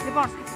till barnskrift.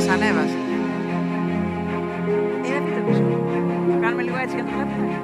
Μας ανέβασε. Είναι βίντεο πίσω. Το κάνουμε λίγο έτσι για να το βλέπουμε.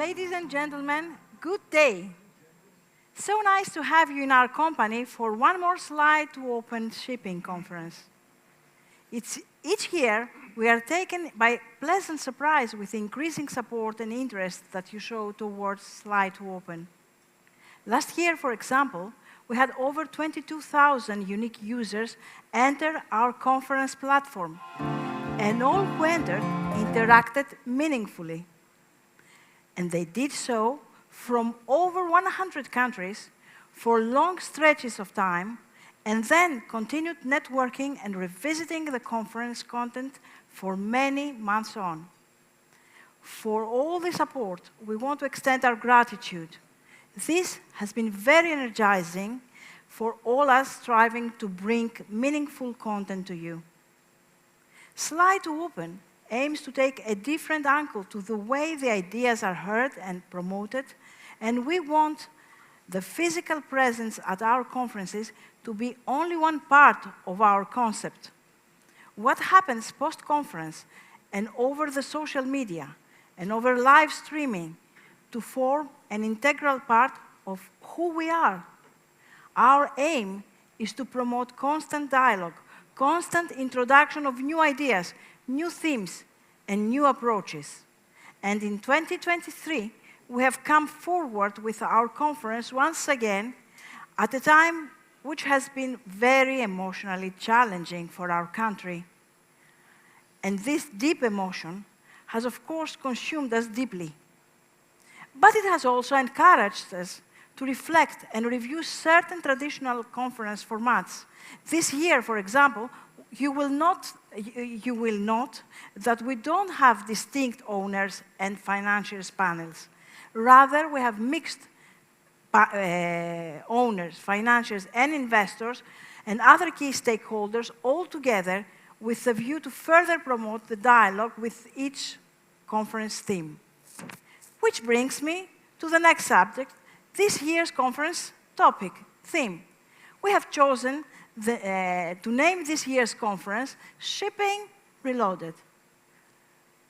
Ladies and gentlemen, good day. So nice to have you in our company for one more Slide2Open shipping conference. Each year, we are taken by pleasant surprise with increasing support and interest that you show towards Slide2Open. Last year, for example, we had over 22,000 unique users enter our conference platform, and all who entered interacted meaningfully. And they did so from over 100 countries for long stretches of time, and then continued networking and revisiting the conference content for many months on. For all the support, we want to extend our gratitude. This has been very energizing for all us striving to bring meaningful content to you. Slide2Open aims to take a different angle to the way the ideas are heard and promoted, and we want the physical presence at our conferences to be only one part of our concept. What happens post-conference and over the social media and over live streaming to form an integral part of who we are. Our aim is to promote constant dialogue, constant introduction of new ideas, new themes, and new approaches. And in 2023, we have come forward with our conference once again at a time which has been very emotionally challenging for our country. And this deep emotion has, of course, consumed us deeply. But it has also encouraged us to reflect and review certain traditional conference formats. This year, for example, you will note that we don't have distinct owners and financiers panels. Rather, we have mixed owners, financiers, and investors, and other key stakeholders all together with a view to further promote the dialogue with each conference theme. Which brings me to the next subject, this year's conference topic, theme. We have chosen to name this year's conference Shipping Reloaded.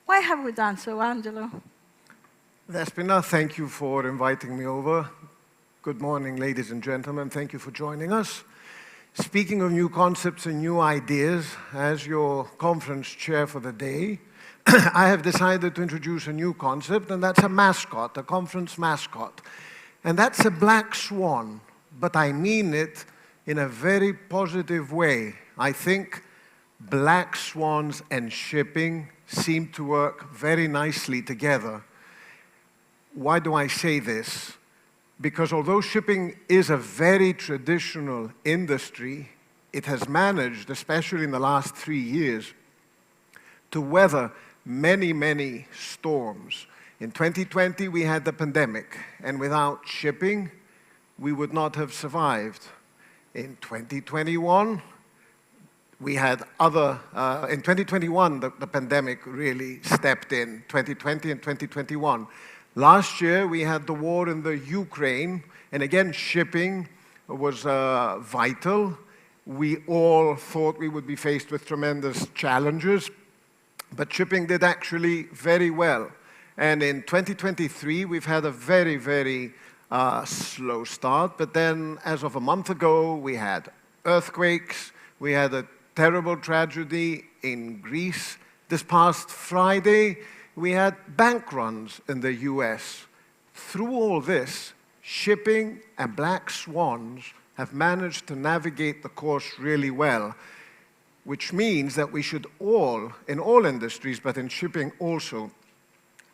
Why have we done so, Angelo? Despina, thank you for inviting me over. Good morning, ladies and gentlemen. Thank you for joining us. Speaking of new concepts and new ideas, as your conference chair for the day, I have decided to introduce a new concept, and that's a mascot, a conference mascot. And that's a black swan, but I mean it in a very positive way. I think black swans and shipping seem to work very nicely together. Why do I say this? Because although shipping is a very traditional industry, it has managed, especially in the last 3 years, to weather many, many storms. In 2020, we had the pandemic, and without shipping, we would not have survived. In 2021, we had in 2021, the pandemic really stepped in, 2020 and 2021. Last year, we had the war in the Ukraine, and again, shipping was vital. We all thought we would be faced with tremendous challenges, but shipping did actually very well. And in 2023, we've had a very, very slow start, but then as of a month ago, we had earthquakes, we had a terrible tragedy in Greece. This past Friday, we had bank runs in the US. Through all this, shipping and black swans have managed to navigate the course really well, which means that we should all, in all industries, but in shipping also,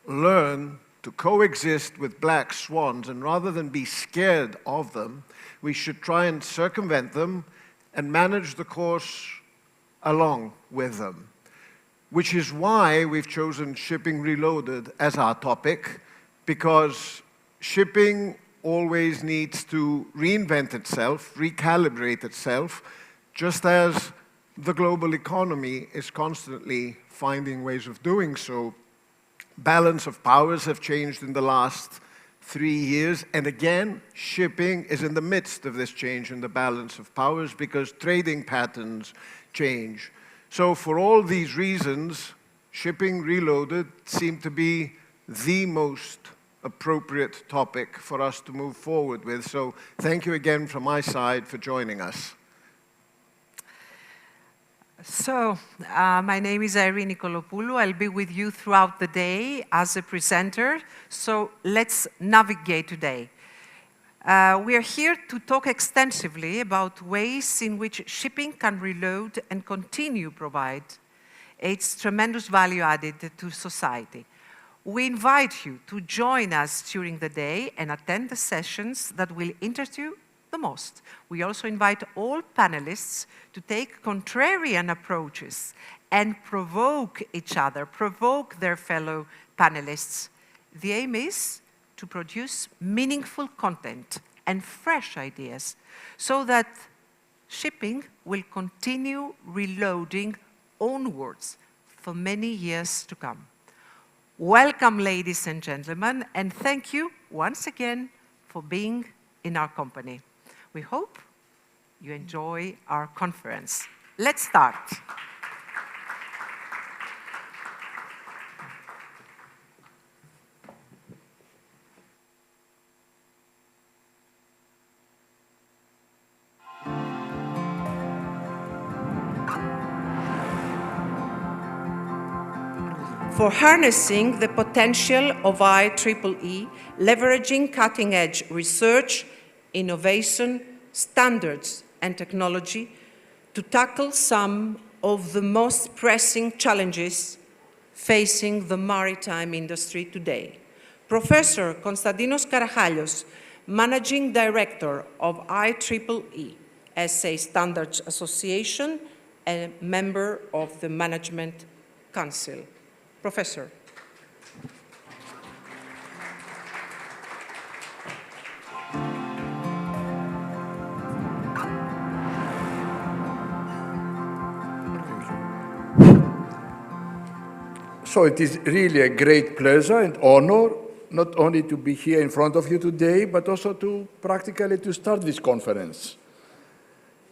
learn to coexist with black swans, and rather than be scared of them, we should try and circumvent them and manage the course along with them. Which is why we've chosen Shipping Reloaded as our topic, because shipping always needs to reinvent itself, recalibrate itself, just as the global economy is constantly finding ways of doing so. Balance of powers have changed in the last 3 years, and again, shipping is in the midst of this change in the balance of powers because trading patterns change. So for all these reasons, Shipping Reloaded seemed to be the most appropriate topic for us to move forward with. So thank you again from my side for joining us. So, my name is Irene Nikolopoulou. I'll be with you throughout the day as a presenter. So let's navigate today. We are here to talk extensively about ways in which shipping can reload and continue to provide its tremendous value added to society. We invite you to join us during the day and attend the sessions that will interest you the most. We also invite all panelists to take contrarian approaches and provoke each other, provoke their fellow panelists. The aim is to produce meaningful content and fresh ideas so that shipping will continue reloading onwards for many years to come. Welcome, ladies and gentlemen, and thank you once again for being in our company. We hope you enjoy our conference. Let's start. For harnessing the potential of IEEE, leveraging cutting-edge research, innovation, standards, and technology to tackle some of the most pressing challenges facing the maritime industry today. Professor Konstantinos Karachalios, Managing Director of IEEE, SA Standards Association, and member of the Management Council. Professor. So it is really a great pleasure and honor not only to be here in front of you today, but also to practically to start this conference.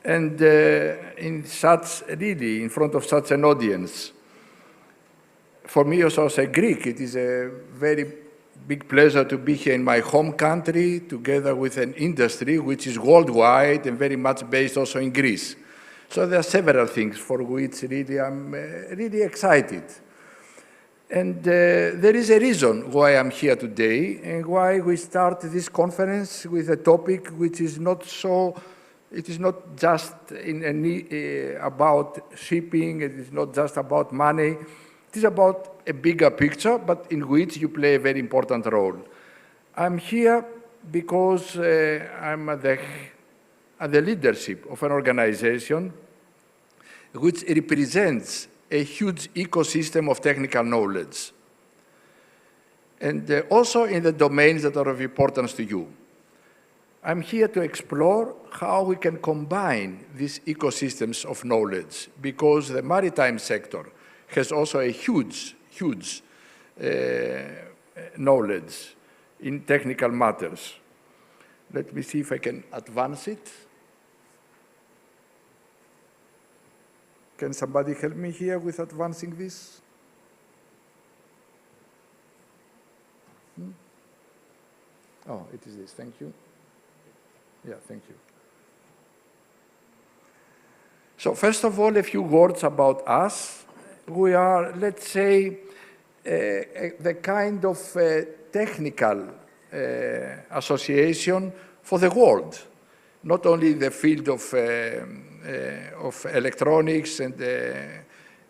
And in front of such an audience. For me also as a Greek, it is a very big pleasure to be here in my home country together with an industry which is worldwide and very much based also in Greece. So there are several things for which really I'm really excited. And there is a reason why I'm here today and why we start this conference with a topic which is not so, it is not just about shipping, it is not just about money, it is about a bigger picture, but in which you play a very important role. I'm here because I'm at the leadership of an organization which represents a huge ecosystem of technical knowledge, and also in the domains that are of importance to you. I'm here to explore how we can combine these ecosystems of knowledge, because the maritime sector has also a huge knowledge in technical matters. Let me see if I can advance it. Can somebody help me here with advancing this? Oh, it is this, thank you. Yeah, thank you. So first of all, a few words about us. We are, let's say, the kind of technical association for the world, not only in the field of electronics and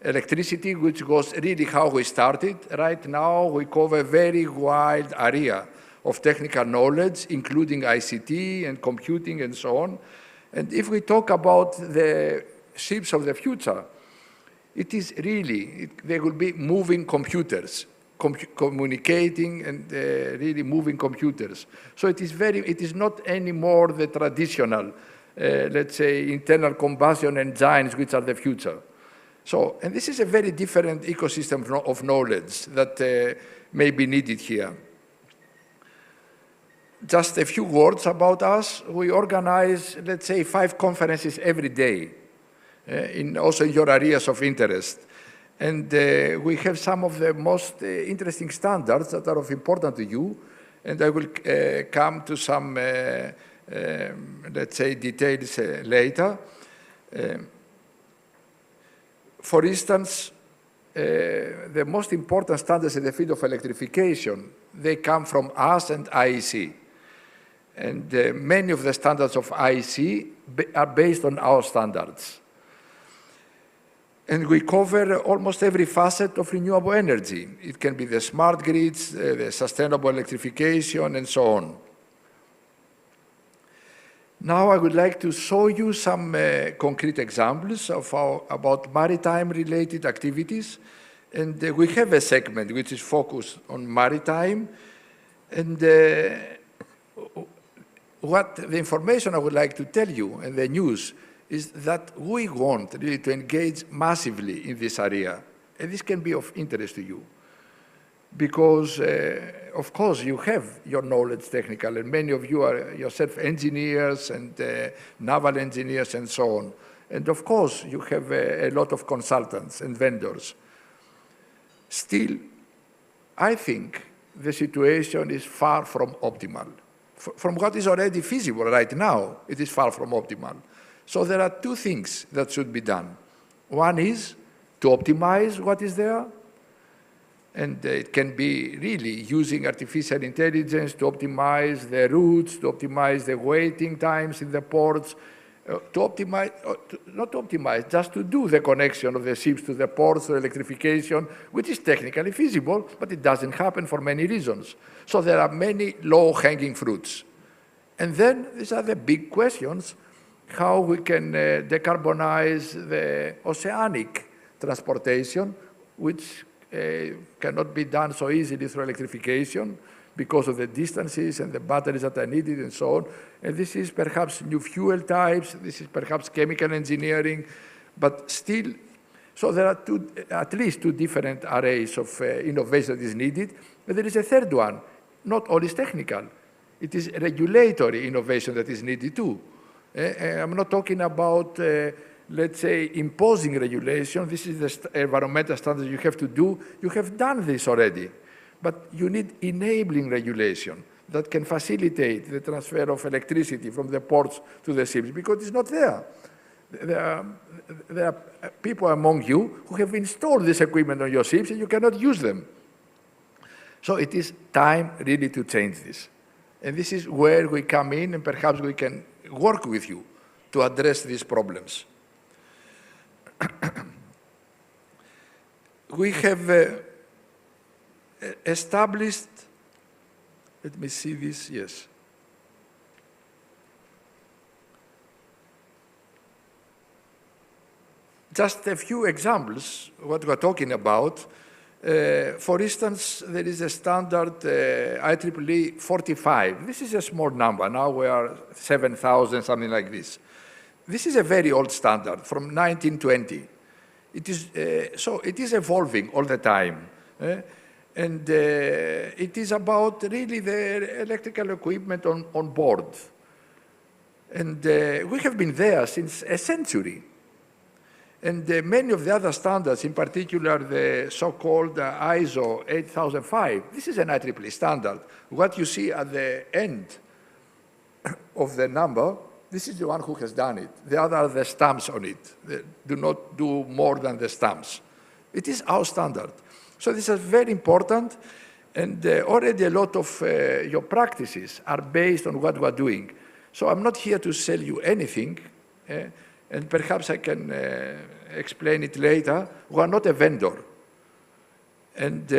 electricity, which was really how we started. Right now, we cover a very wide area of technical knowledge, including ICT and computing and so on. And if we talk about the ships of the future, it is really, they will be moving computers, communicating and really moving computers. So it is not anymore the traditional, let's say, internal combustion engines which are the future. So, and this is a very different ecosystem of knowledge that may be needed here. Just a few words about us. We organize, let's say, 5 conferences every day, also in your areas of interest. And we have some of the most interesting standards that are of importance to you. And I will come to some, let's say, details later. For instance, the most important standards in the field of electrification, they come from us and IEC. And many of the standards of IEC are based on our standards. And we cover almost every facet of renewable energy. It can be the smart grids, the sustainable electrification, and so on. Now I would like to show you some concrete examples of about maritime-related activities. And we have a segment which is focused on maritime. And what the information I would like to tell you and the news is that we want really to engage massively in this area. And this can be of interest to you. Because, of course, you have your knowledge technical, and many of you are yourself engineers and naval engineers and so on. And, of course, you have a lot of consultants and vendors. Still, I think the situation is far from optimal. From what is already feasible right now, it is far from optimal. So there are 2 things that should be done. One is to optimize what is there, and it can be really using artificial intelligence to optimize the routes, to optimize the waiting times in the ports, to optimize, not to optimize, just to do the connection of the ships to the ports, to electrification, which is technically feasible, but it doesn't happen for many reasons. So there are many low-hanging fruits. And then these are the big questions, how we can decarbonize the oceanic transportation, which cannot be done so easily through electrification because of the distances and the batteries that are needed and so on. And this is perhaps new fuel types, this is perhaps chemical engineering, but still, so there are at least two different arrays of innovation that is needed. But there is a third one, not all is technical. It is regulatory innovation that is needed too. I'm not talking about, let's say, imposing regulation. This is the environmental standards you have to do. You have done this already. But you need enabling regulation that can facilitate the transfer of electricity from the ports to the ships, because it's not there. There are people among you who have installed this equipment on your ships and you cannot use them. So it is time really to change this. And this is where we come in, and perhaps we can work with you to address these problems. We have established, let me see this, yes. Just a few examples, what we're talking about. For instance, there is a standard IEEE 45. This is a small number. Now we are 7,000, something like this. This is a very old standard from 1920. It is, so it is evolving all the time. And it is about really the electrical equipment on board. And we have been there since a century. And many of the other standards, in particular the so-called ISO 8005, this is an IEEE standard. What you see at the end of the number, this is the one who has done it. The other are the stamps on it. They do not do more than the stamps. It is our standard. So this is very important, and already a lot of your practices are based on what we're doing. So I'm not here to sell you anything, and perhaps I can explain it later. We are not a vendor, and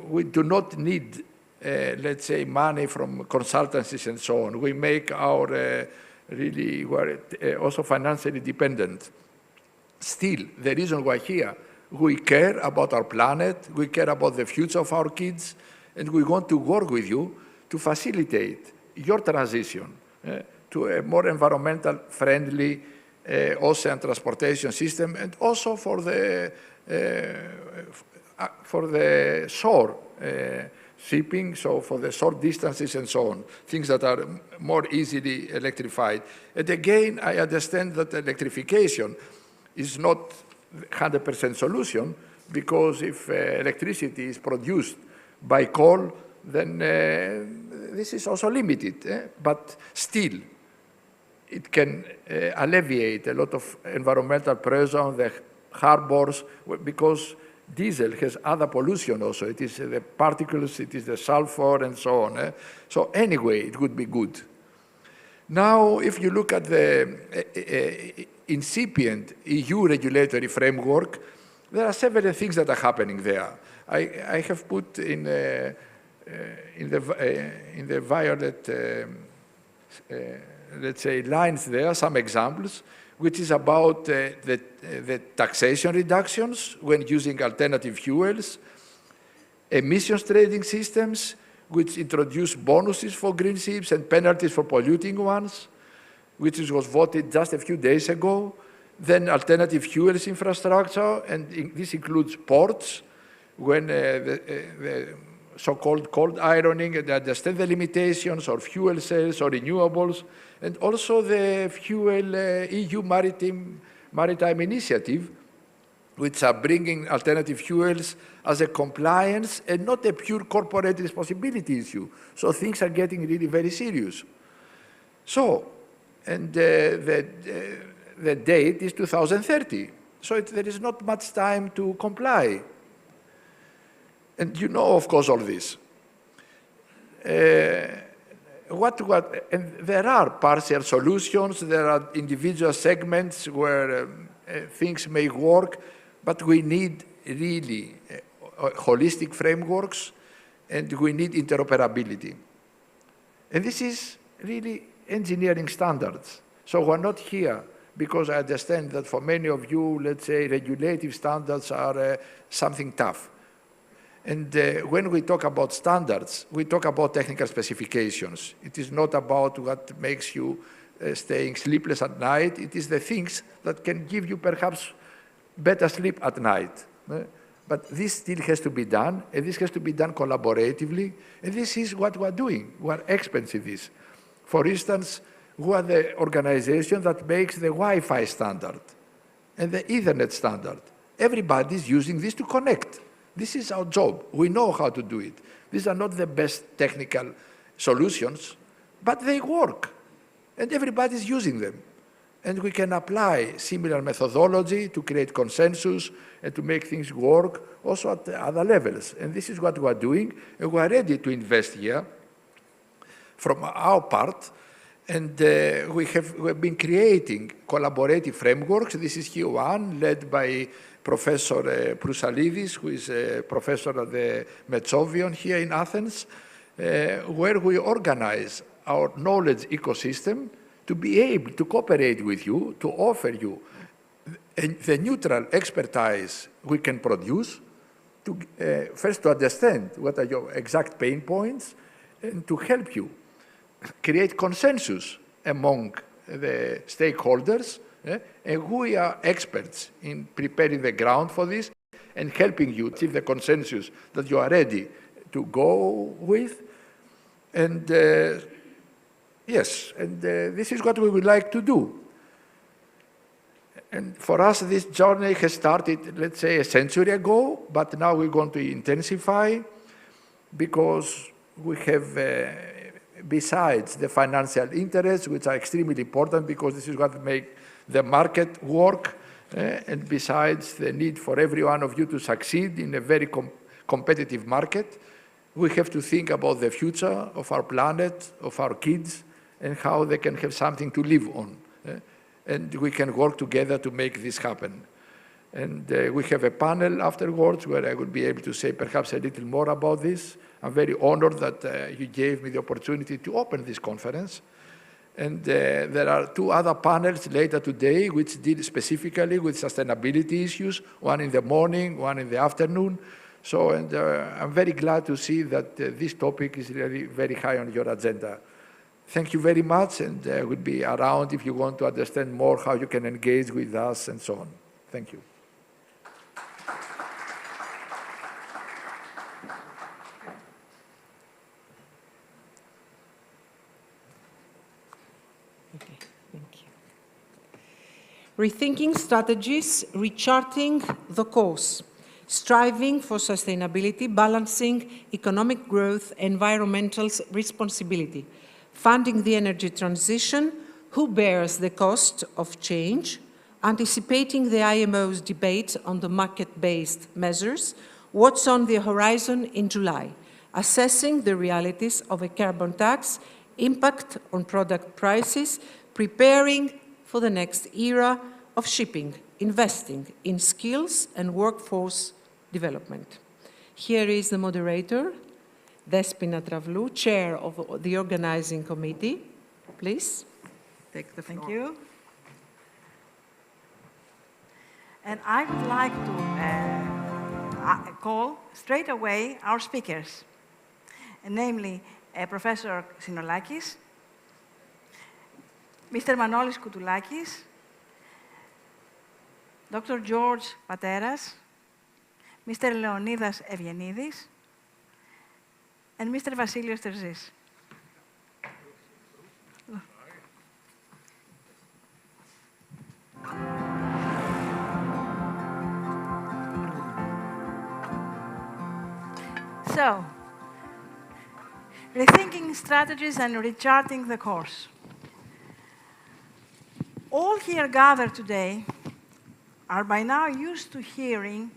we do not need, let's say, money from consultancies and so on. We make our, really, we're also financially dependent. Still, the reason we're here, we care about our planet, we care about the future of our kids, and we want to work with you to facilitate your transition to a more environmental friendly ocean transportation system, and also for the shore shipping, so for the short distances and so on, things that are more easily electrified. And again, I understand that electrification is not 100% solution, because if electricity is produced by coal, then this is also limited. But still, it can alleviate a lot of environmental pressure on the harbors, because diesel has other pollution also. It is the particles, it is the sulfur, and so on. So anyway, it would be good. Now, if you look at the incipient EU regulatory framework, there are several things that are happening there. I have put in the violet, let's say, lines there, some examples, which is about the taxation reductions when using alternative fuels, emissions trading systems, which introduce bonuses for green ships and penalties for polluting ones, which was voted just a few days ago. Then alternative fuels infrastructure, and this includes ports, when the so-called cold ironing, and they understand the limitations, or fuel cells, or renewables, and also the fuel EU Maritime Initiative, which are bringing alternative fuels as a compliance and not a pure corporate responsibility issue. So things are getting really very serious. So, and the date is 2030. So there is not much time to comply. And you know, of course, all this. and there are partial solutions, there are individual segments where things may work, but we need really holistic frameworks, and we need interoperability. And this is really engineering standards. So we're not here because I understand that for many of you, let's say, regulative standards are something tough. And when we talk about standards, we talk about technical specifications. It is not about what makes you staying sleepless at night. It is the things that can give you perhaps better sleep at night. But this still has to be done, and this has to be done collaboratively, and this is what we're doing. We're experts in this. For instance, we are the organization that makes the Wi-Fi standard and the Ethernet standard. Everybody's using this to connect. This is our job. We know how to do it. These are not the best technical solutions, but they work, and everybody's using them. And we can apply similar methodology to create consensus and to make things work also at other levels. And this is what we are doing, and we are ready to invest here from our part. And we have been creating collaborative frameworks. This is here one led by Professor Prousalidis, who is a professor at the Metsovion here in Athens, where we organize our knowledge ecosystem to be able to cooperate with you, to offer you the neutral expertise we can produce, to first to understand what are your exact pain points, and to help you create consensus among the stakeholders. And we are experts in preparing the ground for this and helping you achieve the consensus that you are ready to go with. And yes, and this is what we would like to do. And for us, this journey has started, let's say, a century ago, but now we're going to intensify because we have, besides the financial interests, which are extremely important because this is what makes the market work, and besides the need for every one of you to succeed in a very competitive market, we have to think about the future of our planet, of our kids, and how they can have something to live on. And we can work together to make this happen. And we have a panel afterwards where I will be able to say perhaps a little more about this. I'm very honored that you gave me the opportunity to open this conference. And there are two other panels later today which deal specifically with sustainability issues, one in the morning, one in the afternoon. So, and I'm very glad to see that this topic is really very high on your agenda. Thank you very much, and I will be around if you want to understand more how you can engage with us and so on. Thank you. Okay, thank you. Rethinking strategies, recharting the course, striving for sustainability, balancing economic growth, environmental responsibility, funding the energy transition, who bears the cost of change, anticipating the IMO's debate on the market-based measures, what's on the horizon in July, assessing the realities of a carbon tax, impact on product prices, preparing for the next era of shipping, investing in skills and workforce development. Here is the moderator, Despina Travlou, chair of the organizing committee. Please, take the floor. Thank you. And I would like to call straight away our speakers, namely Professor Xenolakis, Mr. Manolis Koutoulakis, Dr. George Pateras, Mr. Leonidas Evgenidis, and Mr. Vasilios Terzis. So, rethinking strategies and recharting the course. All here gathered today are by now used to hearing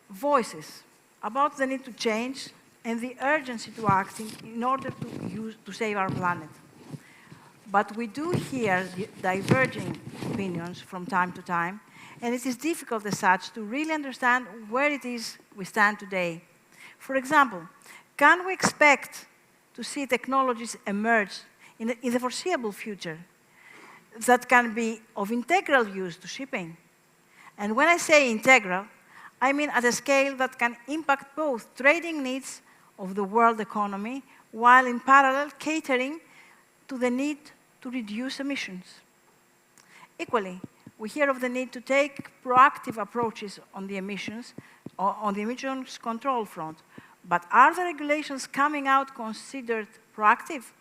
voices about the need to change, and the urgency to act in order to save our planet. But we do hear diverging opinions from time to time, and it is difficult as such to really understand where it is we stand today. For example, can we expect to see technologies emerge in the foreseeable future that can be of integral use to shipping? And when I say integral, I mean at a scale that can impact both trading needs of the world economy, while in parallel catering to the need to reduce emissions. Equally, we hear of the need to take proactive approaches on the emissions control front. But are the regulations coming out considered proactive?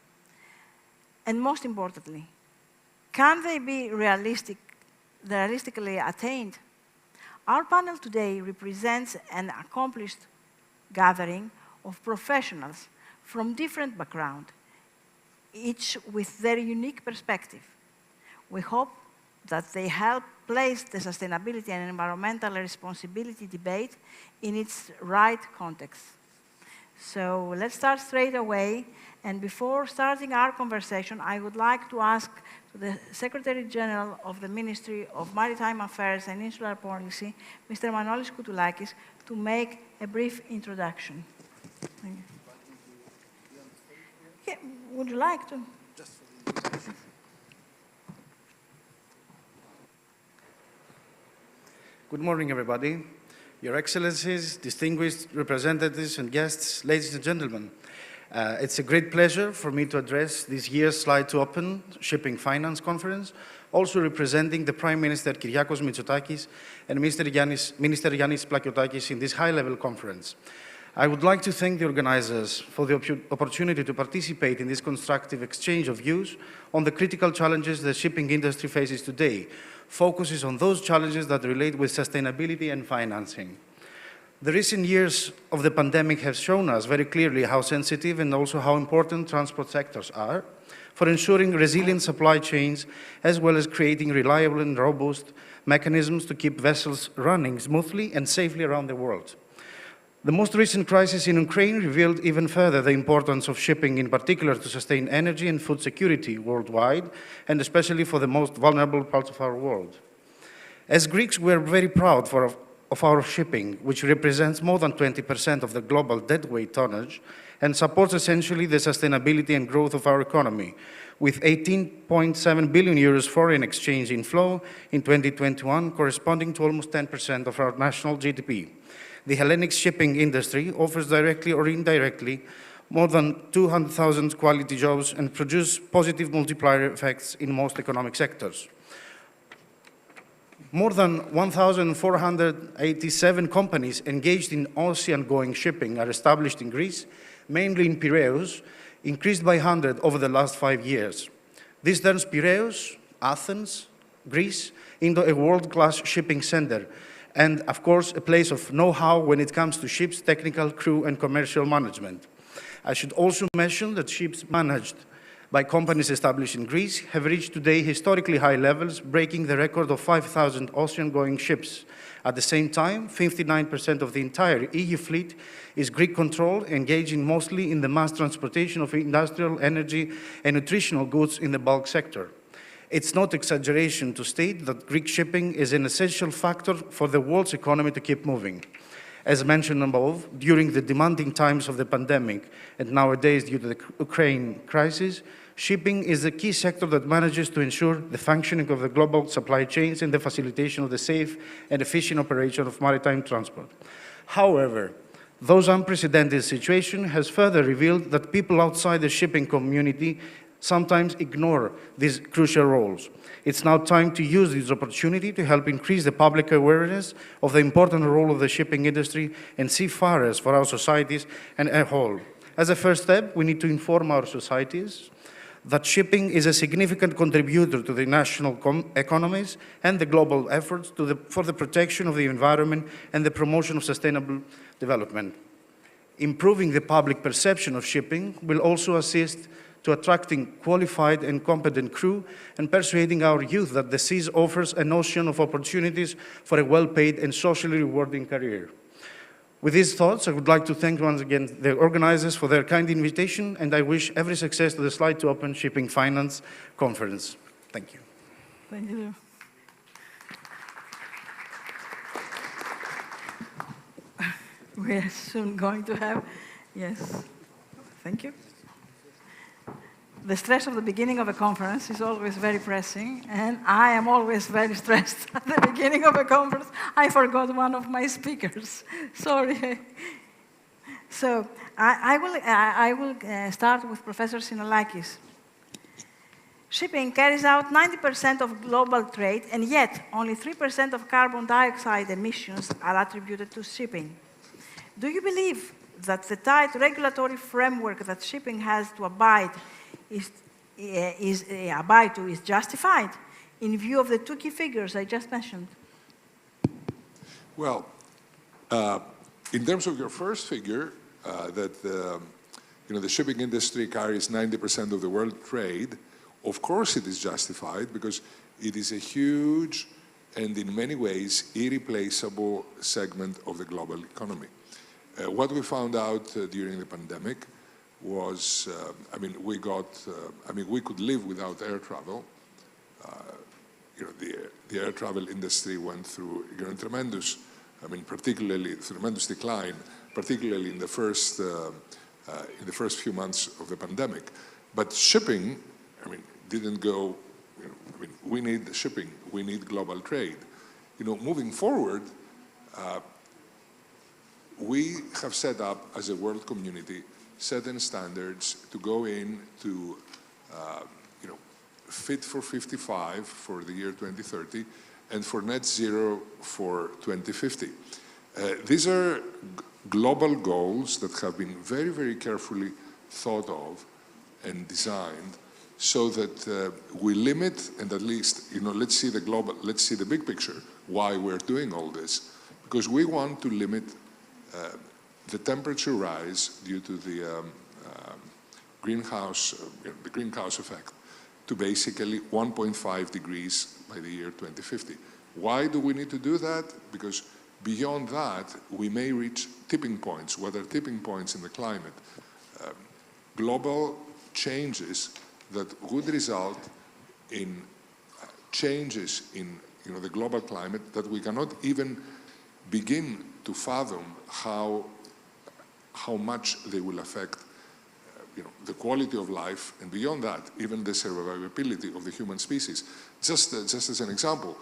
And most importantly, can they be realistically attained? Our panel today represents an accomplished gathering of professionals from different backgrounds, each with their unique perspective. We hope that they help place the sustainability and environmental responsibility debate in its right context. So let's start straight away. And before starting our conversation, I would like to ask the Secretary General of the Ministry of Maritime Affairs and Insular Policy, Mr. Manolis Koutoulakis, to make a brief introduction. Thank you. Yeah, would you like to? Good morning, everybody. Your Excellencies, distinguished representatives and guests, ladies and gentlemen. It's a great pleasure for me to address this year's Slide2Open Shipping Finance Conference, also representing the Prime Minister Kyriakos Mitsotakis and Minister Yannis Plakiotakis in this high-level conference. I would like to thank the organizers for the opportunity to participate in this constructive exchange of views on the critical challenges the shipping industry faces today, focuses on those challenges that relate with sustainability and financing. The recent years of the pandemic have shown us very clearly how sensitive and also how important transport sectors are for ensuring resilient supply chains, as well as creating reliable and robust mechanisms to keep vessels running smoothly and safely around the world. The most recent crisis in Ukraine revealed even further the importance of shipping, in particular to sustain energy and food security worldwide, and especially for the most vulnerable parts of our world. As Greeks, we're very proud of our shipping, which represents more than 20% of the global deadweight tonnage and supports essentially the sustainability and growth of our economy, with 18.7 billion euros foreign exchange inflow in 2021, corresponding to almost 10% of our national GDP. The Hellenic shipping industry offers directly or indirectly more than 200,000 quality jobs and produces positive multiplier effects in most economic sectors. More than 1,487 companies engaged in ocean-going shipping are established in Greece, mainly in Piraeus, increased by 100 over the last 5 years. This turns Piraeus, Athens, Greece, into a world-class shipping center, and of course, a place of know-how when it comes to ships, technical, crew, and commercial management. I should also mention that ships managed by companies established in Greece have reached today historically high levels, breaking the record of 5,000 ocean-going ships. At the same time, 59% of the entire EU fleet is Greek-controlled, engaging mostly in the mass transportation of industrial, energy, and nutritional goods in the bulk sector. It's not exaggeration to state that Greek shipping is an essential factor for the world's economy to keep moving. As mentioned above, during the demanding times of the pandemic and nowadays due to the Ukraine crisis, shipping is the key sector that manages to ensure the functioning of the global supply chains and the facilitation of the safe and efficient operation of maritime transport. However, those unprecedented situation has further revealed that people outside the shipping community sometimes ignore these crucial roles. It's now time to use this opportunity to help increase the public awareness of the important role of the shipping industry and seafarers for our societies and as a whole. As a first step, we need to inform our societies that shipping is a significant contributor to the national economies and the global efforts for the protection of the environment and the promotion of sustainable development. Improving the public perception of shipping will also assist to attracting qualified and competent crew and persuading our youth that the seas offers an ocean of opportunities for a well-paid and socially rewarding career. With these thoughts, I would like to thank once again the organizers for their kind invitation, and I wish every success to the Slide2Open Shipping Finance Conference. Thank you. Thank you. We're soon going to have, yes, thank you. The stress of the beginning of a conference is always very pressing, and I am always very stressed at the beginning of a conference. I forgot one of my speakers. Sorry. So I will start with Professor Sinolakis. Shipping carries out 90% of global trade, and yet only 3% of carbon dioxide emissions are attributed to shipping. Do you believe that the tight regulatory framework that shipping has to abide is justified in view of the two key figures I just mentioned? Well, in terms of your first figure, that the shipping industry carries 90% of the world trade, of course it is justified because it is a huge and in many ways irreplaceable segment of the global economy. What we found out during the pandemic was, we could live without air travel. The air travel industry went through tremendous decline, particularly in the first few months of the pandemic. But shipping, didn't go. We need shipping. We need global trade. Moving forward, we have set up as a world community certain standards to go into Fit for 55 for the year 2030 and for net zero for 2050. These are global goals that have been very, very carefully thought of and designed so that we limit and at least, let's see the big picture, why we're doing all this. Because we want to limit the temperature rise due to the greenhouse effect to basically 1.5 degrees by the year 2050. Why do we need to do that? Because beyond that, we may reach tipping points. What are tipping points in the climate? Global changes that would result in changes in the global climate that we cannot even begin to fathom how much they will affect the quality of life, and beyond that, even the survivability of the human species. Just as an example,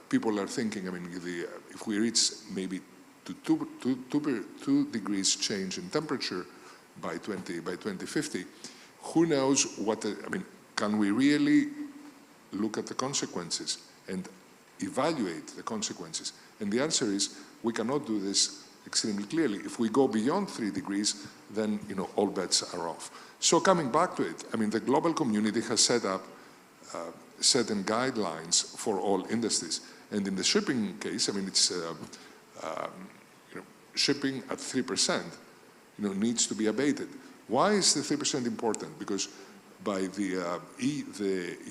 people are thinking, if we reach maybe to 2 degrees change in temperature by 2050, who knows can we really look at the consequences and evaluate the consequences? And the answer is, we cannot do this extremely clearly. If we go beyond 3 degrees, then all bets are off. So coming back to it, the global community has set up certain guidelines for all industries. And in the shipping case, it's shipping at 3%, needs to be abated. Why is the 3% important? Because by the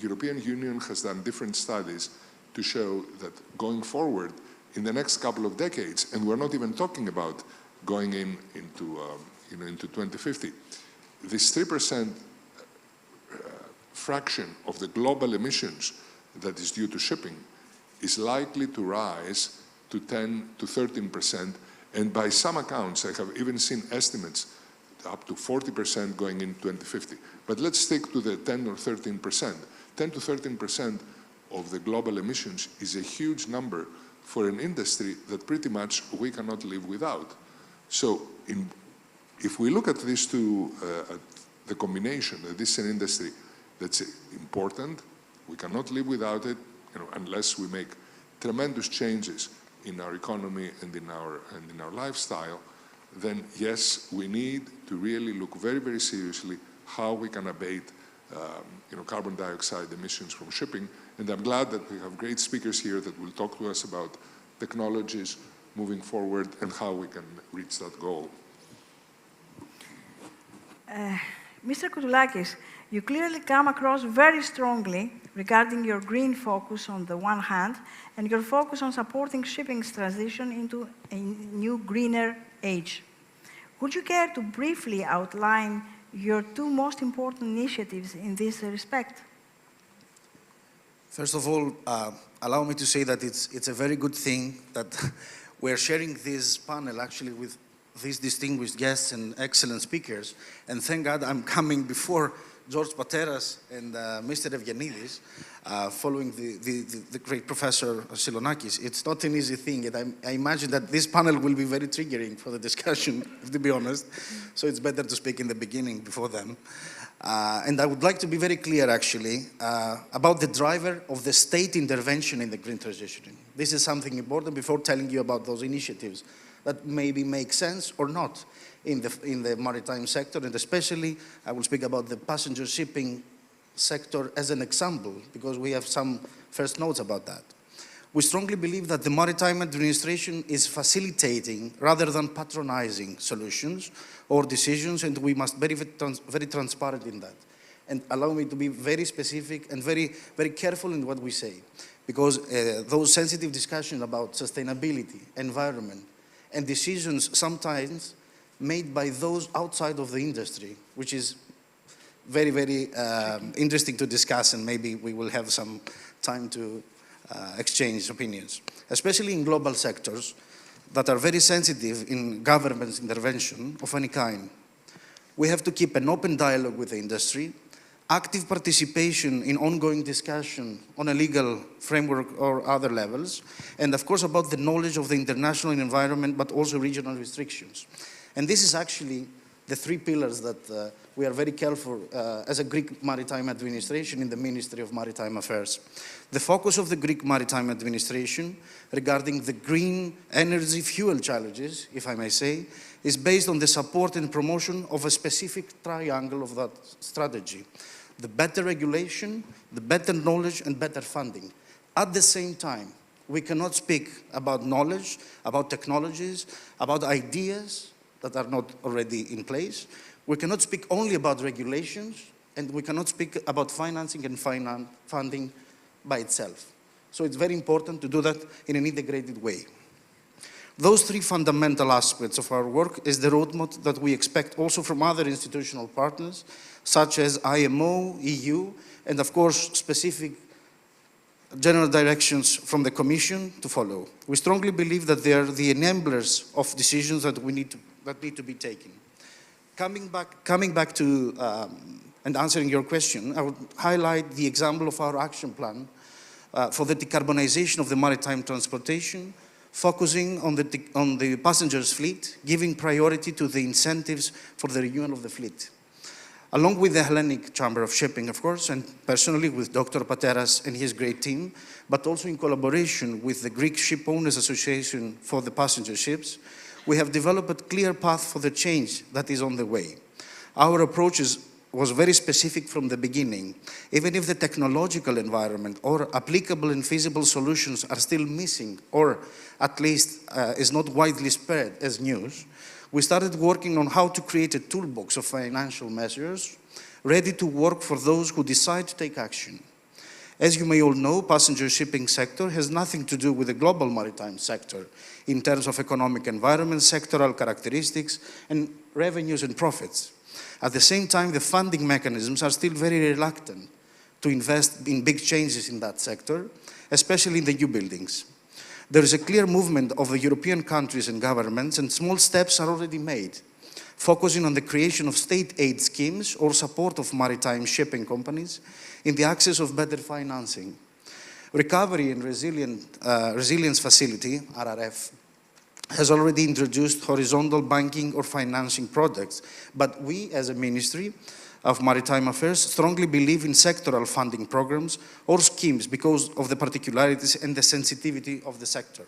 European Union has done different studies to show that going forward in the next couple of decades, and we're not even talking about going into 2050, this 3% fraction of the global emissions that is due to shipping is likely to rise to 10 to 13%, and by some accounts, I have even seen estimates up to 40% going in 2050. But let's stick to the 10 or 13%. 10 to 13% of the global emissions is a huge number for an industry that pretty much we cannot live without. So if we look at these two, the combination, that this is an industry that's important, we cannot live without it, unless we make tremendous changes in our economy and in our lifestyle, then yes, we need to really look very, very seriously how we can abate carbon dioxide emissions from shipping. And I'm glad that we have great speakers here that will talk to us about technologies moving forward and how we can reach that goal. Mr. Koutoulakis, you clearly come across very strongly regarding your green focus on the one hand and your focus on supporting shipping's transition into a new, greener age. Would you care to briefly outline your two most important initiatives in this respect? First of all, allow me to say that it's a very good thing that we're sharing this panel actually with these distinguished guests and excellent speakers. And thank God I'm coming before George Pateras and Mr. Evgenidis, following the great Professor Silonakis. It's not an easy thing, and I imagine that this panel will be very triggering for the discussion, to be honest. So it's better to speak in the beginning before them. And I would like to be very clear, actually, about the driver of the state intervention in the green transition. This is something important before telling you about those initiatives that maybe make sense or not in the maritime sector, and especially I will speak about the passenger shipping sector as an example, because we have some first notes about that. We strongly believe that the maritime administration is facilitating rather than patronizing solutions or decisions, and we must be very transparent in that. And allow me to be very specific and very, very careful in what we say, because those sensitive discussions about sustainability, environment, and decisions sometimes made by those outside of the industry, which is very, very interesting to discuss, and maybe we will have some time to exchange opinions, especially in global sectors that are very sensitive in government's intervention of any kind. We have to keep an open dialogue with the industry, active participation in ongoing discussion on a legal framework or other levels, and of course about the knowledge of the international environment, but also regional restrictions. And this is actually the three pillars that we are very careful as a Greek maritime administration in the Ministry of Maritime Affairs. The focus of the Greek maritime administration regarding the green energy fuel challenges, if I may say, is based on the support and promotion of a specific triangle of that strategy: the better regulation, the better knowledge, and better funding. At the same time, we cannot speak about knowledge, about technologies, about ideas that are not already in place. We cannot speak only about regulations, and we cannot speak about financing and funding by itself. So it's very important to do that in an integrated way. Those three fundamental aspects of our work is the roadmap that we expect also from other institutional partners, such as IMO, EU, and of course specific general directions from the Commission to follow. We strongly believe that they are the enablers of decisions that need to be taken. Coming back to and answering your question, I would highlight the example of our action plan for the decarbonization of the maritime transportation, focusing on the passengers fleet, giving priority to the incentives for the renewal of the fleet. Along with the Hellenic Chamber of Shipping, of course, and personally with Dr. Pateras and his great team, but also in collaboration with the Greek Ship Owners Association for the passenger ships, we have developed a clear path for the change that is on the way. Our approach was very specific from the beginning. Even if the technological environment or applicable and feasible solutions are still missing, or at least is not widely spread as news, we started working on how to create a toolbox of financial measures ready to work for those who decide to take action. As you may all know, passenger shipping sector has nothing to do with the global maritime sector in terms of economic environment, sectoral characteristics, and revenues and profits. At the same time, the funding mechanisms are still very reluctant to invest in big changes in that sector, especially in the new buildings. There is a clear movement of the European countries and governments, and small steps are already made, focusing on the creation of state aid schemes or support of maritime shipping companies in the access of better financing. Recovery and Resilience Facility, RRF, has already introduced horizontal banking or financing products, but we, as a Ministry of Maritime Affairs, strongly believe in sectoral funding programs or schemes because of the particularities and the sensitivity of the sector.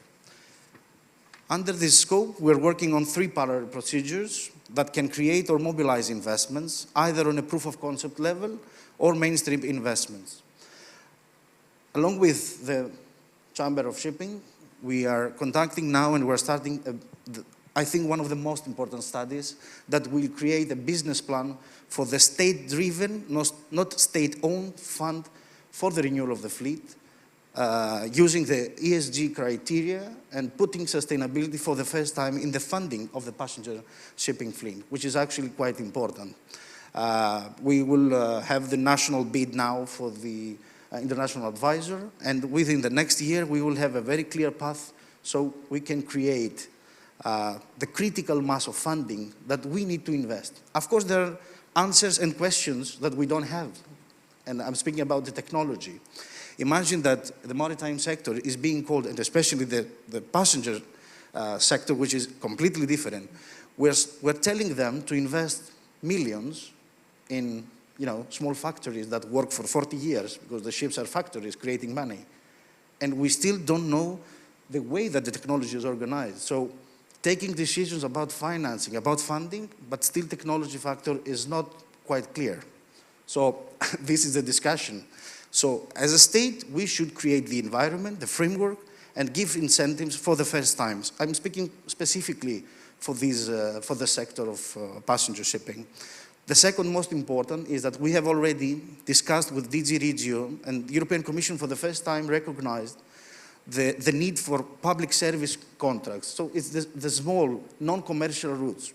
Under this scope, we're working on 3 parallel procedures that can create or mobilize investments, either on a proof of concept level or mainstream investments. Along with the Chamber of Shipping, we are conducting now, and we're starting, I think, one of the most important studies that will create a business plan for the state-driven, not state-owned fund for the renewal of the fleet, using the ESG criteria and putting sustainability for the first time in the funding of the passenger shipping fleet, which is actually quite important. We will have the national bid now for the international advisor, and within the next year we will have a very clear path so we can create the critical mass of funding that we need to invest. Of course, there are answers and questions that we don't have, and I'm speaking about the technology. Imagine that the maritime sector is being called, and especially the passenger sector, which is completely different. We're telling them to invest millions in small factories that work for 40 years because the ships are factories creating money. And we still don't know the way that the technology is organized. So taking decisions about financing, about funding, but still technology factor is not quite clear. So this is the discussion. So as a state, we should create the environment, the framework, and give incentives for the first times. I'm speaking specifically for the sector of passenger shipping. The second most important is that we have already discussed with DG Regio, and the European Commission for the first time recognized the need for public service contracts. So it's the small, non-commercial routes.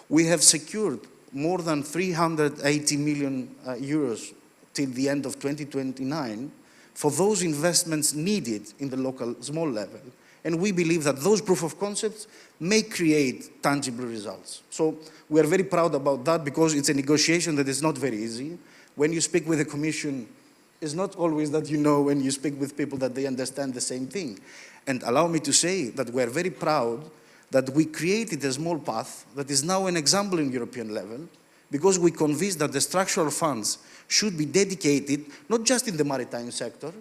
We have secured more than 380 million euros till the end of 2029 for those investments needed in the local small level. And we believe that those proof of concepts may create tangible results. So we are very proud about that because it's a negotiation that is not very easy. When you speak with the Commission, it's not always that you know when you speak with people that they understand the same thing. And allow me to say that we are very proud that we created a small path that is now an example in European level because we convinced that the structural funds should be dedicated not just in the maritime sector,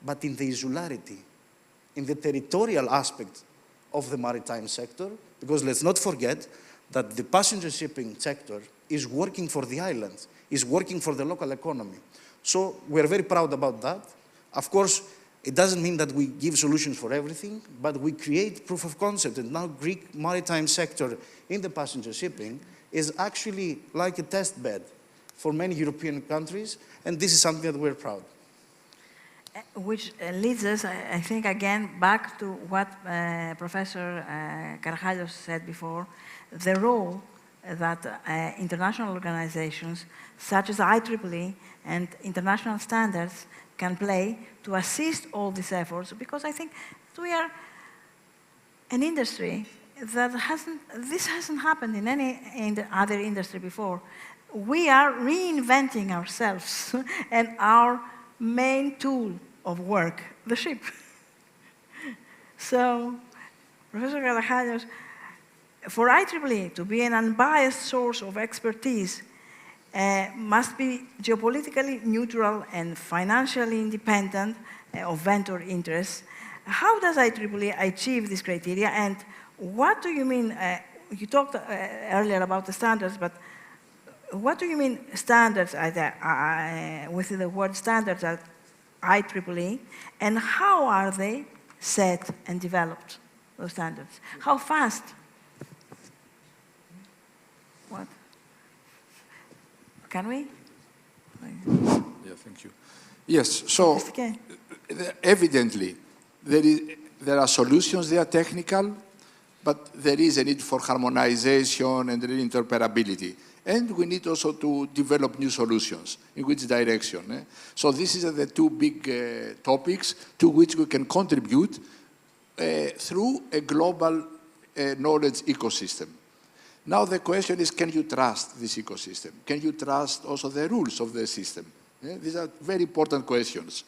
but in the insularity, in the territorial aspect of the maritime sector, because let's not forget that the passenger shipping sector is working for the islands, is working for the local economy. So we're very proud about that. Of course, it doesn't mean that we give solutions for everything, but we create proof of concept. And now Greek maritime sector in the passenger shipping is actually like a test bed for many European countries, and this is something that we're proud. Which leads us, I think, again, back to what Professor Karachalios said before, the role that international organizations such as IEEE and international standards can play to assist all these efforts, because I think we are an industry that this hasn't happened in any other industry before. We are reinventing ourselves and our main tool of work, the ship. So, Professor Karachalios, for IEEE to be an unbiased source of expertise must be geopolitically neutral and financially independent of vendor interests. How does IEEE achieve this criteria, and what do you mean, you talked earlier about the standards, but what do you mean standards with the word standards at IEEE, and how are they set and developed, those standards? How fast? What? Can we? Yeah, thank you. Yes, so evidently there are solutions, they are technical, but there is a need for harmonization and interoperability. And we need also to develop new solutions. In which direction? So these are the two big topics to which we can contribute through a global knowledge ecosystem. Now the question is, can you trust this ecosystem? Can you trust also the rules of the system? These are very important questions,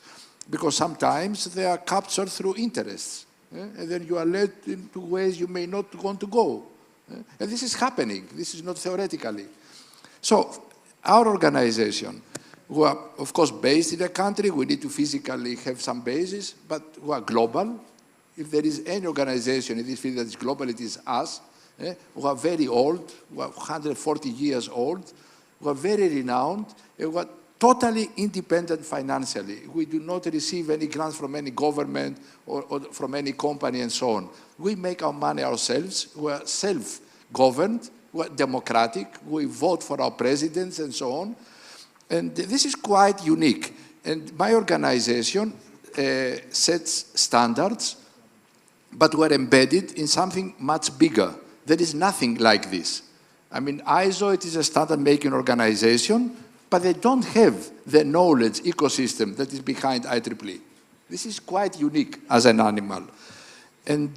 because sometimes they are captured through interests, and then you are led into ways you may not want to go. And this is happening. This is not theoretically. So our organization, who are, of course, based in a country, we need to physically have some basis, but who are global. If there is any organization in this field that is global, it is us, who are very old, who are 140 years old, who are very renowned, and who are totally independent financially. We do not receive any grants from any government or from any company and so on. We make our money ourselves. We are self-governed. We are democratic. We vote for our presidents and so on. And this is quite unique. And my organization sets standards, but were embedded in something much bigger. There is nothing like this. I mean, ISO, it is a standard-making organization, but they don't have the knowledge ecosystem that is behind IEEE. This is quite unique as an animal. And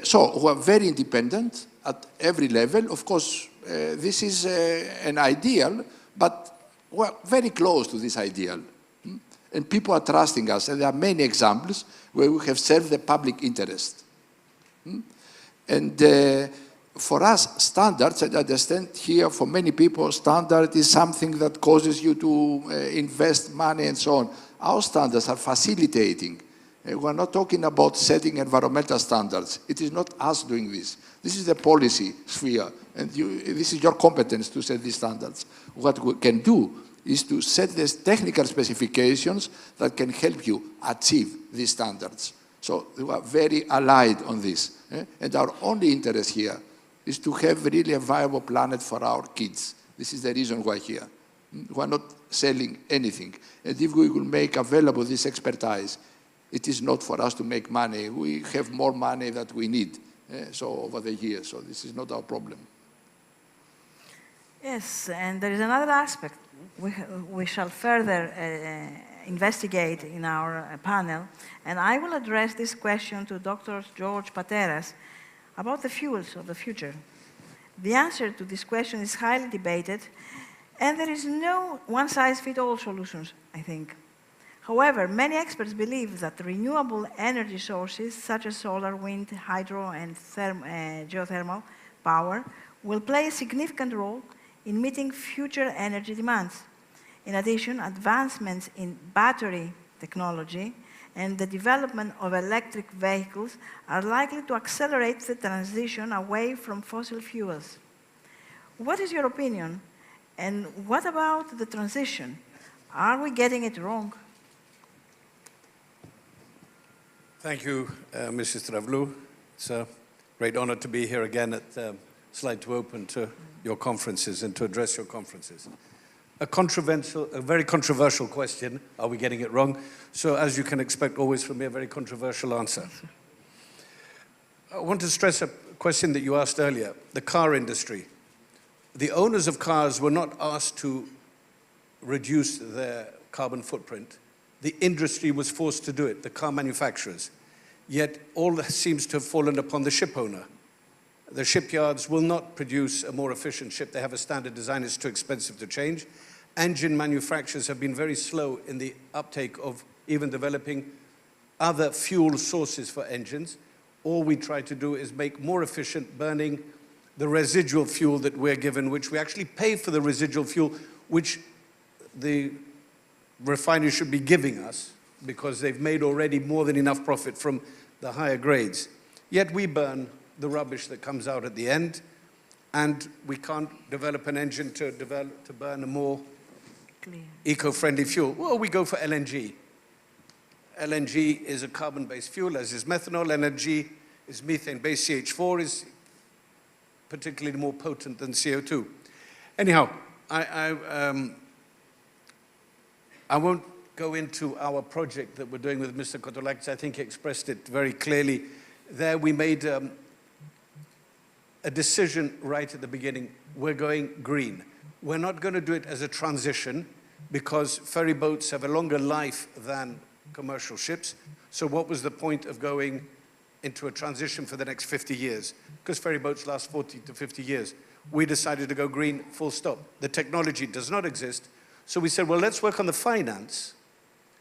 so we're very independent at every level. Of course, this is an ideal, but we're very close to this ideal. And people are trusting us, and there are many examples where we have served the public interest. And for us, standards, I understand here for many people, standard is something that causes you to invest money and so on. Our standards are facilitating. We're not talking about setting environmental standards. It is not us doing this. This is the policy sphere, and this is your competence to set these standards. What we can do is to set these technical specifications that can help you achieve these standards. So we are very allied on this. And our only interest here is to have really a viable planet for our kids. This is the reason we're here. We're not selling anything. And if we will make available this expertise, it is not for us to make money. We have more money than we need so over the years. So this is not our problem. Yes, and there is another aspect we shall further investigate in our panel. And I will address this question to Dr. George Pateras about the fuels of the future. The answer to this question is highly debated, and there is no one-size-fits-all solutions, I think. However, many experts believe that renewable energy sources such as solar, wind, hydro, and geothermal power will play a significant role in meeting future energy demands. In addition, advancements in battery technology and the development of electric vehicles are likely to accelerate the transition away from fossil fuels. What is your opinion? And what about the transition? Are we getting it wrong? Thank you, Mrs. Travlou. It's a great honor to be here again at Slide2Open to your conferences and to address your conferences. A very controversial question, are we getting it wrong? So as you can expect always from me, a very controversial answer. I want to stress a question that you asked earlier, the car industry. The owners of cars were not asked to reduce their carbon footprint. The industry was forced to do it, the car manufacturers. Yet all that seems to have fallen upon the ship owner. The shipyards will not produce a more efficient ship. They have a standard design, it's too expensive to change. Engine manufacturers have been very slow in the uptake of even developing other fuel sources for engines. All we try to do is make more efficient burning the residual fuel that we're given, which we actually pay for the residual fuel, which the refineries should be giving us because they've made already more than enough profit from the higher grades. Yet we burn the rubbish that comes out at the end, and we can't develop an engine to burn a more eco-friendly fuel. Well, we go for LNG. LNG is a carbon-based fuel, as is methanol. LNG is methane-based. CH4 is particularly more potent than CO2. Anyhow, I won't go into our project that we're doing with Mr. Kotolakis. I think he expressed it very clearly. There we made a decision right at the beginning. We're going green. We're not going to do it as a transition because ferry boats have a longer life than commercial ships. So what was the point of going into a transition for the next 50 years? Because ferry boats last 40 to 50 years. We decided to go green, full stop. The technology does not exist. So we said, well, let's work on the finance,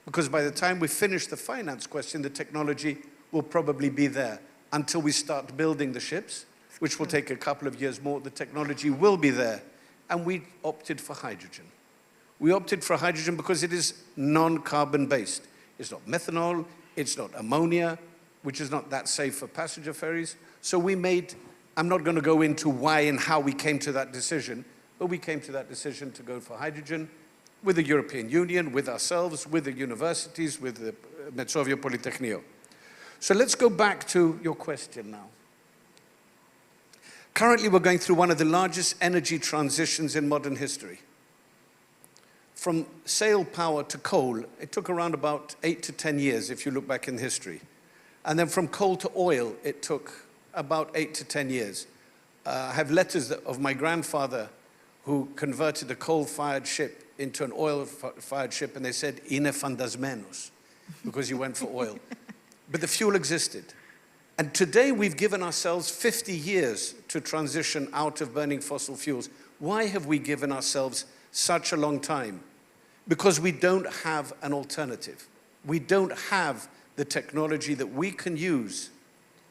because by the time we finish the finance question, the technology will probably be there. Until we start building the ships, which will take a couple of years more, the technology will be there. And we opted for hydrogen. We opted for hydrogen because it is non-carbon based. It's not methanol, it's not ammonia, which is not that safe for passenger ferries. So we made, I'm not going to go into why and how we came to that decision, but we came to that decision to go for hydrogen with the European Union, with ourselves, with the universities, with the Metsovia Polytechnio. So let's go back to your question now. Currently, we're going through one of the largest energy transitions in modern history. from sail power to coal, it took around about 8 to 10 years, if you look back in history. And then from coal to oil, it took about 8 to 10 years. I have letters of my grandfather who converted a coal-fired ship into an oil-fired ship, and they said, "Είναι φαντασμένος," because he went for oil. But the fuel existed. And today we've given ourselves 50 years to transition out of burning fossil fuels. Why have we given ourselves such a long time? Because we don't have an alternative. We don't have the technology that we can use.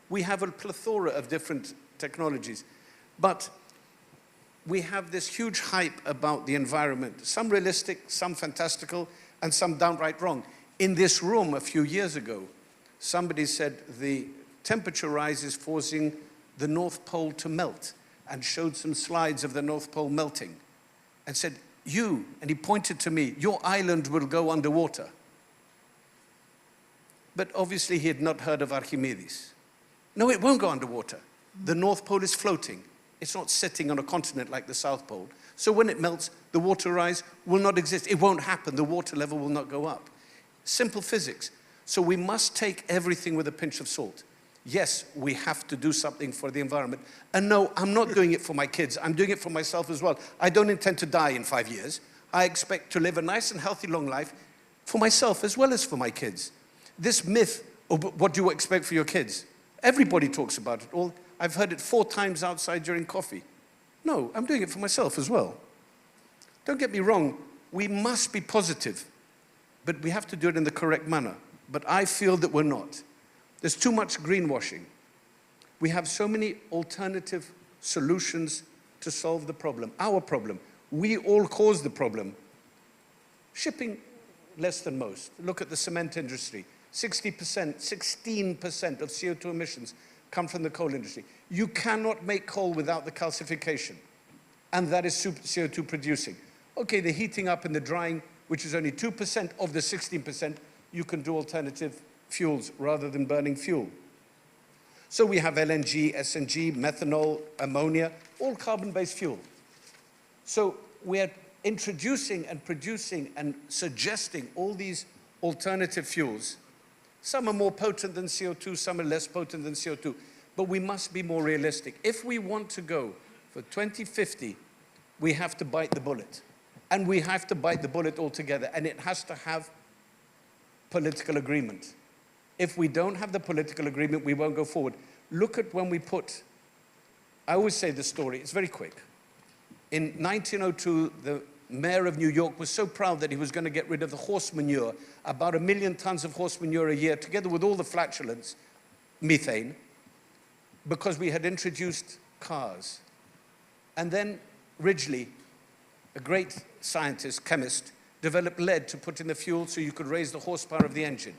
We have a plethora of different technologies, but we have this huge hype about the environment, some realistic, some fantastical, and some downright wrong. In this room a few years ago, somebody said the temperature rise is forcing the North Pole to melt, and showed some slides of the North Pole melting, and said, "You," and he pointed to me, "your island will go underwater." But obviously he had not heard of Archimedes. No, it won't go underwater. The North Pole is floating. It's not sitting on a continent like the South Pole. So when it melts, the water rise will not exist. It won't happen. The water level will not go up. Simple physics. So we must take everything with a pinch of salt. Yes, we have to do something for the environment. And no, I'm not doing it for my kids. I'm doing it for myself as well. I don't intend to die in 5 years. I expect to live a nice and healthy long life for myself as well as for my kids. This myth of what do you expect for your kids? Everybody talks about it. I've heard it 4 times outside during coffee. No, I'm doing it for myself as well. Don't get me wrong, we must be positive, but we have to do it in the correct manner. But I feel that we're not. There's too much greenwashing. We have so many alternative solutions to solve the problem, our problem. We all cause the problem. Shipping, less than most. Look at the cement industry. 60%, 16% of CO2 emissions come from the coal industry. You cannot make coal without the calcification, and that is CO2 producing. Okay, the heating up and the drying, which is only 2% of the 16%, you can do alternative fuels rather than burning fuel. So we have LNG, SNG, methanol, ammonia, all carbon-based fuel. So we're introducing and producing and suggesting all these alternative fuels. Some are more potent than CO2, some are less potent than CO2, but we must be more realistic. If we want to go for 2050, we have to bite the bullet. And we have to bite the bullet altogether, and it has to have political agreement. If we don't have the political agreement, we won't go forward. Look at when we put, I always say this story, it's very quick. In 1902, the mayor of New York was so proud that he was going to get rid of the horse manure, about 1 million tons of horse manure a year, together with all the flatulence, methane, because we had introduced cars. And then Ridgely, a great scientist, chemist, developed lead to put in the fuel so you could raise the horsepower of the engine.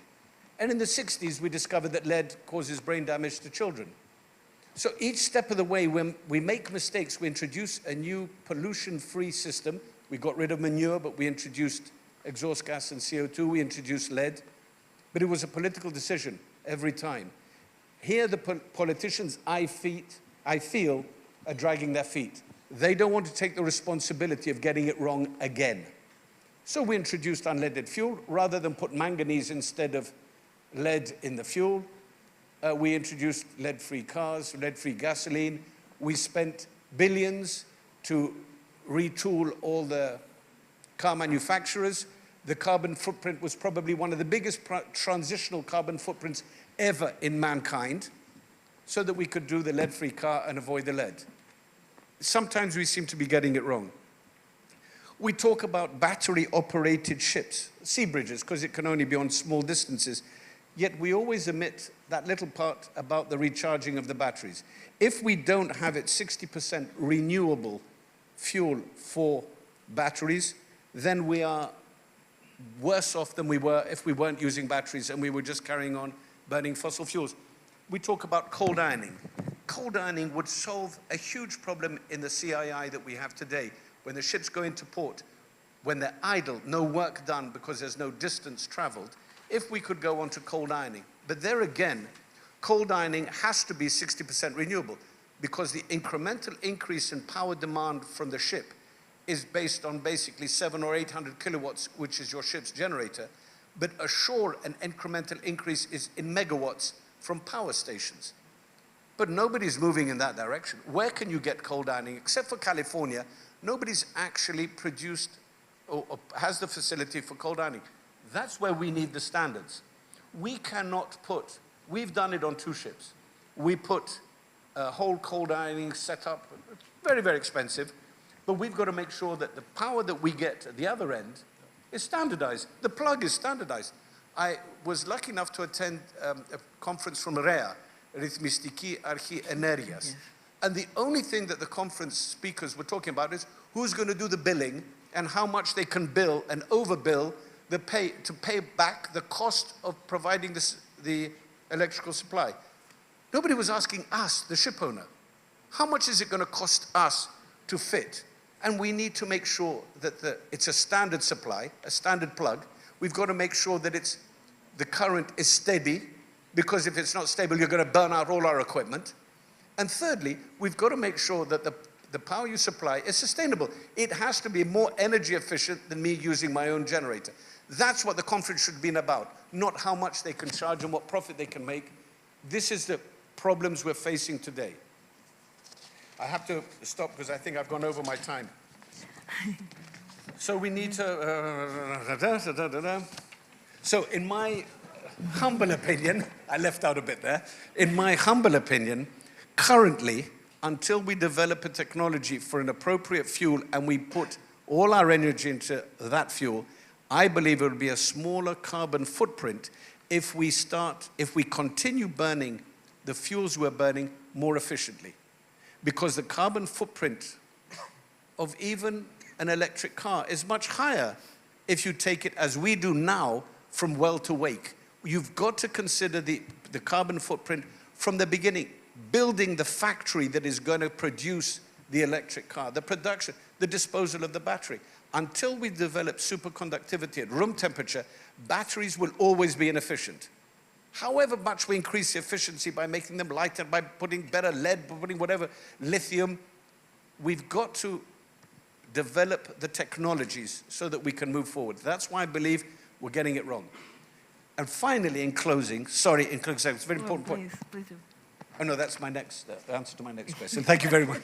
And in the 60s, we discovered that lead causes brain damage to children. So each step of the way, when we make mistakes, we introduce a new pollution-free system. We got rid of manure, but we introduced exhaust gas and CO2. We introduced lead. But it was a political decision every time. Here, the politicians, I feel, are dragging their feet. They don't want to take the responsibility of getting it wrong again. So we introduced unleaded fuel. Rather than put manganese instead of lead in the fuel, we introduced lead-free cars, lead-free gasoline. We spent billions to retool all the car manufacturers. The carbon footprint was probably one of the biggest transitional carbon footprints ever in mankind, so that we could do the lead-free car and avoid the lead. Sometimes we seem to be getting it wrong. We talk about battery-operated ships, sea bridges, because it can only be on small distances. Yet we always omit that little part about the recharging of the batteries. If we don't have it 60% renewable fuel for batteries, then we are worse off than we were if we weren't using batteries and we were just carrying on burning fossil fuels. We talk about cold ironing. Cold ironing would solve a huge problem in the CII that we have today. When the ships go into port, when they're idle, no work done because there's no distance traveled, if we could go on to cold ironing. But there again, cold ironing has to be 60% renewable because the incremental increase in power demand from the ship is based on basically 700 or 800 kilowatts, which is your ship's generator. But ashore, an incremental increase is in megawatts from power stations. But nobody's moving in that direction. Where can you get cold ironing? Except for California, nobody's actually produced or has the facility for cold ironing. That's where we need the standards. We cannot put, we've done it on 2 ships. We put a whole cold ironing setup, very, very expensive, but we've got to make sure that the power that we get at the other end is standardized. The plug is standardized. I was lucky enough to attend a conference from REA, Rhythmistiki Archi Energias. Yes. And the only thing that the conference speakers were talking about is who's going to do the billing and how much they can bill and overbill to pay back the cost of providing the electrical supply. Nobody was asking us, the ship owner, how much is it going to cost us to fit? And we need to make sure that it's a standard supply, a standard plug. We've got to make sure that the current is steady, because if it's not stable, you're going to burn out all our equipment. And thirdly, we've got to make sure that the power you supply is sustainable. It has to be more energy efficient than me using my own generator. That's what the conference should have been about, not how much they can charge and what profit they can make. This is the problems we're facing today. I have to stop because I think I've gone over my time. So we need to... So in my humble opinion, I left out a bit there. In my humble opinion, currently, until we develop a technology for an appropriate fuel and we put all our energy into that fuel, I believe it would be a smaller carbon footprint if we continue burning the fuels we're burning more efficiently. Because the carbon footprint of even an electric car is much higher if you take it, as we do now, from well to wake. You've got to consider the carbon footprint from the beginning, building the factory that is going to produce the electric car, the production, the disposal of the battery. Until we develop superconductivity at room temperature, batteries will always be inefficient. However much we increase the efficiency by making them lighter, by putting better lead, by putting whatever, lithium, we've got to develop the technologies so that we can move forward. That's why I believe we're getting it wrong. And finally, in closing, it's a very important point. Please do. Oh no, that's my next answer to my next question. Thank you very much.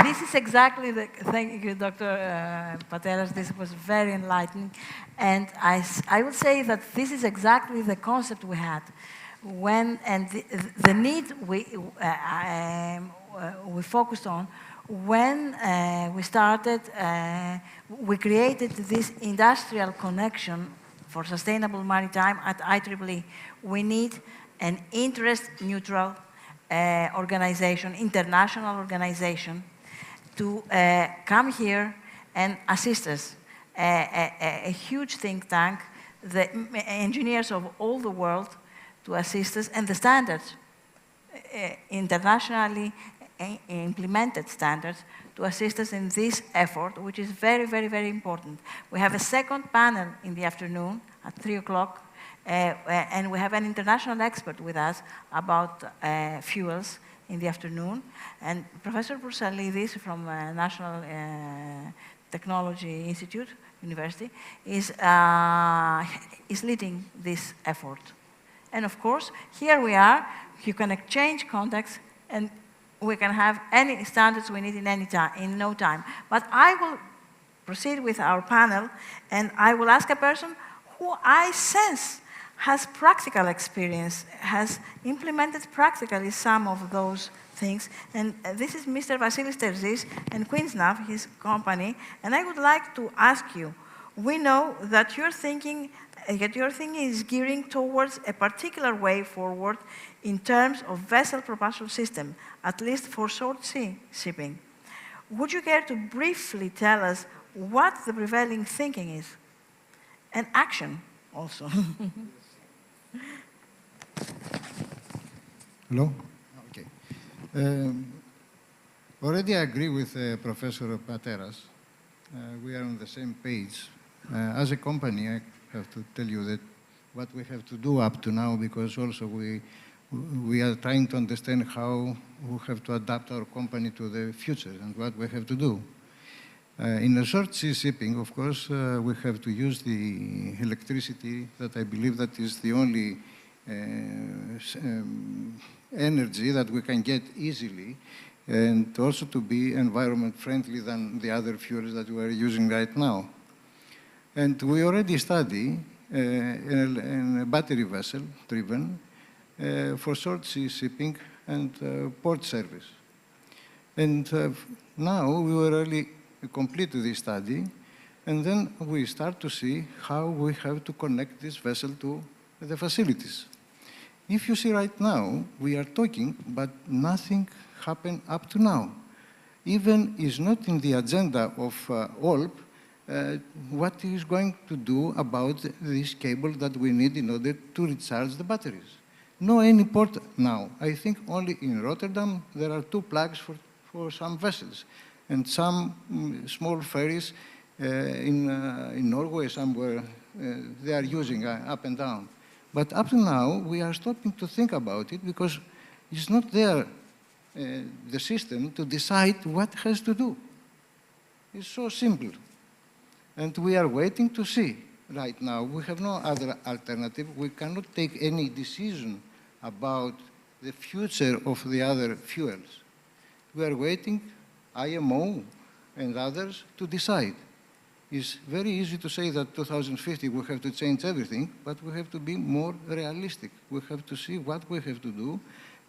This is exactly thank you, Dr. Pateras. This was very enlightening. And I would say that this is exactly the concept we had and the need we focused on when we started, we created this industrial connection for sustainable maritime at IEEE. We need an interest-neutral organization, international organization, to come here and assist us. A huge think tank, the engineers of all the world to assist us, and the standards, internationally implemented standards, to assist us in this effort, which is very, very, very important. We have a second panel in the afternoon at 3 o'clock, and we have an international expert with us about fuels in the afternoon. And Professor Boursalidis from National Technology Institute, University, is leading this effort. And of course, here we are. You can exchange contacts, and we can have any standards we need in no time. But I will proceed with our panel, and I will ask a person who I sense has practical experience, has implemented practically some of those things. And this is Mr. Vasilis Terzis and Queensnav, his company. And I would like to ask you, we know that your thinking is gearing towards a particular way forward in terms of vessel propulsion system, at least for short sea shipping. Would you care to briefly tell us what the prevailing thinking is? And action also. Hello? Okay. Already I agree with Professor Pateras. We are on the same page. As a company, I have to tell you that what we have to do up to now, because also we are trying to understand how we have to adapt our company to the future and what we have to do. In a short sea shipping, of course, we have to use the electricity that I believe that is the only energy that we can get easily, and also to be environment friendly than the other fuels that we are using right now. And we already study in a battery vessel driven for short sea shipping and port service. And now we will really complete this study, and then we start to see how we have to connect this vessel to the facilities. If you see right now, we are talking, but nothing happened up to now. Even is not in the agenda of OLP what is going to do about this cable that we need in order to recharge the batteries. No any port now. I think only in Rotterdam there are 2 plugs for some vessels, and some small ferries in Norway somewhere they are using up and down. But up to now, we are stopping to think about it because it's not there, the system, to decide what has to do. It's so simple. And we are waiting to see. Right now, we have no other alternative. We cannot take any decision about the future of the other fuels. We are waiting, IMO and others, to decide. It's very easy to say that 2050 we have to change everything, but we have to be more realistic. We have to see what we have to do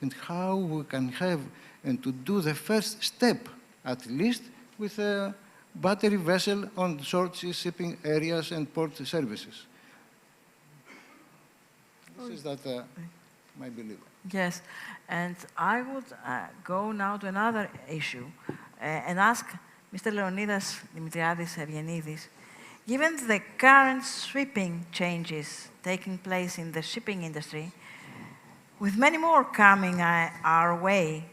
and how we can have, and to do the first step, at least, with a battery vessel on short sea shipping areas and port services. This is that my belief. Yes, and I would go now to another issue and ask Mr. Leonidas Dimitriadis Evienidis, given the current sweeping changes taking place in the shipping industry, with many more coming our way,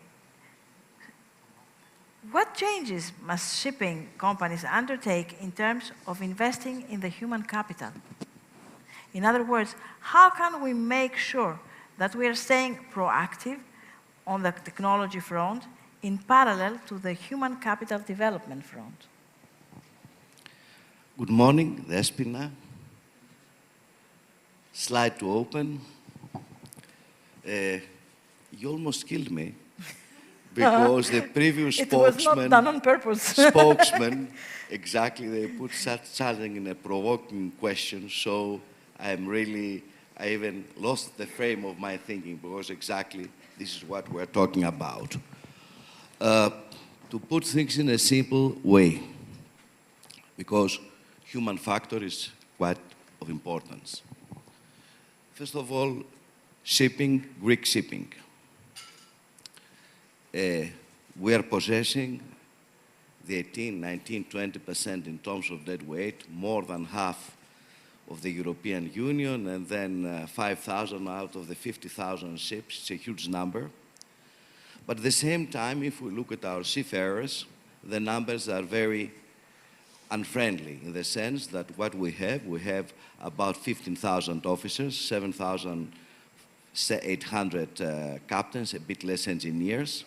what changes must shipping companies undertake in terms of investing in the human capital? In other words, how can we make sure that we are staying proactive on the technology front in parallel to the human capital development front? Good morning, Despina. Slide2Open. You almost killed me because the previous spokesman, it was not done on purpose. spokesman, exactly, they put such challenging and a provoking question, so I even lost the frame of my thinking because exactly this is what we're talking about. To put things in a simple way, because human factor is quite of importance. First of all, shipping, Greek shipping. We are possessing the 18, 19, 20% in terms of dead weight, more than half of the European Union, and then 5,000 out of the 50,000 ships. It's a huge number. But at the same time, if we look at our seafarers, the numbers are very unfriendly in the sense that what we have about 15,000 officers, 7,800 captains, a bit less engineers.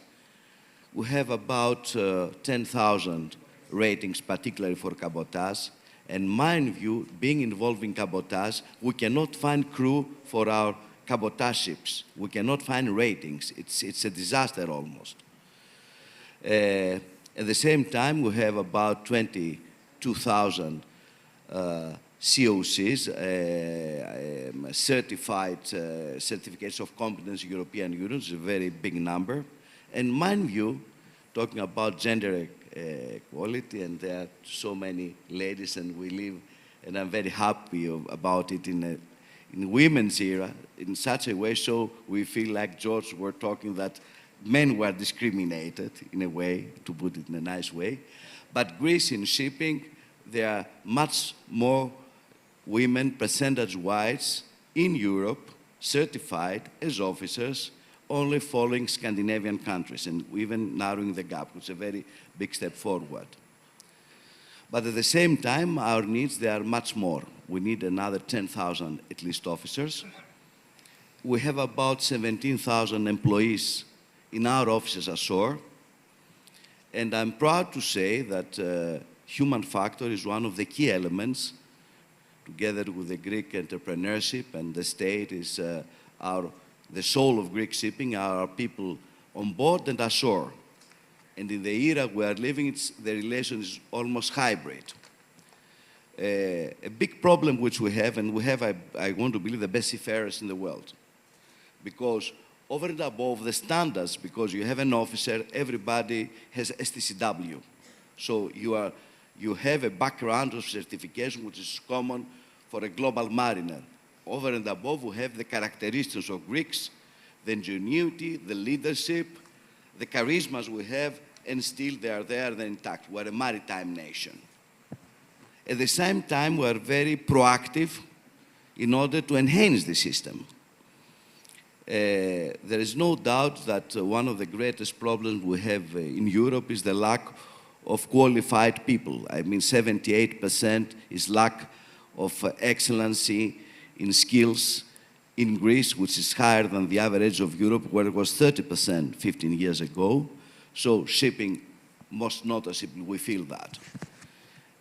We have about 10,000 ratings, particularly for cabotage. And mind you, being involved in cabotage, we cannot find crew for our cabotage ships. We cannot find ratings. It's a disaster almost. At the same time, we have about 22,000 COCs, certificates of competence European Union, is a very big number. And mind you, talking about gender equality, and there are so many ladies, and we live, and I'm very happy about it in women's era, in such a way, so we feel like George were talking that men were discriminated, in a way, to put it in a nice way. But Greece in shipping, there are much more women, percentage-wise, in Europe, certified as officers, only following Scandinavian countries, and even narrowing the gap, which is a very big step forward. But at the same time, our needs, they are much more. We need another 10,000, at least, officers. We have about 17,000 employees in our offices ashore, and I'm proud to say that human factor is one of the key elements, together with the Greek entrepreneurship, and the state is the soul of Greek shipping, are people on board and ashore. And in the era we are living, the relation is almost hybrid. A big problem which we have, and we have, I want to believe, the best seafarers in the world. Because over and above the standards, because you have an officer, everybody has STCW. So you have a background of certification which is common for a global mariner. Over and above, we have the characteristics of Greeks, the ingenuity, the leadership, the charismas we have, and still they are there, they're intact. We're a maritime nation. At the same time, we are very proactive in order to enhance the system. There is no doubt that one of the greatest problems we have in Europe is the lack of qualified people. I mean, 78% is lack of excellency in skills in Greece, which is higher than the average of Europe, where it was 30% 15 years ago. So shipping, most noticeably, we feel that.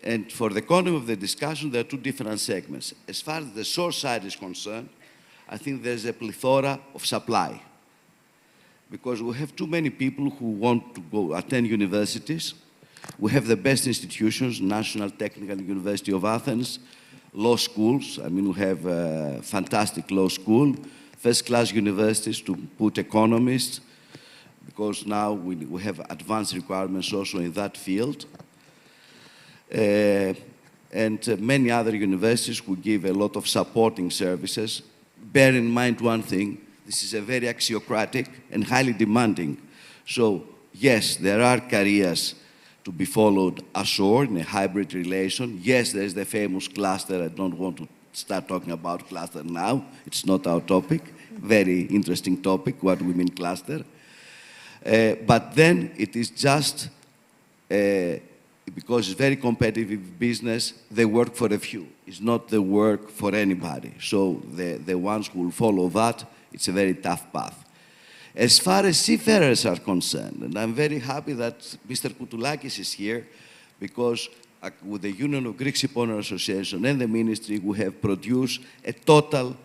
And for the content of the discussion, there are two different segments. As far as the source side is concerned, I think there's a plethora of supply, because we have too many people who want to go attend universities. We have the best institutions, National Technical University of Athens, law schools. I mean, we have a fantastic law school, first-class universities to put economists, because now we have advanced requirements also in that field. And many other universities who give a lot of supporting services. Bear in mind one thing, this is a very axiocratic and highly demanding. So yes, there are careers to be followed ashore in a hybrid relation. Yes, there's the famous cluster. I don't want to start talking about cluster now. It's not our topic. Very interesting topic, what we mean cluster. But then it is just, because it's very competitive business, they work for a few. It's not the work for anybody. So the ones who will follow that, it's a very tough path. As far as seafarers are concerned, and I'm very happy that Mr. Koutoulakis is here, because with the Union of Greek Shipowner Association and the Ministry, we have produced a total,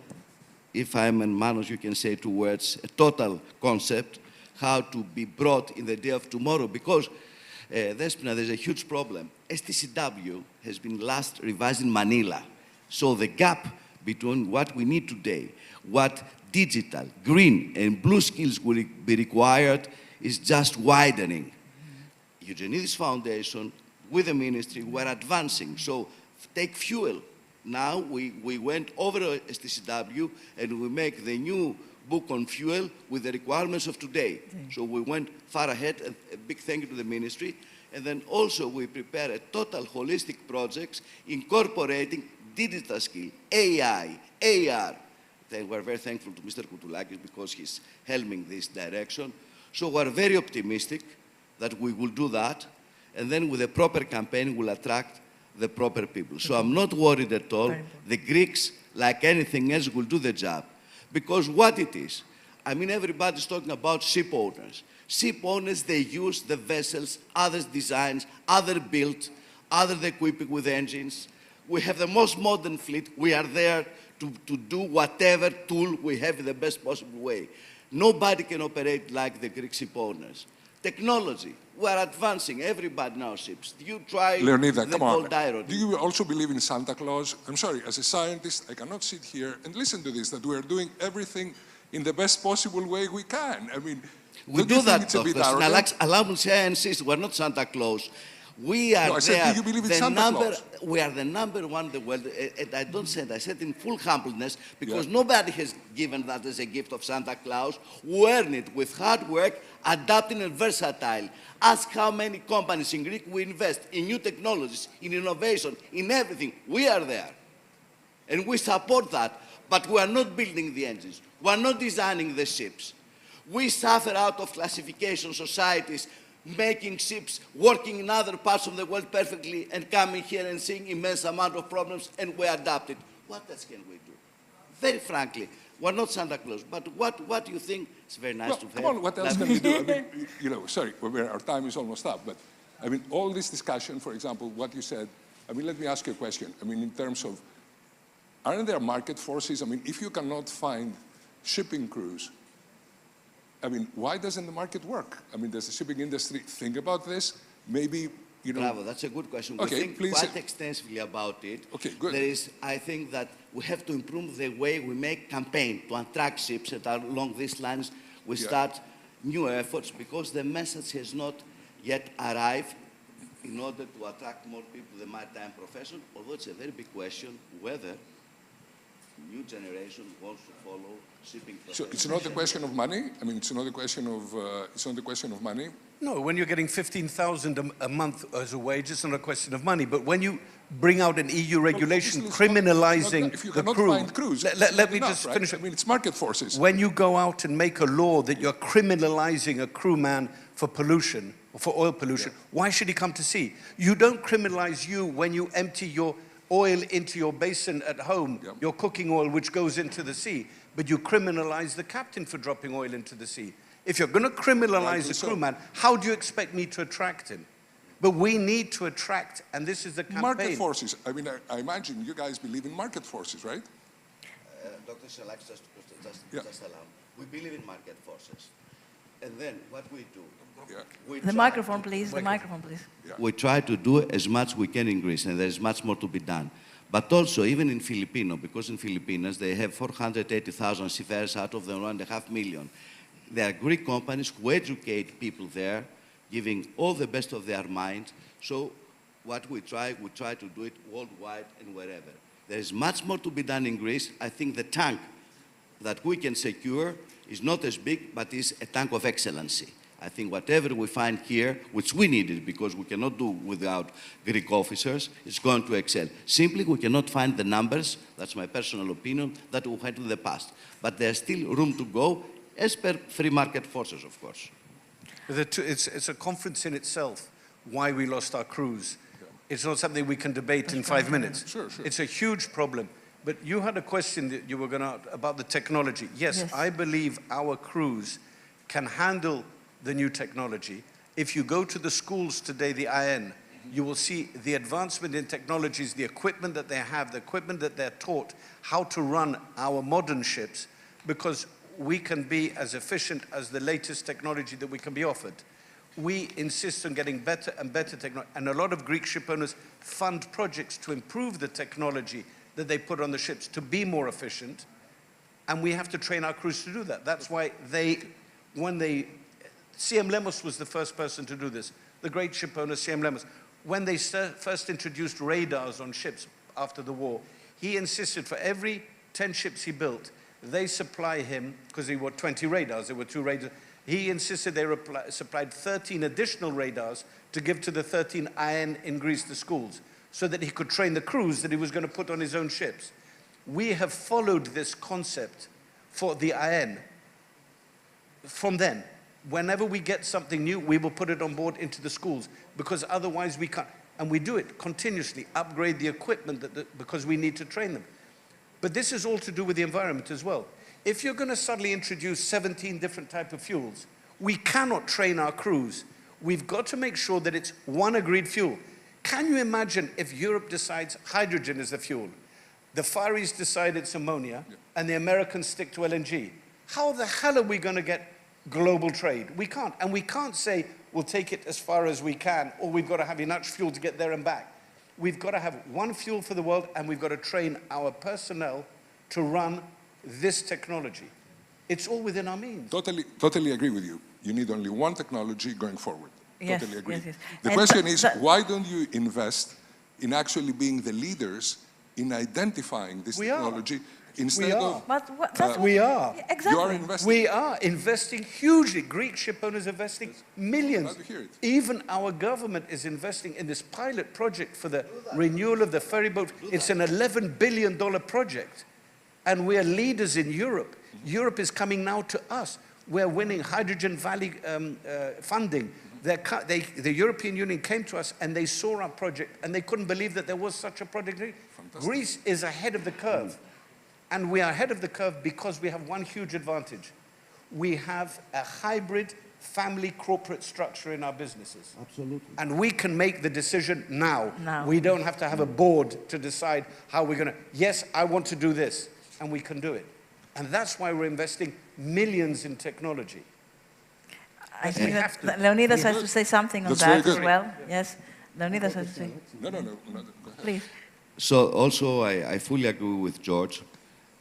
if I'm in Manos, you can say 2 words, a total concept, how to be brought in the day of tomorrow, because Despina, there's a huge problem. STCW has been last revised in Manila. So the gap between what we need today, what digital, green, and blue skills will be required is just widening. Eugenides Foundation, with the ministry, we're advancing. So take fuel. Now we went over STCW and we make the new book on fuel with the requirements of today. So we went far ahead, and a big thank you to the ministry. And then also we prepare a total holistic projects incorporating digital skill, AI, AR. Then we're very thankful to Mr. Koutoulakis because he's helming this direction. So we're very optimistic that we will do that. And then with a proper campaign, we'll attract the proper people. So I'm not worried at all. The Greeks, like anything else, will do the job. Because what it is, I mean, everybody's talking about ship owners. Ship owners, they use the vessels, others designs, other built, others equipped with engines. We have the most modern fleet. We are there to do whatever tool we have in the best possible way. Nobody can operate like the Greek ship owners. Technology, we're advancing, everybody now ships. You try Leonida, the come on. cold iron. Do you also believe in Santa Claus? I'm sorry, as a scientist, I cannot sit here and listen to this, that we are doing everything in the best possible way we can. I mean, we do that, Doctor. Allow me to say, I insist, we're not Santa Claus. We are do you believe in Santa Claus? We are the number one in the world, and I don't say that, I said in full humbleness, because nobody has given that as a gift of Santa Claus. We earn it with hard work, adapting and versatile. Ask how many companies in Greek we invest in new technologies, in innovation, in everything. We are there. And we support that, but we are not building the engines. We are not designing the ships. We suffer out of classification societies, making ships, working in other parts of the world perfectly, and coming here and seeing immense amount of problems, and we adapt it. What else can we do? Very frankly, we're not Santa Claus, but what do you think? It's very nice to have. Come on, what else can we do? I mean, sorry, our time is almost up, but I mean, all this discussion, for example, what you said, I mean, let me ask you a question. I mean, in terms of, aren't there market forces? I mean, if you cannot find shipping crews, I mean, why doesn't the market work? I mean, does the shipping industry think about this? Maybe, you know... Bravo, that's a good question. Okay, we think please. Quite extensively about it. Okay, good. There is, I think that we have to improve the way we make campaign to attract ships that are along these lines. We start new efforts because the message has not yet arrived in order to attract more people to the maritime profession, although it's a very big question whether new generation wants to follow shipping profession. So it's not a question of money? I mean, it's not a question of money? No, when you're getting 15,000 a month as a wage, it's not a question of money. But when you bring out an EU regulation criminalizing the crew, find crews, let me enough, just right? finish. I mean, it's market forces. When you go out and make a law that you're criminalizing a crewman for pollution, for oil pollution, why should he come to sea? You don't criminalize you when you empty your oil into your basin at home, your cooking oil, which goes into the sea, but you criminalize the captain for dropping oil into the sea. If you're going to criminalize a crewman, how do you expect me to attract him? But we need to attract, and this is the campaign. Market forces. I mean, I imagine you guys believe in market forces, right? Dr. Shalak, just allow. We believe in market forces. And then what we do... The microphone, please. The microphone, please. We try to do as much we can in Greece, and there is much more to be done. But also, even in Filipino, because in Filipinas, they have 480,000 seafarers out of the 1.5 million. There are Greek companies who educate people there, giving all the best of their mind. So what we try to do it worldwide and wherever. There is much more to be done in Greece. I think the tank that we can secure is not as big, but is a tank of excellency. I think whatever we find here, which we needed because we cannot do without Greek officers, is going to excel. Simply, we cannot find the numbers, that's my personal opinion, that we had in the past. But there's still room to go, as per free market forces, of course. It's a conference in itself, why we lost our crews. It's not something we can debate in 5 minutes. Sure. It's a huge problem. But you had a question that you were going to, about the technology. Yes, I believe our crews can handle the new technology. If you go to the schools today, the IN, you will see the advancement in technologies, the equipment that they have, the equipment that they're taught, how to run our modern ships, because we can be as efficient as the latest technology that we can be offered. We insist on getting better and better technology, and a lot of Greek ship owners fund projects to improve the technology that they put on the ships to be more efficient, and we have to train our crews to do that. That's why CM Lemos was the first person to do this, the great ship owner CM Lemos. When they first introduced radars on ships after the war, he insisted for every 10 ships he built, they supply him, because there were 20 radars, there were 2 radars, he insisted they supplied 13 additional radars to give to the 13 IN in Greece, the schools, so that he could train the crews that he was going to put on his own ships. We have followed this concept for the IN from then. Whenever we get something new, we will put it on board into the schools, because otherwise we can't. And we do it continuously, upgrade the equipment because we need to train them. But this is all to do with the environment as well. If you're going to suddenly introduce 17 different types of fuels, we cannot train our crews. We've got to make sure that it's one agreed fuel. Can you imagine if Europe decides hydrogen is the fuel, the Far East decide it's ammonia, and the Americans stick to LNG? How the hell are we going to get global trade? We can't. And we can't say we'll take it as far as we can, or we've got to have enough fuel to get there and back. We've got to have one fuel for the world, and we've got to train our personnel to run this technology. It's all within our means. Totally agree with you. You need only one technology going forward. Yes, totally agree. yes. The question is, why don't you invest in actually being the leaders in identifying this technology? Instead of, we are. Yeah, exactly. You are investing. We are investing hugely. Greek ship owners are investing millions. Glad to hear it. Even our government is investing in this pilot project for the renewal of the ferry boat. It's an $11 billion project. And we are leaders in Europe. Europe is coming now to us. We're winning Hydrogen Valley funding. The European Union came to us and they saw our project and they couldn't believe that there was such a project. Fantastic. Greece is ahead of the curve. And we are ahead of the curve because we have one huge advantage. We have a hybrid family corporate structure in our businesses. Absolutely. And we can make the decision now. Now. We don't have to have a board to decide how we're going to, yes, I want to do this, and we can do it. And that's why we're investing millions in technology. I think have that to. Leonidas has to say something on That's very that as good. well. Yes, Leonidas has to say. No, go ahead. Please. So also, I fully agree with George.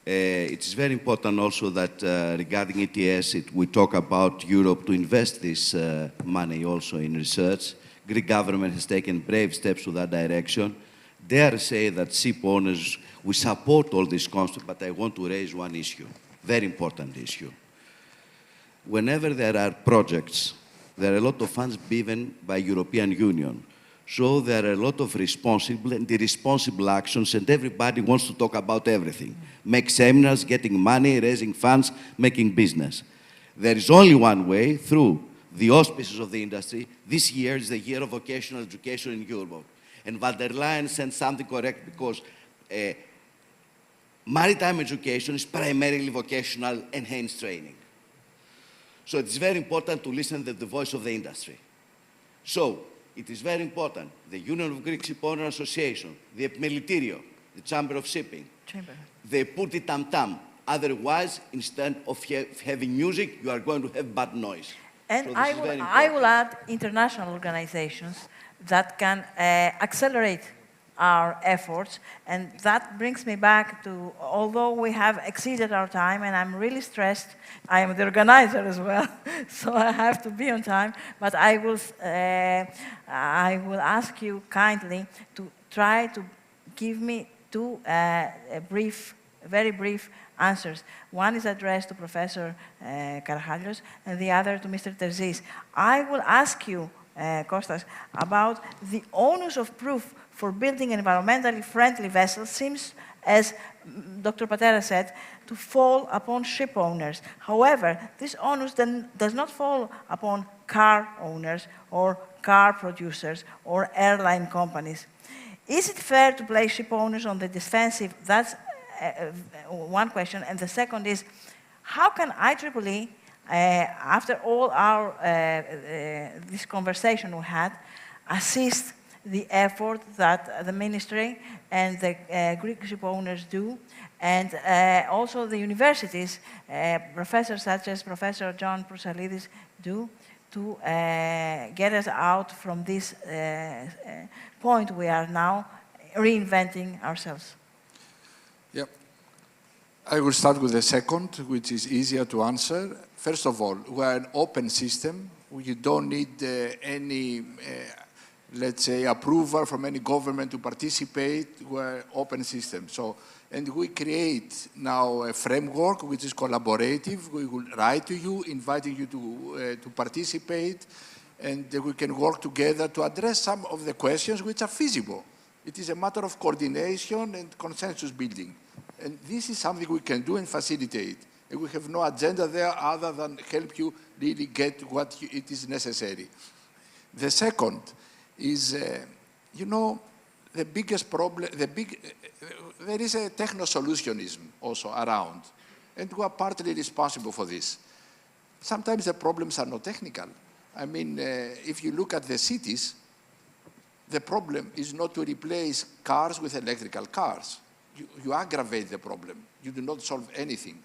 It's very important also that regarding ETS, we talk about Europe to invest this money also in research. Greek government has taken brave steps to that direction. Dare say that ship owners, we support all this concept, but I want to raise one issue, very important issue. Whenever there are projects, there are a lot of funds given by European Union. So there are a lot of responsible and irresponsible actions, and everybody wants to talk about everything. Make seminars, getting money, raising funds, making business. There is only one way, through the auspices of the industry. This year is the year of vocational education in Europe. And van der Leyen sent something correct, because maritime education is primarily vocational enhanced training. So it's very important to listen to the voice of the industry. So it is very important. The Union of Greek Shipowner Association, the Epimelityrio, the Chamber of Shipping, they put it tam-tam. Otherwise, instead of having music, you are going to have bad noise. And So I will add international organizations that can accelerate our efforts. And that brings me back to, although we have exceeded our time, and I'm really stressed, I am the organizer as well, so I have to be on time, but I will ask you kindly to try to give me two very brief answers. One is addressed to Professor Karachalios, and the other to Mr. Terzis. I will ask you, Kostas, about the onus of proof for building an environmentally friendly vessel seems, as Dr. Patera said, to fall upon ship owners. However, this onus then does not fall upon car owners or car producers or airline companies. Is it fair to place ship owners on the defensive? That's one question. And the second is, how can IEEE, after all our this conversation we had, assist the effort that the ministry and the Greek ship owners do, and also the universities, professors such as Professor John Proussalidis do, to get us out from this point we are now reinventing ourselves. Yeah. I will start with the second, which is easier to answer. First of all, we're an open system. We don't need any let's say, approval from any government to participate. We're open system. So, and we create now a framework which is collaborative. We will write to you, inviting you to participate, and we can work together to address some of the questions which are feasible. It is a matter of coordination and consensus building. And this is something we can do and facilitate. And we have no agenda there other than help you really get what it is necessary. The second is, you know, the biggest problem, there is a techno-solutionism also around, and we are partly responsible for this. Sometimes the problems are not technical. I mean, if you look at the cities, the problem is not to replace cars with electrical cars. You aggravate the problem. You do not solve anything.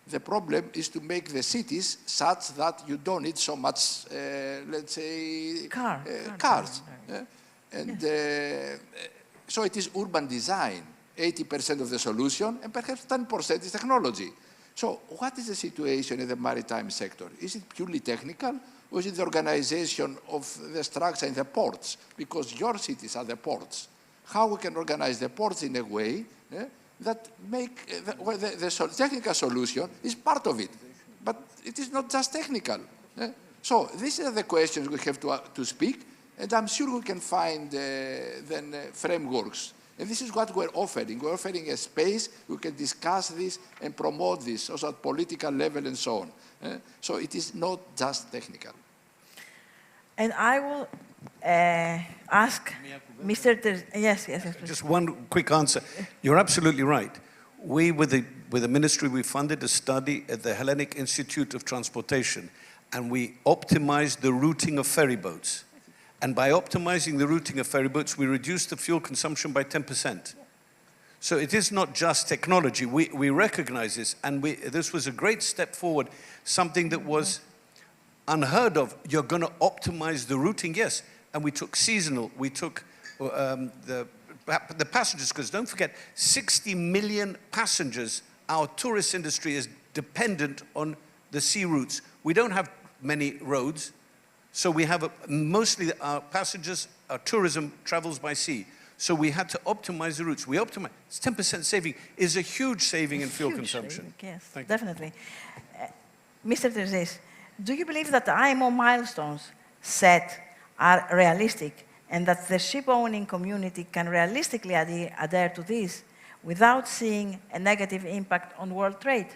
The problem is to make the cities such that you don't need so much, let's say, cars. And so it is urban design, 80% of the solution, and perhaps 10% is technology. So what is the situation in the maritime sector? Is it purely technical, or is it the organization of the structure in the ports? Because your cities are the ports. How we can organize the ports in a way that make the technical solution is part of it, but it is not just technical. So these are the questions we have to speak, and I'm sure we can find then frameworks. And this is what we're offering. We're offering a space we can discuss this and promote this also at political level and so on. So it is not just technical. And I will ask Mr. Yes, please. Just one quick answer. You're absolutely right. We, with the ministry, we funded a study at the Hellenic Institute of Transportation, and we optimized the routing of ferry boats. And by optimizing the routing of ferry boats, we reduced the fuel consumption by 10%. So it is not just technology. We recognize this, and this was a great step forward, something that was unheard of. You're going to optimize the routing, yes. And we took seasonal, we took the passengers, because don't forget, 60 million passengers, our tourist industry is dependent on the sea routes. We don't have many roads, so we have mostly our passengers, our tourism travels by sea. So we had to optimize the routes. We optimized. It's 10% saving is a huge saving in fuel consumption. Yes, definitely. Mr. Terzis, do you believe that the IMO milestones set are realistic and that the ship-owning community can realistically adhere to this without seeing a negative impact on world trade?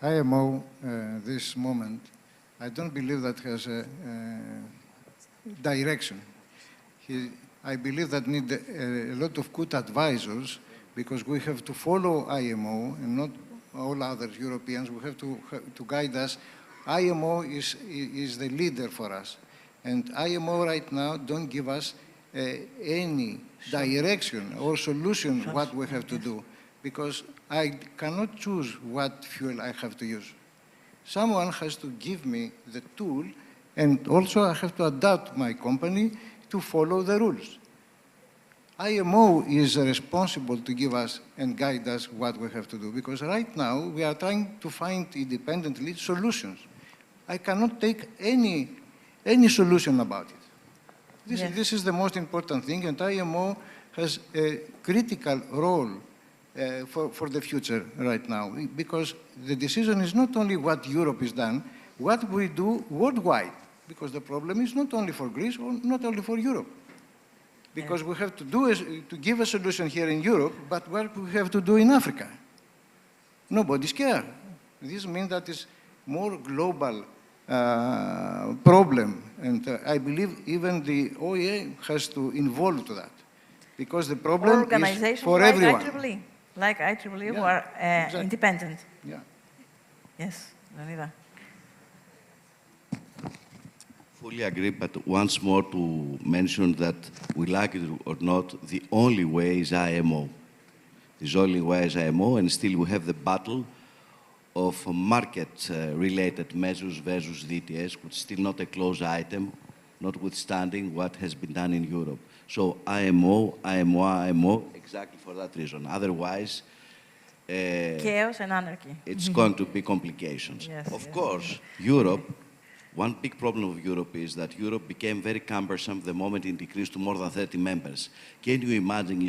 IMO, this moment, I don't believe that has a direction. I believe that need a lot of good advisors, because we have to follow IMO and not all other Europeans. We have to guide us. IMO is the leader for us. And IMO right now don't give us any direction or solution what we have to do, because I cannot choose what fuel I have to use. Someone has to give me the tool, and also I have to adapt my company to follow the rules. IMO is responsible to give us and guide us what we have to do, because right now we are trying to find independently solutions. I cannot take any solution about it. This is the most important thing, and IMO has a critical role for the future right now, because the decision is not only what Europe has done, what we do worldwide, because the problem is not only for Greece or not only for Europe. Because we have to do to give a solution here in Europe, but what we have to do in Africa. Nobody's care. This means that it's more global problem, and I believe even the OEA has to involve to that, because the problem is for like everyone. IEEE, like IEEE, who are exactly. Independent. Yeah. Yes, Leonida. Fully agree, but once more to mention that, we like it or not, the only way is IMO. The only way is IMO, and still we have the battle of market-related measures versus the ETS, which is still not a closed item, notwithstanding what has been done in Europe. So IMO, exactly for that reason. Otherwise, chaos and anarchy. It's going to be complications. Yes, of course, Europe, one big problem of Europe is that Europe became very cumbersome the moment it decreased to more than 30 members. Can you imagine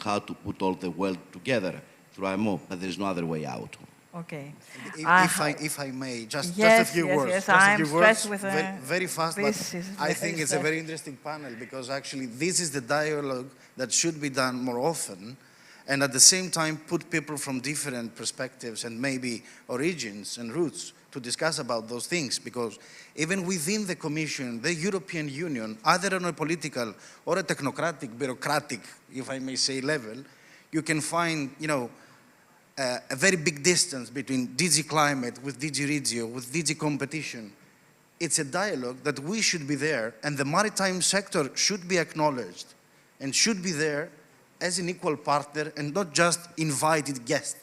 how to put all the world together through IMO? But there's no other way out. Okay. If I may, just a few words. Yes, just a few words, very fast, but I think it's a very interesting panel, because actually this is the dialogue that should be done more often, and at the same time put people from different perspectives and maybe origins and roots to discuss about those things, because even within the Commission, the European Union, either on a political or a technocratic, bureaucratic, if I may say, level, you can find, a very big distance between DG Climate with DG Regio, with DG Competition. It's a dialogue that we should be there, and the maritime sector should be acknowledged and should be there as an equal partner and not just invited guest.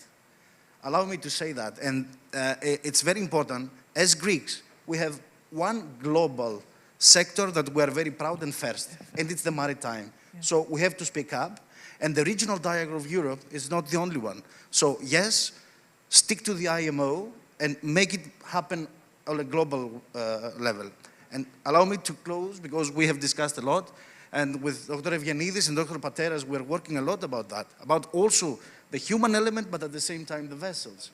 Allow me to say that, and it's very important. As Greeks, we have one global sector that we are very proud and first, and it's the maritime. Yeah. So we have to speak up, and the regional dialogue of Europe is not the only one. So yes, stick to the IMO and make it happen on a global level. And allow me to close, because we have discussed a lot, and with Dr. Evgenidis and Dr. Pateras, we're working a lot about that, about also the human element, but at the same time the vessels.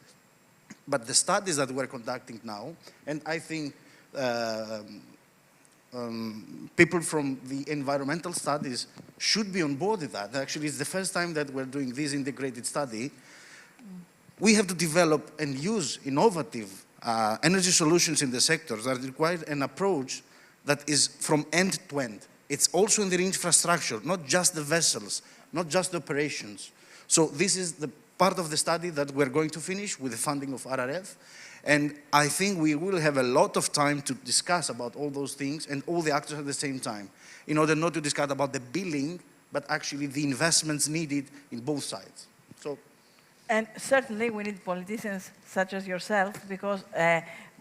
But the studies that we're conducting now, and I think people from the environmental studies should be on board with that. Actually, it's the first time that we're doing this integrated study. We have to develop and use innovative energy solutions in the sectors that require an approach that is from end to end. It's also in the infrastructure, not just the vessels, not just the operations. So this is the part of the study that we're going to finish with the funding of RRF. And I think we will have a lot of time to discuss about all those things and all the actors at the same time, in order not to discuss about the billing, but actually the investments needed in both sides. So, and certainly we need politicians such as yourself, because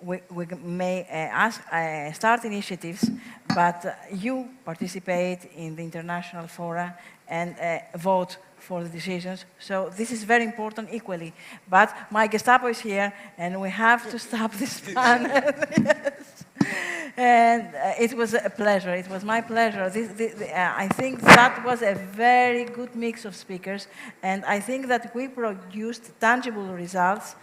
we may start initiatives, but you participate in the international fora and vote for the decisions. So this is very important equally. But my Gestapo is here, and we have to stop this panel. Yes. And it was a pleasure. It was my pleasure. I think that was a very good mix of speakers, and I think that we produced tangible results.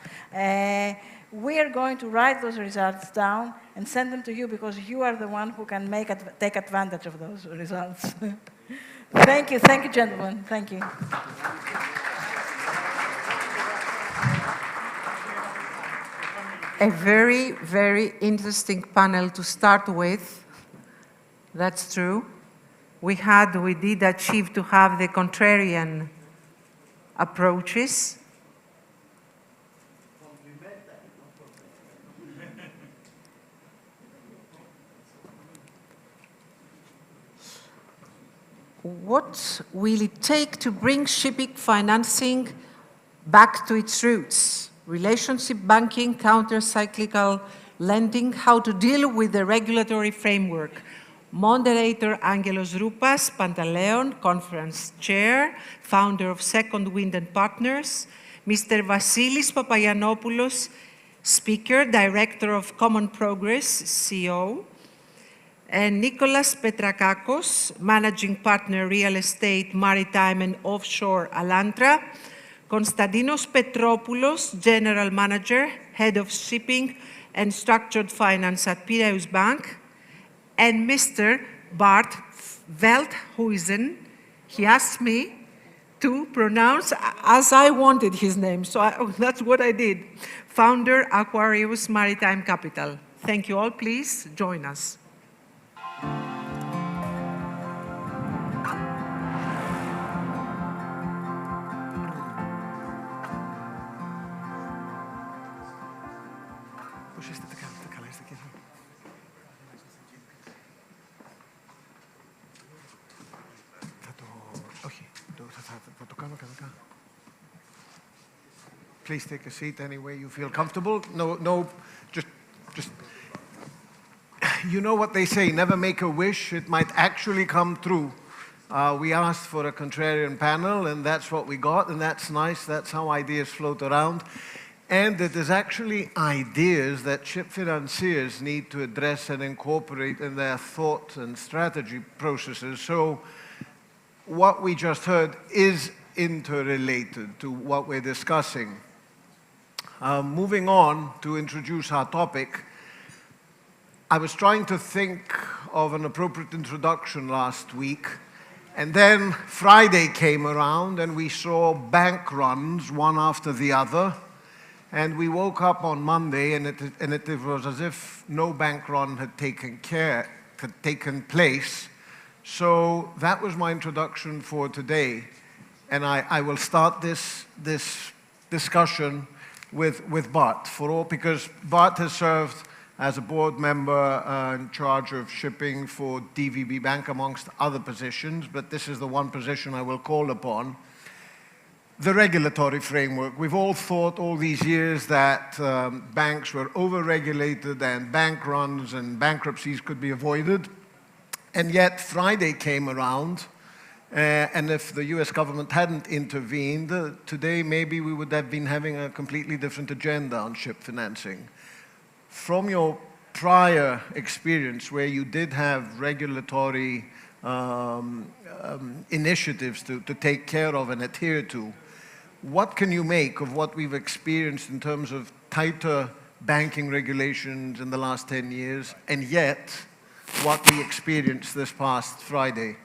We are going to write those results down and send them to you, because you are the one who can take advantage of those results. Thank you, gentlemen. Thank you. A very, very interesting panel to start with. That's true. We did achieve to have the contrarian approaches. What will it take to bring shipping financing back to its roots? Relationship banking, counter-cyclical lending, how to deal with the regulatory framework. Moderator Angelos Roupas, Pantaleon, conference chair, founder of Second Wind and Partners. Mr. Vasilis Papagiannopoulos, speaker, director of Common Progress, CEO. And Nicholas Petrakakos, managing partner, real estate, maritime and offshore, Alantra. Konstantinos Petropoulos, general manager, head of shipping and structured finance at Piraeus Bank. And Mr. Bart Veldhuizen, he asked me to pronounce as I wanted his name, so that's what I did. Founder, Aquarius Maritime Capital. Thank you all, please join us. Please take a seat any way you feel comfortable. No, just, you know what they say, never make a wish, it might actually come true. We asked for a contrarian panel, and that's what we got, and that's nice. That's how ideas float around. And it is actually ideas that ship financiers need to address and incorporate in their thought and strategy processes. So what we just heard is interrelated to what we're discussing. Moving on to introduce our topic, I was trying to think of an appropriate introduction last week, and then Friday came around and we saw bank runs one after the other, and we woke up on Monday and it was as if no bank run had taken place. So that was my introduction for today, and I will start this discussion with Bart, because Bart has served as a board member in charge of shipping for DVB Bank, amongst other positions, but this is the one position I will call upon. The regulatory framework. We've all thought all these years that banks were over-regulated and bank runs and bankruptcies could be avoided, and yet Friday came around, and if the US government hadn't intervened, today maybe we would have been having a completely different agenda on ship financing. From your prior experience, where you did have regulatory initiatives to take care of and adhere to, what can you make of what we've experienced in terms of tighter banking regulations in the last 10 years, and yet what we experienced this past Friday?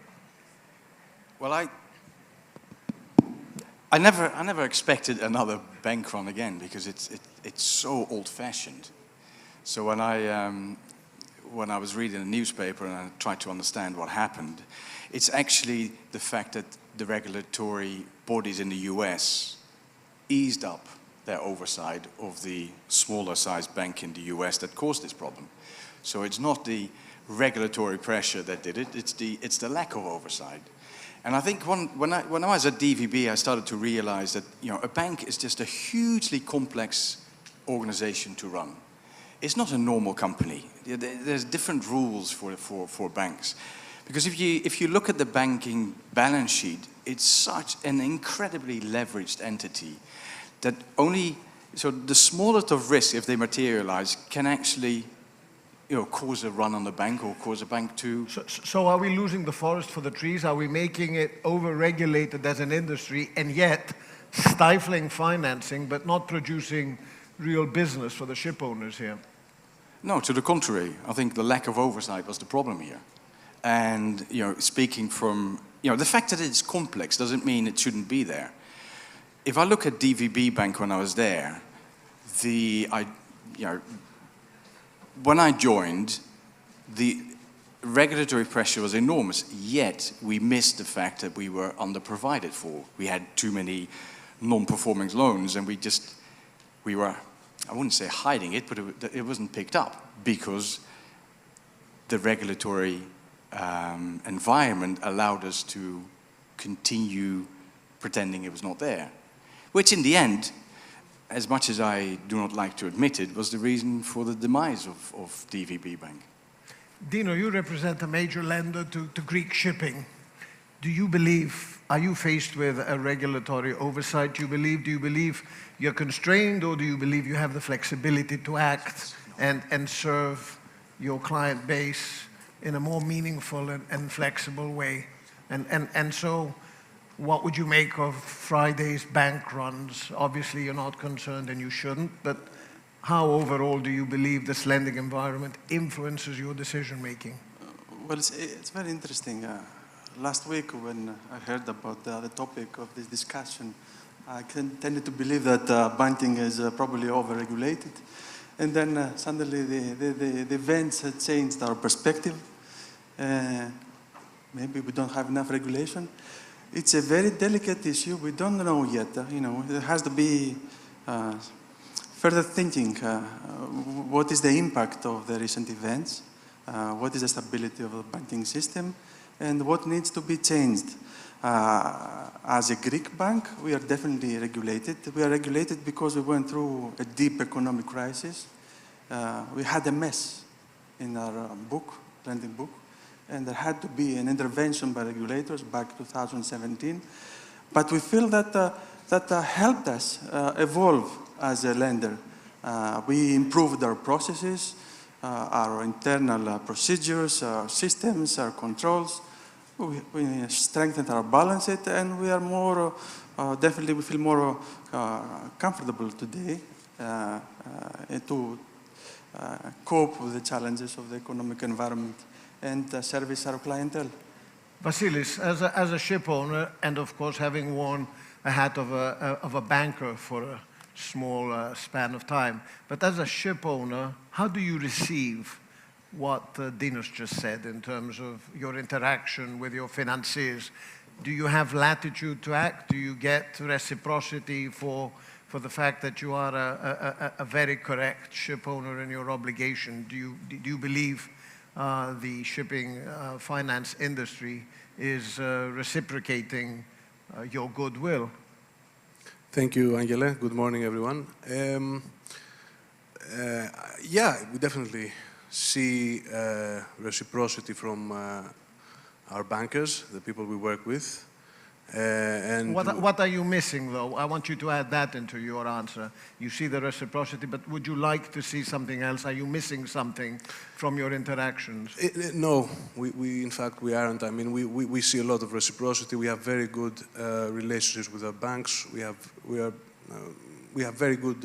Well, I never expected another bank run again, because it's so old-fashioned. So when I was reading the newspaper and I tried to understand what happened, it's actually the fact that the regulatory bodies in the US eased up their oversight of the smaller sized bank in the US that caused this problem. So it's not the regulatory pressure that did it, it's the lack of oversight. And I think when I was at DVB, I started to realize that a bank is just a hugely complex organization to run. It's not a normal company. There's different rules for banks. Because if you look at the banking balance sheet, it's such an incredibly leveraged entity that so the smallest of risks, if they materialize, can actually cause a run on the bank or cause a bank to... So are we losing the forest for the trees? Are we making it over-regulated as an industry and yet stifling financing but not producing real business for the ship owners here? No, to the contrary. I think the lack of oversight was the problem here. And, speaking from... the fact that it's complex doesn't mean it shouldn't be there. If I look at DVB Bank when I was there, when I joined, the regulatory pressure was enormous, yet we missed the fact that we were underprovided for. We had too many non-performing loans, and we were, I wouldn't say hiding it, but it wasn't picked up because the regulatory environment allowed us to continue pretending it was not there. Which in the end, as much as I do not like to admit it, was the reason for the demise of DVB Bank. Dino, you represent a major lender to Greek shipping. Are you faced with a regulatory oversight, do you believe you're constrained, or do you believe you have the flexibility to act and serve your client base in a more meaningful and flexible way? And so, what would you make of Friday's bank runs? Obviously, you're not concerned and you shouldn't, but how overall do you believe this lending environment influences your decision-making? Well, it's very interesting. Last week, when I heard about the topic of this discussion, I tended to believe that banking is probably over-regulated. And then suddenly the events had changed our perspective. Maybe we don't have enough regulation. It's a very delicate issue. We don't know yet. There has to be further thinking. What is the impact of the recent events? What is the stability of the banking system? And what needs to be changed? As a Greek bank, we are definitely regulated. We are regulated because we went through a deep economic crisis. We had a mess in our lending book. And there had to be an intervention by regulators back 2017. But we feel that helped us evolve as a lender. We improved our processes, our internal procedures, our systems, our controls. We strengthened our balance sheet, and we are more, definitely we feel more comfortable today to cope with the challenges of the economic environment and service our clientele. Vasilis, as a ship owner, and of course having worn a hat of a banker for a small span of time, but as a ship owner, how do you receive what Dinos just said in terms of your interaction with your financiers? Do you have latitude to act? Do you get reciprocity for the fact that you are a very correct ship owner in your obligation? Do you believe the shipping finance industry is reciprocating your goodwill? Thank you, Angela. Good morning, everyone. Yeah, we definitely see reciprocity from our bankers, the people we work with. And what are you missing, though? I want you to add that into your answer. You see the reciprocity, but would you like to see something else? Are you missing something from your interactions? No, in fact, we aren't. I mean, we see a lot of reciprocity. We have very good relationships with our banks. We have very good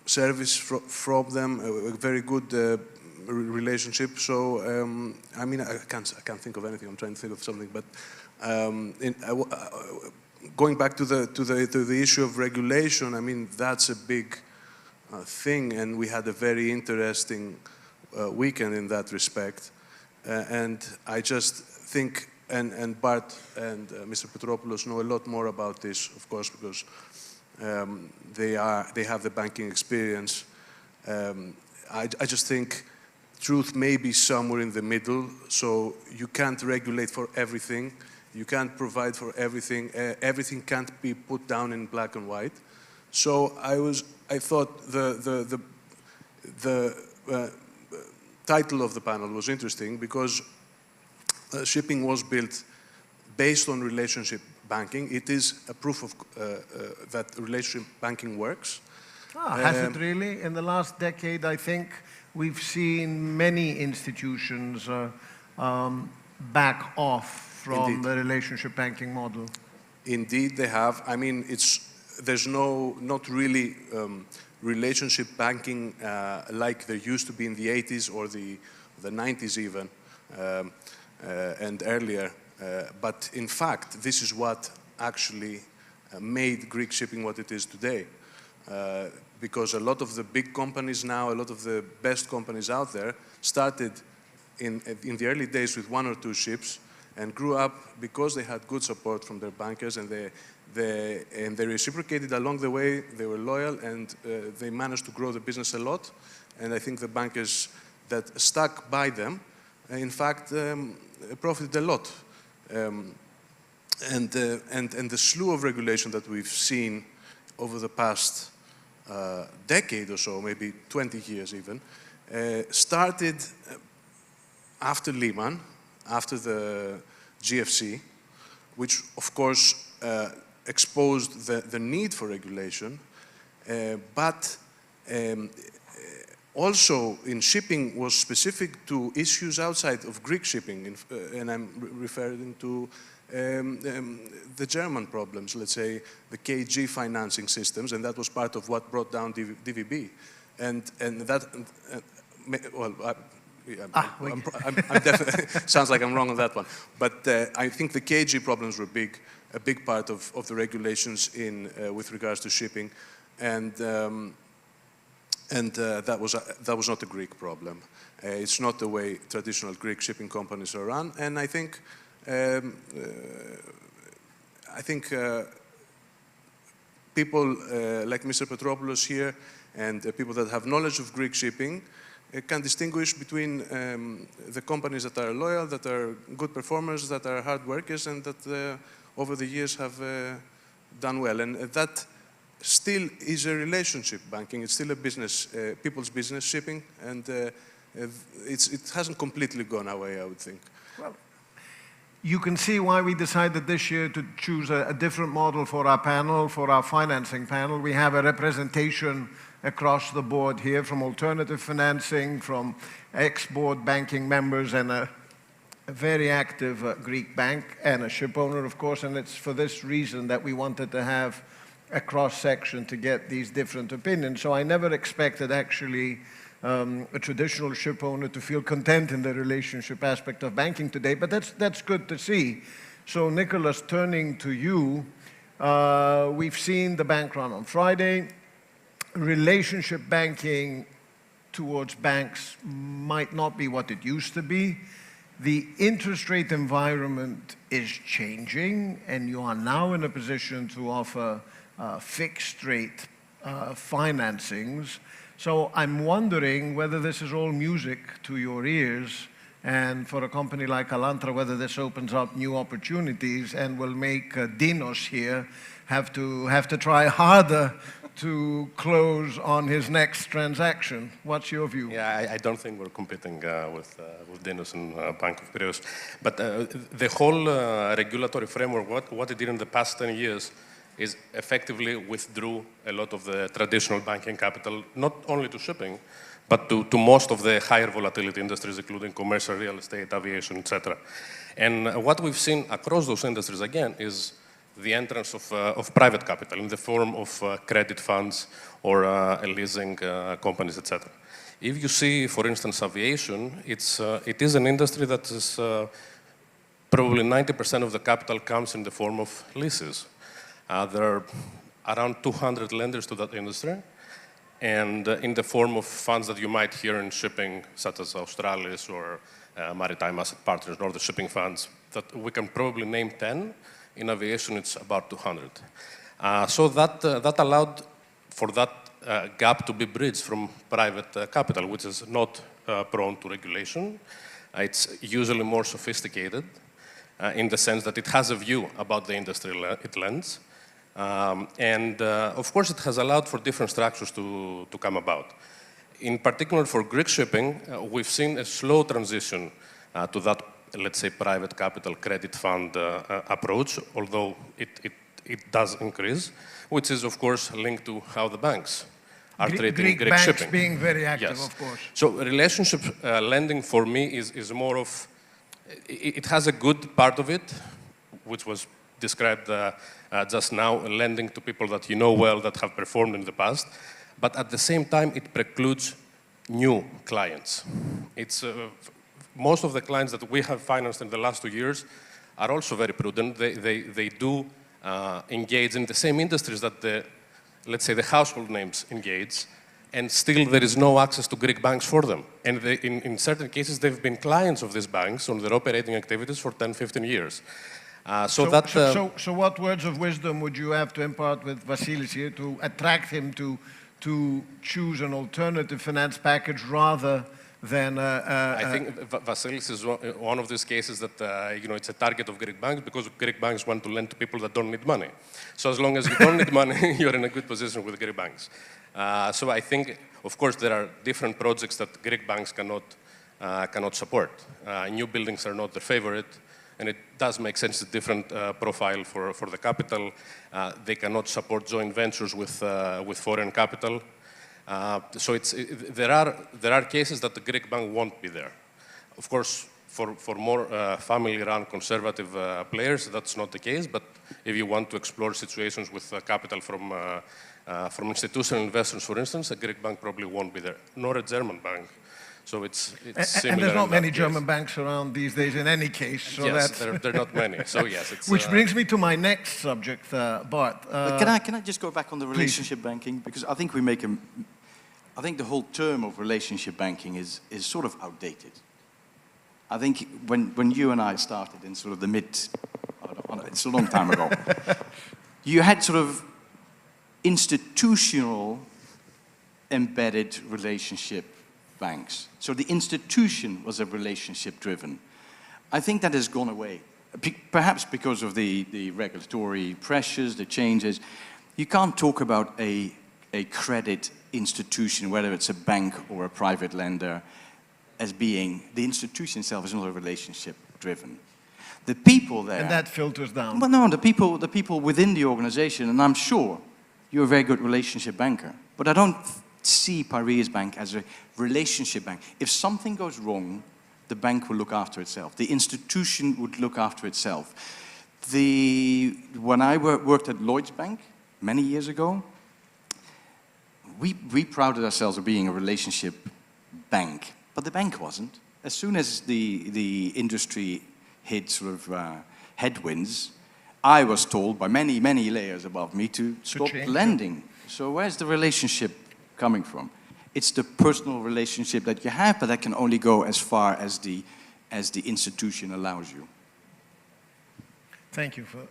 service from them, a very good relationship. So, I mean, I can't think of anything. I'm trying to think of something. But going back to the issue of regulation, I mean, that's a big thing, and we had a very interesting weekend in that respect. And I just think and Bart and Mr. Petropoulos know a lot more about this, of course, because they have the banking experience. I just think truth may be somewhere in the middle, so you can't regulate for everything. You can't provide for everything. Everything can't be put down in black and white. So I thought the title of the panel was interesting because shipping was built based on relationship banking. It is a proof of that relationship banking works. Has it really? In the last decade, I think we've seen many institutions back off from Indeed. the relationship banking model. Indeed, they have. I mean, there's not really relationship banking like there used to be in the 80s or the 90s even, and earlier. But in fact, this is what actually made Greek shipping what it is today. Because a lot of the big companies now, a lot of the best companies out there started in the early days with 1 or 2 ships and grew up because they had good support from their bankers and they reciprocated along the way. They were loyal and they managed to grow the business a lot. And I think the bankers that stuck by them, in fact, profited a lot. And the slew of regulation that we've seen over the past decade or so, maybe 20 years even, started after Lehman, after the GFC, which of course exposed the need for regulation, but also in shipping was specific to issues outside of Greek shipping, and I'm referring to the German problems, let's say the KG financing systems, and that was part of what brought down DVB. And that, well, I'm definitely, sounds like I'm wrong on that one. But I think the KG problems were a big part of the regulations with regards to shipping. And that was not a Greek problem. It's not the way traditional Greek shipping companies are run. And I think people like Mr. Petropoulos here and people that have knowledge of Greek shipping can distinguish between the companies that are loyal, that are good performers, that are hard workers, and that over the years have done well. And that still is a relationship banking. It's still a business, people's business shipping, and it hasn't completely gone away, I would think. Well, you can see why we decided this year to choose a different model for our panel, for our financing panel. We have a representation across the board here from alternative financing, from ex-board banking members, and a very active Greek bank, and a ship owner, of course. And it's for this reason that we wanted to have a cross-section to get these different opinions. So I never expected actually a traditional ship owner to feel content in the relationship aspect of banking today, but that's good to see. So Nicholas, turning to you, we've seen the bank run on Friday. Relationship banking towards banks might not be what it used to be. The interest rate environment is changing, and you are now in a position to offer fixed rate financings. So I'm wondering whether this is all music to your ears, and for a company like Alantra, whether this opens up new opportunities and will make Dinos here have to try harder to close on his next transaction. What's your view? Yeah, I don't think we're competing with Dinos and Bank of Piraeus. But the whole regulatory framework, what it did in the past 10 years, is effectively withdrew a lot of the traditional banking capital, not only to shipping, but to most of the higher volatility industries, including commercial real estate, aviation, etc. And what we've seen across those industries, again, is the entrance of private capital in the form of credit funds or leasing companies, etc. If you see, for instance, aviation, it is an industry that is probably 90% of the capital comes in the form of leases. There are around 200 lenders to that industry, and in the form of funds that you might hear in shipping, such as Australis or Maritime Asset Partners, or the shipping funds, that we can probably name 10. In aviation, it's about 200. So that allowed for that gap to be bridged from private capital, which is not prone to regulation. It's usually more sophisticated in the sense that it has a view about the industry it lends. Of course, it has allowed for different structures to come about. In particular, for Greek shipping, we've seen a slow transition to that, let's say, private capital credit fund approach, although it does increase, which is, of course, linked to how the banks are treating Greek banks shipping. Being very active, Yes. of course. So relationship lending for me is more of, it has a good part of it, which was described just now, lending to people that you know well, that have performed in the past. But at the same time, it precludes new clients. It's, most of the clients that we have financed in the last 2 years are also very prudent. They do engage in the same industries that the, let's say, the household names engage, and still there is no access to Greek banks for them. And they, in certain cases, they've been clients of these banks on their operating activities for 10, 15 years. So what words of wisdom would you have to impart with Vasilis here to attract him to choose an alternative finance package rather than... I think Vasilis is one of these cases that, you know, it's a target of Greek banks because Greek banks want to lend to people that don't need money. So as long as you don't need money, you're in a good position with Greek banks. So I think, of course, there are different projects that Greek banks cannot support. New buildings are not their favorite, and it does make sense, a different profile for the capital. They cannot support joint ventures with foreign capital. So there are cases that the Greek bank won't be there. Of course, for more family-run conservative players, that's not the case. But if you want to explore situations with capital from institutional investors, for instance, a Greek bank probably won't be there, nor a German bank. So it's similar. And there's not many German banks around these days in any case. So yes, there are not many. So yes, it's... Which brings me to my next subject, Bart. Can I just go back on the relationship banking? Because I think I think the whole term of relationship banking is sort of outdated. I think when you and I started in sort of the it's a long time ago, you had sort of institutional embedded relationship banks. So the institution was a relationship driven. I think that has gone away, perhaps because of the regulatory pressures, the changes. You can't talk about a credit institution, whether it's a bank or a private lender, as being, the institution itself is not a relationship driven. The people there... And that filters down. Well, no, the people within the organization, and I'm sure you're a very good relationship banker, but I don't see Piraeus Bank as a relationship bank. If something goes wrong, the bank will look after itself. The institution would look after itself. When I worked at Lloyds Bank many years ago, we prided ourselves of being a relationship bank, but the bank wasn't. As soon as the industry hit sort of headwinds, I was told by many, many layers above me to stop lending. So where's the relationship coming from? It's the personal relationship that you have, but that can only go as far as the institution allows you. Thank you for...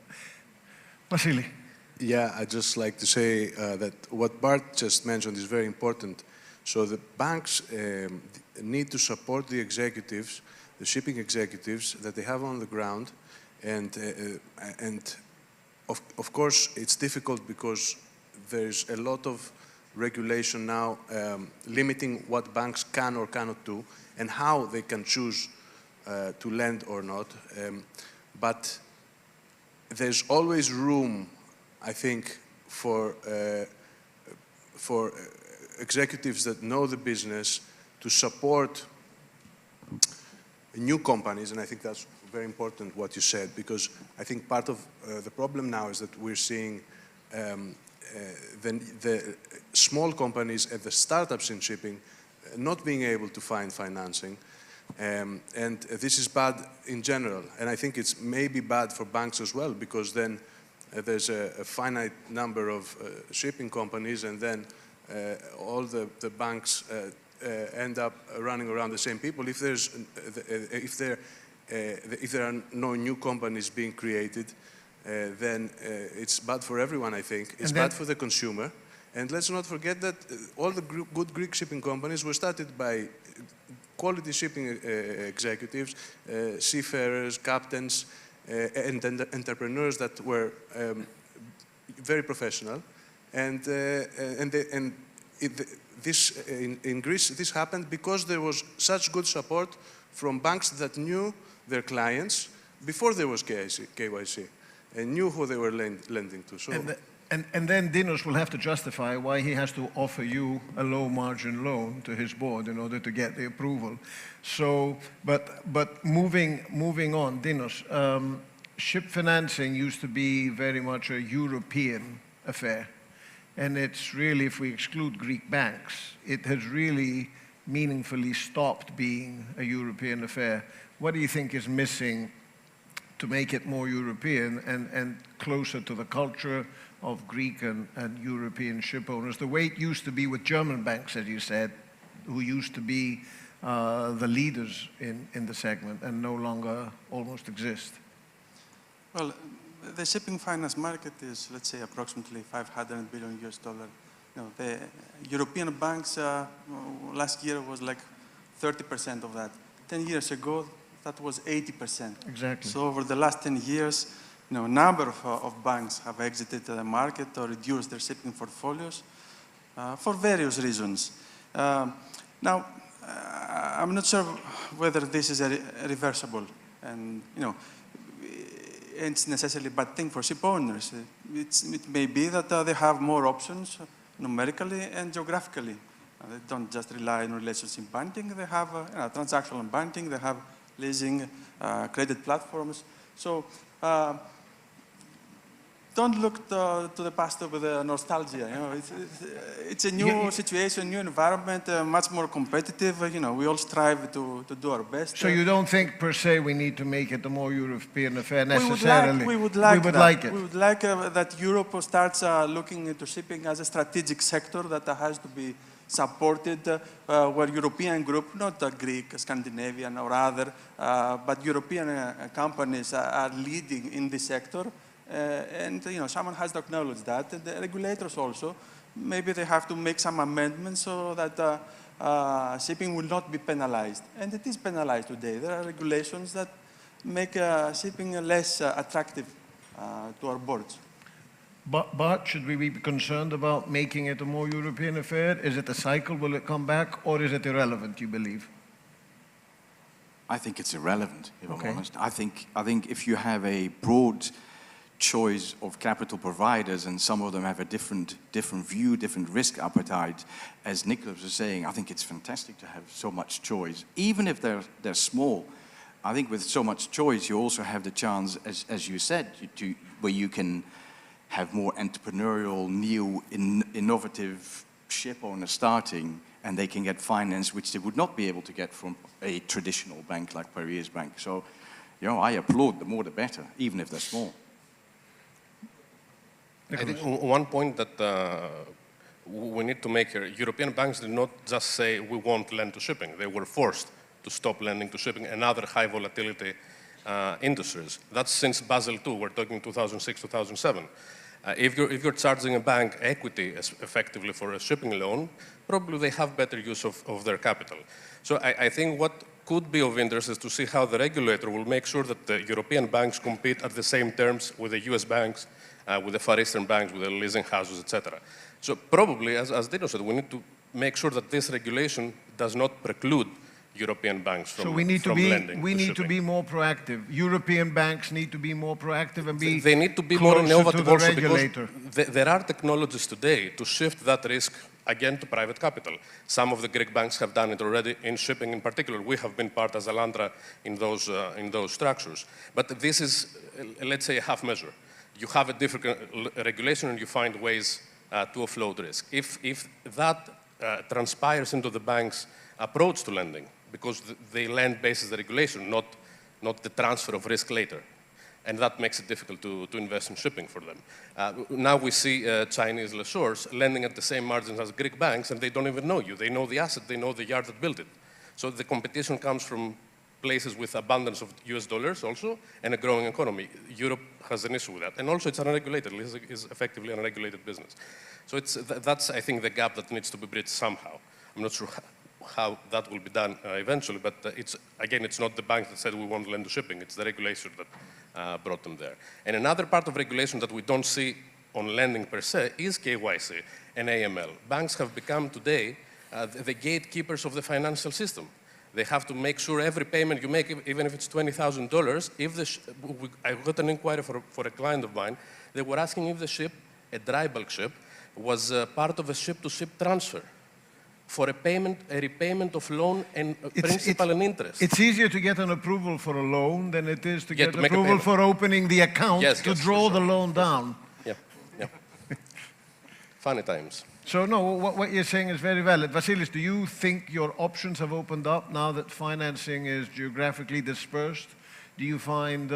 Vasily. Yeah, I'd just like to say that what Bart just mentioned is very important. So the banks need to support the executives, the shipping executives that they have on the ground. And of course, it's difficult because there's a lot of regulation now limiting what banks can or cannot do and how they can choose to lend or not. But there's always room, I think, for executives that know the business to support new companies, and I think that's very important what you said, because I think part of the problem now is that we're seeing the small companies and the startups in shipping not being able to find financing, and this is bad in general, and I think it's maybe bad for banks as well, because then there's a finite number of shipping companies, and then all the banks end up running around the same people. If there if there are no new companies being created, then it's bad for everyone, I think. It's bad for the consumer. And let's not forget that all the good Greek shipping companies were started by quality shipping executives, seafarers, captains, and entrepreneurs that were very professional. And in Greece, this happened because there was such good support from banks that knew their clients before there was KYC and knew who they were lending to. So. And then Dinos will have to justify why he has to offer you a low-margin loan to his board in order to get the approval. So, but moving on, Dinos, ship financing used to be very much a European affair. And it's really, if we exclude Greek banks, it has really meaningfully stopped being a European affair. What do you think is missing to make it more European and closer to the culture of Greek and European ship owners, the way it used to be with German banks, as you said, who used to be the leaders in the segment and no longer almost exist? Well, the shipping finance market is, let's say, approximately $500 billion US. The European banks last year was like 30% of that. 10 years ago, that was 80%. Exactly. So over the last 10 years, a number of banks have exited the market or reduced their shipping portfolios for various reasons. Now, I'm not sure whether this is reversible, and it's necessarily a bad thing for ship owners. It may be that they have more options numerically and geographically. They don't just rely on relationship banking. They have transactional banking. They have leasing, credit platforms. So don't look to the past with nostalgia. It's a new situation, new environment, much more competitive. We all strive to do our best. So you don't think per se we need to make it a more European affair necessarily? We would like it. We would like that Europe starts looking into shipping as a strategic sector that has to be supported, where European group, not Greek, Scandinavian or other, but European companies are leading in this sector. And someone has to acknowledge that. And the regulators also, maybe they have to make some amendments so that shipping will not be penalized. And it is penalized today. There are regulations that make shipping less attractive to our boards. But should we be concerned about making it a more European affair? Is it a cycle? Will it come back? Or is it irrelevant, you believe? I think it's irrelevant, if I'm honest. I think if you have a broad choice of capital providers and some of them have a different view, different risk appetite, as Nicholas was saying, I think it's fantastic to have so much choice. Even if they're small, I think with so much choice, you also have the chance, as you said, where you can have more entrepreneurial, new, innovative ship owners starting, and they can get finance which they would not be able to get from a traditional bank like Piraeus Bank. So, I applaud the more the better, even if they're small. I think one point that we need to make here, European banks did not just say we won't lend to shipping. They were forced to stop lending to shipping and other high volatility industries. That's since Basel II, we're talking 2006, 2007. If you're charging a bank equity effectively for a shipping loan, probably they have better use of their capital. So I think what could be of interest is to see how the regulator will make sure that the European banks compete at the same terms with the US banks, with the Far Eastern banks, with the leasing houses, etc. So probably, as Dino said, we need to make sure that this regulation does not preclude European banks from lending. We need to be more proactive. European banks need to be more proactive and be They need to be more innovative also regulator. Because there are technologies today to shift that risk again to private capital. Some of the Greek banks have done it already in shipping in particular. We have been part as Alandra in those structures. But this is, let's say, a half measure. You have a different regulation and you find ways to offload risk. If that transpires into the bank's approach to lending, because they lend basis the regulation, not the transfer of risk later. And that makes it difficult to invest in shipping for them. Now we see Chinese lessors lending at the same margins as Greek banks, and they don't even know you. They know the asset, they know the yard that built it. So the competition comes from places with abundance of US dollars also and a growing economy. Europe has an issue with that. And also it's unregulated, it's effectively an unregulated business. So that's, I think, the gap that needs to be bridged somehow. I'm not sure how that will be done eventually, but again, it's not the banks that said we want to lend to shipping, it's the regulation that brought them there. And another part of regulation that we don't see on lending per se is KYC and AML. Banks have become today the gatekeepers of the financial system. They have to make sure every payment you make, even if it's $20,000, I got an inquiry for a client of mine, they were asking if the ship, a dry bulk ship, was part of a ship-to-ship transfer for a repayment of loan and principal and interest. It's easier to get an approval for a loan than it is to get approval for opening the account to draw the loan down. Yeah, yeah. Funny times. So no, what you're saying is very valid. Vasilis, do you think your options have opened up now that financing is geographically dispersed? Do you find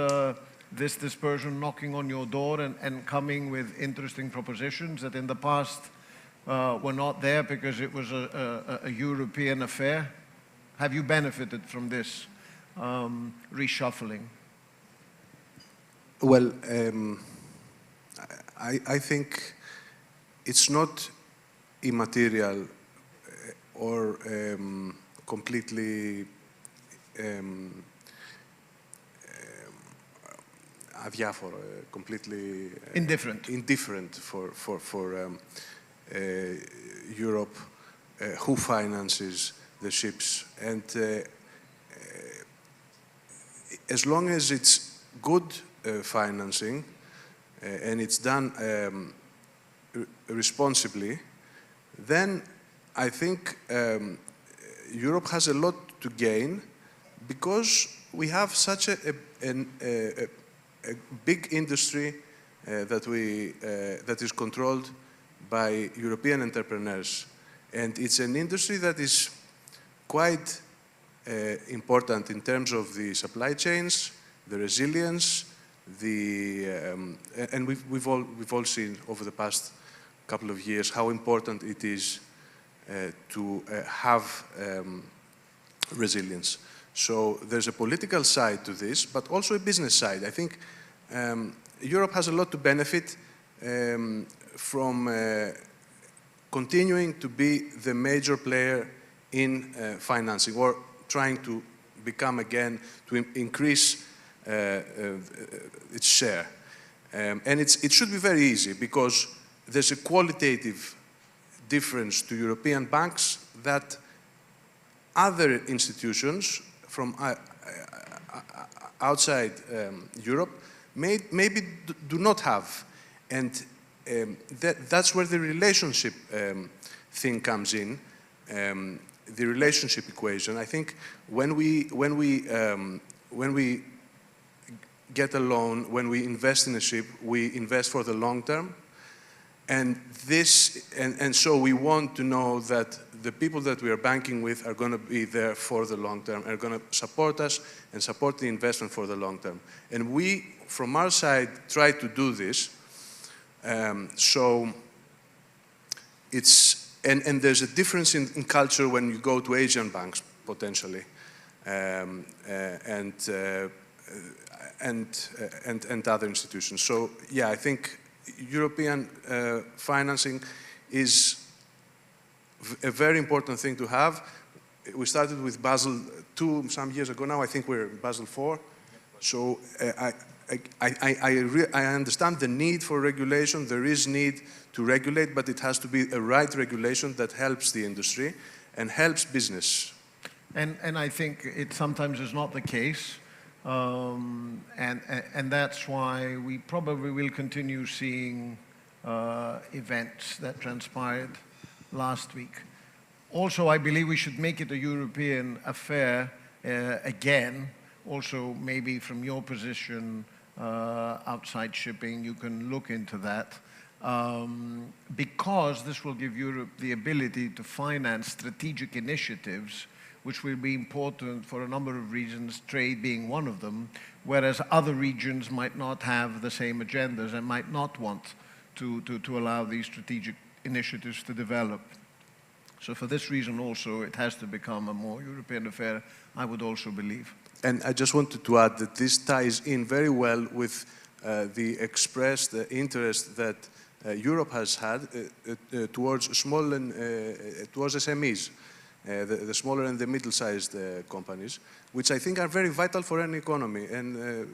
this dispersion knocking on your door and coming with interesting propositions that in the past were not there because it was a European affair? Have you benefited from this reshuffling? Well, I think it's not immaterial or completely αδιάφορο, completely indifferent for Europe who finances the ships. And as long as it's good financing and it's done responsibly, then I think Europe has a lot to gain because we have such a big industry that is controlled by European entrepreneurs. And it's an industry that is quite important in terms of the supply chains, the resilience, and we've all seen over the past couple of years how important it is to have resilience. So there's a political side to this, but also a business side. I think Europe has a lot to benefit from continuing to be the major player in financing, or trying to become again, to increase its share. And it should be very easy because there's a qualitative difference to European banks that other institutions from outside Europe maybe do not have. And that's where the relationship thing comes in, the relationship equation. I think when we get a loan, when we invest in a ship, we invest for the long term. And so we want to know that the people that we are banking with are going to be there for the long term, are going to support us and support the investment for the long term. And we, from our side, try to do this. So it's, and there's a difference in culture when you go to Asian banks, potentially, and other institutions. So yeah, I think European financing is a very important thing to have. We started with Basel II some years ago now. I think we're in Basel IV. So I understand the need for regulation. There is need to regulate, but it has to be a right regulation that helps the industry and helps business. And I think it sometimes is not the case. And that's why we probably will continue seeing events that transpired last week. Also, I believe we should make it a European affair again. Also, maybe from your position outside shipping, you can look into that. Because this will give Europe the ability to finance strategic initiatives which will be important for a number of reasons, trade being one of them, whereas other regions might not have the same agendas and might not want to allow these strategic initiatives to develop. So for this reason also, it has to become a more European affair, I would also believe. And I just wanted to add that this ties in very well with the expressed interest that Europe has had towards small and towards SMEs, the smaller and the middle-sized companies, which I think are very vital for any economy. And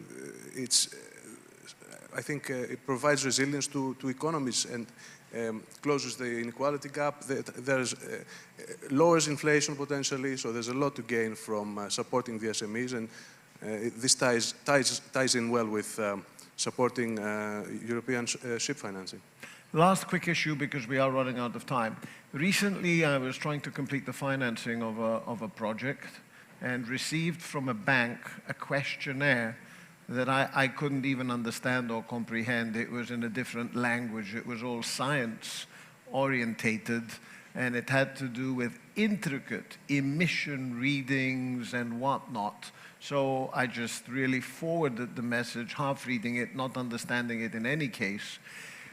I think it provides resilience to economies and closes the inequality gap. There's lowers inflation potentially, so there's a lot to gain from supporting the SMEs, and this ties in well with supporting European ship financing. Last quick issue, because we are running out of time. Recently, I was trying to complete the financing of a project and received from a bank a questionnaire that I couldn't even understand or comprehend. It was in a different language. It was all science-orientated, and it had to do with intricate emission readings and whatnot. So I just really forwarded the message, half reading it, not understanding it in any case.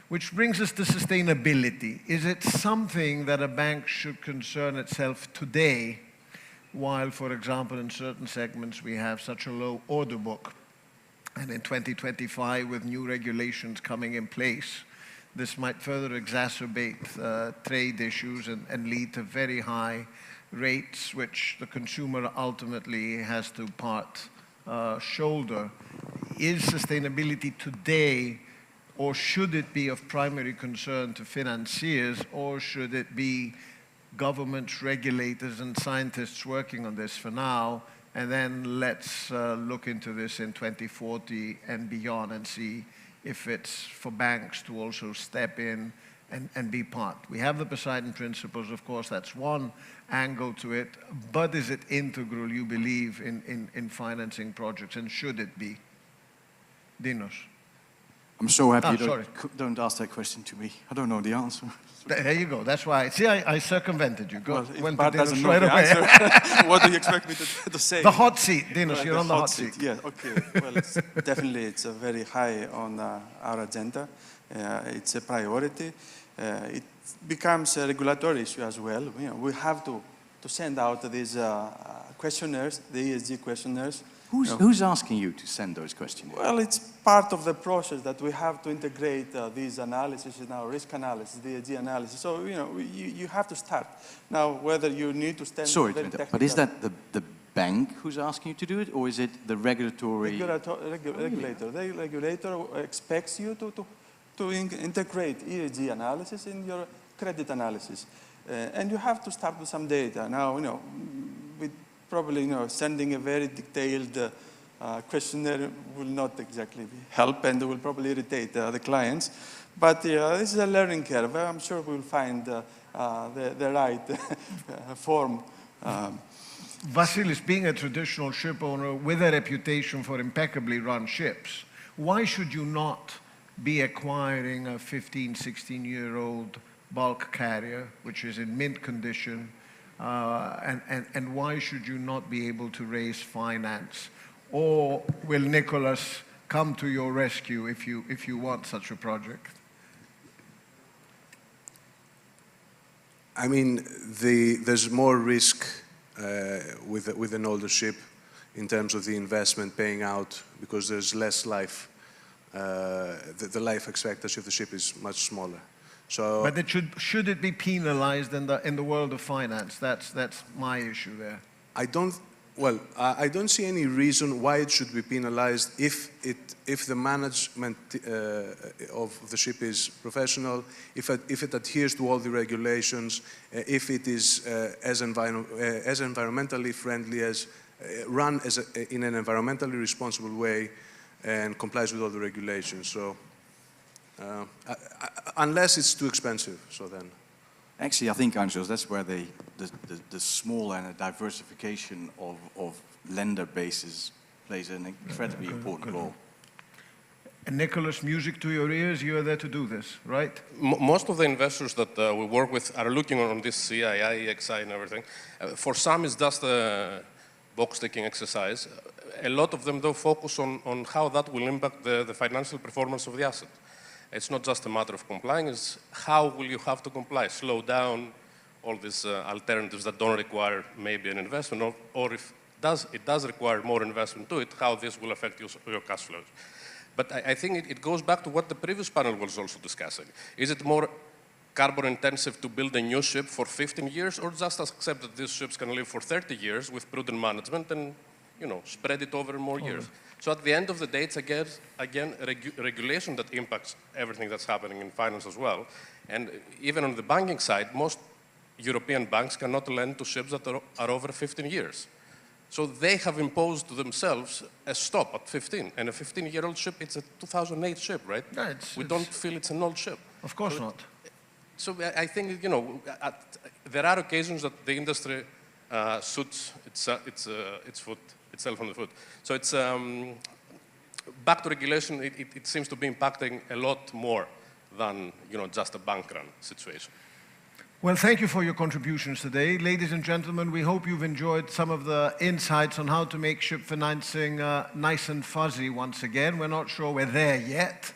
Which brings us to sustainability. Is it something that a bank should concern itself today, while, for example, in certain segments we have such a low order book? And in 2025, with new regulations coming in place, this might further exacerbate trade issues and lead to very high rates, which the consumer ultimately has to shoulder. Is sustainability today, or should it be of primary concern to financiers, or should it be governments, regulators, and scientists working on this for now, and then let's look into this in 2040 and beyond and see if it's for banks to also step in and be part. We have the Poseidon Principles, of course, that's one angle to it, but is it integral, you believe, in financing projects, and should it be? Dinos. I'm so happy you sorry. don't ask that question to me. I don't know the answer. There you go. That's why. See, I circumvented you. Well, if went Bart to doesn't Dinos know right the away. answer, what do you expect me to say? The hot seat, Dinos. You're on the hot seat. Yeah, okay. Well, it's a very high on our agenda. It's a priority. It becomes a regulatory issue as well. You know, we have to send out these questionnaires, the ESG questionnaires. Who's asking you to send those questionnaires? Well, it's part of the process that we have to integrate these analyses in our risk analysis, the ESG analysis. So, you know, you have to start. Now, whether you need to stand... Sorry, but is that the bank who's asking you to do it, or is it the regulatory... Regulator. The regulator expects you to integrate ESG analysis in your credit analysis. And you have to start with some data. Now, you know, probably, you know, sending a very detailed questionnaire will not exactly help, and will probably irritate the clients. But this is a learning curve. I'm sure we'll find the right form. Vasilis, being a traditional ship owner with a reputation for impeccably run ships, why should you not be acquiring a 15, 16-year-old bulk carrier, which is in mint condition, and why should you not be able to raise finance? Or will Nicholas come to your rescue if you want such a project? I mean, there's more risk with an older ship in terms of the investment paying out, because there's less life. The life expectancy of the ship is much smaller. So, but it should it be penalized in the world of finance? That's my issue there. I don't see any reason why it should be penalized if the management of the ship is professional, if it adheres to all the regulations, if it is as environmentally friendly, as run in an environmentally responsible way, and complies with all the regulations. So, unless it's too expensive, so then. Actually, I think, Angelos, that's where the small and a diversification of lender bases plays an incredibly important role. And Nicholas, music to your ears, you are there to do this, right? Most of the investors that we work with are looking on this CII, EXI and everything. For some, it's just a box-ticking exercise. A lot of them, though, focus on how that will impact the financial performance of the asset. It's not just a matter of complying, it's how will you have to comply, slow down all these alternatives that don't require maybe an investment, or if it does require more investment to it, how this will affect your cash flows. But I think it goes back to what the previous panel was also discussing. Is it more carbon intensive to build a new ship for 15 years, or just accept that these ships can live for 30 years with prudent management and spread it over more years? So at the end of the day, it's again regulation that impacts everything that's happening in finance as well. And even on the banking side, most European banks cannot lend to ships that are over 15 years. So they have imposed to themselves a stop at 15. And a 15-year-old ship, it's a 2008 ship, right? Yeah, we don't feel it's an old ship. Of course not. So I think, there are occasions that the industry shoots itself on the foot. So it's back to regulation. It seems to be impacting a lot more than just a bank run situation. Well, thank you for your contributions today. Ladies and gentlemen, we hope you've enjoyed some of the insights on how to make ship financing nice and fuzzy once again. We're not sure we're there yet,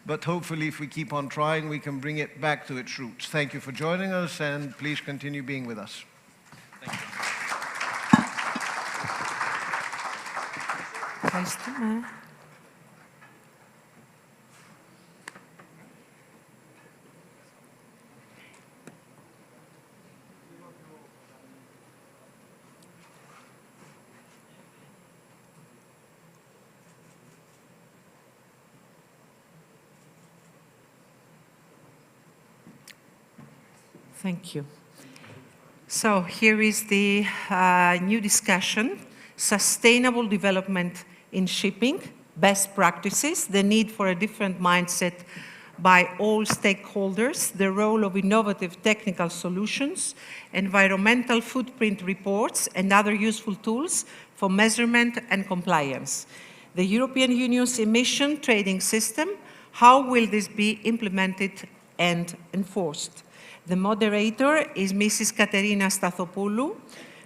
but hopefully if we keep on trying, we can bring it back to its roots. Thank you for joining us, and please continue being with us. Thank you. Thank you. So here is the new discussion, Sustainable Development in Shipping, Best Practices, the need for a different mindset by all stakeholders, the role of innovative technical solutions, environmental footprint reports, and other useful tools for measurement and compliance. The European Union's emission trading system, how will this be implemented and enforced? The moderator is Mrs. Katerina Stathopoulou,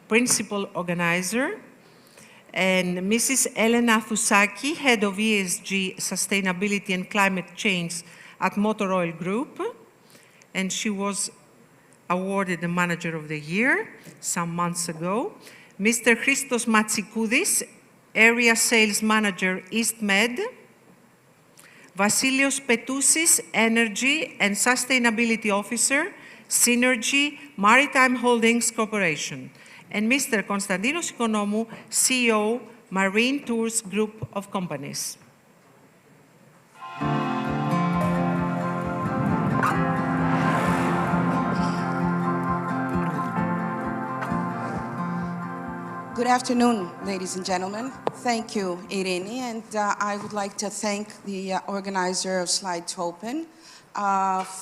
Principal Organizer, and Mrs. Elena Thousaki, Head of ESG, Sustainability and Climate Change at Motor Oil Group, and she was awarded the Manager of the Year some months ago. Mr. Christos Matsikoudis, Area Sales Manager, East Med, Vasilios Petousis, Energy and Sustainability Officer, Synergy Maritime Holdings Corporation, and Mr. Konstantinos Ikonomou, CEO, Marine Tours Group of Companies. Good afternoon, ladies and gentlemen. Thank you, Irini, and I would like to thank the organizer of Slide2Open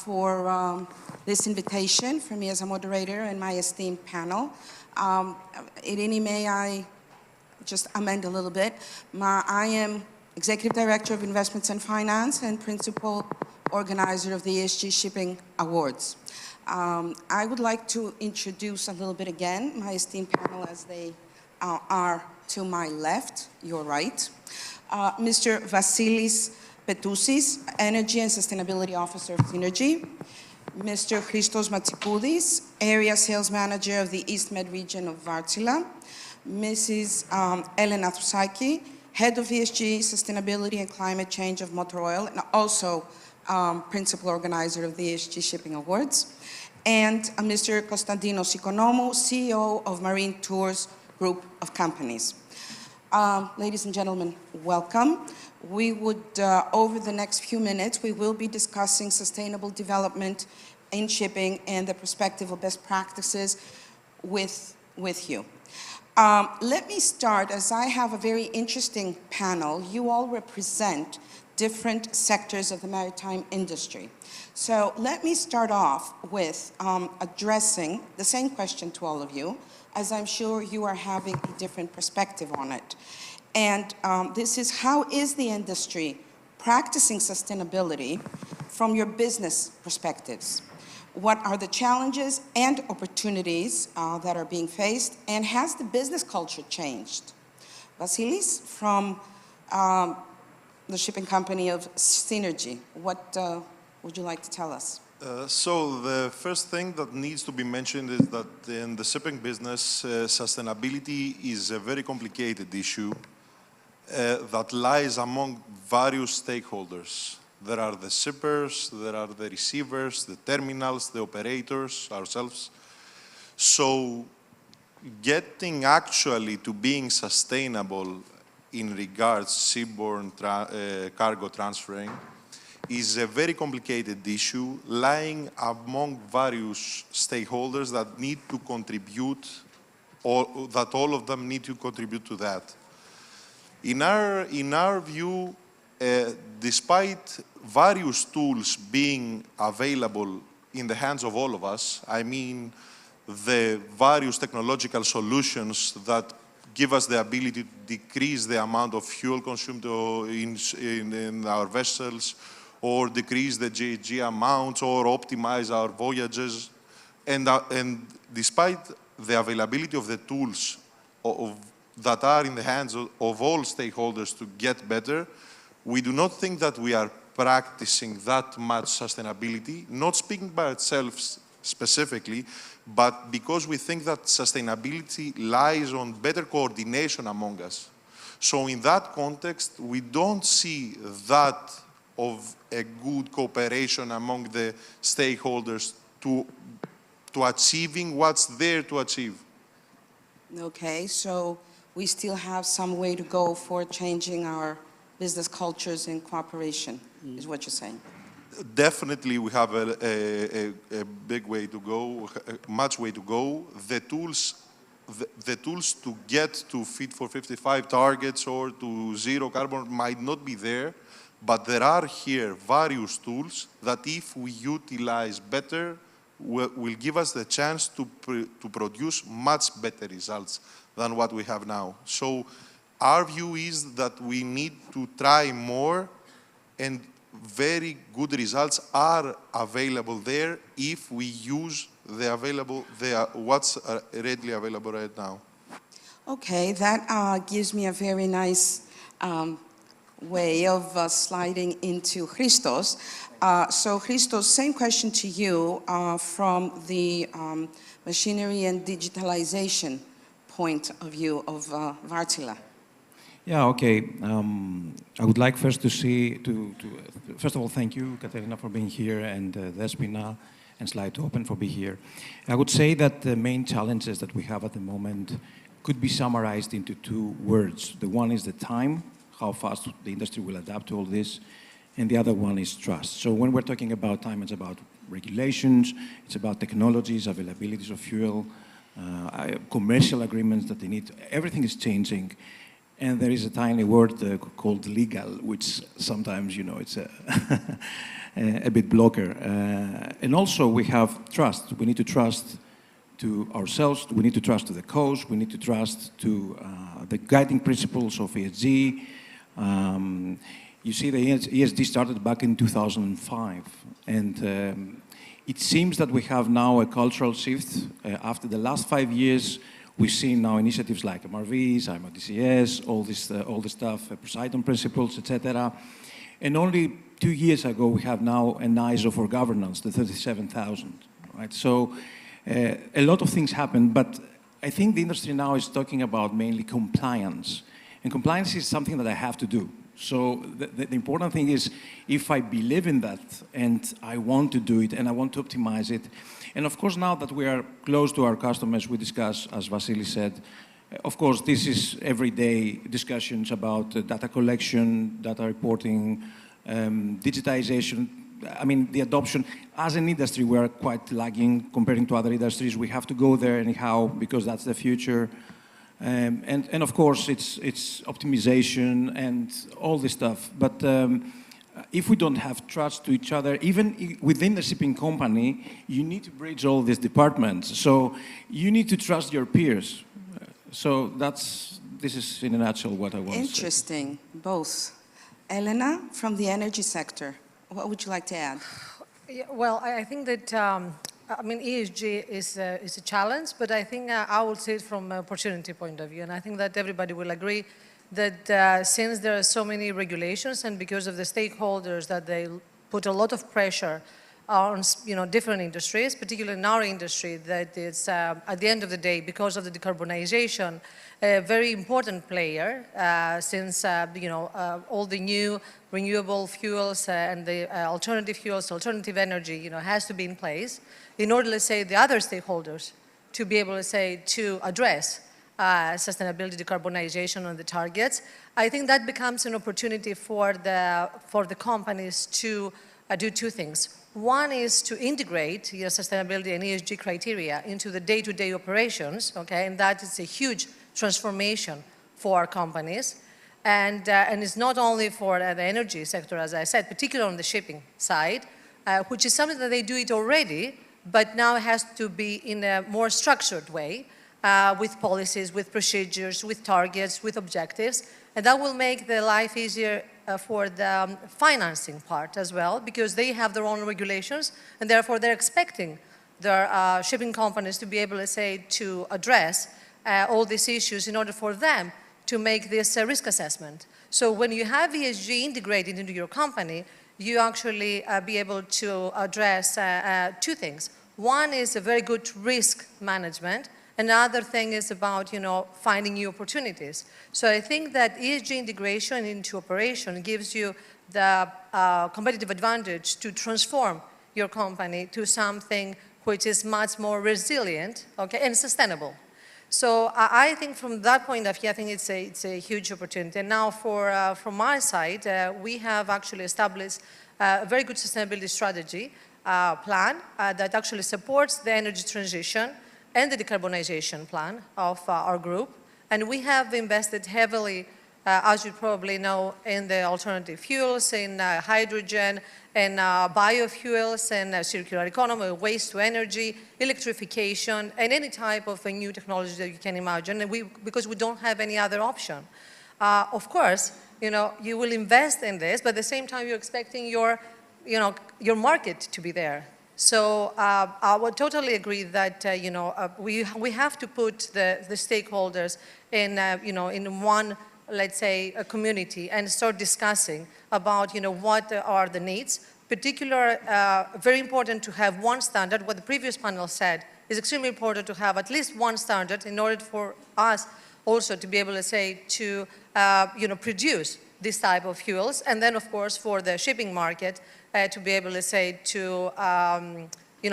for this invitation for me as a moderator and my esteemed panel. Irini, may I just amend a little bit? I am Executive Director of Investments and Finance and Principal Organizer of the ESG Shipping Awards. I would like to introduce a little bit again my esteemed panel as they are to my left, your right. Mr. Vasilis Petousis, Energy and Sustainability Officer of Synergy. Mr. Christos Matsikoudis, Area Sales Manager of the East Med region of Wärtsilä. Mrs. Elena Thousaki, Head of ESG, Sustainability and Climate Change of Motor Oil, and also Principal Organizer of the ESG Shipping Awards. And Mr. Konstantinos Ikonomou, CEO of Marine Tours Group of Companies. Ladies and gentlemen, welcome. We would, over the next few minutes, we will be discussing sustainable development in shipping and the perspective of best practices with you. Let me start, as I have a very interesting panel. You all represent different sectors of the maritime industry. So let me start off with addressing the same question to all of you, as I'm sure you are having a different perspective on it. And this is, how is the industry practicing sustainability from your business perspectives? What are the challenges and opportunities that are being faced, and has the business culture changed? Vasilis, from the shipping company of Synergy, what would you like to tell us? So the first thing that needs to be mentioned is that in the shipping business, sustainability is a very complicated issue that lies among various stakeholders. There are the shippers, there are the receivers, the terminals, the operators, ourselves. So getting actually to being sustainable in regards seaborne cargo transferring is a very complicated issue lying among various stakeholders that need to contribute, or that all of them need to contribute to that. In our view, despite various tools being available in the hands of all of us, I mean the various technological solutions that give us the ability to decrease the amount of fuel consumed in our vessels, or decrease the GHG amounts, or optimize our voyages. And despite the availability of the tools that are in the hands of all stakeholders to get better, we do not think that we are practicing that much sustainability, not speaking by itself specifically, but because we think that sustainability lies on better coordination among us. So in that context, we don't see that of a good cooperation among the stakeholders to achieving what's there to achieve. Okay, so we still have some way to go for changing our business cultures and cooperation, is what you're saying. Definitely we have a big way to go, much way to go. The tools to get to Fit for 55 targets or to zero carbon might not be there, but there are here various tools that if we utilize better, will give us the chance to produce much better results than what we have now. So our view is that we need to try more, and very good results are available there if we use what's readily available right now. Okay, that gives me a very nice way of sliding into Christos. So Christos, same question to you from the machinery and digitalization point of view of Wärtsilä. Yeah, okay. I would like first first of all, thank you, Katerina, for being here, and Despina and Slide2Open for being here. I would say that the main challenges that we have at the moment could be summarized into two words. The one is the time, how fast the industry will adapt to all this, and the other one is trust. So when we're talking about time, it's about regulations, it's about technologies, availabilities of fuel, commercial agreements that they need. Everything is changing. And there is a tiny word called legal, which sometimes, you know, it's a bit blocker. And also we have trust. We need to trust to ourselves. We need to trust to the coast. We need to trust to the guiding principles of ESG. You see, the ESG started back in 2005. And it seems that we have now a cultural shift. After the last 5 years, we've seen now initiatives like MRVs, IMODCS, all this stuff, Poseidon principles, etc. And only 2 years ago, we have now an ISO for governance, the 37,000, right? So a lot of things happen, but I think the industry now is talking about mainly compliance. And compliance is something that I have to do. So the important thing is, if I believe in that and I want to do it and I want to optimize it, and of course now that we are close to our customers, we discuss, as Vasily said, of course this is everyday discussions about data collection, data reporting, digitization. I mean, the adoption. As an industry, we are quite lagging comparing to other industries. We have to go there anyhow because that's the future. And of course, it's optimization and all this stuff. But if we don't have trust to each other, even within the shipping company, you need to bridge all these departments. So you need to trust your peers. So this is in a nutshell what I want to say. Interesting, both. Elena, from the energy sector, what would you like to add? Yeah, well, I think that I mean, ESG is a challenge, but I think I would see it from an opportunity point of view. And I think that everybody will agree that since there are so many regulations and because of the stakeholders that they put a lot of pressure on different industries, particularly in our industry, that is, at the end of the day, because of the decarbonization, a very important player, since all the new renewable fuels and the alternative fuels, alternative energy, has to be in place in order, let's say, the other stakeholders to be able, let's say, to address sustainability, decarbonization on the targets. I think that becomes an opportunity for the companies to do two things. One is to integrate sustainability and ESG criteria into the day-to-day operations, okay, and that is a huge transformation for our companies. And it's not only for the energy sector, as I said, particularly on the shipping side, which is something that they do it already, but now it has to be in a more structured way, with policies, with procedures, with targets, with objectives, and that will make the life easier for the financing part as well, because they have their own regulations, and therefore they're expecting their shipping companies to be able, let's say, to address all these issues in order for them to make this risk assessment. So when you have ESG integrated into your company, you actually be able to address two things. One is a very good risk management. Another thing is about, finding new opportunities. So I think that ESG integration into operation gives you the competitive advantage to transform your company to something which is much more resilient, okay, and sustainable. So I think from that point of view, I think it's a huge opportunity. And now from my side, we have actually established a very good sustainability strategy plan that actually supports the energy transition and the decarbonization plan of our group. And we have invested heavily, as you probably know, in the alternative fuels, in hydrogen, in biofuels, and circular economy, waste to energy, electrification, and any type of a new technology that you can imagine, and because we don't have any other option. Of course, you will invest in this, but at the same time, you're expecting your market to be there. So I would totally agree that we have to put the stakeholders in in one, let's say, a community and start discussing about what are the needs. Particularly, very important to have one standard. What the previous panel said is extremely important to have at least one standard in order for us also to be able to say to produce this type of fuels, and then of course for the shipping market to be able to say to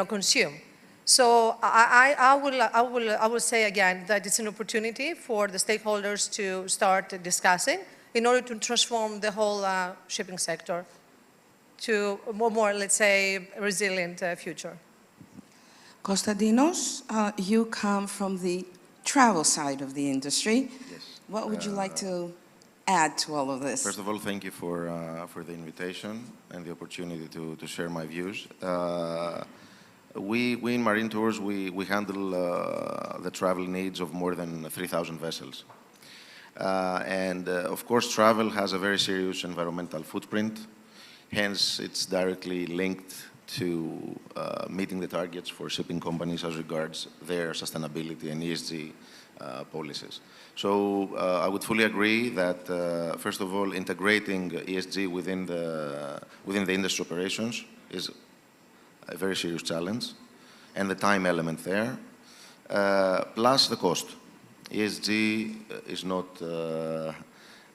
consume. So I will say again that it's an opportunity for the stakeholders to start discussing in order to transform the whole shipping sector to a more, let's say, resilient future. Konstantinos, you come from the travel side of the industry. Yes. What would you like to add to all of this? First of all, thank you for the invitation and the opportunity to share my views. We in Marine Tours, we handle the travel needs of more than 3,000 vessels. Of course, travel has a very serious environmental footprint. Hence, it's directly linked to meeting the targets for shipping companies as regards their sustainability and ESG policies. So I would fully agree that, first of all, integrating ESG within the industry operations is a very serious challenge, and the time element there, plus the cost. ESG is not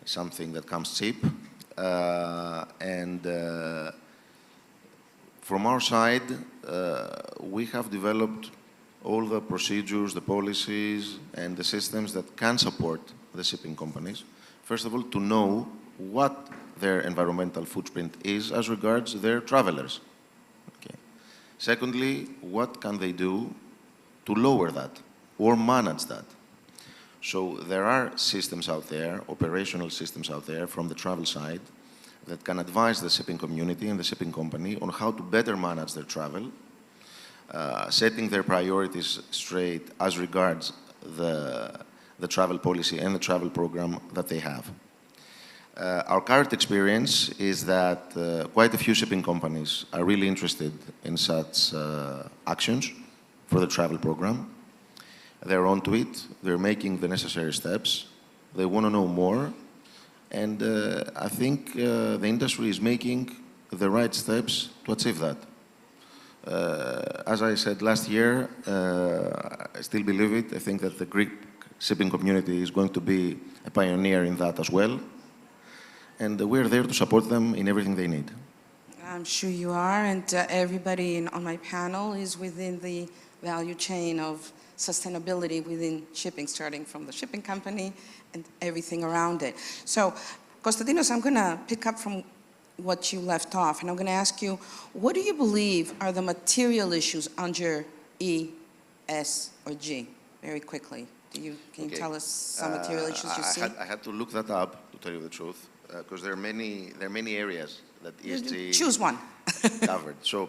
something that comes cheap, from our side, we have developed all the procedures, the policies, and the systems that can support the shipping companies. First of all, to know what their environmental footprint is as regards their travelers. Okay. Secondly, what can they do to lower that or manage that? So there are systems out there, operational systems out there from the travel side that can advise the shipping community and the shipping company on how to better manage their travel, setting their priorities straight as regards the travel policy and the travel program that they have. Our current experience is that quite a few shipping companies are really interested in such actions for the travel program. They're onto it, they're making the necessary steps, they want to know more, and I think the industry is making the right steps to achieve that. As I said last year, I still believe it. I think that the Greek shipping community is going to be a pioneer in that as well. And we're there to support them in everything they need. I'm sure you are, and everybody on my panel is within the value chain of sustainability within shipping, starting from the shipping company and everything around it. So, Konstantinos, I'm going to pick up from what you left off, and I'm going to ask you, what do you believe are the material issues under E, S, or G? Very quickly. Can you tell us some material issues you see? I had to look that up, to tell you the truth, because there are many areas that ESG choose one. covered. So,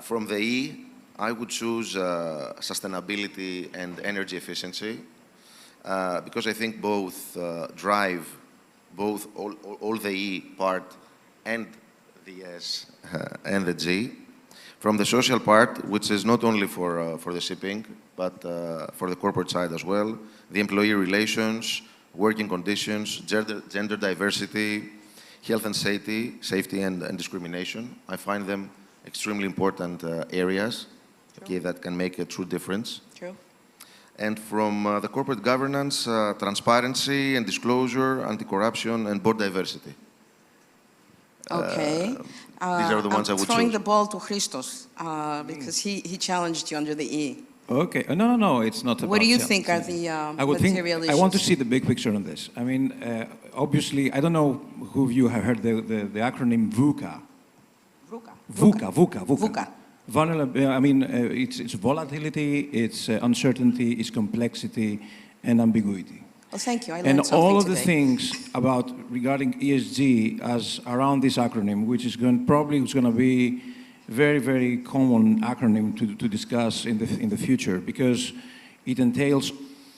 from the E, I would choose sustainability and energy efficiency, because I think both drive both all the E part and the S and the G. From the social part, which is not only for the shipping, but for the corporate side as well, the employee relations, working conditions, gender diversity, health and safety and discrimination. I find them extremely important areas that can make a true difference. True. And from the corporate governance, transparency and disclosure, anti-corruption, and board diversity. Okay. These are the ones I would choose. I'm throwing the ball to Christos because he challenged you under the E. Okay. No, it's not about What do you think are the material issues? I want to see the big picture on this. I mean, obviously, I don't know who of you have heard the acronym VUCA. VUCA. It's volatility, it's uncertainty, it's complexity, and ambiguity. Well, thank you. I learned and something all of today. the things regarding ESG as around this acronym, which is probably going to be very, very common acronym to discuss in the future, because it entails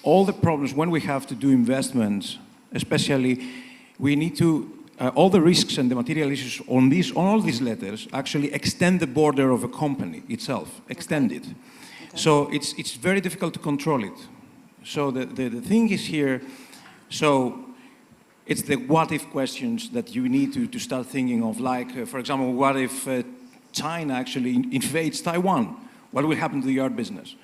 all the problems when we have to do investments. Especially, we need to all the risks and the material issues on all these letters actually extend the border of a company itself, extend it. Okay. So it's very difficult to control it. So the thing is here, so it's the what if questions that you need to start thinking of, like, for example, what if China actually invades Taiwan? What will happen to the yard business?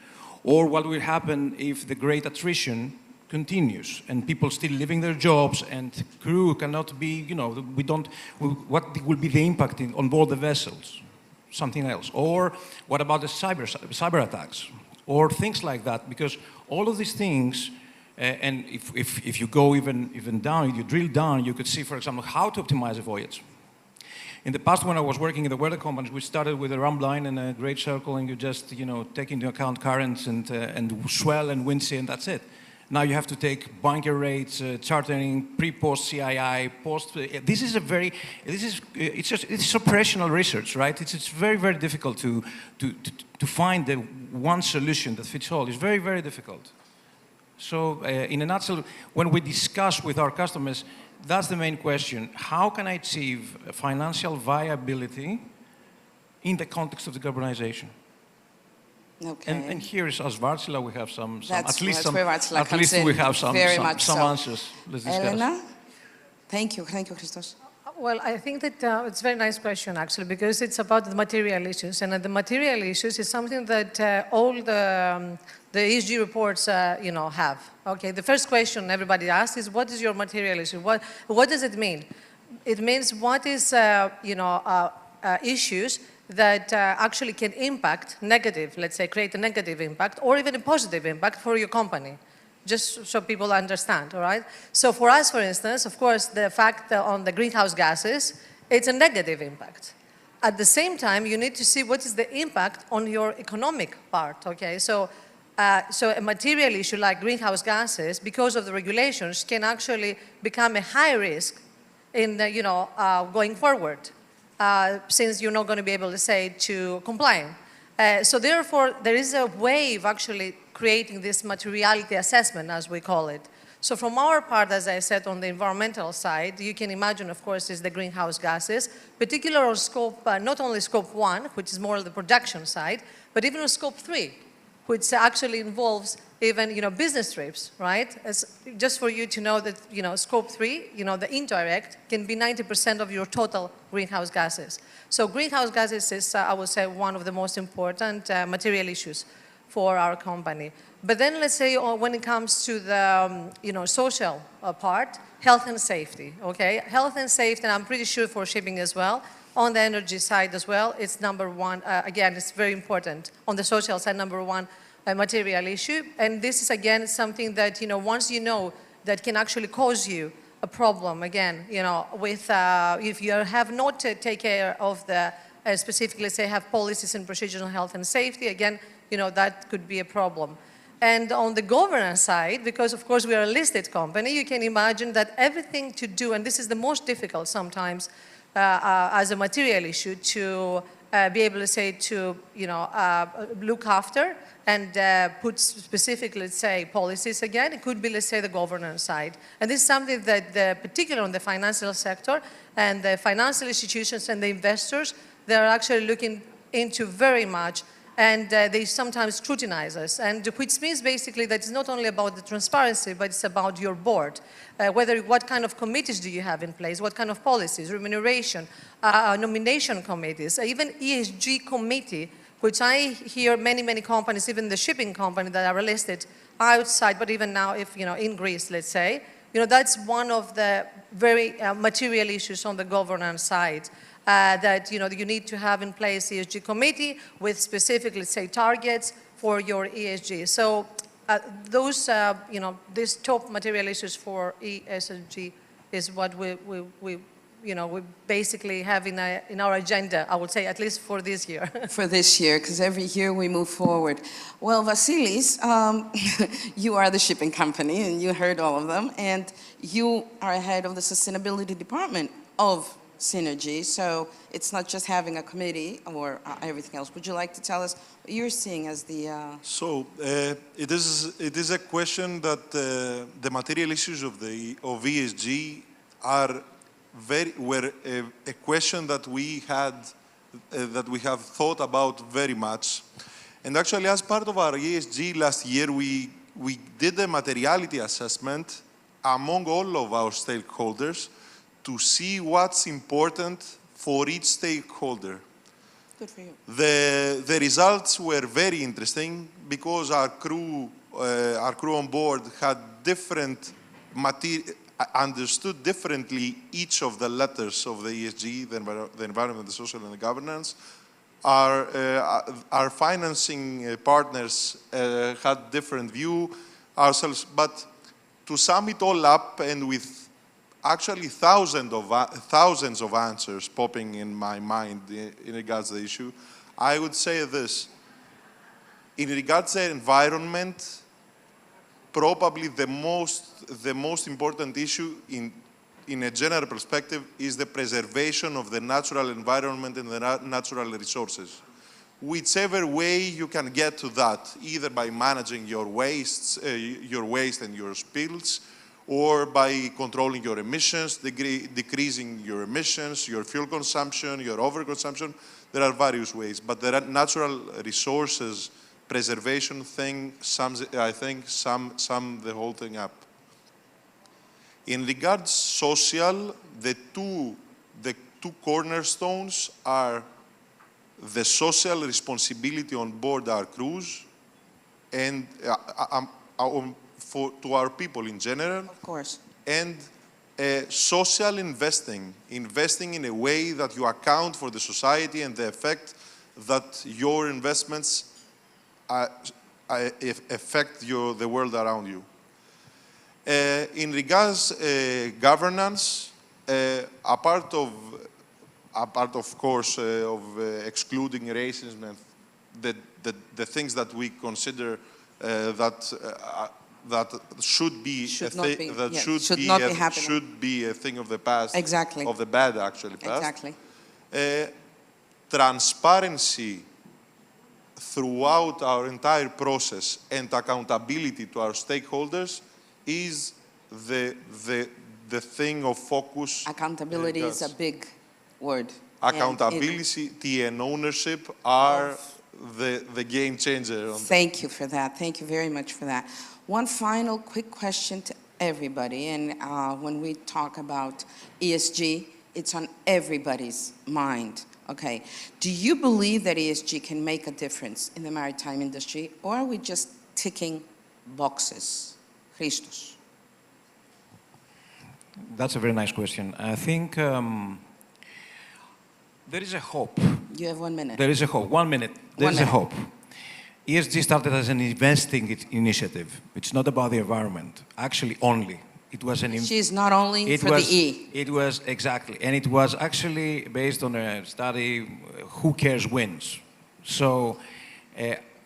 Or what will happen if the great attrition continues and people still leaving their jobs and crew cannot be, what will be the impact on board the vessels? Something else. Or what about the cyber attacks? Or things like that, because all of these things, and if you go even down, if you drill down, you could see, for example, how to optimize a voyage. In the past, when I was working in the weather companies, we started with a rump line and a great circle, and you just, take into account currents and swell and wind shear, and that's it. Now you have to take bunker rates, chartering, pre-post CII, post. It's operational research, right? It's very, very difficult to find the one solution that fits all. It's very, very difficult. So in a nutshell, when we discuss with our customers, that's the main question. How can I achieve financial viability in the context of decarbonization? Okay. And here is as Varsila, we have some that's at least we have some answers. Let's discuss. Elena? Thank you, Christos. Well, I think that it's a very nice question, actually, because it's about the material issues. And the material issues is something that all the ESG reports, have. Okay, the first question everybody asks is, what is your material issue? What does it mean? It means what is, issues that actually can impact negative, let's say, create a negative impact, or even a positive impact for your company. Just so people understand, all right? So for us, for instance, of course, the fact that on the greenhouse gases, it's a negative impact. At the same time, you need to see what is the impact on your economic part, okay? So a material issue like greenhouse gases, because of the regulations, can actually become a high risk in, going forward, since you're not going to be able to say to comply. So therefore, there is a way of actually creating this materiality assessment, as we call it. So from our part, as I said, on the environmental side, you can imagine, of course, is the greenhouse gases, particularly on scope, not only scope 1, which is more of the production side, but even on scope 3, which actually involves even, business trips, right? Just for you to know that, scope 3, the indirect can be 90% of your total greenhouse gases. So greenhouse gases is, I would say, one of the most important material issues for our company. But then let's say when it comes to the, social part, health and safety, okay? Health and safety, and I'm pretty sure for shipping as well, on the energy side as well, it's number one. Again, it's very important. On the social side, number one material issue. And this is, again, something that, once you know that can actually cause you a problem, again, with, if you have not take care of the, specifically say have policies and procedures on health and safety, again, that could be a problem. And on the governance side, because of course we are a listed company, you can imagine that everything to do, and this is the most difficult sometimes as a material issue, to be able to say to, look after and put specific, let's say, policies again. It could be, let's say, the governance side. And this is something that, particularly on the financial sector and the financial institutions and the investors, they're actually looking into very much, and they sometimes scrutinize us, and which means basically that it's not only about the transparency, but it's about your board. What kind of committees do you have in place, what kind of policies, remuneration, nomination committees, even ESG committee, which I hear many companies, even the shipping company that are listed outside, but even now if, in Greece, let's say, that's one of the very material issues on the governance side. That you need to have in place ESG committee with specific, let's say, targets for your ESG. So those, these top material issues for ESG is what we basically have in our agenda, I would say, at least for this year. For this year, because every year we move forward. Well, Vasilis, you are the shipping company, and you heard all of them, and you are head of the sustainability department of Synergy, so it's not just having a committee or everything else. Would you like to tell us what you're seeing as the... So, it is a question that the material issues of ESG were a question that we have thought about very much. And actually, as part of our ESG last year, we did a materiality assessment among all of our stakeholders to see what's important for each stakeholder. Good for you. The results were very interesting because our crew on board had understood differently each of the letters of the ESG, the environment, the social, and the governance. Our financing partners had different view ourselves, but to sum it all up, and with actually thousands of answers popping in my mind in regards to the issue, I would say this. In regards to the environment, probably the most important issue in a general perspective is the preservation of the natural environment and the natural resources. Whichever way you can get to that, either by managing your waste and your spills, or by controlling your emissions, decreasing your emissions, your fuel consumption, your overconsumption. There are various ways, but the natural resources preservation thing I think sums the whole thing up. In regards social, the two cornerstones are the social responsibility on board our crews and to our people in general. Of course. And social investing in a way that you account for the society and the effect that your investments affect the world around you. In regards governance, apart of course of excluding racism and the things that we consider that should be a thing of the past, exactly, of the bad actually past. Exactly. Transparency throughout our entire process and accountability to our stakeholders is the thing of focus. Accountability is a big word. Accountability and ownership are the game changer. Thank you for that. Thank you very much for that. One final quick question to everybody. And when we talk about ESG, it's on everybody's mind. Okay. Do you believe that ESG can make a difference in the maritime industry, or are we just ticking boxes? Christos. That's a very nice question. I think there is a hope. You have 1 minute. There is a hope. 1 minute. There is a hope. ESG started as an investing initiative. It's not about the environment, actually only. It was an. ESG is not only for the E. It was exactly, and it was actually based on a study. Who cares wins. So,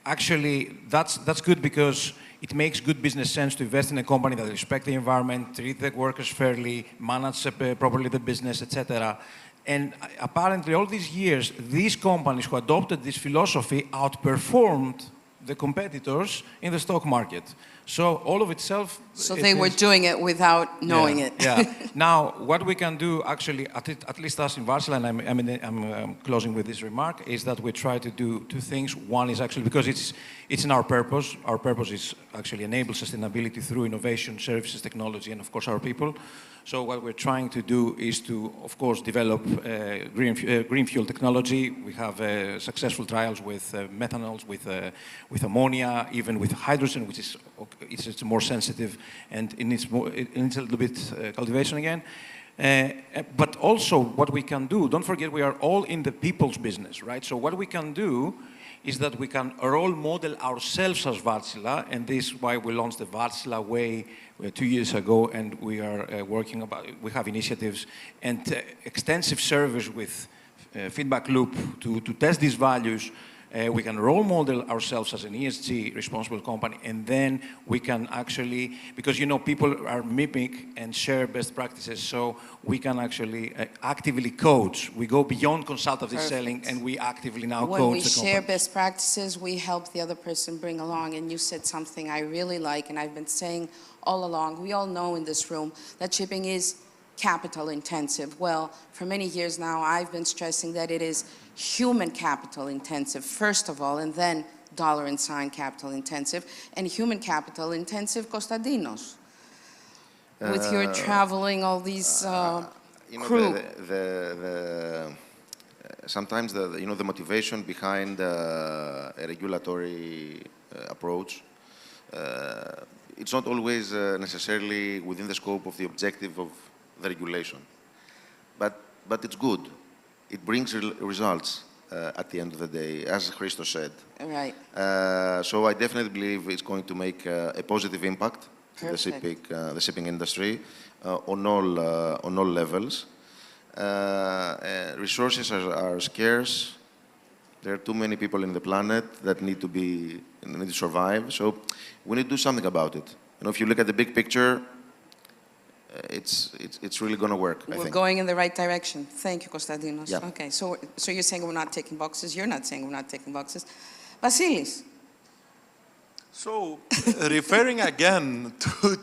actually, that's good because it makes good business sense to invest in a company that respects the environment, treat the workers fairly, manage properly the business, etc. And apparently, all these years, these companies who adopted this philosophy outperformed the competitors in the stock market. So all of itself... So they were doing it without knowing it. Yeah. Now, what we can do, actually, at least us in Varsila, and I'm closing with this remark, is that we try to do two things. One is actually, because it's in our purpose. Our purpose is actually enable sustainability through innovation, services, technology, and of course our people. So what we're trying to do is to, of course, develop green fuel technology. We have successful trials with methanols, with ammonia, even with hydrogen, which is it's more sensitive and it needs a little bit cultivation again. But also what we can do, don't forget we are all in the people's business, right? So what we can do is that we can role model ourselves as Varsila, and this is why we launched the Varsila Way 2 years ago, and we are we have initiatives and extensive surveys with feedback loop to test these values. We can role model ourselves as an ESG responsible company, and then we can actually, because you know people are mimic and share best practices, so we can actually actively coach. We go beyond consultative selling, and we actively now coach the company. When we share best practices, we help the other person bring along, and you said something I really like, and I've been saying all along. We all know in this room that shipping is capital intensive. Well, for many years now, I've been stressing that it is human capital intensive, first of all, and then dollar and sign capital intensive, and human capital intensive, Konstantinos. With your traveling, all these crew. Sometimes the motivation behind a regulatory approach, it's not always necessarily within the scope of the objective of the regulation, but it's good. It brings results at the end of the day, as Christos said. Right. So I definitely believe it's going to make a positive impact to the shipping industry on all levels. Resources are scarce. There are too many people in the planet that need to survive. So we need to do something about it. You know, if you look at the big picture, it's really going to work, I think. We're going in the right direction. Thank you, Konstantinos. Yeah. Okay, so you're saying we're not taking boxes. You're not saying we're not taking boxes. Vasilis. So, referring again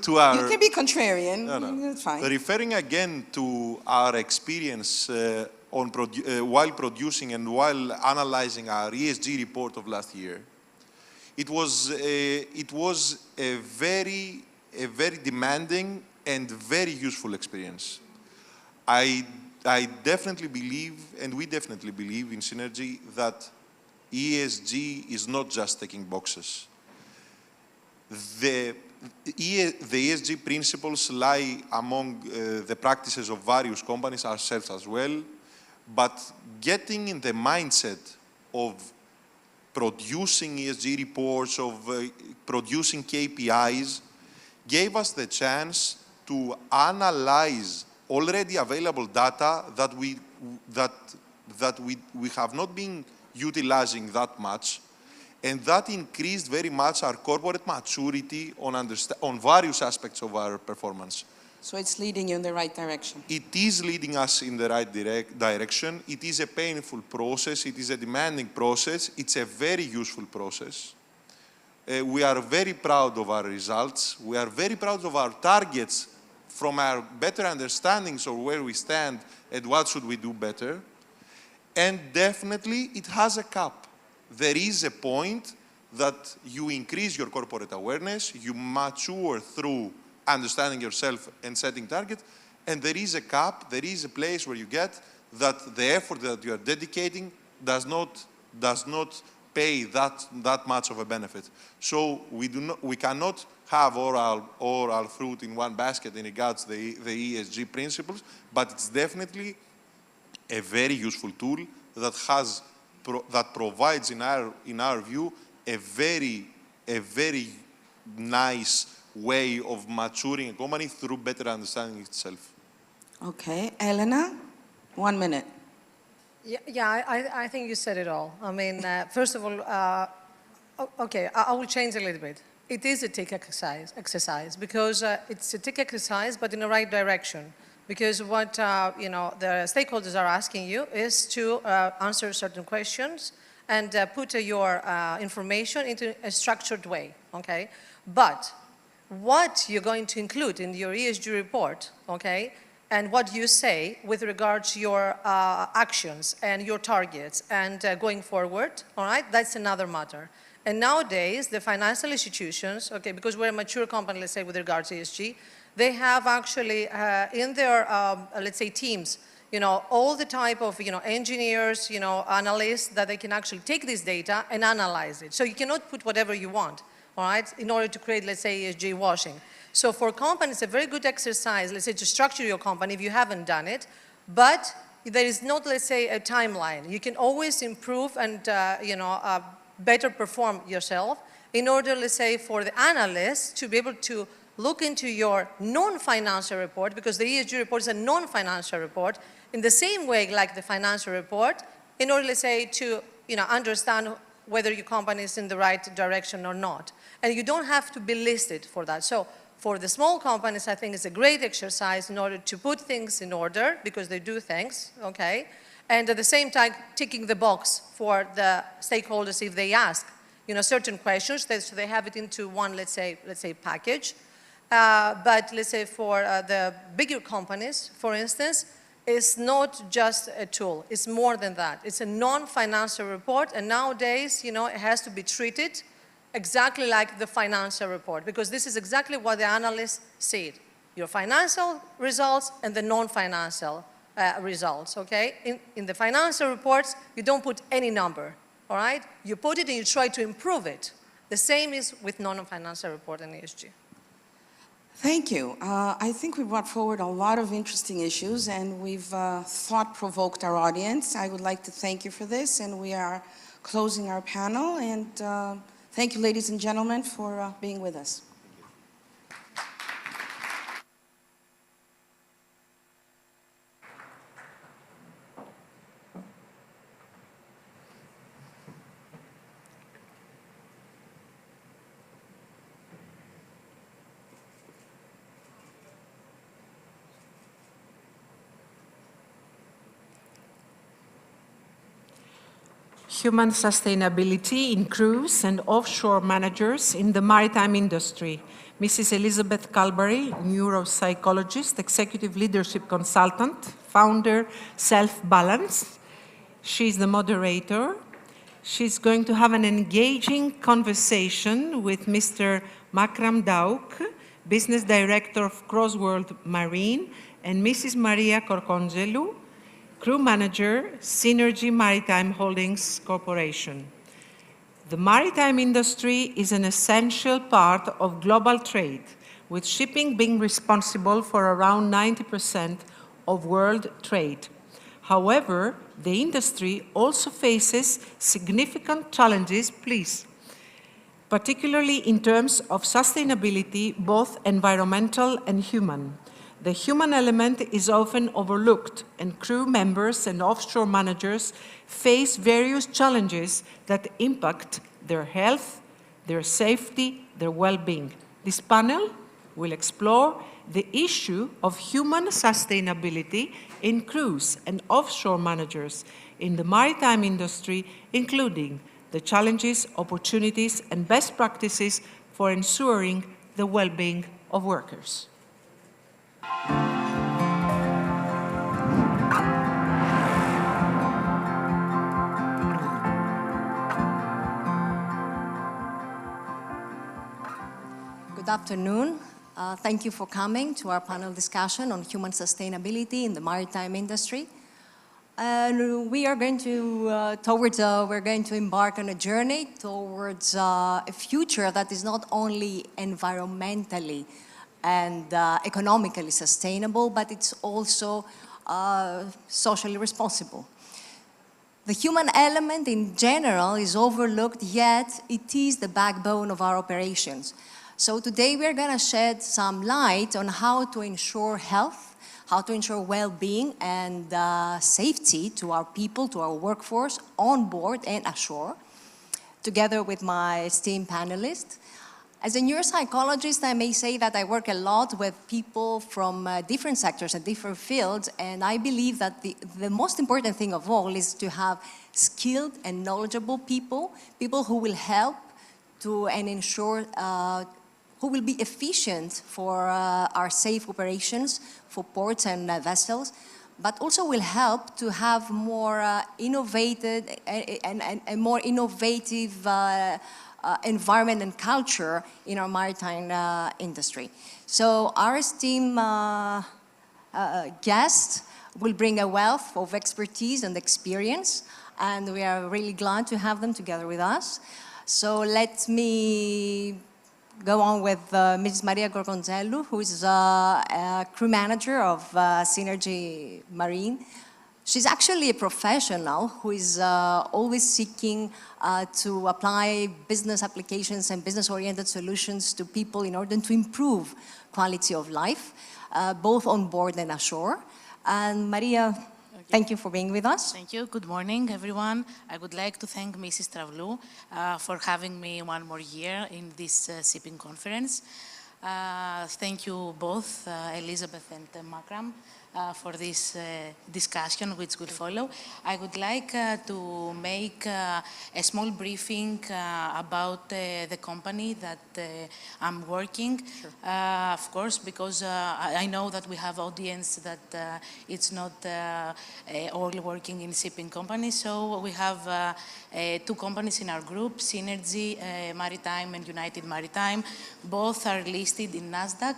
to our... You can be contrarian. No. It's fine. Referring again to our experience while producing and while analyzing our ESG report of last year, it was a very demanding and very useful experience. I definitely believe, and we definitely believe in Synergy, that ESG is not just ticking boxes. The ESG principles lie among the practices of various companies, ourselves as well, but getting in the mindset of producing ESG reports, of producing KPIs, gave us the chance to analyze already available data that we have not been utilizing that much, and that increased very much our corporate maturity on various aspects of our performance. So it's leading you in the right direction. It is leading us in the right direction. It is a painful process. It is a demanding process. It's a very useful process. We are very proud of our results. We are very proud of our targets from our better understandings of where we stand and what should we do better. And definitely it has a cap. there is a point that you increase your corporate awareness, you mature through understanding yourself and setting targets, and there is a cap, there is a place where you get that the effort that you are dedicating does not pay that much of a benefit. So we cannot have all fruit in one basket in regards to the ESG principles, but it's definitely a very useful tool that provides, in our view, a very nice way of maturing a company through better understanding itself. Okay, Elena, 1 minute. Yeah, I think you said it all. I mean, first of all, okay, I will change a little bit. It is a tick exercise because it's a tick exercise, but in the right direction. Because what the stakeholders are asking you is to answer certain questions and put your information into a structured way, okay? But what you're going to include in your ESG report, okay, and what you say with regards to your actions and your targets and going forward, all right, that's another matter. And nowadays, the financial institutions, okay, because we're a mature company, let's say, with regards to ESG, they have actually in their, let's say, teams, all the type of, engineers, analysts that they can actually take this data and analyze it. So you cannot put whatever you want, all right, in order to create, let's say, ESG washing. So for companies, it's a very good exercise, let's say, to structure your company if you haven't done it, but there is not, let's say, a timeline. You can always improve and, better perform yourself in order, let's say, for the analysts to be able to look into your non-financial report, because the ESG report is a non-financial report, in the same way like the financial report, in order, let's say, to understand whether your company is in the right direction or not. And you don't have to be listed for that. So for the small companies, I think it's a great exercise in order to put things in order, because they do things, okay? And at the same time, ticking the box for the stakeholders if they ask, certain questions, so they have it into one, let's say, package. But let's say for the bigger companies, for instance, it's not just a tool. It's more than that. It's a non-financial report, and nowadays, it has to be treated exactly like the financial report, because this is exactly what the analysts see it. Your financial results and the non-financial results, okay? In the financial reports, you don't put any number, all right? You put it and you try to improve it. The same is with non-financial report and ESG. Thank you. I think we brought forward a lot of interesting issues, and we've thought-provoked our audience. I would like to thank you for this, and we are closing our panel. And thank you, ladies and gentlemen, for being with us. Human sustainability in crews and offshore managers in the maritime industry. Mrs. Elizabeth Calbury, neuropsychologist, executive leadership consultant, founder, Self-Balance. She's the moderator. She's going to have an engaging conversation with Mr. Makram Dauk, business director of Crossworld Marine, and Mrs. Maria Corcongelou, crew manager, Synergy Maritime Holdings Corporation. The maritime industry is an essential part of global trade, with shipping being responsible for around 90% of world trade. However, the industry also faces significant challenges, particularly in terms of sustainability, both environmental and human. The human element is often overlooked, and crew members and offshore managers face various challenges that impact their health, their safety, their well-being. This panel will explore the issue of human sustainability in crews and offshore managers in the maritime industry, including the challenges, opportunities, and best practices for ensuring the well-being of workers. afternoon. Thank you for coming to our panel discussion on human sustainability in the maritime industry. And we are going to we're going to embark on a journey towards a future that is not only environmentally and economically sustainable, but it's also socially responsible. The human element in general is overlooked, yet it is the backbone of our operations. So today we're going to shed some light on how to ensure health, how to ensure well-being and safety to our people, to our workforce, on board and ashore, together with my esteemed panelists. As a neuropsychologist, I may say that I work a lot with people from different sectors and different fields, and I believe that the most important thing of all is to have skilled and knowledgeable people, people who will help to and ensure, who will be efficient for our safe operations for ports and vessels, but also will help to have more innovative and more innovative environment and culture in our maritime industry. So our esteemed guests will bring a wealth of expertise and experience, and we are really glad to have them together with us. So let me go on with Mrs. Maria Gorgonzello, who is a crew manager of Synergy Marine. She's actually a professional who is always seeking to apply business applications and business-oriented solutions to people in order to improve quality of life, both on board and ashore. And Maria, thank you for being with us. Thank you. Good morning, everyone. I would like to thank Mrs. Travlou for having me one more year in this shipping conference. Thank you both, Elizabeth and Makram, for this discussion which will follow. I would like to make a small briefing about the company that I'm working. Sure. Of course, because I know that we have audience that it's not all working in shipping companies. So we have two companies in our group, Synergy Maritime and United Maritime. Both are listed in NASDAQ.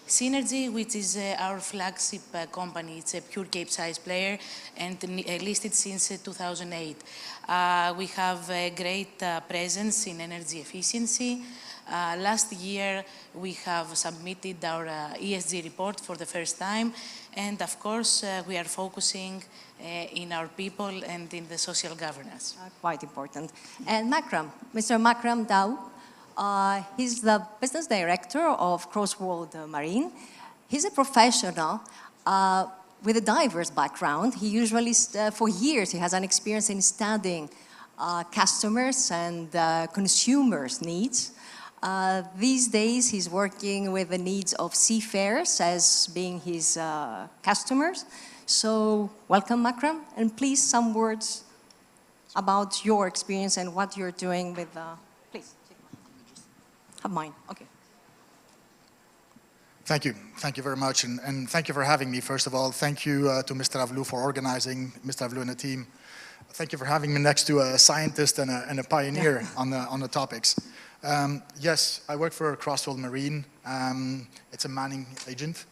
Synergy, which is our flagship company, it's a pure Cape-size player and listed since 2008. We have a great presence in energy efficiency. Last year, we have submitted our ESG report for the first time. And of course, we are focusing in our people and in the social governance. Quite important. And Makram, Mr. Makram Dao. He's the business director of Crossworld Marine. He's a professional with a diverse background. He usually, for years, he has an experience in studying customers and consumers' needs. These days, he's working with the needs of seafarers as being his customers. So welcome, Makram, and please some words about your experience and what you're doing with, please. Have mine, okay. Thank you very much, and thank you for having me. First of all, thank you to Mr. Avlou for organizing, Mr. Avlou and the team. Thank you for having me next to a scientist and a pioneer on the topics. Yes, I work for Crossworld Marine. It's a manning agent.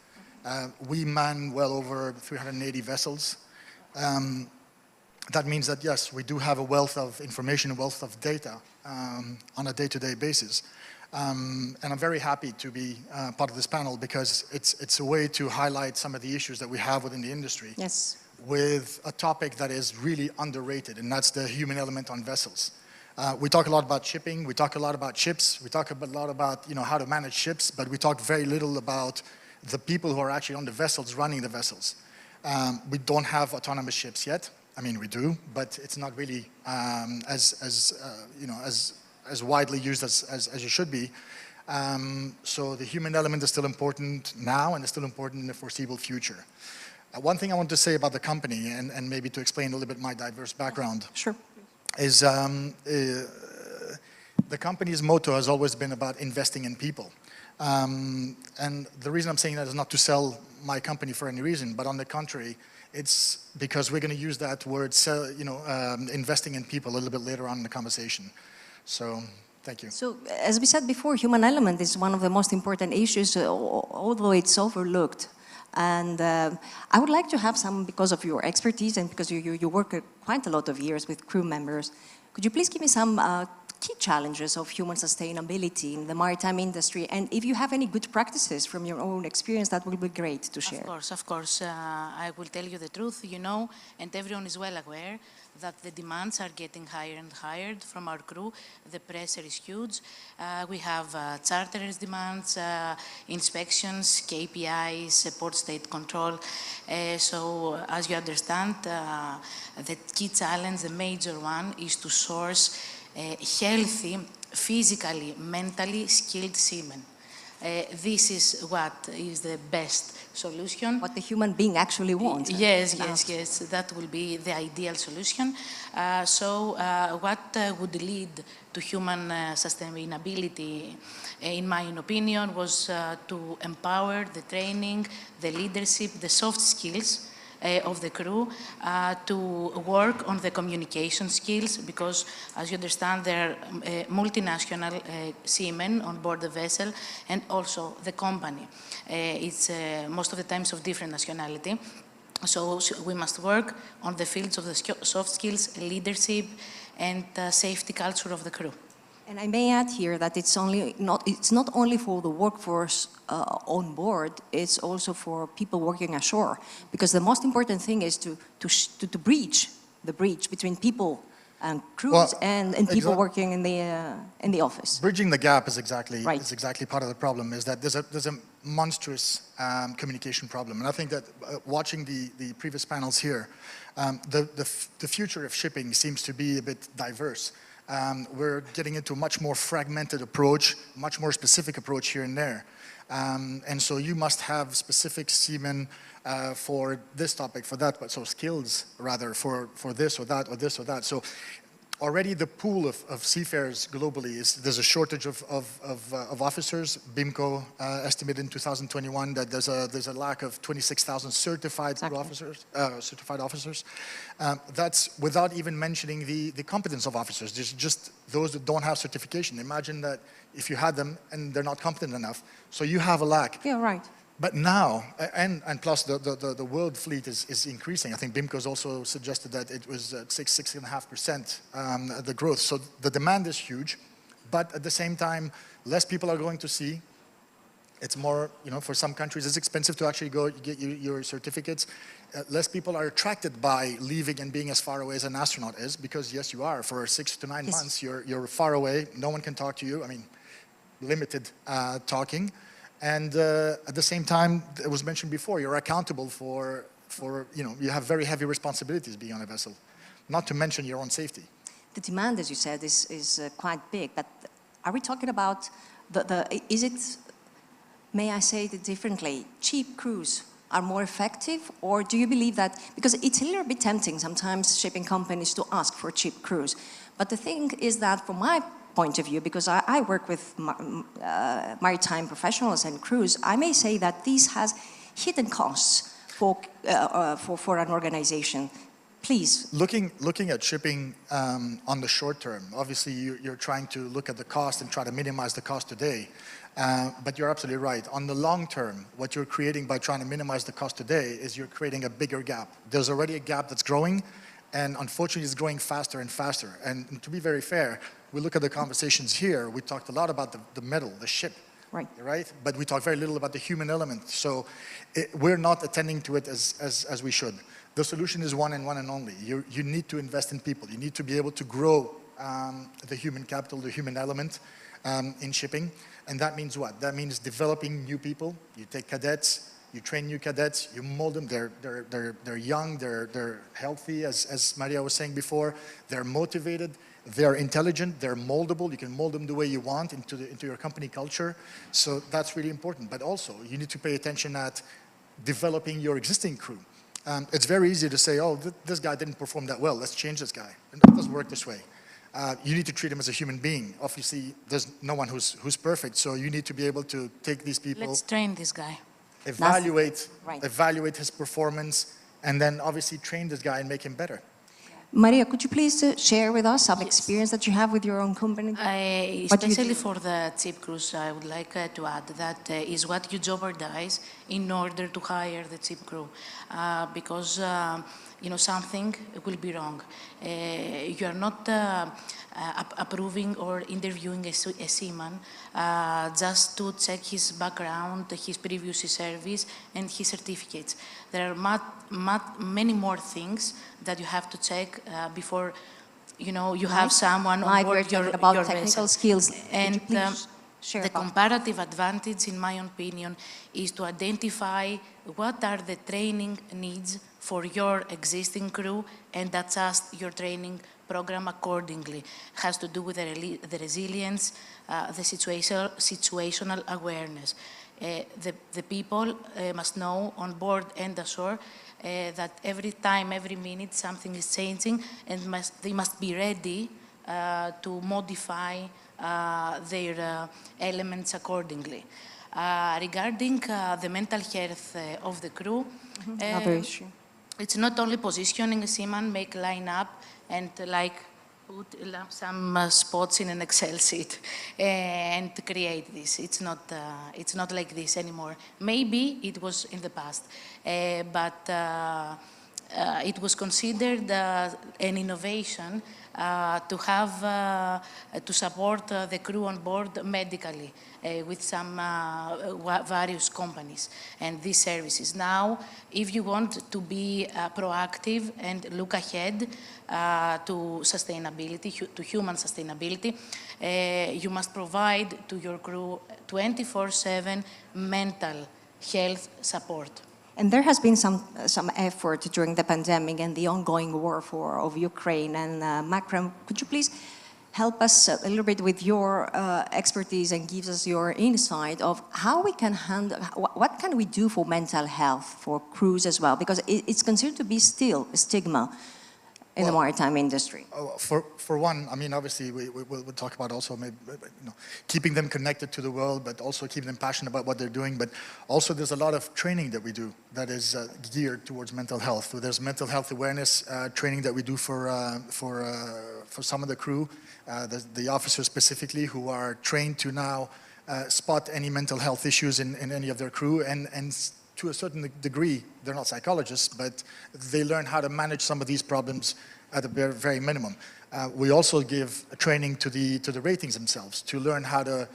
We man well over 380 vessels. That means that, yes, we do have a wealth of information, a wealth of data on a day-to-day basis. And I'm very happy to be part of this panel because it's a way to highlight some of the issues that we have within the industry. Yes. With a topic that is really underrated, and that's the human element on vessels. We talk a lot about shipping, we talk a lot about ships, we talk a lot about how to manage ships, but we talk very little about the people who are actually on the vessels, running the vessels. We don't have autonomous ships yet. I mean, we do, but it's not really as widely used as it should be. So the human element is still important now and is still important in the foreseeable future. One thing I want to say about the company, and maybe to explain a little bit my diverse background, sure, is the company's motto has always been about investing in people. And the reason I'm saying that is not to sell my company for any reason, but on the contrary, it's because we're going to use that word, investing in people a little bit later on in the conversation. So Thank you. So, as we said before, human element is one of the most important issues, although it's overlooked. And I would like to have some, because of your expertise and because you work quite a lot of years with crew members, could you please give me some key challenges of human sustainability in the maritime industry? And if you have any good practices from your own experience, that would be great to share. Of course. I will tell you the truth, you know, and everyone is well aware that the demands are getting higher and higher from our crew. The pressure is huge. We have charterers demands, inspections, KPIs, port state control. So as you understand, the key challenge, the major one, is to source healthy, physically, mentally skilled seamen. This is what is the best solution. What the human being actually wants. Yes. That will be the ideal solution. What would lead to human sustainability, in my opinion, was to empower the training, the leadership, the soft skills of the crew to work on the communication skills, because, as you understand, there are multinational seamen on board the vessel, and also the company. It's most of the times of different nationality. So we must work on the fields of the soft skills, leadership, and safety culture of the crew. And I may add here that it's not only for the workforce on board, it's also for people working ashore. Because the most important thing is to bridge the breach between people and crews and people working in the office. Bridging the gap is exactly part of the problem. Is that there's a monstrous communication problem, and I think that watching the previous panels here, the future of shipping seems to be a bit diverse. We're getting into a much more fragmented approach, much more specific approach here and there. And so you must have specific seamen for this topic, for that, but so skills rather for this or that or this or that. So already the pool of seafarers globally there's a shortage of officers. BIMCO estimated in 2021 that there's a lack of 26,000 certified officers. That's without even mentioning the competence of officers. There's just those that don't have certification. Imagine that if you had them and they're not competent enough, so you have a lack. Yeah, right. But now, and plus the world fleet is increasing. I think BIMCO's also suggested that it was 6.5% the growth. So the demand is huge, but at the same time, less people are going to sea. It's more, for some countries, it's expensive to actually go get your certificates. Less people are attracted by leaving and being as far away as an astronaut is, because yes, you are. For 6 to 9 months, you're far away. No one can talk to you. I mean, limited talking. And at the same time, it was mentioned before, you're accountable for you have very heavy responsibilities being on a vessel, not to mention your own safety. The demand, as you said, is quite big, but are we talking about is it, may I say it differently, cheap crews are more effective, or do you believe that, because it's a little bit tempting sometimes shipping companies to ask for cheap crews, but the thing is that from my point of view, because I work with maritime professionals and crews, I may say that this has hidden costs for an organization. Please. Looking at shipping on the short term, obviously you're trying to look at the cost and try to minimize the cost today. But you're absolutely right. On the long term, what you're creating by trying to minimize the cost today is you're creating a bigger gap. There's already a gap that's growing, and unfortunately it's growing faster and faster. And to be very fair, we look at the conversations here, we talked a lot about the metal, the ship, right? But we talk very little about the human element. So we're not attending to it as we should. The solution is one and only. You need to invest in people. You need to be able to grow the human capital, the human element in shipping. And that means what? That means developing new people. You take cadets, you train new cadets, you mold them. They're young, they're healthy, as Maria was saying before. They're motivated, they're intelligent, they're moldable. You can mold them the way you want into your company culture. So that's really important. But also, you need to pay attention at developing your existing crew. It's very easy to say, oh, this guy didn't perform that well, let's change this guy. And it doesn't work this way. You need to treat him as a human being. Obviously, there's no one who's perfect, so you need to be able to take these people. Let's train this guy. Evaluate his performance, and then obviously train this guy and make him better. Maria, could you please share with us some experience that you have with your own company? Especially for the cheap crews, I would like to add that is what you jeopardize in order to hire the cheap crew, because you know something will be wrong. You are not approving or interviewing a seaman just to check his background, his previous service, and his certificates. There are many more things that you have to check before you know you have someone on board your technical vessel. skills. And share the about comparative advantage, in my opinion, is to identify what are the training needs for your existing crew and adjust your training program accordingly. It has to do with the resilience, the situational awareness. The people must know on board and ashore that every time, every minute, something is changing, and they must be ready to modify their elements accordingly. Regarding the mental health of the crew, another issue. It's not only positioning a seaman, make line up and like put some spots in an Excel sheet and create this. It's not like this anymore. Maybe it was in the past, but it was considered an innovation to have to support the crew on board medically with some various companies and these services. Now, if you want to be proactive and look ahead to sustainability, to human sustainability, you must provide to your crew 24/7 mental health support. And there has been some effort during the pandemic and the ongoing war of Ukraine. And Makram, could you please help us a little bit with your expertise and give us your insight of how we can handle, what can we do for mental health for crews as well? Because it's considered to be still a stigma in the maritime industry. For one, I mean, obviously, we'll talk about also maybe, keeping them connected to the world, but also keeping them passionate about what they're doing. But also, there's a lot of training that we do that is geared towards mental health. So there's mental health awareness training that we do for some of the crew, the officers specifically, who are trained to now spot any mental health issues in any of their crew, and to a certain degree, they're not psychologists, but they learn how to manage some of these problems at a very, very minimum. We also give training to the ratings themselves to learn how to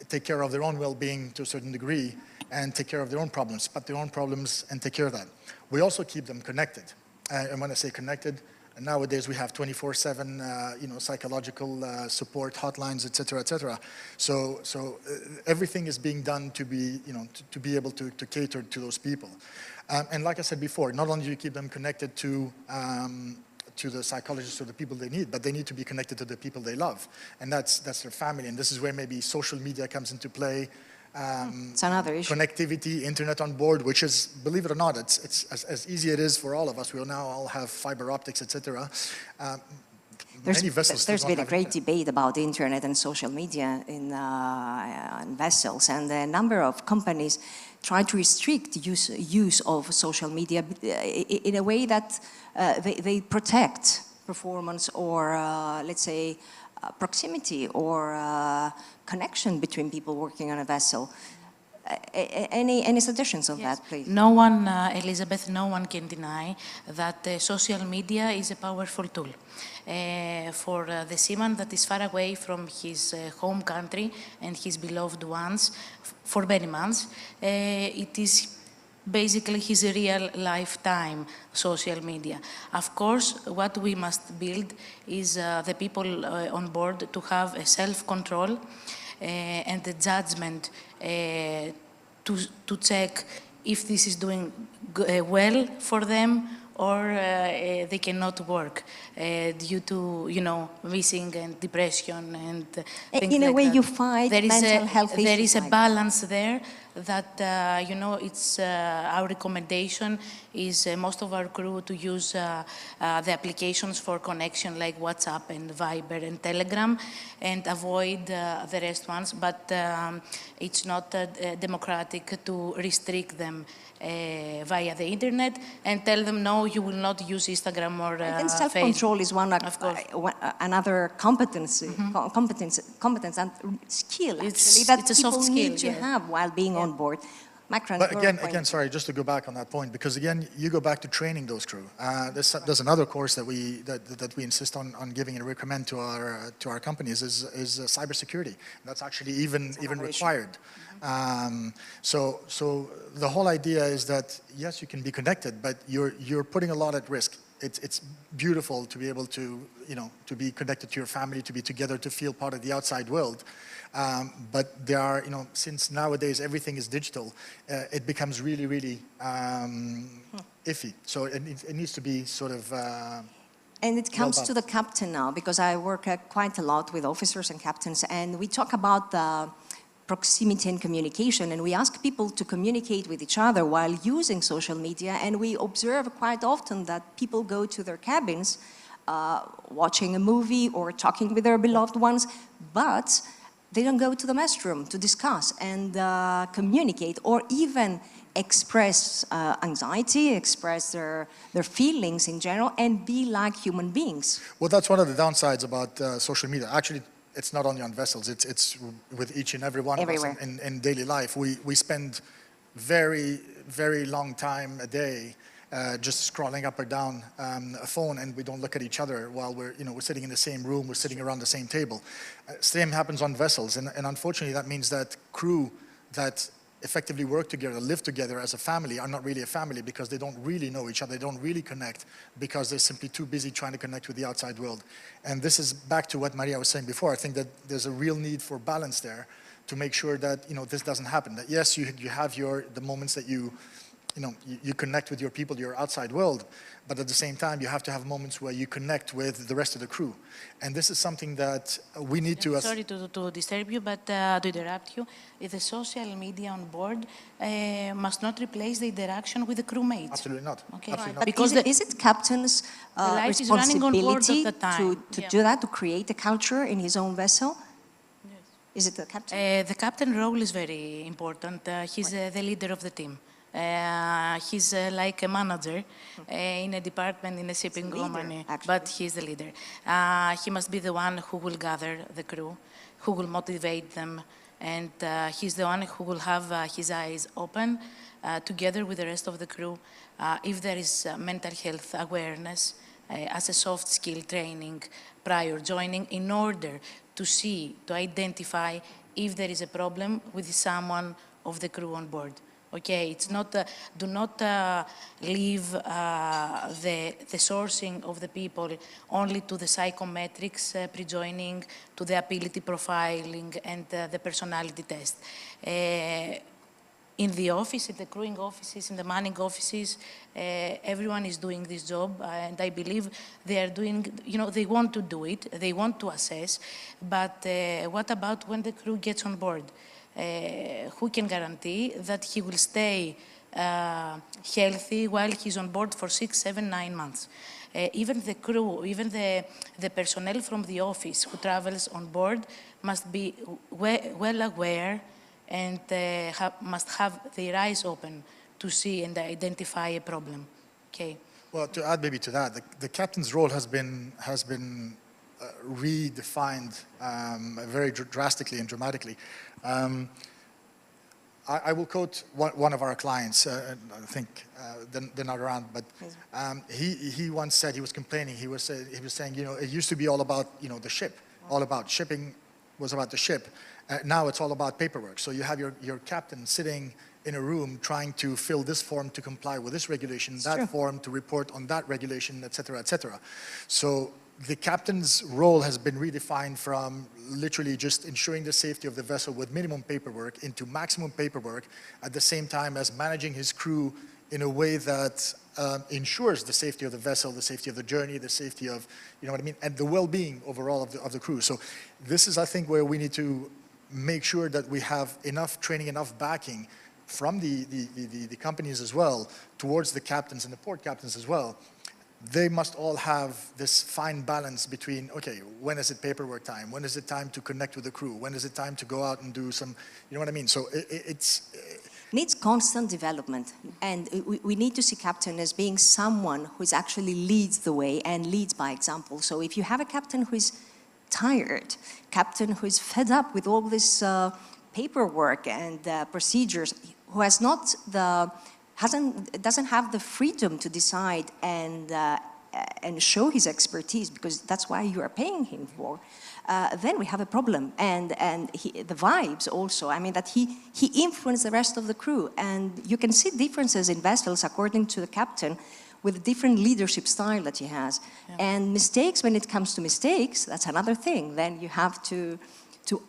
take care of their own well-being to a certain degree and take care of their own problems, spot their own problems and take care of that. We also keep them connected. And when I say connected, nowadays we have 24/7, psychological support hotlines, et cetera, So everything is being done to be, to be able to cater to those people. And like I said before, not only do you keep them connected to the psychologists or the people they need, but they need to be connected to the people they love, and that's their family. And this is where maybe social media comes into play. It's another issue. Connectivity, internet on board, which is, believe it or not, it's as easy it is for all of us. We will now all have fiber optics, etc. There's been a great debate about the internet and social media in vessels, and a number of companies try to restrict use of social media in a way that they protect performance or, let's say, proximity or connection between people working on a vessel. Any suggestions on that, please? No one, Elizabeth, no one can deny that social media is a powerful tool. For the seaman that is far away from his home country and his beloved ones for many months, it is basically his real lifetime social media. Of course, what we must build is the people on board to have a self-control and the judgment to check if this is doing well for them or they cannot work due to, missing and depression and things in a like way that. you fight mental health issues. There is a balance there that, you know, it's our recommendation is most of our crew to use the applications for connection like WhatsApp and Viber and Telegram and avoid the rest ones, but it's not democratic to restrict them via the internet and tell them, no, you will not use Instagram or And self-control is one another competence and skill, actually, that it's a people soft skill, need to have while being on board. But again, sorry, just to go back on that point, because again, you go back to training those crew. There's another course that we insist on giving and recommend to our companies is cybersecurity. That's actually even required. So the whole idea is that yes, you can be connected, but you're putting a lot at risk. It's beautiful to be able to, you know, to be connected to your family, to be together, to feel part of the outside world. But there are, you know, since nowadays everything is digital, it becomes really, really iffy. So it needs to be sort of and it comes to the captain now, because I work quite a lot with officers and captains, and we talk about the proximity and communication, and we ask people to communicate with each other while using social media, and we observe quite often that people go to their cabins watching a movie or talking with their beloved ones, but they don't go to the mess room to discuss and communicate or even express anxiety, express their feelings in general, and be like human beings. Well, that's one of the downsides about social media. Actually, it's not only on vessels, it's with each and every one of us in daily life. We spend very, very long time a day just scrolling up or down a phone, and we don't look at each other while we're sitting in the same room, we're sitting around the same table. Same happens on vessels, and unfortunately that means that crew that effectively work together, live together as a family, are not really a family because they don't really know each other, they don't really connect because they're simply too busy trying to connect with the outside world. And this is back to what Maria was saying before. I think that there's a real need for balance there to make sure that this doesn't happen. That yes, you have the moments that you connect with your people, your outside world, but at the same time, you have to have moments where you connect with the rest of the crew. And this is something that we need to... Sorry to disturb you, but to interrupt you, the social media on board must not replace the interaction with the crewmates. Absolutely not. Okay. Absolutely not. But because is it captain's responsibility to do that, to create a culture in his own vessel? Yes. Is it the captain? The captain role is very important. He's the leader of the team. He's like a manager in a department in a shipping company, but he's the leader. He must be the one who will gather the crew, who will motivate them, and he's the one who will have his eyes open together with the rest of the crew. If there is mental health awareness as a soft skill training prior joining, in order to see, to identify if there is a problem with someone of the crew on board. Okay, it's not, do not leave the sourcing of the people only to the psychometrics pre-joining, to the ability profiling and the personality test. In the office, in the crewing offices, in the manning offices, everyone is doing this job, and I believe they are doing, they want to do it, they want to assess, but what about when the crew gets on board? Who can guarantee that he will stay healthy while he's on board for 6, 7, 9 months? Even the crew, even the personnel from the office who travels on board must be well aware and must have their eyes open to see and identify a problem. Okay. Well, to add maybe to that, the captain's role has been redefined very drastically and dramatically. I will quote one of our clients, I think they're not around, but he once said, he was complaining, he was saying, it used to be all about, the ship, all about shipping was about the ship. Now it's all about paperwork. So you have your captain sitting in a room trying to fill this form to comply with this regulation, that form to report on that regulation, et cetera, et cetera. So the captain's role has been redefined from literally just ensuring the safety of the vessel with minimum paperwork into maximum paperwork, at the same time as managing his crew in a way that ensures the safety of the vessel, the safety of the journey, the safety of, and the well-being overall of the crew. So this is, I think, where we need to make sure that we have enough training, enough backing from the companies as well towards the captains and the port captains as well, they must all have this fine balance between, okay, when is it paperwork time? When is it time to connect with the crew? When is it time to go out and do some, you know what I mean? So it's... needs constant development, and we need to see captain as being someone who actually leads the way and leads by example. So if you have a captain who is tired, captain who is fed up with all this paperwork and procedures, who has not the doesn't have the freedom to decide and show his expertise, because that's why you are paying him for, then we have a problem. And the vibes also, I mean, that he influenced the rest of the crew. And you can see differences in vessels according to the captain with the different leadership style that he has. Yeah. And mistakes, when it comes to mistakes, that's another thing. Then you have to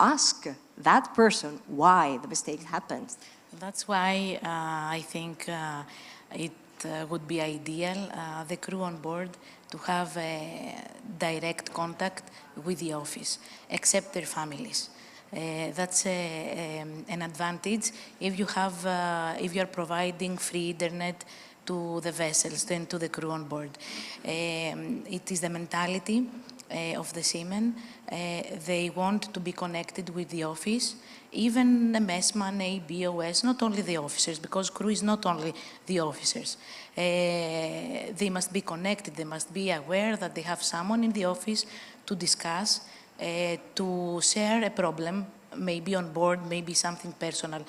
ask that person why the mistake happened. That's why I think it would be ideal, the crew on board, to have a direct contact with the office, except their families. That's an advantage if you have, if you are providing free internet to the vessels and to the crew on board. It is the mentality of the seamen. They want to be connected with the office. Even a messman, a BOS, not only the officers, because crew is not only the officers. They must be connected, they must be aware that they have someone in the office to discuss, to share a problem, maybe on board, maybe something personal,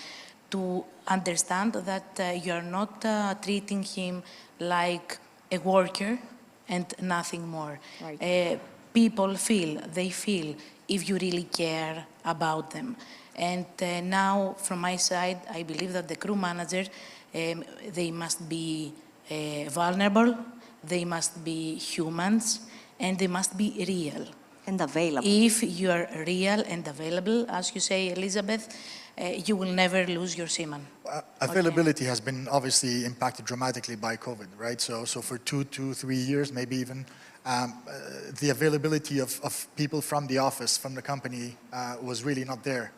to understand that you're not treating him like a worker and nothing more. Right. People feel, they feel if you really care about them. And now, from my side, I believe that the crew manager, they must be vulnerable, they must be humans, and they must be real. And available. If you are real and available, as you say, Elizabeth, you will never lose your seaman. Availability has been obviously impacted dramatically by COVID, right? So for 2 to 3 years, maybe even, the availability of people from the office, from the company, was really not there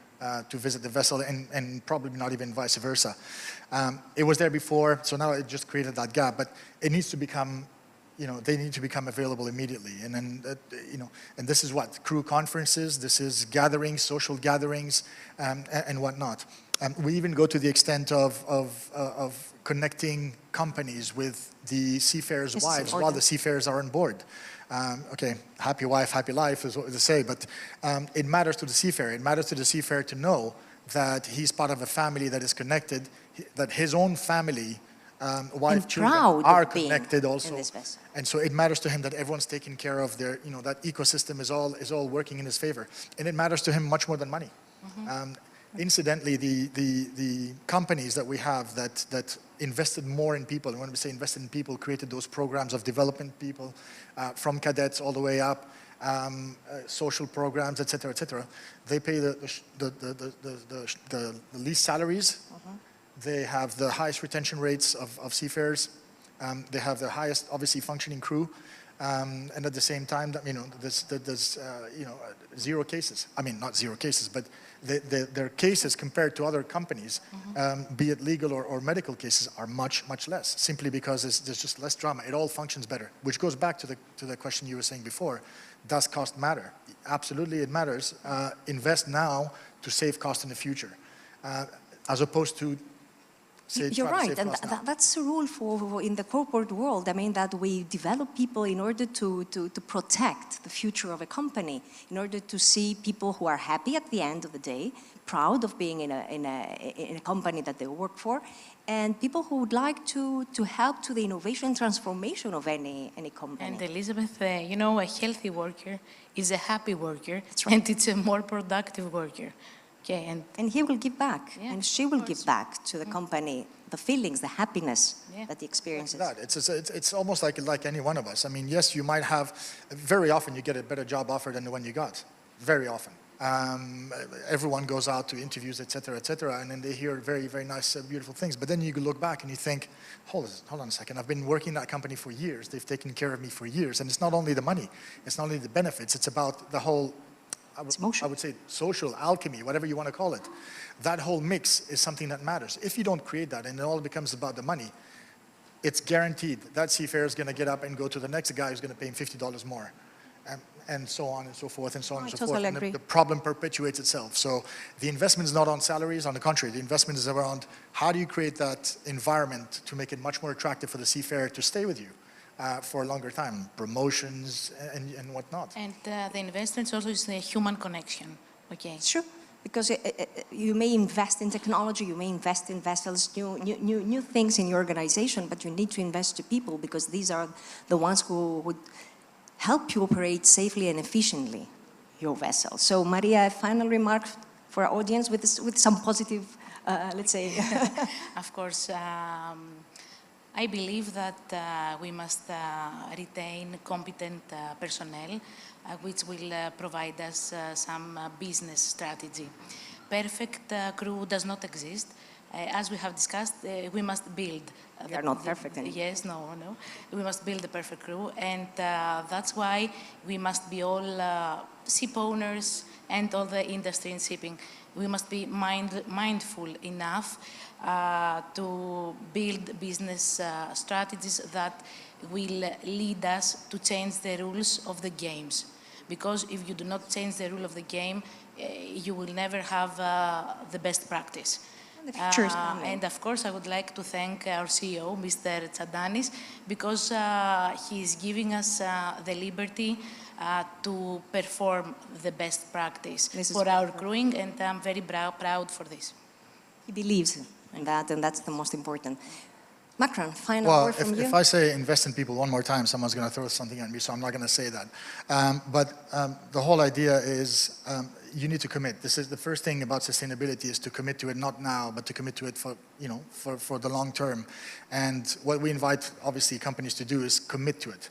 to visit the vessel, and probably not even vice versa. It was there before, so now it just created that gap, but it needs to become, you know, they need to become available immediately. And then, you know, and this is what? Crew conferences, this is gatherings, social gatherings, and whatnot. We even go to the extent of connecting companies with the seafarers' wives while the seafarers are on board. Okay, happy wife, happy life is what they say, but it matters to the seafarer. It matters to the seafarer to know that he's part of a family that is connected, that his own family, wife, children are connected also. And so it matters to him that everyone's taking care of their, you know, that ecosystem is all working in his favor. And it matters to him much more than money. Mm-hmm. Incidentally, the companies that we have that invested more in people, and when we say invested in people, created those programs of development people, from cadets all the way up, social programs, et cetera, they pay the least salaries. Mm-hmm. They have the highest retention rates of seafarers. They have the highest, obviously, functioning crew. And at the same time, you know, there's you know, zero cases. I mean, not zero cases, but their cases compared to other companies, mm-hmm. Be it legal or medical cases, are much less, simply because there's just less drama. It all functions better, which goes back to the question you were saying before. Does cost matter? Absolutely, it matters. Invest now to save cost in the future, as opposed to. You're right, and that's the rule for in the corporate world. I mean, that we develop people in order to protect the future of a company, in order to see people who are happy at the end of the day, proud of being in a company that they work for, and people who would like to help to the innovation and transformation of any company. And Elizabeth, you know, a healthy worker is a happy worker, and it's a more productive worker. Okay, and he will give back, and she will give back to the company the feelings, the happiness that he experiences. It's almost like any one of us. I mean, yes, you might have, very often you get a better job offer than the one you got, very often. Everyone goes out to interviews, et cetera, and then they hear very, very nice, beautiful things. But then you look back and you think, hold on a second, I've been working in that company for years. They've taken care of me for years. And it's not only the money, it's not only the benefits, it's about the whole I would say social alchemy, whatever you want to call it. That whole mix is something that matters. If you don't create that and it all becomes about the money, it's guaranteed that seafarer is going to get up and go to the next guy who's going to pay him $50 more. And so on and so forth and so on and so forth. Totally And agree. the problem perpetuates itself. So the investment is not on salaries, on the contrary, the investment is around how do you create that environment to make it much more attractive for the seafarer to stay with you for a longer time, promotions and whatnot. And the investment also is the human connection, okay? Sure, because you may invest in technology, you may invest in vessels, new things in your organization, but you need to invest to people because these are the ones who would help you operate safely and efficiently your vessel. So Maria, a final remark for our audience with some positive, let's say. Of course, I believe that we must retain competent personnel, which will provide us some business strategy. Perfect crew does not exist. As we have discussed, we must build. They are not perfect anymore. Yes, no. We must build the perfect crew, and that's why we must be all ship owners and all the industry in shipping. We must be mindful enough to build business strategies that will lead us to change the rules of the games. Because if you do not change the rule of the game, you will never have the best practice. And of course, I would like to thank our CEO, Mr. Tsantanis, because he is giving us the liberty to perform the best practice for our crewing, and I'm very proud for this. He believes in that, and that's the most important. Macron, final word from you. If I say invest in people one more time, someone's going to throw something at me, so I'm not going to say that. But the whole idea is you need to commit. This is the first thing about sustainability is to commit to it, not now, but to commit to it for, for the long term. And what we invite, obviously, companies to do is commit to it.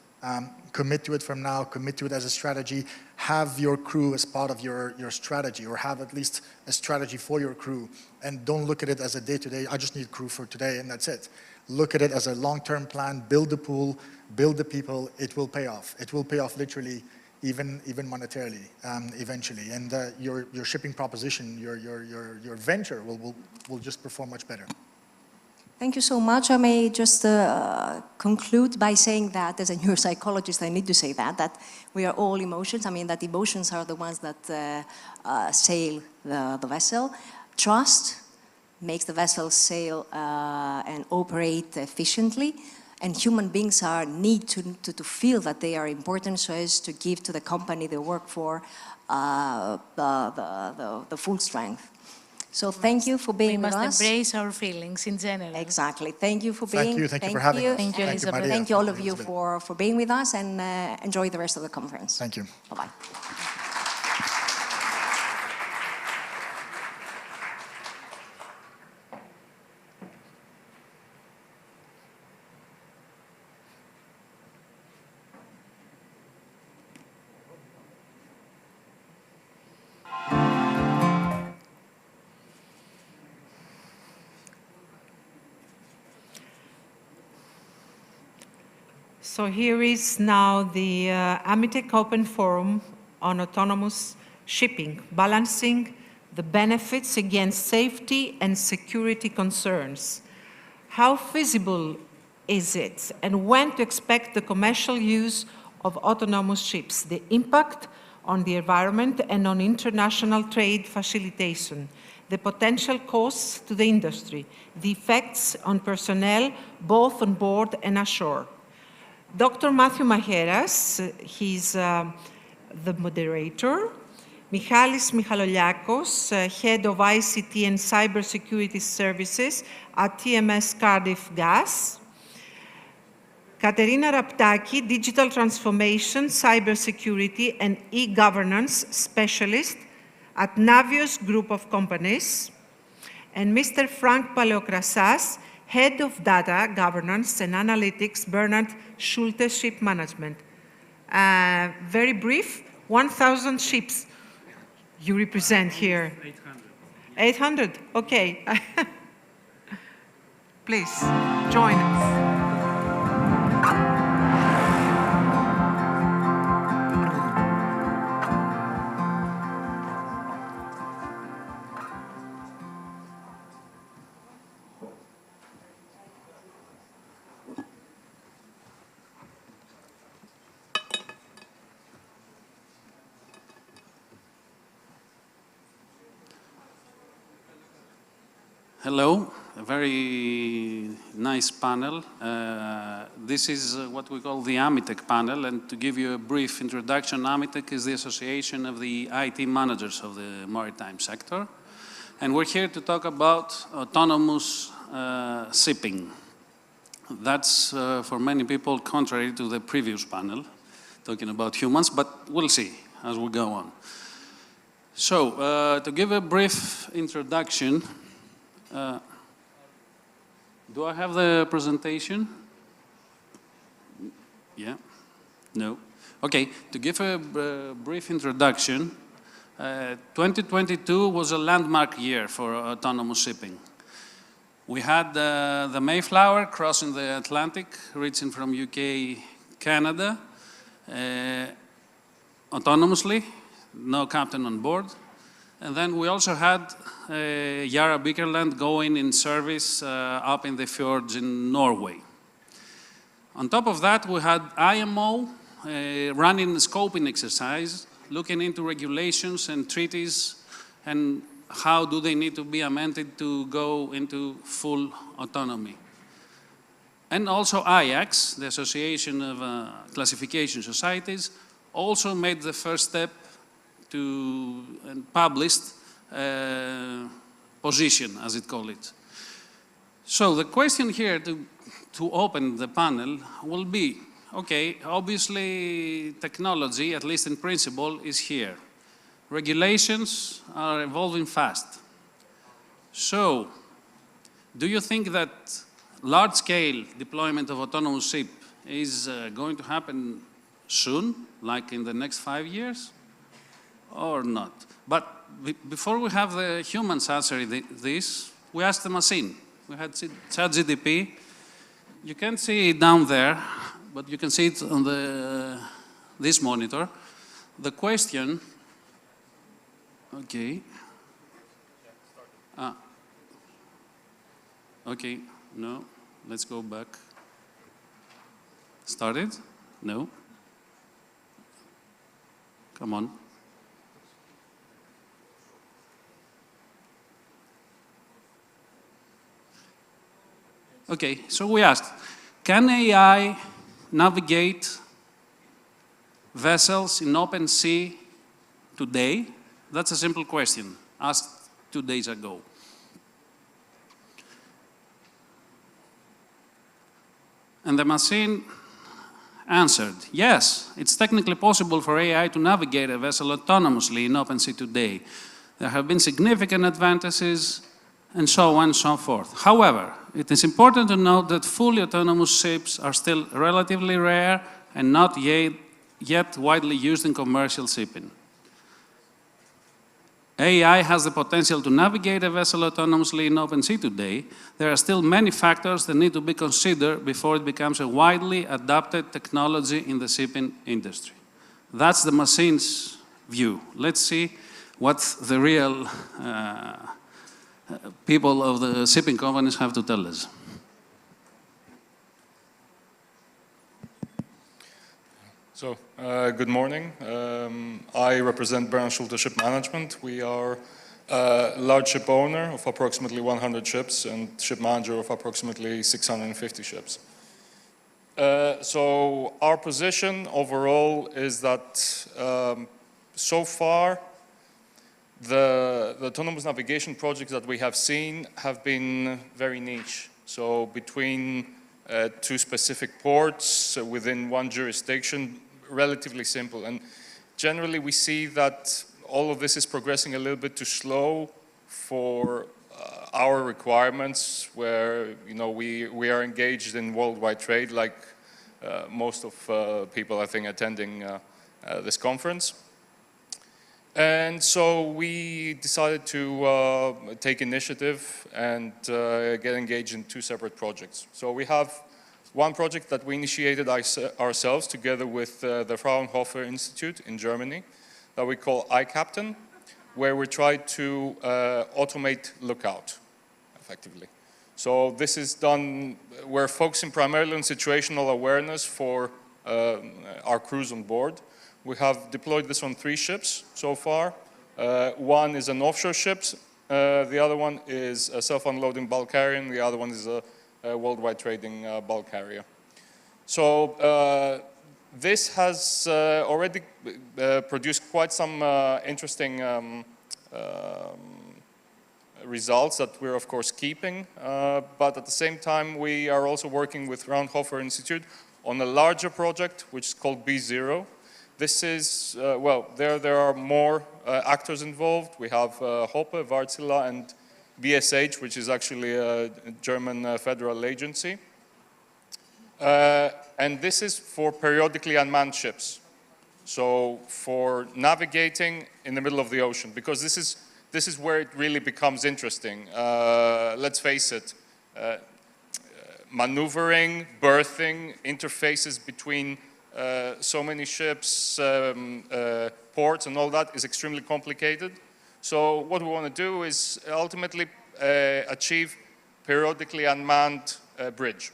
Commit to it from now, commit to it as a strategy, have your crew as part of your strategy, or have at least a strategy for your crew. And don't look at it as a day-to-day, I just need crew for today, and that's it. Look at it as a long-term plan, build the pool, build the people, it will pay off. It will pay off literally, even monetarily, eventually. And your shipping proposition, your venture will just perform much better. Thank you so much. I may just conclude by saying that, as a neuropsychologist, I need to say that we are all emotions. I mean, that emotions are the ones that sail the vessel. Trust makes the vessel sail and operate efficiently. And human beings need to feel that they are important so as to give to the company they work for the full strength. So thank you for being with us. We must embrace our feelings in general. Exactly. Thank you for being. Thank you for having us. Thank you, Elizabeth. Thank you all of you for being with us, and enjoy the rest of the conference. Thank you. Bye-bye. So here is now the Amitec Open Forum on autonomous shipping, balancing the benefits against safety and security concerns. How feasible is it, and when to expect the commercial use of autonomous ships, the impact on the environment and on international trade facilitation, the potential costs to the industry, the effects on personnel both on board and ashore. Dr. Matthew Maheras, he's the moderator. Michalis Michaloliakos, Head of ICT and Cybersecurity Services at TMS Cardiff Gas. Katerina Raptaki, Digital Transformation, Cybersecurity and E-Governance Specialist at Navios Group of Companies. And Mr. Frank Paleokrassas, Head of Data Governance and Analytics, Bernard Schulte Ship Management. Very brief, 1,000 ships you represent here. 800. 800, okay. Please, join us. Hello, a very nice panel. This is what we call the AMITEC panel, and to give you a brief introduction, AMITEC is the Association of the IT Managers of the Maritime Sector, and we're here to talk about autonomous shipping. That's, for many people, contrary to the previous panel, talking about humans, but we'll see as we go on. So, to give a brief introduction, do I have the presentation? Yeah? No? Okay, to give a brief introduction, 2022 was a landmark year for autonomous shipping. We had the Mayflower crossing the Atlantic, reaching from UK, Canada, autonomously, no captain on board. And then we also had Yara Birkeland going in service up in the fjords in Norway. On top of that, we had IMO running a scoping exercise, looking into regulations and treaties and how do they need to be amended to go into full autonomy. And also IACS, the Association of Classification Societies, also made the first step to and published position, as it called it. So the question here to open the panel will be, okay, obviously technology, at least in principle, is here. Regulations are evolving fast. So, do you think that large-scale deployment of autonomous ship is going to happen soon, like in the next 5 years? Or not? But before we have the humans answering this, we asked the machine. We had ChatGPT. You can't see it down there, but you can see it on this monitor. The question, okay. Okay, no, let's go back. Started? No. Come on. Okay, so we asked, can AI navigate vessels in open sea today? That's a simple question, asked 2 days ago. And the machine answered, yes, it's technically possible for AI to navigate a vessel autonomously in open sea today. There have been significant advantages and so on and so forth. However, it is important to note that fully autonomous ships are still relatively rare and not yet widely used in commercial shipping. AI has the potential to navigate a vessel autonomously in open sea today. There are still many factors that need to be considered before it becomes a widely adopted technology in the shipping industry. That's the machine's view. Let's see what the real people of the shipping companies have to tell us. So, good morning. I represent Baron Schulte Ship Management. We are a large ship owner of approximately 100 ships and ship manager of approximately 650 ships. So, our position overall is that so far, the autonomous navigation projects that we have seen have been very niche. So between 2 specific ports within 1 jurisdiction, relatively simple. And generally we see that all of this is progressing a little bit too slow for our requirements, where we are engaged in worldwide trade, like most of people I think attending this conference. And so we decided to take initiative and get engaged in 2 separate projects. So we have one project that we initiated ourselves together with the Fraunhofer Institute in Germany that we call iCaptain, where we try to automate lookout effectively. So this is done, we're focusing primarily on situational awareness for our crews on board. We have deployed this on 3 ships so far. One is an offshore ship, The other one is a self-unloading bulk carrier, and the other one is a worldwide trading bulk carrier. So this has already produced quite some interesting results that we're of course keeping, but at the same time we are also working with Fraunhofer Institute on a larger project which is called B0. This is, well, there are more actors involved. We have Hoppe, Wärtsilä, and BSH, which is actually a German federal agency. And this is for periodically unmanned ships. So for navigating in the middle of the ocean, because this is where it really becomes interesting. Let's face it, maneuvering, berthing, interfaces between so many ships, ports and all that is extremely complicated. So what we want to do is ultimately achieve periodically unmanned bridge.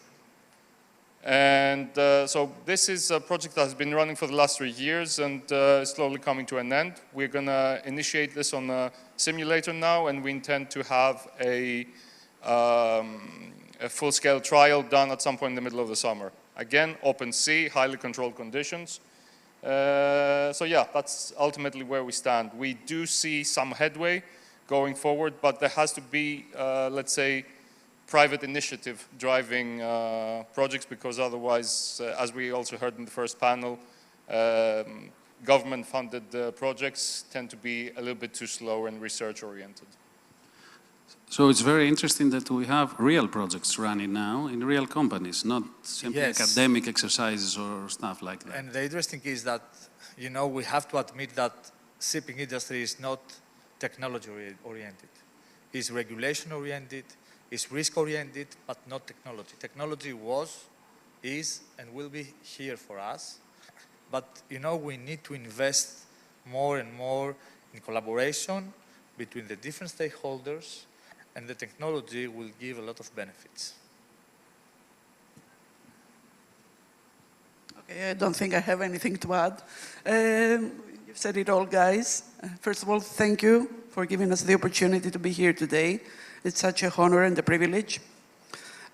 And so this is a project that has been running for the last 3 years and slowly coming to an end. We're going to initiate this on a simulator now, and we intend to have a full-scale trial done at some point in the middle of the summer. Again, open sea, highly controlled conditions. So yeah, that's ultimately where we stand. We do see some headway going forward, but there has to be, let's say, private initiative driving projects, because otherwise, as we also heard in the first panel, government-funded projects tend to be a little bit too slow and research-oriented. So it's very interesting that we have real projects running now in real companies, not simply academic exercises or stuff like that. And the interesting is that, you know, we have to admit that shipping industry is not technology-oriented. It's regulation-oriented, it's risk-oriented, but not technology. Technology was, is, and will be here for us. But, you know, we need to invest more and more in collaboration between the different stakeholders, and the technology will give a lot of benefits. Okay, I don't think I have anything to add. You've said it all, guys. First of all, thank you for giving us the opportunity to be here today. It's such a honor and a privilege.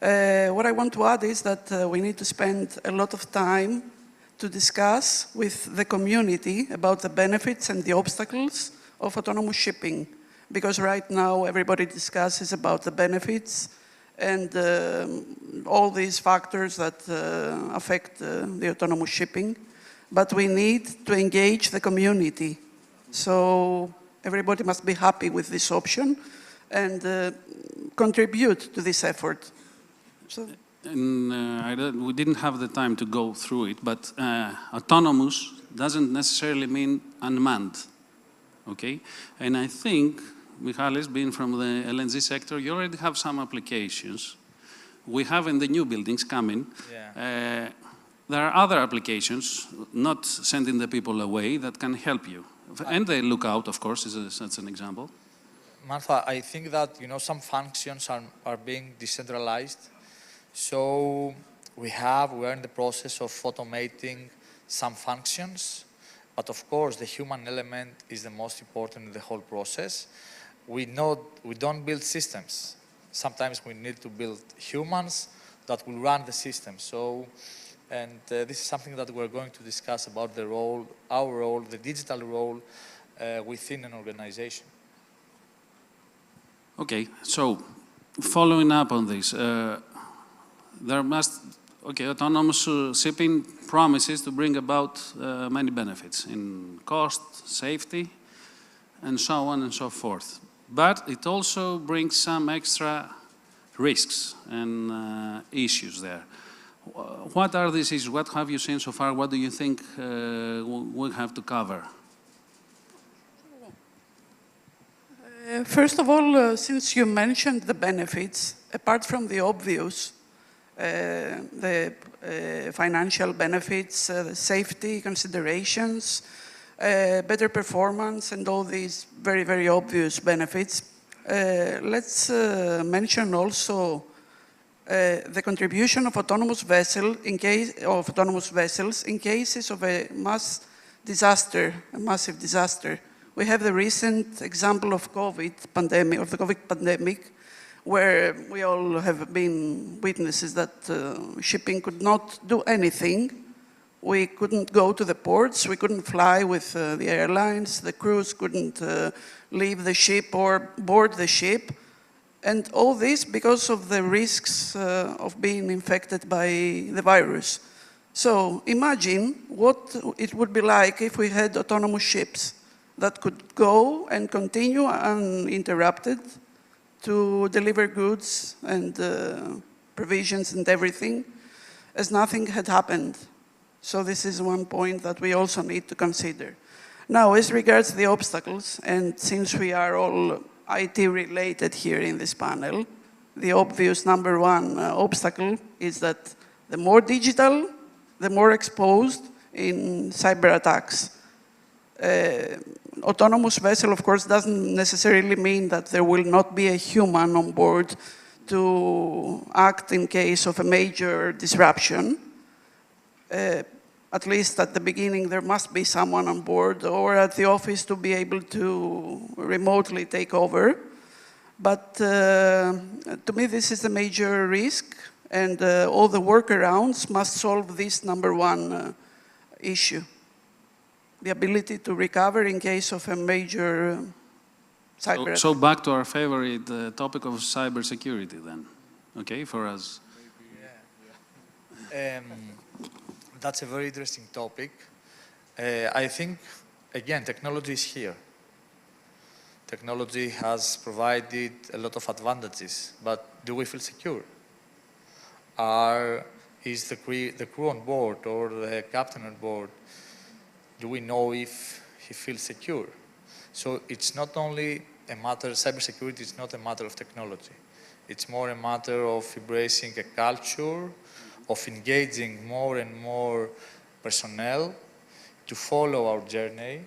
What I want to add is that we need to spend a lot of time to discuss with the community about the benefits and the obstacles of autonomous shipping. Because right now everybody discusses about the benefits and all these factors that affect the autonomous shipping. But we need to engage the community. So everybody must be happy with this option and contribute to this effort. So. And we didn't have the time to go through it, but autonomous doesn't necessarily mean unmanned, okay? And I think, Michalis, being from the LNG sector, you already have some applications. We have in the new buildings coming. Yeah. There are other applications, not sending the people away, that can help you. And the lookout, of course, that's an example. Martha, I think that, you know, some functions are being decentralized. So we are in the process of automating some functions, but of course the human element is the most important in the whole process. We don't build systems. Sometimes we need to build humans that will run the system. So, and this is something that we're going to discuss about the role, our role, the digital role within an organization. Okay, so following up on this, autonomous shipping promises to bring about many benefits in cost, safety, and so on and so forth. But it also brings some extra risks and issues there. What are these issues? What have you seen so far? What do you think we'll have to cover? First of all, since you mentioned the benefits, apart from the obvious, the financial benefits, the safety considerations, better performance, and all these very, very obvious benefits, let's mention also the contribution of autonomous vessels in cases of a massive disaster, We have the recent example of the COVID pandemic, where we all have been witnesses that shipping could not do anything. We couldn't go to the ports, we couldn't fly with the airlines, the crews couldn't leave the ship or board the ship. And all this because of the risks of being infected by the virus. So imagine what it would be like if we had autonomous ships that could go and continue uninterrupted to deliver goods and provisions and everything as nothing had happened. So this is one point that we also need to consider. Now, as regards the obstacles, and since we are all IT related here in this panel, the obvious number one obstacle is that the more digital, the more exposed in cyber attacks. Autonomous vessel, of course, doesn't necessarily mean that there will not be a human on board to act in case of a major disruption. At least at the beginning, there must be someone on board or at the office to be able to remotely take over. But to me, this is a major risk, and all the workarounds must solve this number one issue. The ability to recover in case of a major cyber attack. So back to our favorite topic of cybersecurity then, okay, for us. That's a very interesting topic. I think, again, technology is here. Technology has provided a lot of advantages, but do we feel secure? Is the crew on board or the captain on board, do we know if he feels secure? So it's not only a matter, cybersecurity is not a matter of technology. It's more a matter of embracing a culture, of engaging more and more personnel to follow our journey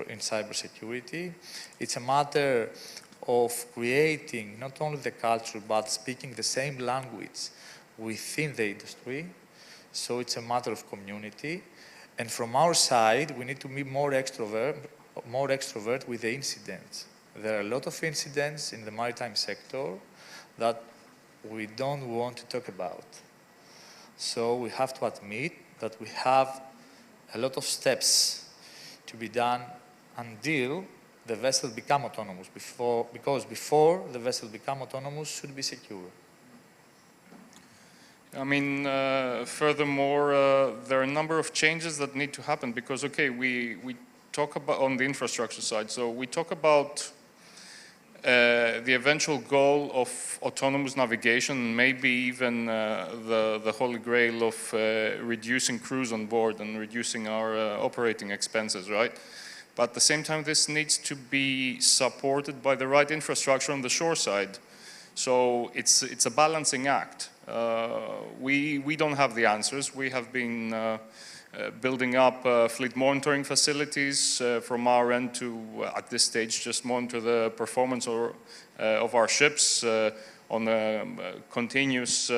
in cybersecurity. It's a matter of creating not only the culture, but speaking the same language within the industry. So it's a matter of community. And from our side, we need to be more extrovert with the incidents. There are a lot of incidents in the maritime sector that we don't want to talk about. So we have to admit that we have a lot of steps to be done until the vessel becomes autonomous, because before the vessel becomes autonomous, should be secure. I mean, furthermore, there are a number of changes that need to happen because, okay, we talk about on the infrastructure side, so we talk about the eventual goal of autonomous navigation, maybe even the holy grail of reducing crews on board and reducing our operating expenses, right? But at the same time, this needs to be supported by the right infrastructure on the shore side. So it's a balancing act. We don't have the answers. We have been building up fleet monitoring facilities from our end to, at this stage, just monitor the performance of our ships on a continuous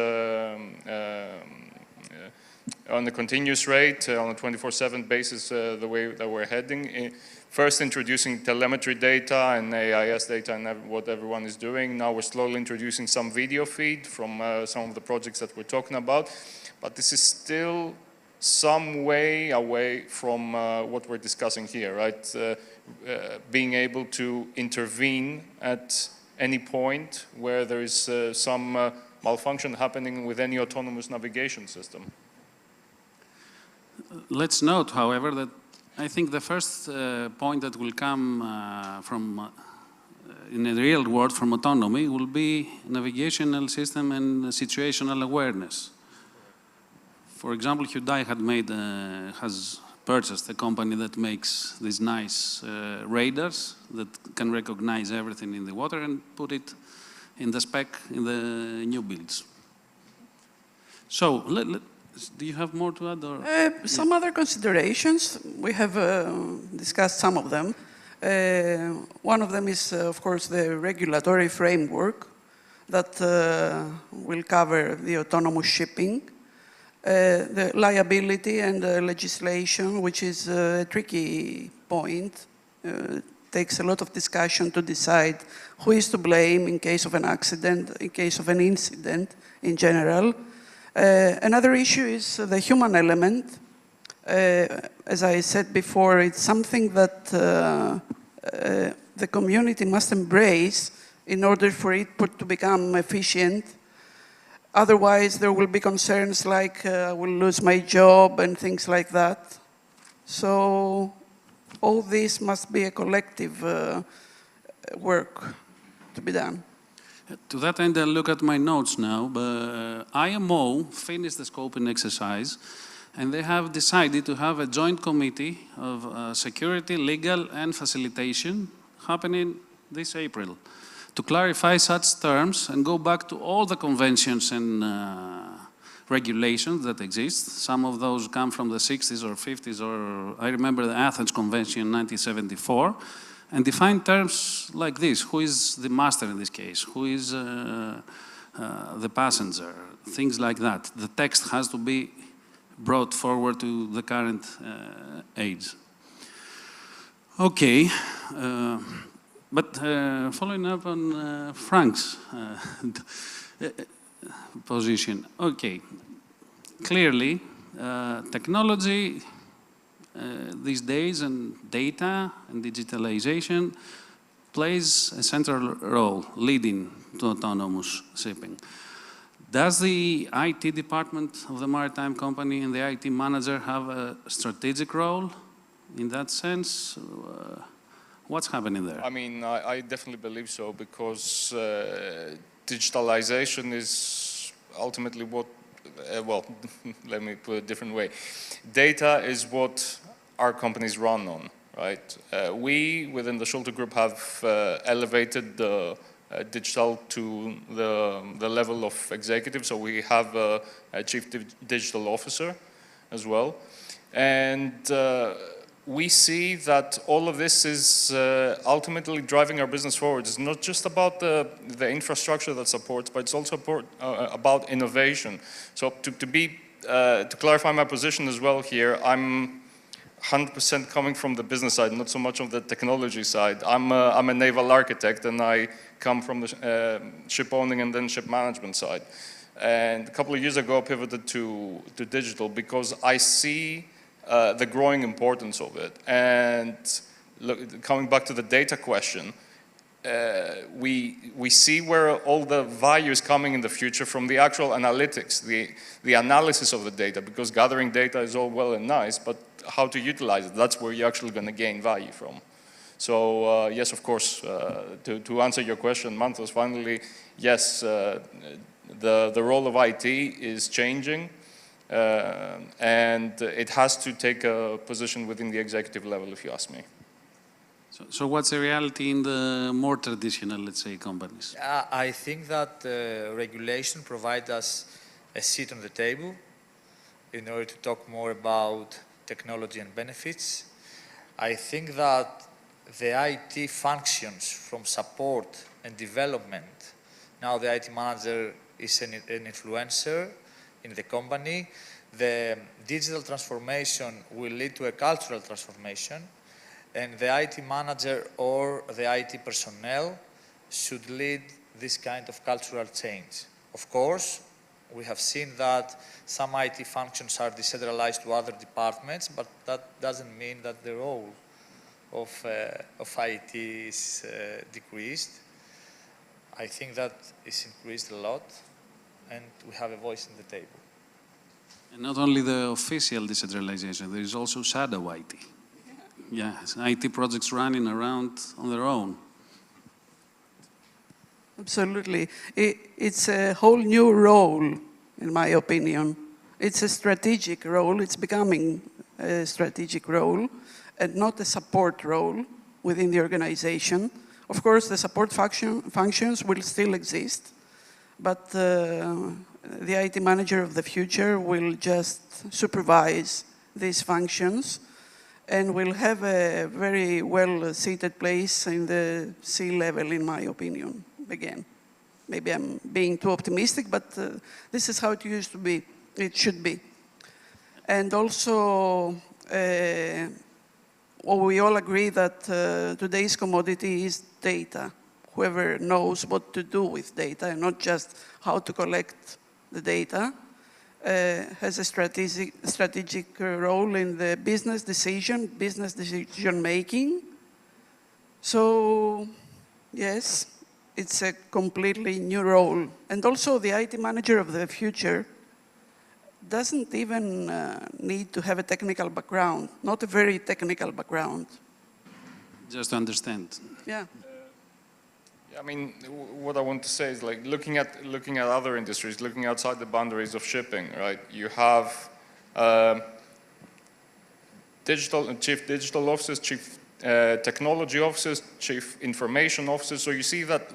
rate, on a 24/7 basis, the way that we're heading. First introducing telemetry data and AIS data and what everyone is doing. Now we're slowly introducing some video feed from some of the projects that we're talking about. But this is still some way away from what we're discussing here, right? Being able to intervene at any point where there is some malfunction happening with any autonomous navigation system. Let's note, however, that I think the first point that will come in the real world from autonomy will be navigational system and situational awareness. For example, Hyundai has purchased a company that makes these nice radars that can recognize everything in the water and put it in the spec in the new builds. So, do you have more to add? Or? Some other considerations. We have discussed some of them. One of them is, of course, the regulatory framework that will cover the autonomous shipping. The liability and the legislation, which is a tricky point takes a lot of discussion to decide who is to blame in case of an accident, in case of an incident in general. Another issue is the human element. As I said before, it's something that the community must embrace in order for it to become efficient. Otherwise, there will be concerns like I will lose my job and things like that. So all this must be a collective work to be done. To that end, I'll look at my notes now. IMO finished the scoping exercise, and they have decided to have a joint committee of security, legal, and facilitation happening this April to clarify such terms and go back to all the conventions and regulations that exist. Some of those come from the 60s or 50s, or I remember the Athens Convention in 1974, and define terms like this. Who is the master in this case? Who is the passenger? Things like that. The text has to be brought forward to the current age. Okay, but following up on Frank's position. Okay, clearly, technology these days and data and digitalization plays a central role leading to autonomous shipping. Does the IT department of the maritime company and the IT manager have a strategic role in that sense? What's happening there? I mean, I definitely believe so, because digitalization is ultimately what, well, let me put it a different way. Data is what our companies run on, right? We, within the Schulte Group, have elevated the digital to the level of executive, so we have a chief digital officer as well. And we see that all of this is ultimately driving our business forward. It's not just about the infrastructure that supports, but it's also about innovation. So to clarify my position as well here, I'm 100% coming from the business side, not so much on the technology side. I'm a naval architect, and I come from the ship owning and then ship management side. And a couple of years ago, I pivoted to digital because I see the growing importance of it. And look, coming back to the data question, we see where all the value is coming in the future from the actual analytics, the analysis of the data, because gathering data is all well and nice, but how to utilize it, that's where you're actually going to gain value from. So yes, of course, to answer your question, Manthos, finally, yes, the role of IT is changing, and it has to take a position within the executive level, if you ask me. So what's the reality in the more traditional, let's say, companies? I think that regulation provides us a seat on the table in order to talk more about technology and benefits. I think that the IT functions from support and development, now the IT manager is an influencer in the company. The digital transformation will lead to a cultural transformation, and the IT manager or the IT personnel should lead this kind of cultural change. Of course, we have seen that some IT functions are decentralized to other departments, but that doesn't mean that the role of IT is decreased. I think that it's increased a lot, and we have a voice in the table. And not only the official decentralization, there is also shadow IT. Yeah, IT projects running around on their own. Absolutely. It's a whole new role, in my opinion. It's a strategic role. It's becoming a strategic role and not a support role within the organization. Of course, the support functions will still exist, but the IT manager of the future will just supervise these functions and will have a very well-seated place in the C-level, in my opinion. Again, maybe I'm being too optimistic, but this is how it used to be. It should be. And also, we all agree that today's commodity is data. Whoever knows what to do with data and not just how to collect the data has a strategic role in the business decision making. So, yes, it's a completely new role. And also the IT manager of the future doesn't even need to have a technical background, not a very technical background. Just to understand. Yeah. I mean, what I want to say is like looking at other industries, looking outside the boundaries of shipping, right? You have chief digital officers, chief technology officers, chief information officers. So you see that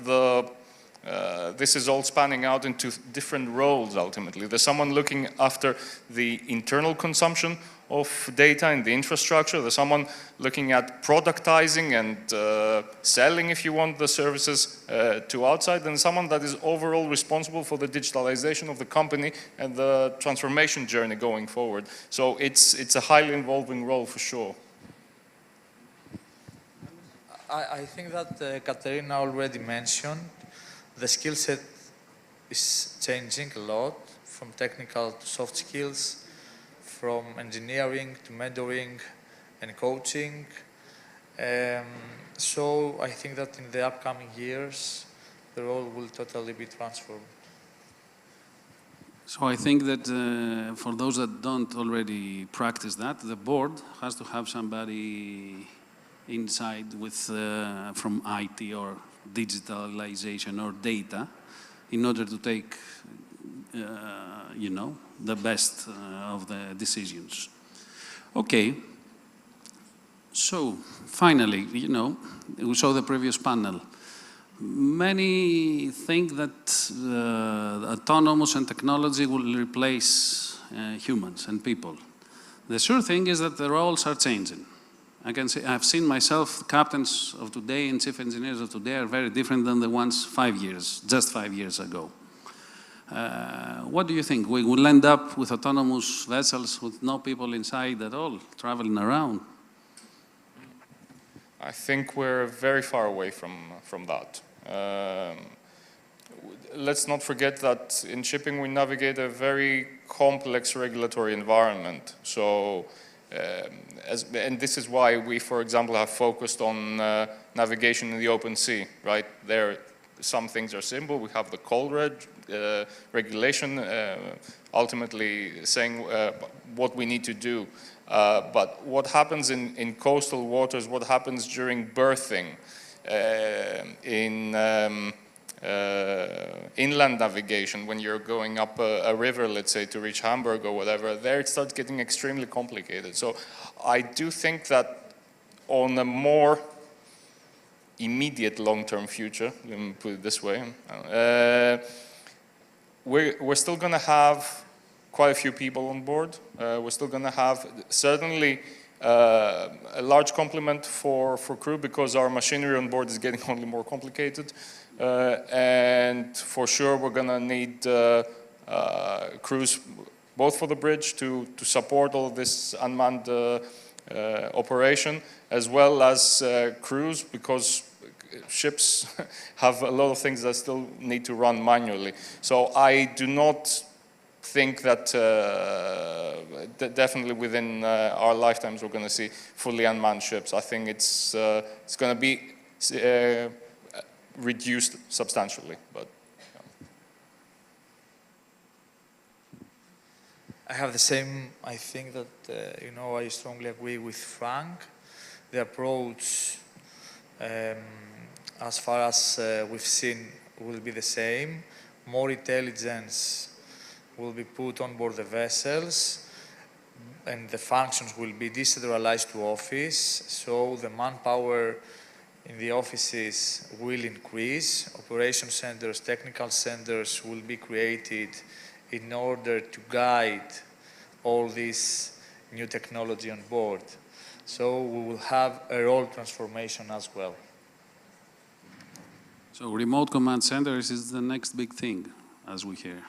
this is all spanning out into different roles ultimately. There's someone looking after the internal consumption of data and the infrastructure. There's someone looking at productizing and selling, if you want, the services to outside, and someone that is overall responsible for the digitalization of the company and the transformation journey going forward. So it's a highly involving role for sure. I think that Katerina already mentioned the skill set is changing a lot, from technical to soft skills, from engineering to mentoring and coaching. So I think that in the upcoming years, the role will totally be transformed. So I think that for those that don't already practice that, the board has to have somebody inside with from IT or digitalization or data in order to take, you know, the best of the decisions. Okay. So finally, you know, we saw the previous panel. Many think that autonomous and technology will replace humans and people. The sure thing is that the roles are changing. I can say I've seen myself, captains of today and chief engineers of today are very different than the ones just 5 years ago. What do you think? We will end up with autonomous vessels with no people inside at all, traveling around? I think we're very far away from that. Let's not forget that in shipping we navigate a very complex regulatory environment. So, and this is why we, for example, have focused on navigation in the open sea, right? There, some things are simple. We have the COLREG regulation ultimately saying what we need to do. But what happens in coastal waters, what happens during berthing, in inland navigation, when you're going up a river, let's say, to reach Hamburg or whatever, there it starts getting extremely complicated. So I do think that on a more immediate long-term future, let me put it this way, we're still going to have quite a few people on board. We're still going to have certainly a large complement for crew, because our machinery on board is getting only more complicated. And for sure we're going to need crews both for the bridge to support all of this unmanned operation, as well as crews, because ships have a lot of things that still need to run manually. So I do not think that definitely within our lifetimes we're going to see fully unmanned ships. I think it's going to be reduced substantially. But I have the same. I think that you know, I strongly agree with Frank. The approach, as far as we've seen, will be the same. More intelligence will be put on board the vessels, and the functions will be decentralized to office, so the manpower in the offices will increase. Operation centers, technical centers will be created in order to guide all this new technology on board. So we will have a role transformation as well. So remote command centers is the next big thing, as we hear.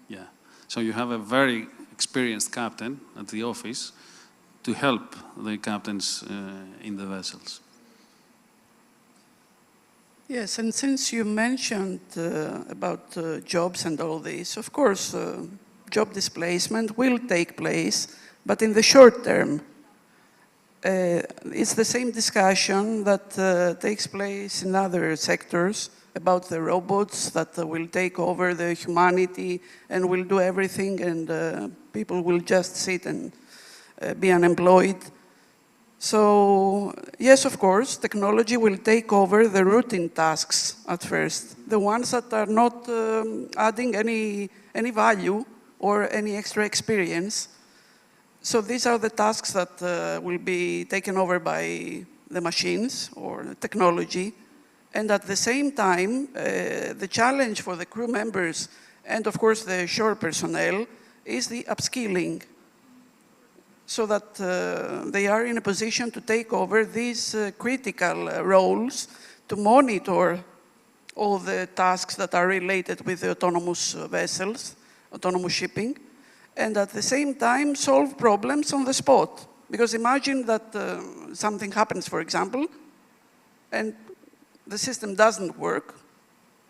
Yeah. So you have a very experienced captain at the office to help the captains in the vessels. Yes, and since you mentioned about jobs and all this, of course, job displacement will take place, but in the short term. It's the same discussion that takes place in other sectors about the robots that will take over the humanity and will do everything, and people will just sit and be unemployed. So, yes, of course, technology will take over the routine tasks at first, the ones that are not adding any value or any extra experience. So these are the tasks that will be taken over by the machines or the technology. And at the same time, the challenge for the crew members and, of course, the shore personnel is the upskilling, so that they are in a position to take over these critical roles to monitor all the tasks that are related with the autonomous vessels, autonomous shipping, and at the same time solve problems on the spot. Because imagine that something happens, for example, and the system doesn't work,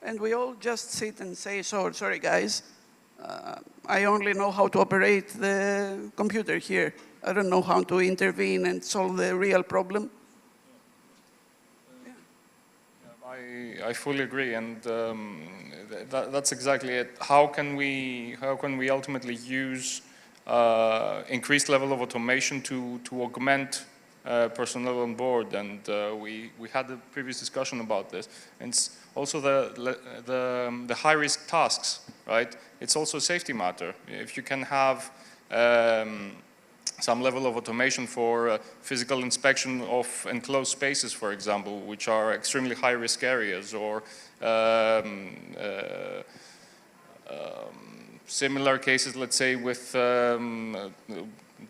and we all just sit and say, sorry guys, I only know how to operate the computer here. I don't know how to intervene and solve the real problem. I fully agree, and that's exactly it. How can we ultimately use increased level of automation to augment personnel on board? And we had a previous discussion about this. And it's also the high-risk tasks, right? It's also a safety matter. If you can have some level of automation for physical inspection of enclosed spaces, for example, which are extremely high-risk areas, or similar cases, let's say, with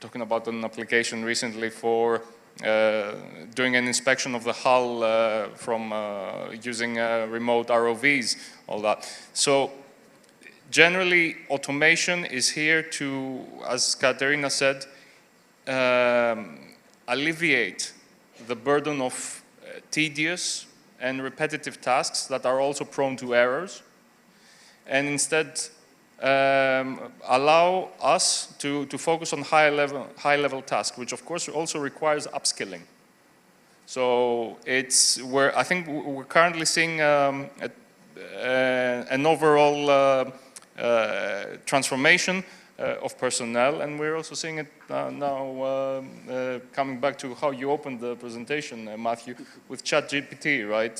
talking about an application recently for doing an inspection of the hull from using remote ROVs, all that. So generally, automation is here to, as Katerina said, alleviate the burden of tedious and repetitive tasks that are also prone to errors, and instead allow us to focus on high-level tasks, which of course also requires upskilling. So I think we're currently seeing an overall transformation of personnel, and we're also seeing it now coming back to how you opened the presentation, Matthew, with ChatGPT, right?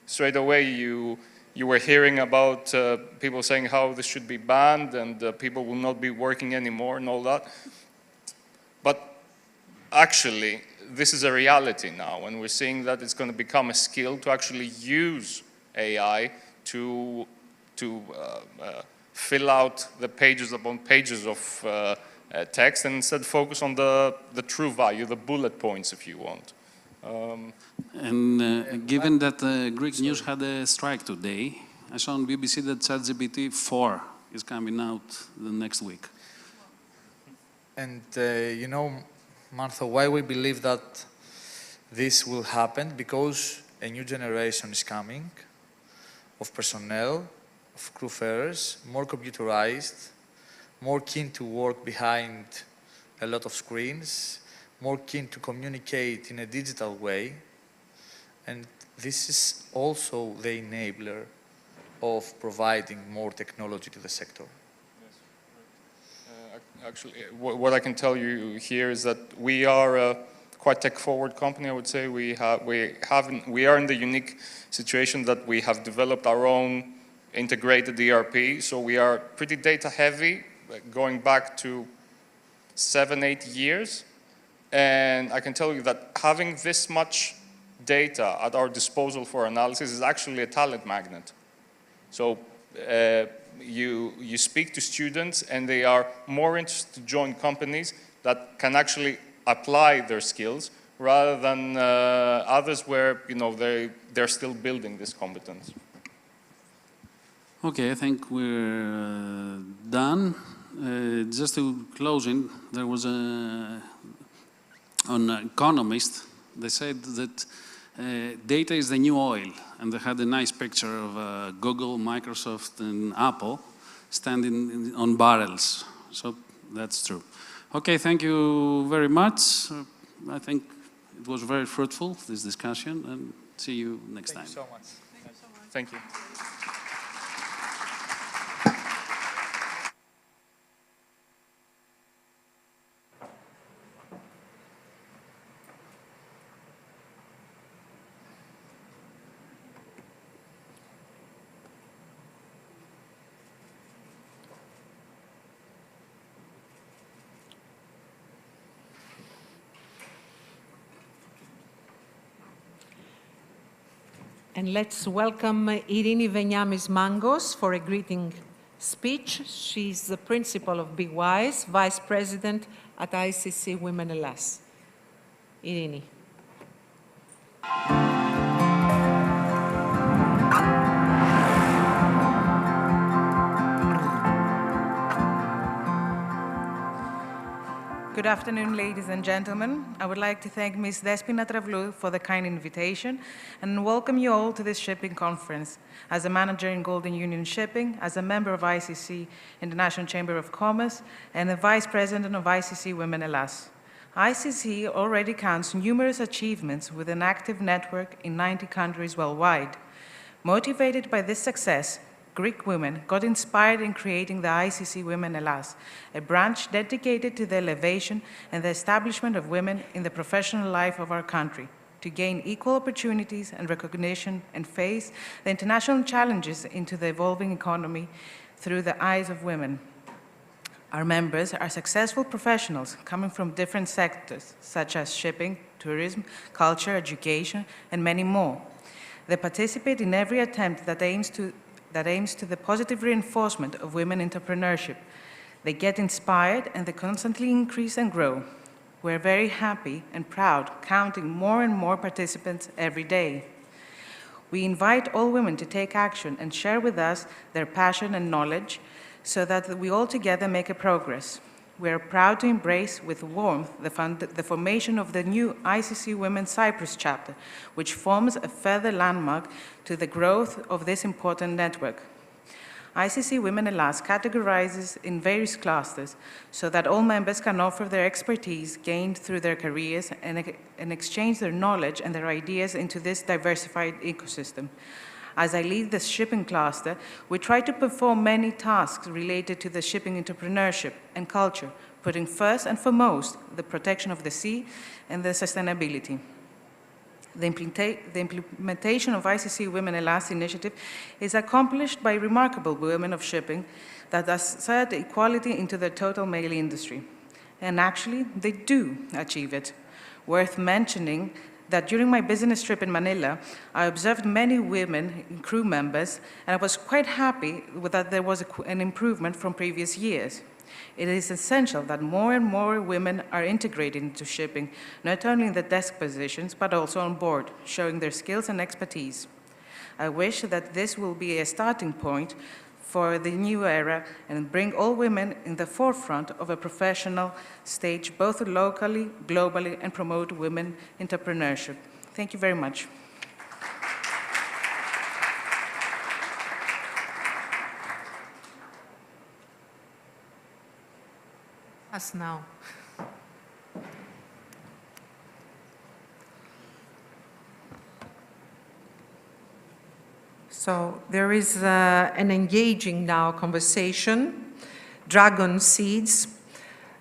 Straight away you were hearing about people saying how this should be banned and people will not be working anymore and all that. But actually, this is a reality now, and we're seeing that it's going to become a skill to actually use AI to fill out the pages upon pages of text, and instead focus on the true value, the bullet points, if you want. Given that Greek news had a strike today, I saw on BBC that ChatGPT 4 is coming out the next week. And you know, Martha, why we believe that this will happen? Because a new generation is coming of personnel, of crewfarers, more computerized, more keen to work behind a lot of screens, more keen to communicate in a digital way. And this is also the enabler of providing more technology to the sector. Actually, what I can tell you here is that we are a quite tech-forward company, I would say. We are in the unique situation that we have developed our own integrated ERP, so we are pretty data-heavy, going back to 7-8 years. And I can tell you that having this much data at our disposal for analysis is actually a talent magnet. So you speak to students and they are more interested to join companies that can actually apply their skills rather than others where they're still building this competence. Okay, I think we're done. just to close in, there was an economist. They said that data is the new oil, and they had a nice picture of Google, Microsoft, and Apple standing on barrels. So that's true. Okay, thank you very much. I think it was very fruitful, this discussion, and see you next time. Thank you so much. Thank you. And let's welcome Irini Veniamis Mangos for a greeting speech. She's the principal of Be Wise, Vice President at ICC Women Hellas. Irini. Good afternoon, ladies and gentlemen. I would like to thank Ms. Despina Travlou for the kind invitation and welcome you all to this shipping conference. As a manager in Golden Union Shipping, as a member of ICC International Chamber of Commerce, and the Vice President of ICC Women Hellas. ICC already counts numerous achievements with an active network in 90 countries worldwide. Motivated by this success, Greek women got inspired in creating the ICC Women Hellas, a branch dedicated to the elevation and the establishment of women in the professional life of our country, to gain equal opportunities and recognition and face the international challenges into the evolving economy through the eyes of women. Our members are successful professionals coming from different sectors, such as shipping, tourism, culture, education, and many more. They participate in every attempt that aims to the positive reinforcement of women entrepreneurship. They get inspired and they constantly increase and grow. We're very happy and proud, counting more and more participants every day. We invite all women to take action and share with us their passion and knowledge so that we all together make a progress. We are proud to embrace with warmth the formation of the new ICC Women Cyprus chapter, which forms a further landmark to the growth of this important network. ICC Women Hellas categorizes in various clusters so that all members can offer their expertise gained through their careers and exchange their knowledge and their ideas into this diversified ecosystem. As I lead the shipping cluster, we try to perform many tasks related to the shipping entrepreneurship and culture, putting first and foremost the protection of the sea and the sustainability. The implementation of ICC Women Hellas initiative is accomplished by remarkable women of shipping that assert equality into the total male industry. And actually, they do achieve it. Worth mentioning that during my business trip in Manila, I observed many women crew members, and I was quite happy that there was an improvement from previous years. It is essential that more and more women are integrated into shipping, not only in the desk positions, but also on board, showing their skills and expertise. I wish that this will be a starting point for the new era and bring all women in the forefront of a professional stage, both locally, globally, and promote women entrepreneurship. Thank you very much. Us now. So there is an engaging now conversation, Dragon Seeds,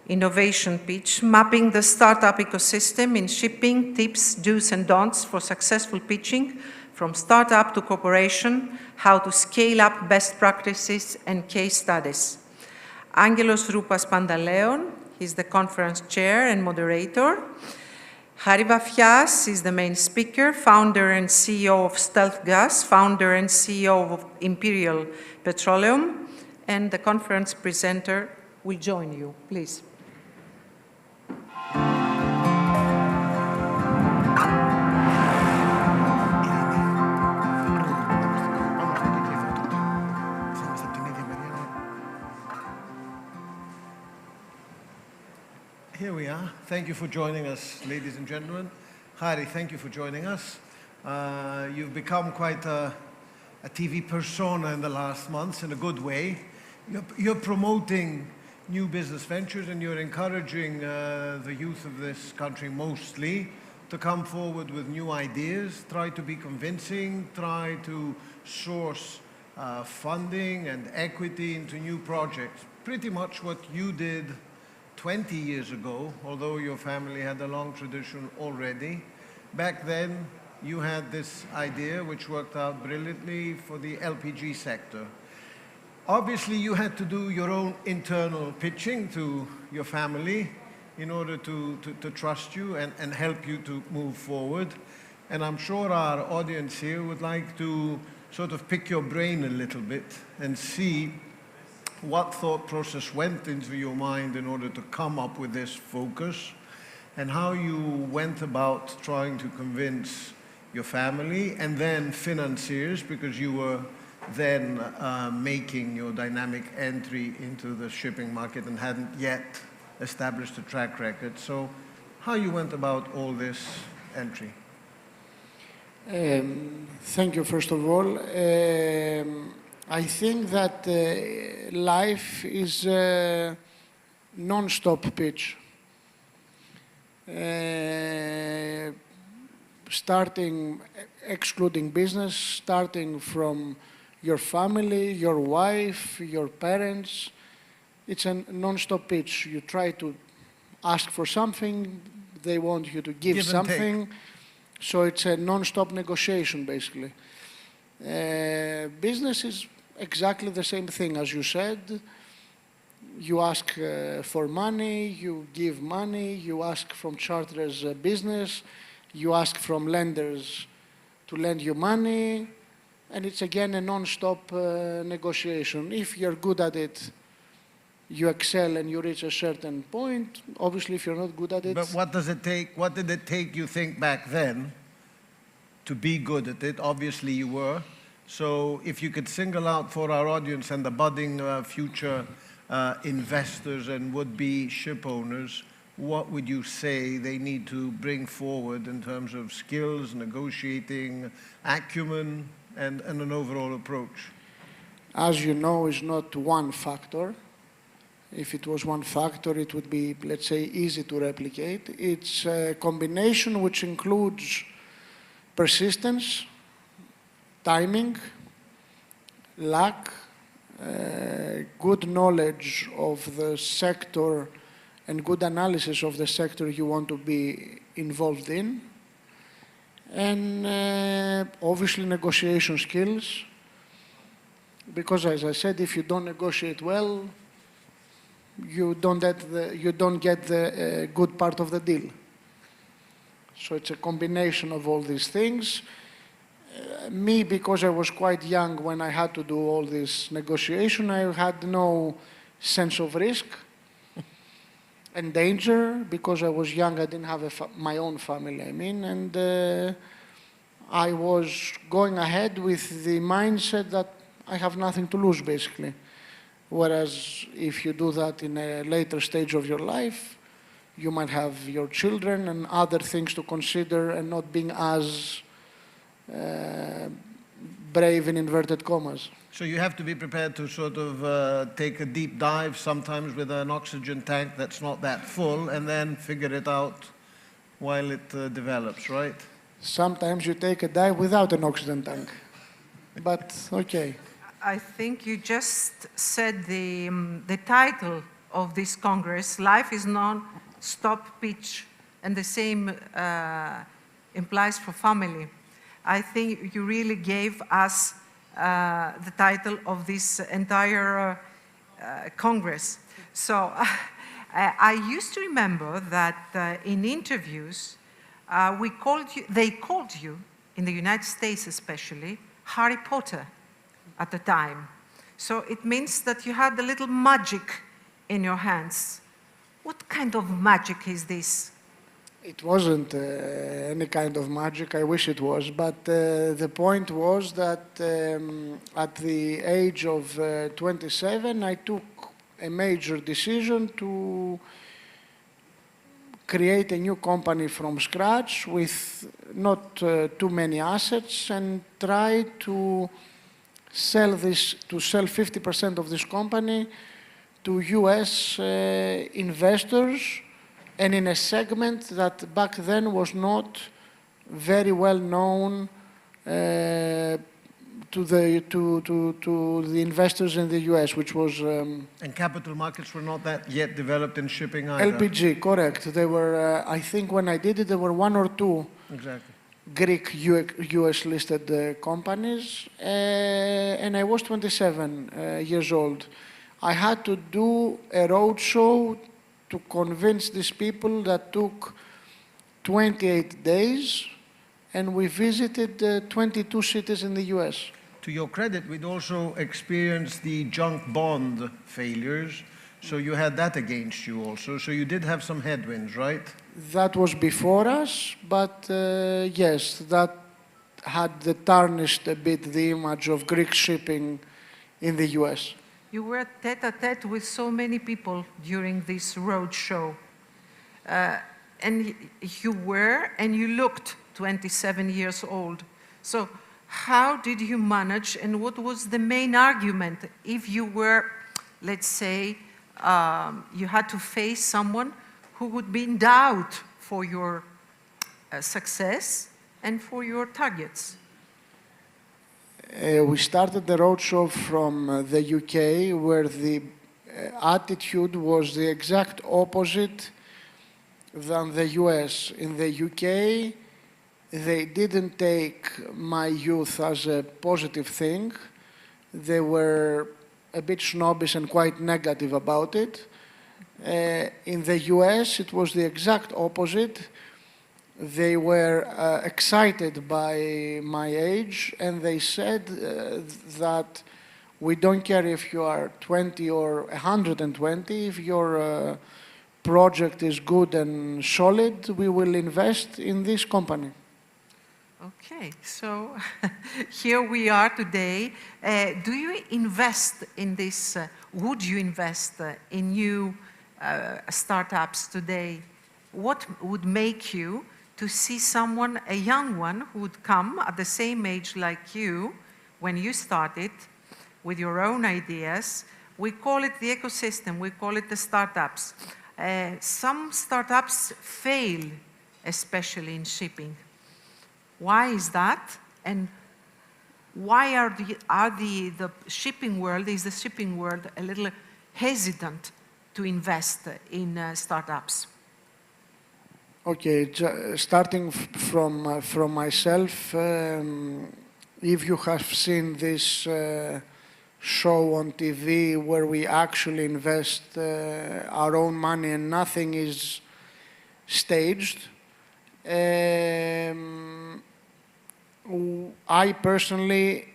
innovation pitch, mapping the startup ecosystem in shipping, tips, do's and don'ts for successful pitching, from startup to corporation, how to scale up best practices and case studies. Angelos Roupas Pantaleon, he's the conference chair and moderator. Harry Vafias is the main speaker, founder and CEO of Stealth Gas, founder and CEO of Imperial Petroleum, and the conference presenter will join you, please. we are. Thank you for joining us, ladies and gentlemen. Harry, thank you for joining us. You've become quite a TV persona in the last months in a good way. You're promoting new business ventures and you're encouraging the youth of this country mostly to come forward with new ideas, try to be convincing, try to source funding and equity into new projects. Pretty much what you did 20 years ago, although your family had a long tradition already. Back then, you had this idea which worked out brilliantly for the LPG sector. Obviously, you had to do your own internal pitching to your family in order to trust you and help you to move forward. And I'm sure our audience here would like to sort of pick your brain a little bit and see what thought process went into your mind in order to come up with this focus and how you went about trying to convince your family and then financiers, because you were then making your dynamic entry into the shipping market and hadn't yet established a track record. So how you went about all this entry? Thank you, first of all. I think that life is a non-stop pitch. Starting, excluding business, starting from your family, your wife, your parents, it's a non-stop pitch. You try to ask for something, they want you to give something. So it's a non-stop negotiation, basically. Business is exactly the same thing, as you said. You ask for money, you give money, you ask from charterers business, you ask from lenders to lend you money, and it's again a non-stop negotiation. If you're good at it, you excel and you reach a certain point. Obviously, if you're not good at it... But what does it take, what did it take, you think, back then to be good at it? Obviously, you were. So if you could single out for our audience and the budding future investors and would-be ship owners, what would you say they need to bring forward in terms of skills, negotiating, acumen, and an overall approach? As you know, it's not one factor. If it was one factor, it would be, let's say, easy to replicate. It's a combination which includes persistence, timing, luck, good knowledge of the sector and good analysis of the sector you want to be involved in, and obviously negotiation skills, because as I said, if you don't negotiate well, you don't get the good part of the deal. So it's a combination of all these things. Me, because I was quite young when I had to do all this negotiation, I had no sense of risk and danger. Because I was young, I didn't have my own family, I mean, and I was going ahead with the mindset that I have nothing to lose, basically. Whereas if you do that in a later stage of your life, you might have your children and other things to consider and not being as brave in inverted commas. So you have to be prepared to sort of take a deep dive, sometimes with an oxygen tank that's not that full, and then figure it out while it develops, right? Sometimes you take a dive without an oxygen tank, but okay. I think you just said the title of this Congress, Life is Non-Stop Pitch, and the same implies for family. I think you really gave us the title of this entire Congress. So I used to remember that in interviews, they called you, in the United States especially, Harry Potter at the time. So it means that you had a little magic in your hands. What kind of magic is this? It wasn't any kind of magic, I wish it was, but the point was that at the age of 27, I took a major decision to create a new company from scratch with not too many assets and try to sell 50% of this company to US investors, and in a segment that back then was not very well known to the investors in the US, which was... and capital markets were not that yet developed in shipping either. LPG, correct. There were, I think when I did it, there were 1 or 2 exactly. Greek US-listed companies, and I was 27 years old. I had to do a roadshow to convince these people that took 28 days, and we visited 22 cities in the US. To your credit, we'd also experienced the junk bond failures, so you had that against you also. So you did have some headwinds, right? That was before us, but yes, that had tarnished a bit the image of Greek shipping in the US. You were tête-à-tête with so many people during this roadshow. And you looked 27 years old. So how did you manage, and what was the main argument if you were, let's say, you had to face someone who would be in doubt for your success and for your targets? We started the roadshow from the UK, where the attitude was the exact opposite than the US. In the UK, they didn't take my youth as a positive thing. They were a bit snobbish and quite negative about it. In the US, it was the exact opposite. They were excited by my age, and they said that we don't care if you are 20 or 120, if your project is good and solid, we will invest in this company. Okay, so here we are today. Do you invest in this, would you invest in new startups today? What would make you to see someone, a young one, who would come at the same age like you, when you started, with your own ideas? We call it the ecosystem, we call it the startups. Some startups fail, especially in shipping. Why is that? And why are the shipping world, is the shipping world a little hesitant to invest in startups? Okay, starting from myself, if you have seen this show on TV where we actually invest our own money and nothing is staged, I personally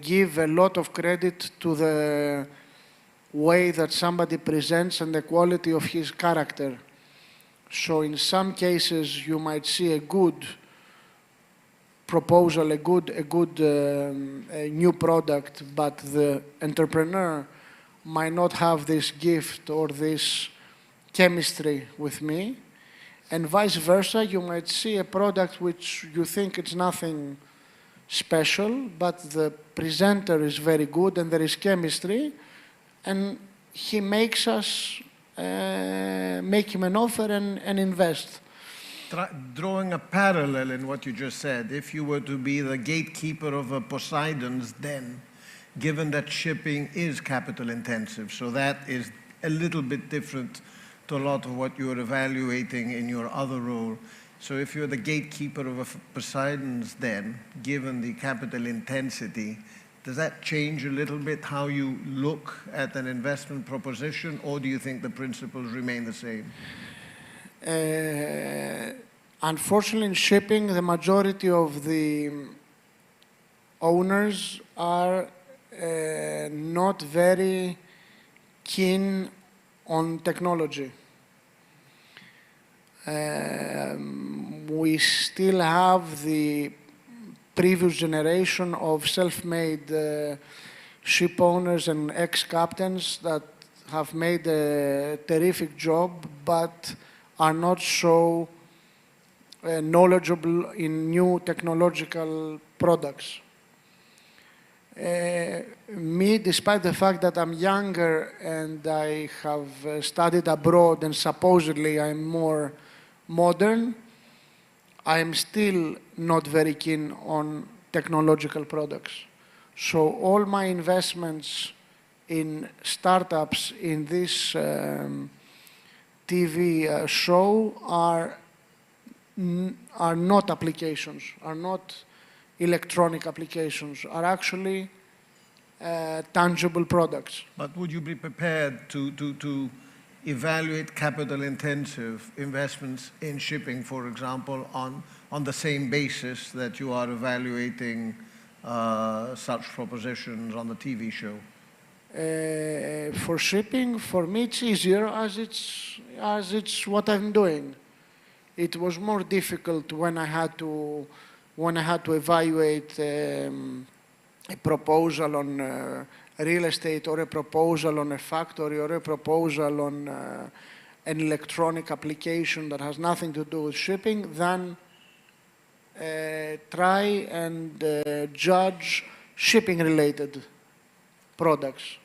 give a lot of credit to the way that somebody presents and the quality of his character. So in some cases, you might see a good proposal, a good new product, but the entrepreneur might not have this gift or this chemistry with me. And vice versa, you might see a product which you think it's nothing special, but the presenter is very good and there is chemistry, and he makes us make him an offer and invest. Drawing a parallel in what you just said, if you were to be the gatekeeper of a Poseidon's den, given that shipping is capital intensive, so that is a little bit different to a lot of what you're evaluating in your other role. So if you're the gatekeeper of a Poseidon's den, given the capital intensity, does that change a little bit how you look at an investment proposition, or do you think the principles remain the same? Unfortunately, in shipping, the majority of the owners are not very keen on technology. We still have the previous generation of self-made ship owners and ex-captains that have made a terrific job, but are not so knowledgeable in new technological products. Me, despite the fact that I'm younger and I have studied abroad and supposedly I'm more modern, I'm still not very keen on technological products. So all my investments in startups in this TV show are not applications, are not electronic applications, are actually tangible products. But would you be prepared to evaluate capital-intensive investments in shipping, for example, on the same basis that you are evaluating such propositions on the TV show? For shipping, for me, it's easier as it's what I'm doing. It was more difficult when I had to evaluate a proposal on real estate, or a proposal on a factory, or a proposal on an electronic application that has nothing to do with shipping, than try and judge shipping-related products.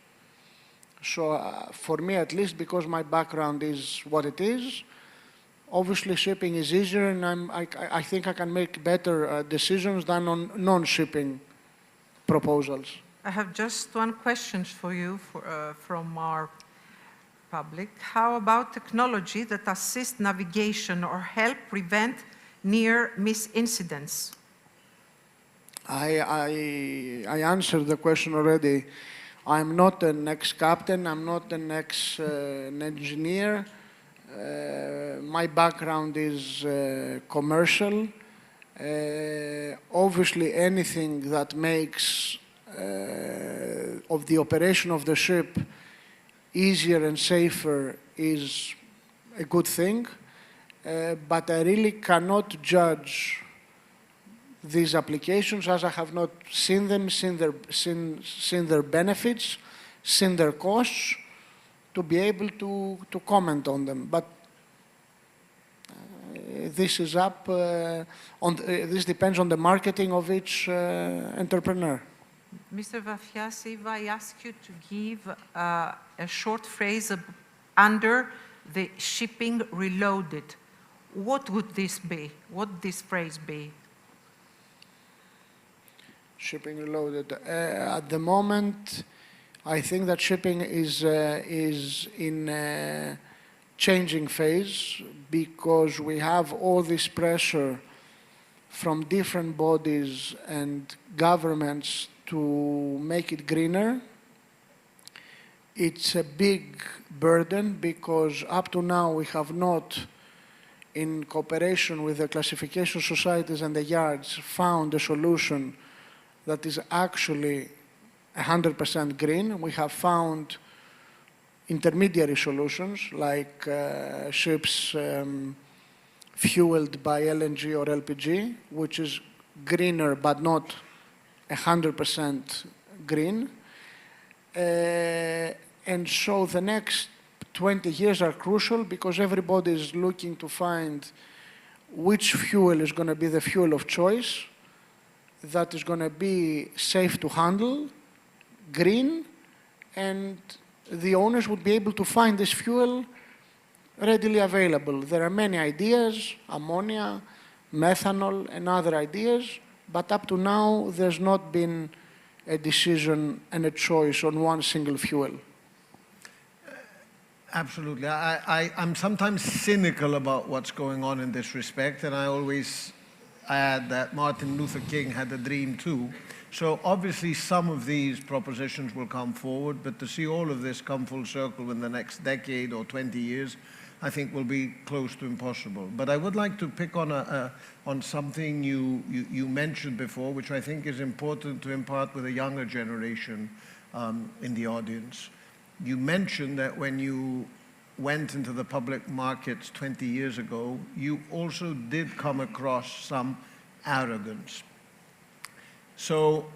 So for me, at least, because my background is what it is, obviously shipping is easier, and I think I can make better decisions than on non-shipping proposals. I have just one question for you from our public. How about technology that assists navigation or help prevent near-miss incidents? I answered the question already. I'm not an ex-captain, I'm not an ex-engineer. My background is commercial. Obviously, anything that makes of the operation of the ship easier and safer is a good thing. But I really cannot judge these applications as I have not seen them, seen their benefits, seen their costs, to be able to comment on them. But this is up this depends on the marketing of each entrepreneur. Mr. Vafias, if I ask you to give a short phrase under the shipping reloaded, what would this be? What would this phrase be? Shipping reloaded. At the moment, I think that shipping is in a changing phase, because we have all this pressure from different bodies and governments to make it greener. It's a big burden, because up to now we have not, in cooperation with the classification societies and the yards, found a solution that is actually 100% green. We have found intermediary solutions, like ships fueled by LNG or LPG, which is greener but not 100% green. And so the next 20 years are crucial, because everybody is looking to find which fuel is going to be the fuel of choice, that is going to be safe to handle, green, and the owners would be able to find this fuel readily available. There are many ideas, ammonia, methanol, and other ideas, but up to now there's not been a decision and a choice on one single fuel. Absolutely. I'm sometimes cynical about what's going on in this respect, and I always add that Martin Luther King had a dream too. So obviously some of these propositions will come forward, but to see all of this come full circle in the next decade or 20 years, I think will be close to impossible. But I would like to pick on something you mentioned before, which I think is important to impart with a younger generation in the audience. You mentioned that when you went into the public markets 20 years ago, you also did come across some arrogance. So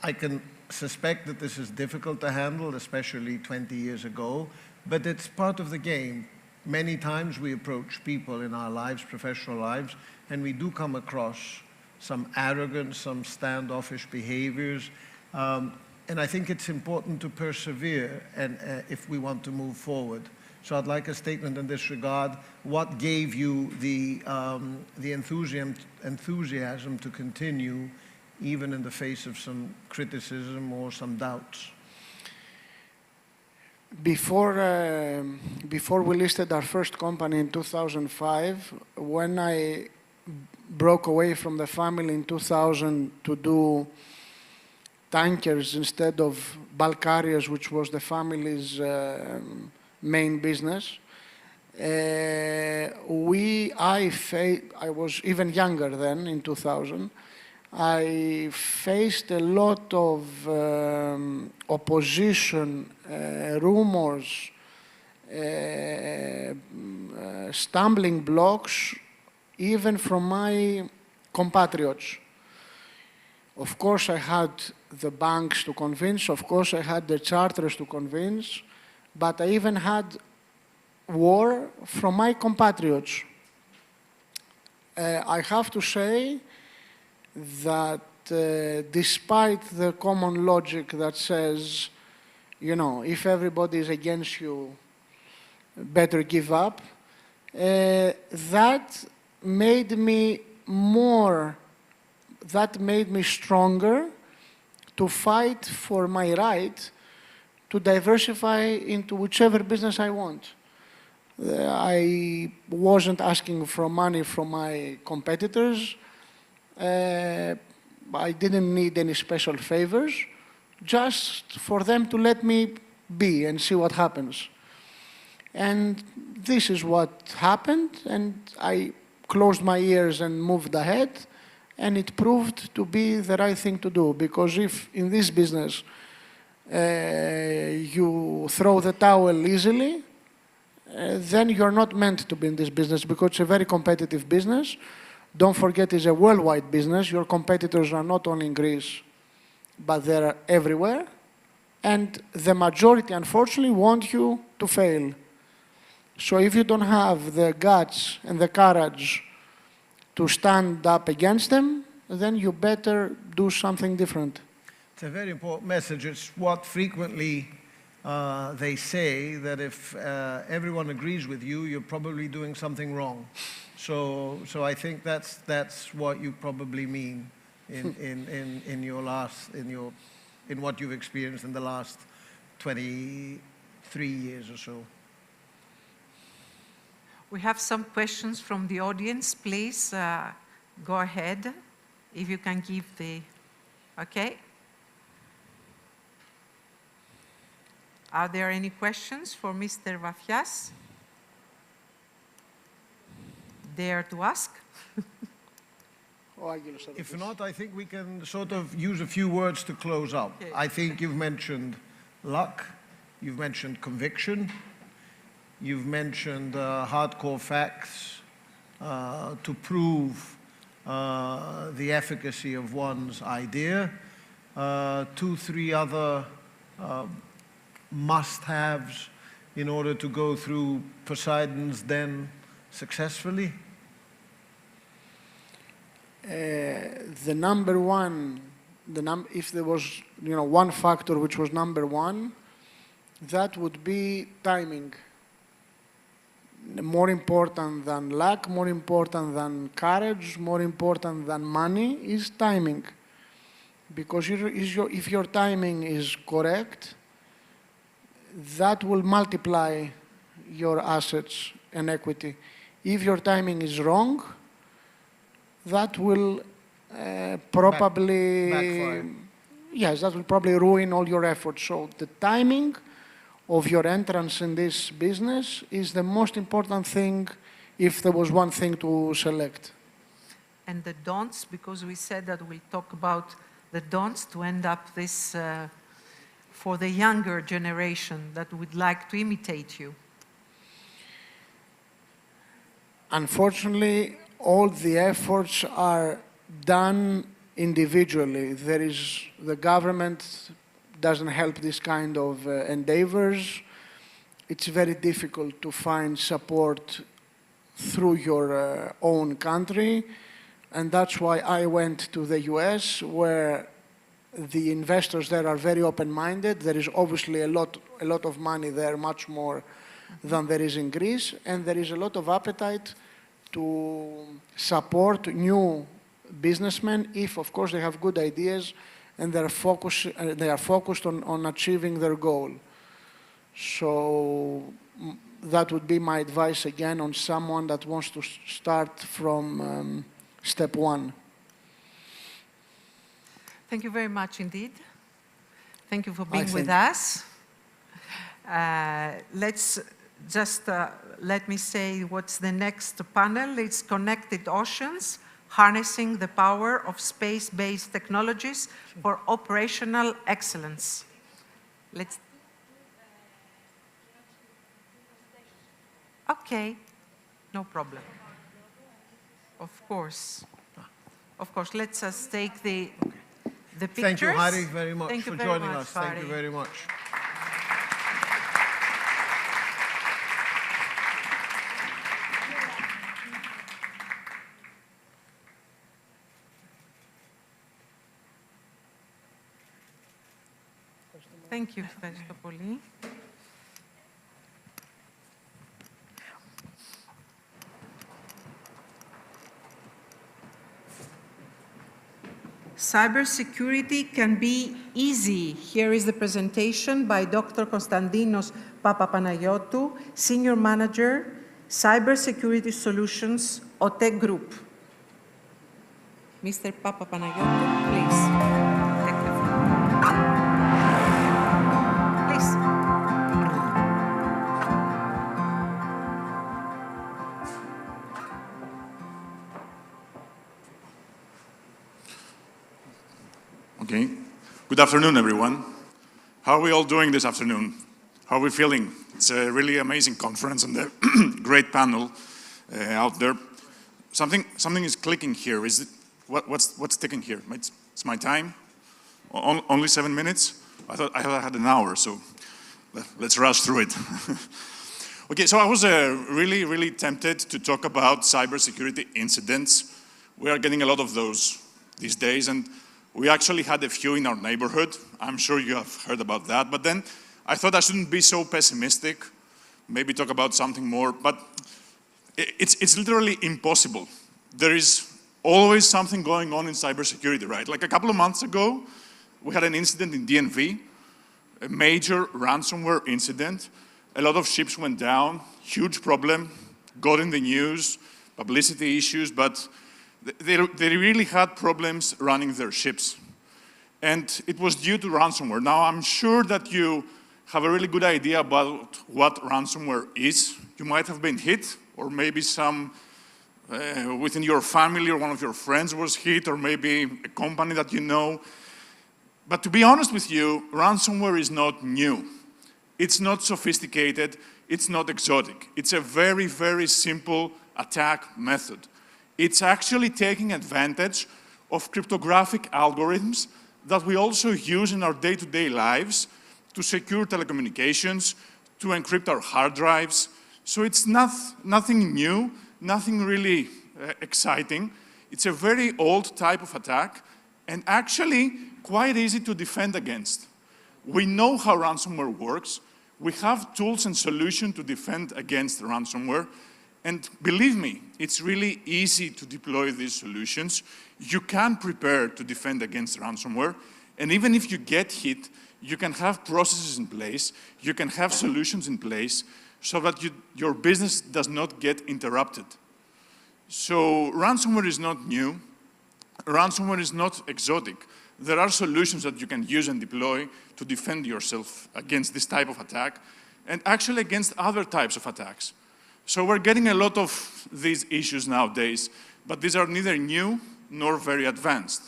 I can suspect that this is difficult to handle, especially 20 years ago, but it's part of the game. many times we approach people in our lives, professional lives, and we do come across some arrogance, some standoffish behaviors. And I think it's important to persevere and, if we want to move forward. So I'd like a statement in this regard. What gave you the enthusiasm to continue even in the face of some criticism or some doubts? Before we listed our first company in 2005, when I broke away from the family in 2000 to do tankers instead of bulk carriers, which was the family's main business, I was even younger then, in 2000. I faced a lot of opposition, rumors, stumbling blocks, even from my compatriots. Of course, I had the banks to convince. Of course, I had the charters to convince. But I even had war from my compatriots. I have to say that despite the common logic that says, you know, if everybody is against you, better give up, that made me stronger to fight for my right to diversify into whichever business I want. I wasn't asking for money from my competitors. I didn't need any special favors, just for them to let me be and see what happens. And this is what happened, and I closed my ears and moved ahead, and it proved to be the right thing to do, because if in this business you throw the towel easily, then you're not meant to be in this business, because it's a very competitive business. Don't forget, it's a worldwide business. Your competitors are not only in Greece, but they're everywhere. And the majority, unfortunately, want you to fail. So if you don't have the guts and the courage to stand up against them, then you better do something different. It's a very important message. It's what frequently they say, that if everyone agrees with you, you're probably doing something wrong. So I think that's what you probably mean in what you've experienced in the last 23 years or so. We have some questions from the audience. Please go ahead, if you can give the, okay. Are there any questions for Mr. Vafias? Dare to ask? If not, I think we can sort of use a few words to close up. Okay. I think you've mentioned luck, you've mentioned conviction, you've mentioned hardcore facts to prove the efficacy of one's idea, 2, 3 other must-haves in order to go through Poseidon's den successfully. The number one, if there was one factor which was number one, that would be timing. More important than luck, more important than courage, more important than money is timing. Because if your timing is correct, that will multiply your assets and equity. If your timing is wrong, that will probably backfire. Yes, that will probably ruin all your efforts. So the timing of your entrance in this business is the most important thing, if there was one thing to select. And the don'ts, because we said that we'll talk about the don'ts to end up this for the younger generation that would like to imitate you. Unfortunately, all the efforts are done individually. The government doesn't help this kind of endeavors. it's very difficult to find support through your own country. And that's why I went to the US, where the investors there are very open-minded. There is obviously a lot of money there, much more than there is in Greece. And there is a lot of appetite to support new businessmen if, of course, they have good ideas and they are focused on achieving their goal. So that would be my advice again on someone that wants to start from step one. Thank you very much indeed. Thank you for being with us. Let's just let me say what's the next panel. It's Connected Oceans, Harnessing the Power of Space-Based Technologies for Operational Excellence. Okay, no problem. Of course. Of course, let's just take the pictures. Thank you, Hari, very much Thank you for very joining much, us. Thank you Hari. very much. Thank you, ευχαριστώ πολύ. Cybersecurity can be easy. Here is the presentation by Dr. Konstantinos Papapanagiotou, Senior Manager, Cybersecurity Solutions, OTE Group. Mr. Papapanagiotou, please. Take the floor. Please. Okay. Good afternoon, everyone. How are we all doing this afternoon? How are we feeling? It's a really amazing conference and a great panel out there. Something is clicking here. Is it what's ticking here? It's my time. Only 7 minutes. I thought I had an hour, so let's rush through it. Okay, so I was really tempted to talk about cybersecurity incidents. We are getting a lot of those these days, and we actually had a few in our neighborhood. I'm sure you have heard about that. But then I thought I shouldn't be so pessimistic, maybe talk about something more. But it's literally impossible. There is always something going on in cybersecurity, right? Like a couple of months ago, we had an incident in DNV, a major ransomware incident. A lot of ships went down, huge problem, got in the news, publicity issues, but they really had problems running their ships. And it was due to ransomware. Now, I'm sure that you have a really good idea about what ransomware is. You might have been hit, or maybe some within your family or one of your friends was hit, or maybe a company that you know. But to be honest with you, ransomware is not new. It's not sophisticated. It's not exotic. It's a very, very simple attack method. It's actually taking advantage of cryptographic algorithms that we also use in our day-to-day lives to secure telecommunications, to encrypt our hard drives. So it's nothing new, nothing really exciting. It's a very old type of attack and actually quite easy to defend against. We know how ransomware works. We have tools and solutions to defend against ransomware. And believe me, it's really easy to deploy these solutions. You can prepare to defend against ransomware. And even if you get hit, you can have processes in place, you can have solutions in place so that your business does not get interrupted. So ransomware is not new. Ransomware is not exotic. There are solutions that you can use and deploy to defend yourself against this type of attack and actually against other types of attacks. So we're getting a lot of these issues nowadays, but these are neither new nor very advanced.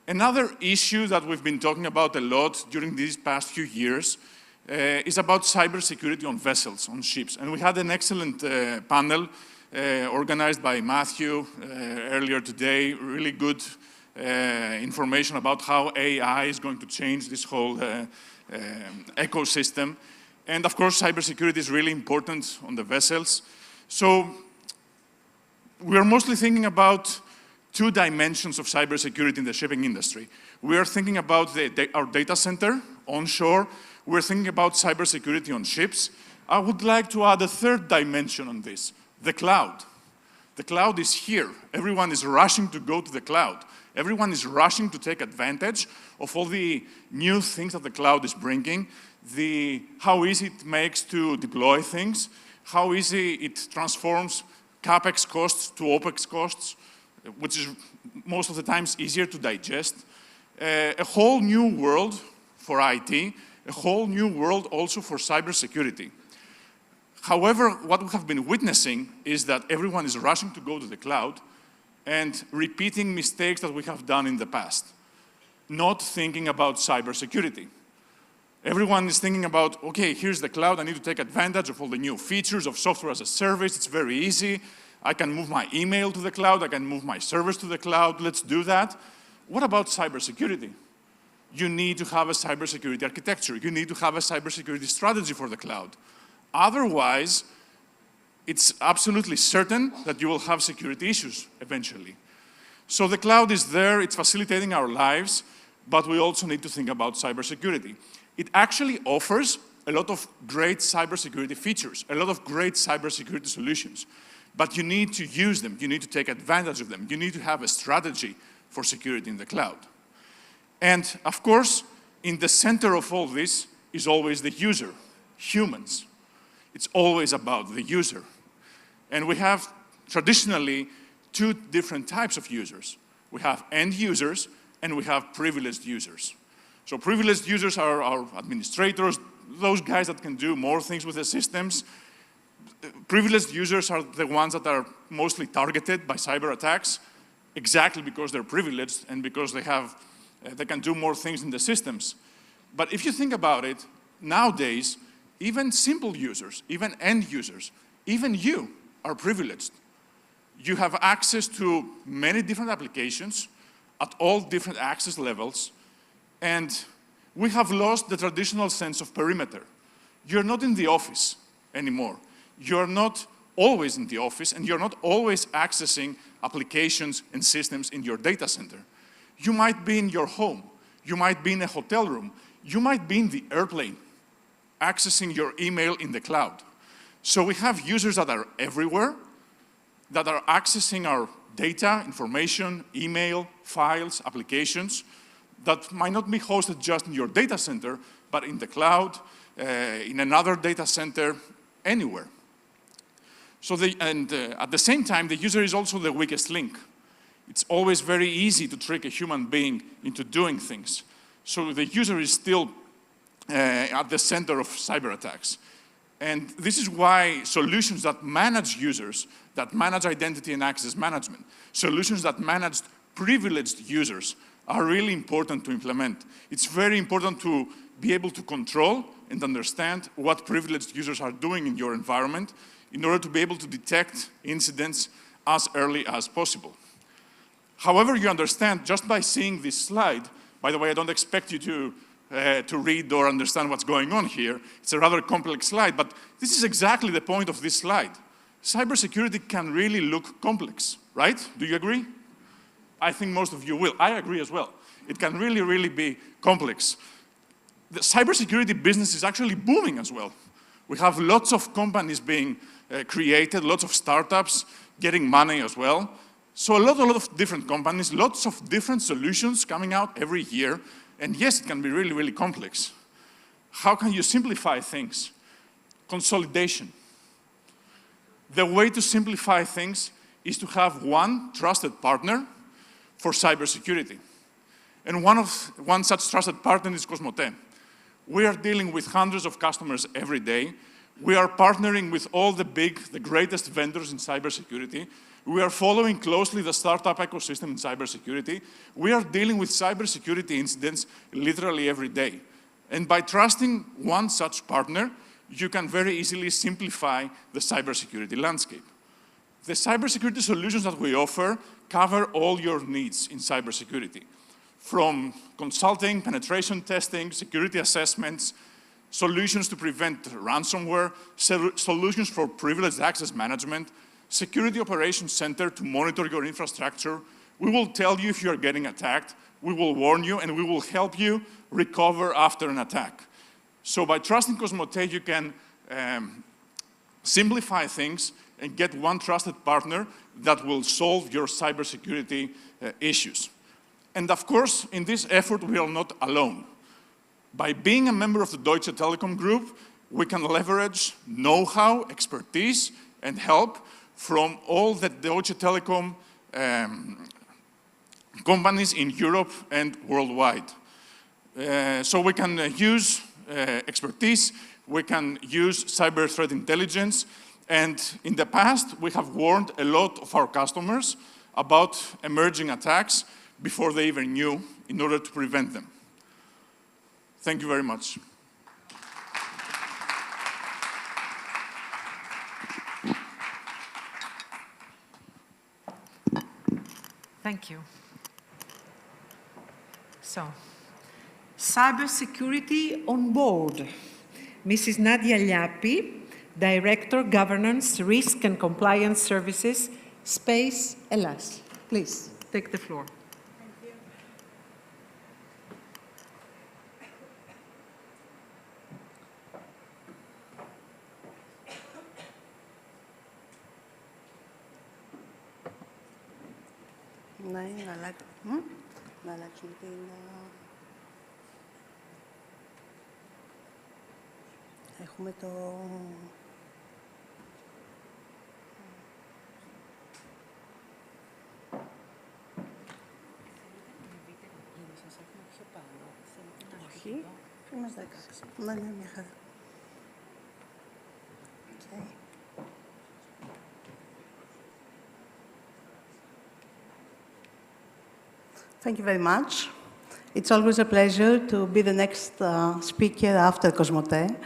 Another issue that we've been talking about a lot during these past few years is about cybersecurity on vessels, on ships. And we had an excellent panel organized by Matthew earlier today, really good information about how AI is going to change this whole ecosystem. And of course, cybersecurity is really important on the vessels. So we're mostly thinking about two dimensions of cybersecurity in the shipping industry. We are thinking about our data center onshore. We're thinking about cybersecurity on ships. I would like to add a third dimension on this, the cloud. The cloud is here. Everyone is rushing to go to the cloud. Everyone is rushing to take advantage of all the new things that the cloud is bringing, how easy it makes to deploy things, how easy it transforms CapEx costs to OpEx costs, which is most of the times easier to digest. A whole new world for IT, a whole new world also for cybersecurity. However, what we have been witnessing is that everyone is rushing to go to the cloud and repeating mistakes that we have done in the past, not thinking about cybersecurity. Everyone is thinking about, okay, here's the cloud, I need to take advantage of all the new features of software as a service, it's very easy. I can move my email to the cloud, I can move my servers to the cloud, let's do that. What about cybersecurity? You need to have a cybersecurity architecture. You need to have a cybersecurity strategy for the cloud. Otherwise, it's absolutely certain that you will have security issues eventually. So the cloud is there, it's facilitating our lives, but we also need to think about cybersecurity. It actually offers a lot of great cybersecurity features, a lot of great cybersecurity solutions, but you need to use them, you need to take advantage of them, you need to have a strategy for security in the cloud. And of course, in the center of all this is always the user, humans. It's always about the user. And we have traditionally two different types of users. We have end users and we have privileged users. So privileged users are our administrators, those guys that can do more things with the systems. Privileged users are the ones that are mostly targeted by cyber attacks, exactly because they're privileged and because they can do more things in the systems. But if you think about it, nowadays, even simple users, even end users, even you are privileged. You have access to many different applications at all different access levels, and we have lost the traditional sense of perimeter. You're not in the office anymore. You're not always in the office, and you're not always accessing applications and systems in your data center. You might be in your home. You might be in a hotel room. You might be in the airplane, accessing your email in the cloud. So we have users that are everywhere, that are accessing our data, information, email, files, applications, that might not be hosted just in your data center, but in the cloud, in another data center, anywhere. So at the same time, the user is also the weakest link. It's always very easy to trick a human being into doing things. So the user is still at the center of cyber attacks. And this is why solutions that manage users, that manage identity and access management, solutions that manage privileged users are really important to implement. It's very important to be able to control and understand what privileged users are doing in your environment in order to be able to detect incidents as early as possible. However, you understand just by seeing this slide, by the way, I don't expect you to read or understand what's going on here. It's a rather complex slide, but this is exactly the point of this slide. Cybersecurity can really look complex, right? Do you agree? I think most of you will. I agree as well. It can really, really be complex. The cybersecurity business is actually booming as well. We have lots of companies being created, lots of startups getting money as well. So a lot of different companies, lots of different solutions coming out every year. And yes, it can be really, really complex. How can you simplify things? Consolidation. The way to simplify things is to have one trusted partner for cybersecurity. And one such trusted partner is Cosmote. We are dealing with hundreds of customers every day. We are partnering with all the greatest vendors in cybersecurity. We are following closely the startup ecosystem in cybersecurity. We are dealing with cybersecurity incidents literally every day. And by trusting one such partner, you can very easily simplify the cybersecurity landscape. The cybersecurity solutions that we offer cover all your needs in cybersecurity, from consulting, penetration testing, security assessments, solutions to prevent ransomware, solutions for privileged access management, security operations center to monitor your infrastructure. We will tell you if you are getting attacked, we will warn you, and we will help you recover after an attack. So by trusting Cosmote, you can simplify things and get one trusted partner that will solve your cybersecurity issues. And of course, in this effort, we are not alone. By being a member of the Deutsche Telekom Group, we can leverage know-how, expertise, and help from all the Deutsche Telekom companies in Europe and worldwide. So we can use expertise, we can use cyber threat intelligence, and in the past, we have warned a lot of our customers about emerging attacks before they even knew in order to prevent them. Thank you very much. Thank you. So, cybersecurity on board. Mrs. Nadia Liapi, Director, Governance, Risk and Compliance Services, Space Hellas. Please, take the floor. Ναι, να αλλάξουμε την... Έχουμε το... Όχι, είμαστε 16. Ναι, μια χαρά. Okay. Thank you very much. It's always a pleasure to be the next speaker after Cosmote.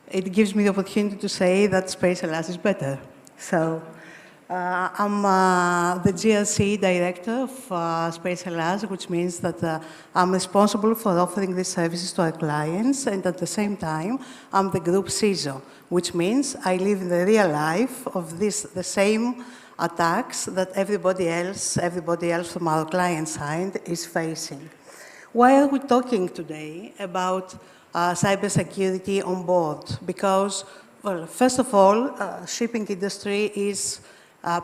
It gives me the opportunity to say that Space Hellas is better. So I'm the GRC director of Space Hellas, which means that I'm responsible for offering these services to our clients, and at the same time, I'm the group CISO, which means I live in the real life of the same attacks that everybody else from our client side is facing. Why are we talking today about cybersecurity on board? Because, well, first of all, shipping industry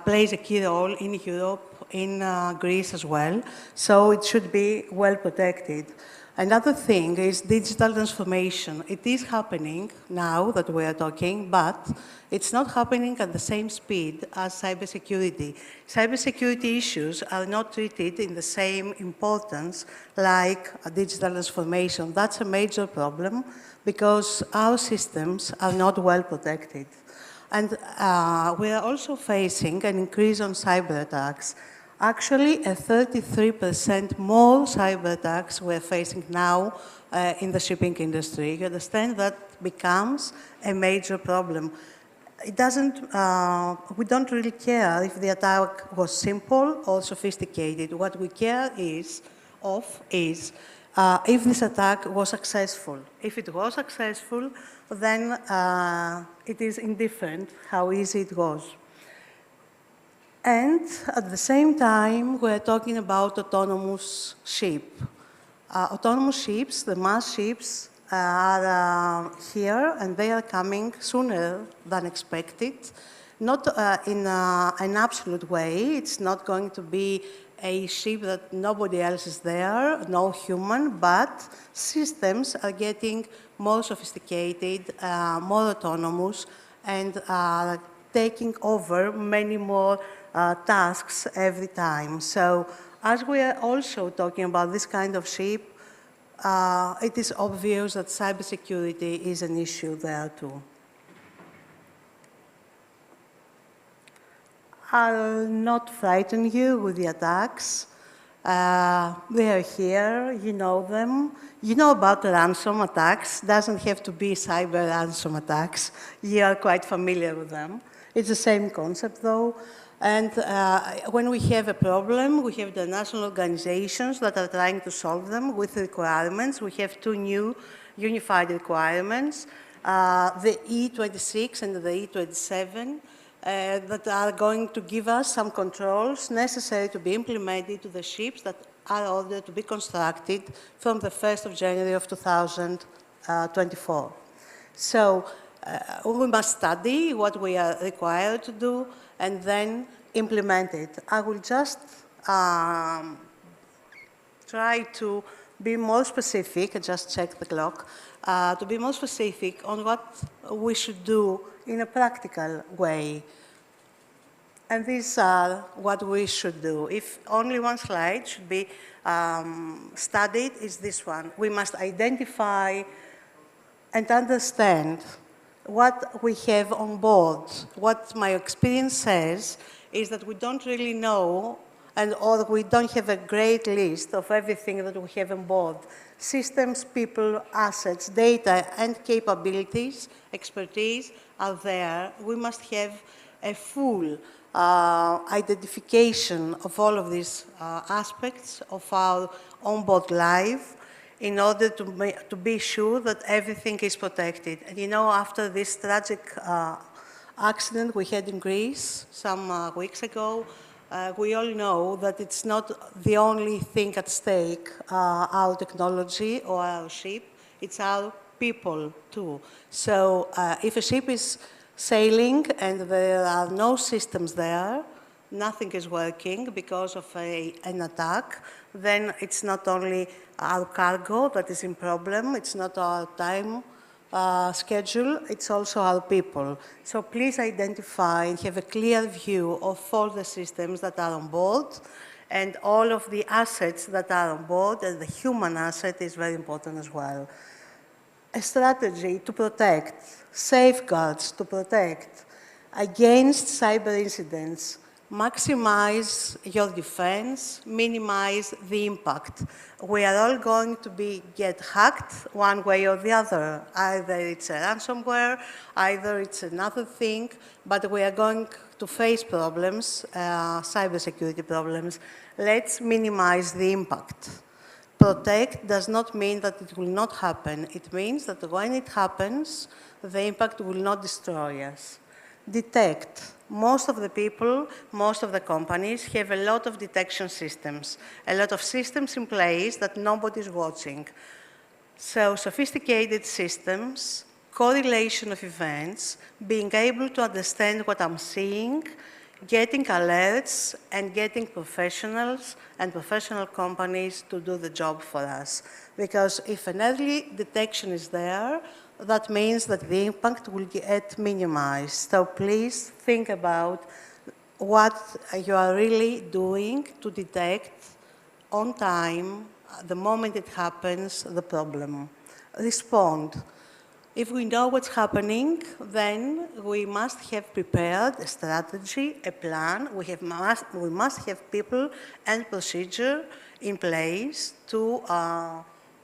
plays a key role in Europe, in Greece as well, so it should be well protected. Another thing is digital transformation. It is happening now that we are talking, but it's not happening at the same speed as cybersecurity. Cybersecurity issues are not treated in the same importance like digital transformation. That's a major problem because our systems are not well protected. And we are also facing an increase on cyber attacks. Actually, a 33% more cyber attacks we're facing now in the shipping industry. You understand that becomes a major problem. It doesn't, we don't really care if the attack was simple or sophisticated. What we care is if this attack was successful. If it was successful, then it is indifferent how easy it was. And at the same time, we're talking about autonomous ship. Autonomous ships, the mass ships, are here, and they are coming sooner than expected. Not in an absolute way. It's not going to be a ship that nobody else is there, no human, but systems are getting more sophisticated, more autonomous, and taking over many more tasks every time. So as we are also talking about this kind of ship, it is obvious that cybersecurity is an issue there too. I'll not frighten you with the attacks. They are here, you know them. You know about the ransom attacks. Doesn't have to be cyber ransom attacks. You are quite familiar with them. It's the same concept though. And when we have a problem, we have the national organizations that are trying to solve them with requirements. We have two new unified requirements, the E26 and the E27, that are going to give us some controls necessary to be implemented to the ships that are ordered to be constructed from the 1st of January of 2024. So we must study what we are required to do and then implement it. I will just try to be more specific, I just checked the clock, to be more specific on what we should do in a practical way. And these are what we should do. If only one slide should be studied, is this one. We must identify and understand what we have on board. What my experience says is that we don't really know or we don't have a great list of everything that we have on board. Systems, people, assets, data, and capabilities, expertise are there. We must have a full identification of all of these aspects of our onboard life in order to be sure that everything is protected. And you know, after this tragic accident we had in Greece some weeks ago, we all know that it's not the only thing at stake, our technology or our ship, it's our people too. So if a ship is sailing and there are no systems there, nothing is working because of an attack, then it's not only our cargo that is in problem, it's not our time schedule, it's also our people. So please identify and have a clear view of all the systems that are on board and all of the assets that are on board, and the human asset is very important as well. A strategy to protect, safeguards to protect against cyber incidents. Maximize your defense, minimize the impact. We are all going to get hacked one way or the other. Either it's a ransomware, either it's another thing, but we are going to face problems, cybersecurity problems. Let's minimize the impact. Protect does not mean that it will not happen. It means that when it happens, the impact will not destroy us. Detect. Most of the people, most of the companies have a lot of detection systems, a lot of systems in place that nobody's watching. So sophisticated systems, correlation of events, being able to understand what I'm seeing, getting alerts and getting professionals and professional companies to do the job for us. Because if an early detection is there, that means that the impact will get minimized. So please think about what you are really doing to detect on time, the moment it happens, the problem. Respond. If we know what's happening, then we must have prepared a strategy, a plan. We must have people and procedure in place to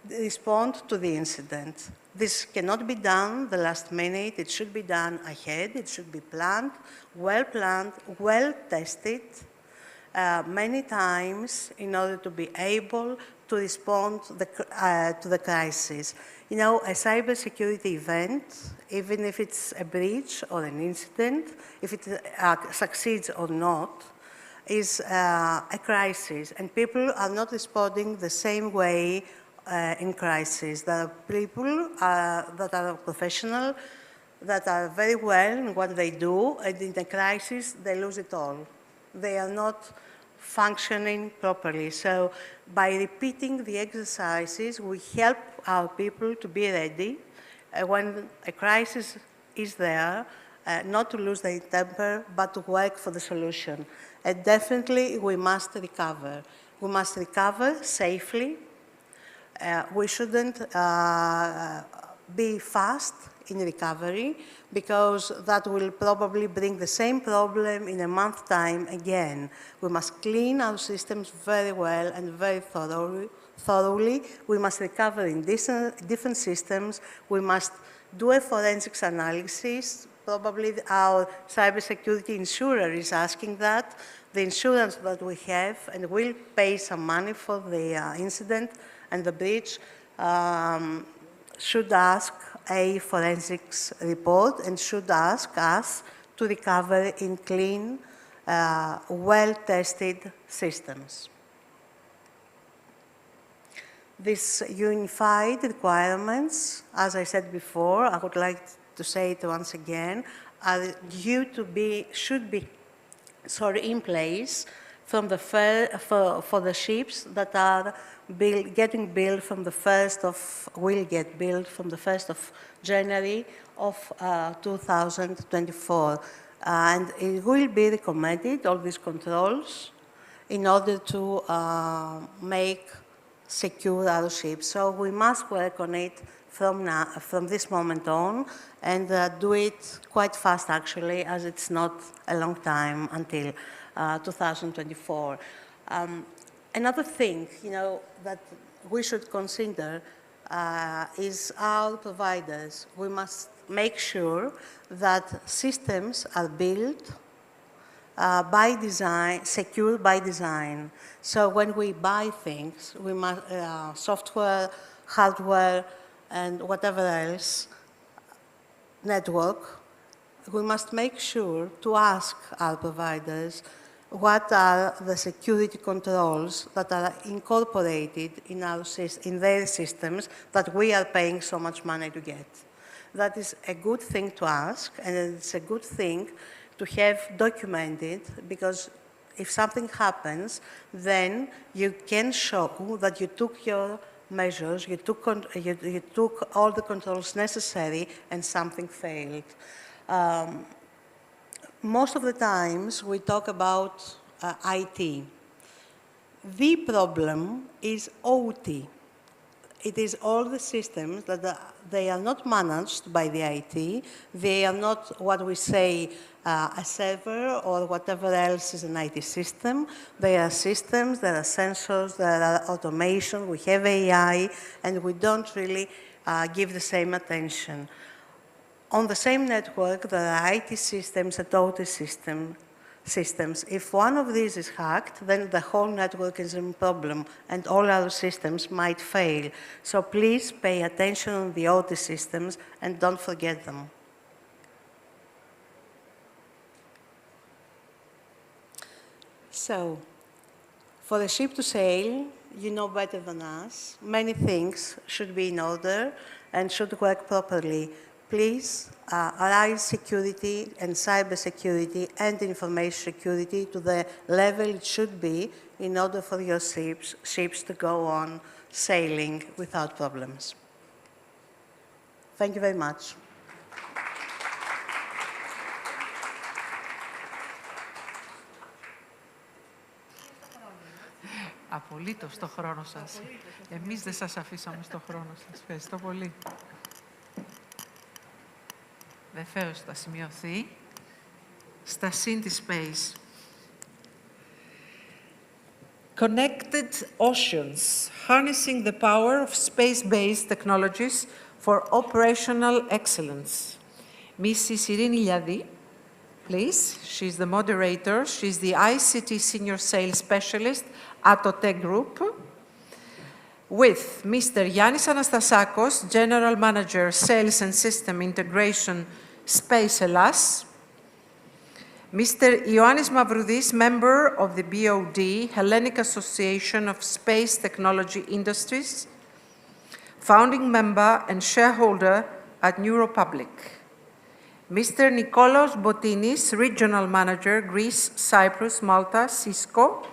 respond to the incident. This cannot be done the last minute. It should be done ahead. It should be planned, well tested many times in order to be able to respond to the crisis. You know, a cybersecurity event, even if it's a breach or an incident, if it succeeds or not, is a crisis. And people are not responding the same way in crisis. There are people that are professional, that are very well in what they do, and in a crisis, they lose it all. They are not functioning properly. So by repeating the exercises, we help our people to be ready when a crisis is there, not to lose their temper, but to work for the solution. And definitely, we must recover. We must recover safely. We shouldn't be fast in recovery, because that will probably bring the same problem in a month's time again. We must clean our systems very well and very thoroughly. We must recover in different systems. We must do a forensics analysis, probably our cybersecurity insurer is asking that. The insurance that we have and will pay some money for the incident and the breach should ask a forensics report and should ask us to recover in clean, well-tested systems. These unified requirements, as I said before, I would like to say it once again, are due to be, should be, in place from the for the ships that are getting built from the 1st of, will get built from the 1st of January of 2024. And it will be recommended, all these controls, in order to make secure our ships. So we must work on it from now, from this moment on, and do it quite fast, actually, as it's not a long time until 2024. Another thing, that we should consider is our providers. We must make sure that systems are built by design, secure by design. So when we buy things, we must, software, hardware, and whatever else, network, we must make sure to ask our providers what are the security controls that are incorporated in, in their systems that we are paying so much money to get. That is a good thing to ask, and it's a good thing to have documented, because if something happens, then you can show that you took your measures, you took all the controls necessary, and something failed. Most of the times we talk about IT. The problem is OT. It is all the systems that they are not managed by the IT. They are not what we say a server or whatever else is an IT system. They are systems, there are sensors, there are automation, we have AI, and we don't really give the same attention. On the same network, there are IT systems and OT systems. If one of these is hacked, then the whole network is in problem and all our systems might fail. So please pay attention on the OT systems and don't forget them. So, for the ship to sail, you know better than us, many things should be in order and should work properly. Please align security and cybersecurity and information security to the level it should be in order for your ships to go on sailing without problems. Thank you very much. Απολύτως το χρόνο σας. Εμείς δεν σας αφήσαμε στο χρόνο σας. Ευχαριστώ πολύ. Βεβαίως θα σημειωθεί στα συν της space. Connected oceans, harnessing the power of space-based technologies for operational excellence. Mrs. Irini Liadi, please. She's the moderator. She's the ICT Senior Sales Specialist at OTE Group. With Mr. Yannis Anastasakos, General Manager, Sales and System Integration, Space Hellas. Mr. Ioannis Mavroudis, member of the BOD, Hellenic Association of Space Technology Industries, founding member and shareholder at Neuropublic. Mr. Nikolaos Botinis, Regional Manager, Greece, Cyprus, Malta, Cisco,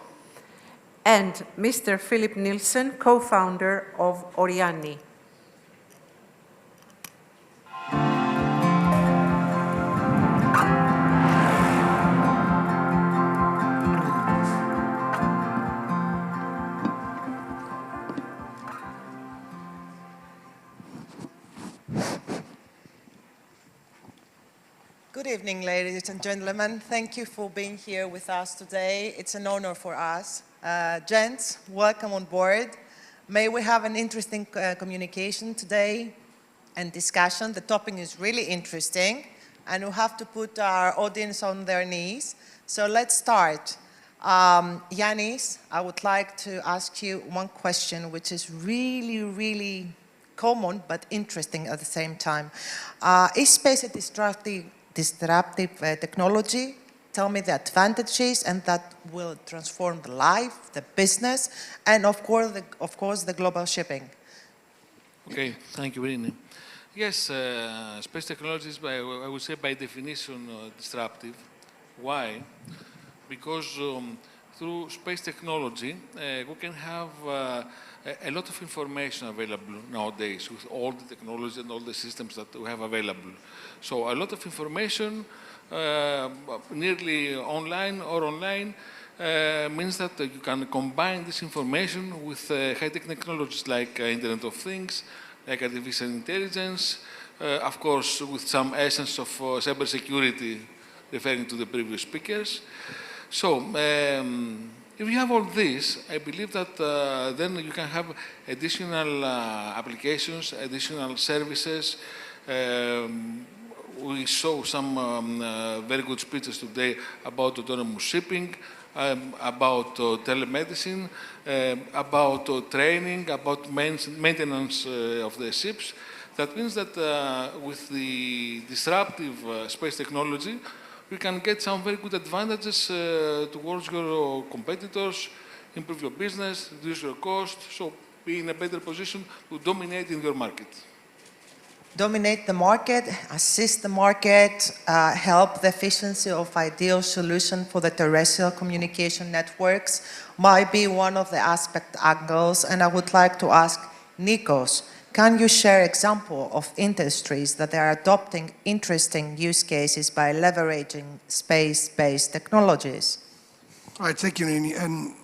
and Mr. Philip Nielsen, co-founder of Oriani. Good evening, ladies and gentlemen. Thank you for being here with us today. It's an honor for us. Gents, welcome on board. May we have an interesting communication today and discussion. The topic is really interesting. and we have to put our audience on their knees. So let's start. Yanis, I would like to ask you one question, which is really, really common but interesting at the same time. Is space a disruptive technology? Tell me the advantages, and that will transform the life, the business, and of course the global shipping. Okay, thank you, Rini. Yes, space technology is, I would say, by definition, disruptive. Why? Because through space technology, we can have a lot of information available nowadays with all the technology and all the systems that we have available. So a lot of information, nearly online or online, means that you can combine this information with high-tech technologies like Internet of Things, like artificial intelligence, of course, with some essence of cybersecurity, referring to the previous speakers. So, if you have all this, I believe that then you can have additional applications, additional services. We saw some very good speeches today about autonomous shipping, about telemedicine, about training, about maintenance of the ships. That means that with the disruptive space technology, we can get some very good advantages towards your competitors, improve your business, reduce your cost, so be in a better position to dominate in your market. Dominate the market, assist the market, help the efficiency of ideal solution for the terrestrial communication networks might be one of the aspect angles. And I would like to ask Nikos, can you share example of industries that are adopting interesting use cases by leveraging space-based technologies? All right, thank you, Nini, and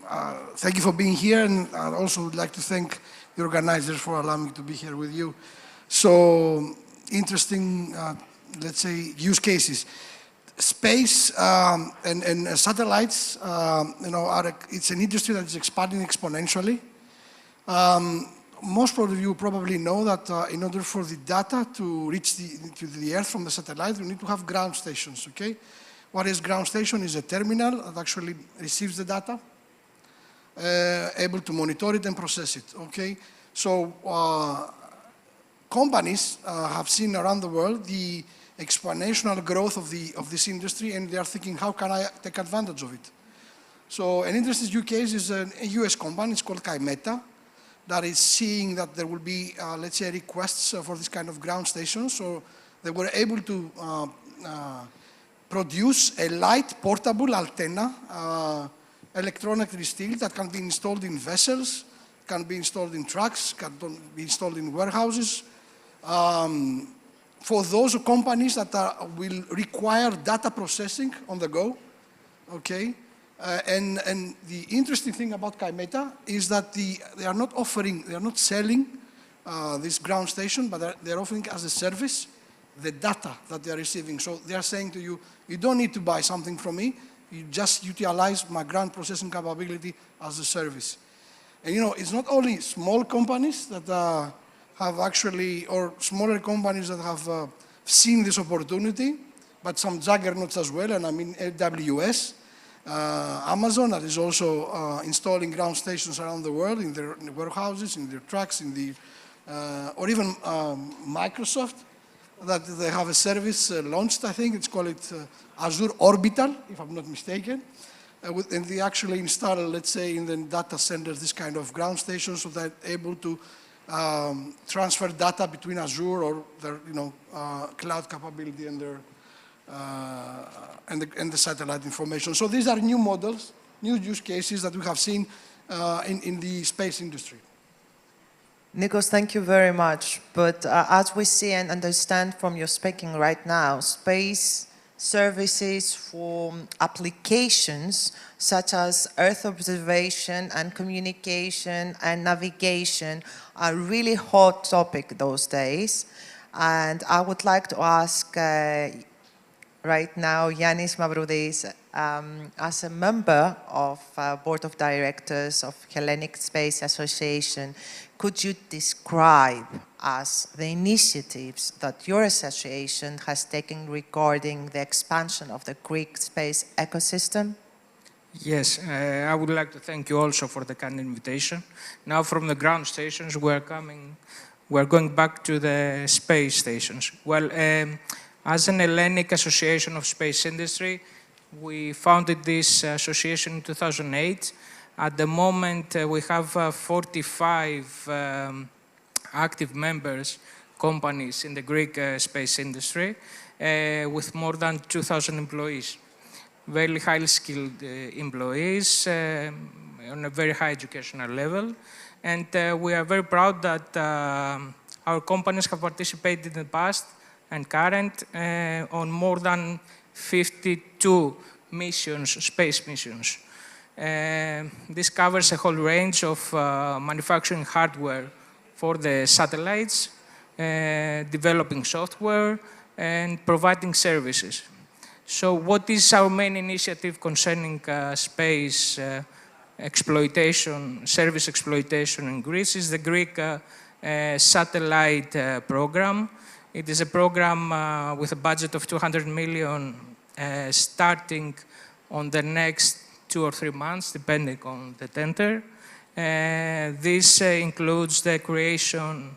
thank you for being here, and I also would like to thank the organizers for allowing me to be here with you. So, interesting, let's say, use cases. Space and satellites, it's an industry that is expanding exponentially. Most of you probably know that in order for the data to reach the Earth from the satellite, we need to have ground stations, okay? What is ground station? Is a terminal that actually receives the data, able to monitor it and process it, okay? So companies have seen around the world the exponential growth of this industry, and they are thinking, how can I take advantage of it? So an interesting use case is a US company, it's called Kymeta, that is seeing that there will be, let's say, requests for this kind of ground stations. So they were able to produce a light portable antenna, electronically steered, that can be installed in vessels, can be installed in trucks, can be installed in warehouses. For those companies that will require data processing on the go, okay? And the interesting thing about Kymeta is that they are not selling this ground station, but they're offering as a service the data that they are receiving. So they are saying to you, you don't need to buy something from me, you just utilize my ground processing capability as a service. And it's not only small companies that have actually, or smaller companies that have seen this opportunity, but some juggernauts as well, and I mean AWS, Amazon, that is also installing ground stations around the world in their warehouses, in their trucks, or even Microsoft, that they have a service launched, I think, it's called Azure Orbital, if I'm not mistaken, and they actually install, let's say, in the data centers, this kind of ground stations, so they're able to transfer data between Azure or their, cloud capability and their and the satellite information. So these are new models, new use cases that we have seen in the space industry. Nikos, thank you very much. But as we see and understand from your speaking right now, space services for applications such as Earth observation and communication and navigation are really hot topic those days. And I would like to ask right now, Yanis Mavroudis, as a member of Board of Directors of Hellenic Space Association, could you describe us the initiatives that your association has taken regarding the expansion of the Greek space ecosystem? Yes, I would like to thank you also for the kind invitation. Now from the ground stations, we're going back to the space stations. Well, as an Hellenic Association of Space Industry, we founded this association in 2008. At the moment, we have 45 active members, companies in the Greek space industry, with more than 2,000 employees. Very highly skilled employees on a very high educational level. And we are very proud that our companies have participated in the past and current on more than 52 missions, space missions. This covers a whole range of manufacturing hardware for the satellites, developing software, and providing services. So what is our main initiative concerning space exploitation, service exploitation in Greece is the Greek satellite program. It is a program with a budget of 200 million starting on the next 2 or 3 months, depending on the tender. This includes the creation,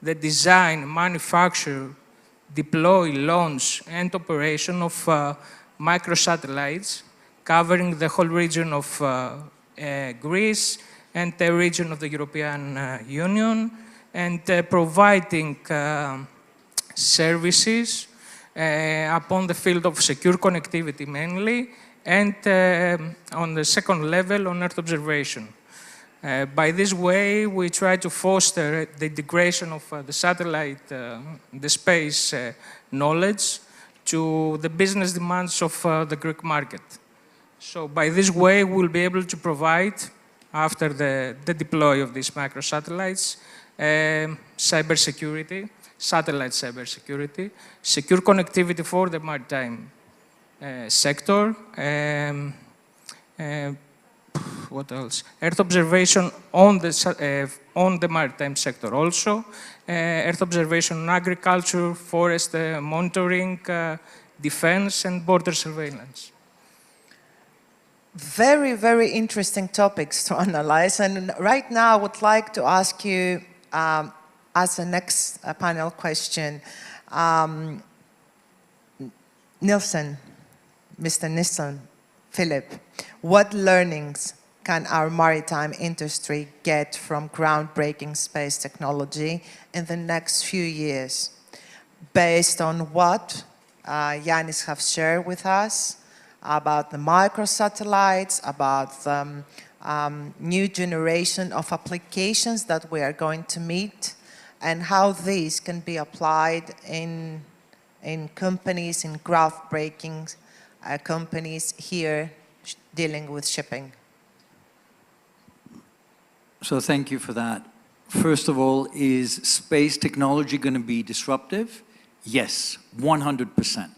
the design, manufacture, deploy, launch, and operation of microsatellites covering the whole region of Greece and the region of the European Union, and providing services upon the field of secure connectivity mainly, and on the second level on Earth observation. By this way, we try to foster the integration of the satellite, the space knowledge to the business demands of the Greek market. So by this way, we'll be able to provide, after the deploy of these microsatellites, cybersecurity, satellite cybersecurity, secure connectivity for the maritime sector, what else? Earth observation on the maritime sector also, Earth observation on agriculture, forest monitoring, defense, and border surveillance. Very, very interesting topics to analyze. And right now, I would like to ask you, as the next panel question, Nilsson, Mr. Nilsson, Philip, what learnings can our maritime industry get from groundbreaking space technology in the next few years, based on what Yannis have shared with us about the microsatellites, about the new generation of applications that we are going to meet, and how these can be applied in companies, in groundbreaking companies here dealing with shipping? So thank you for that. First of all, is space technology going to be disruptive? Yes, 100%.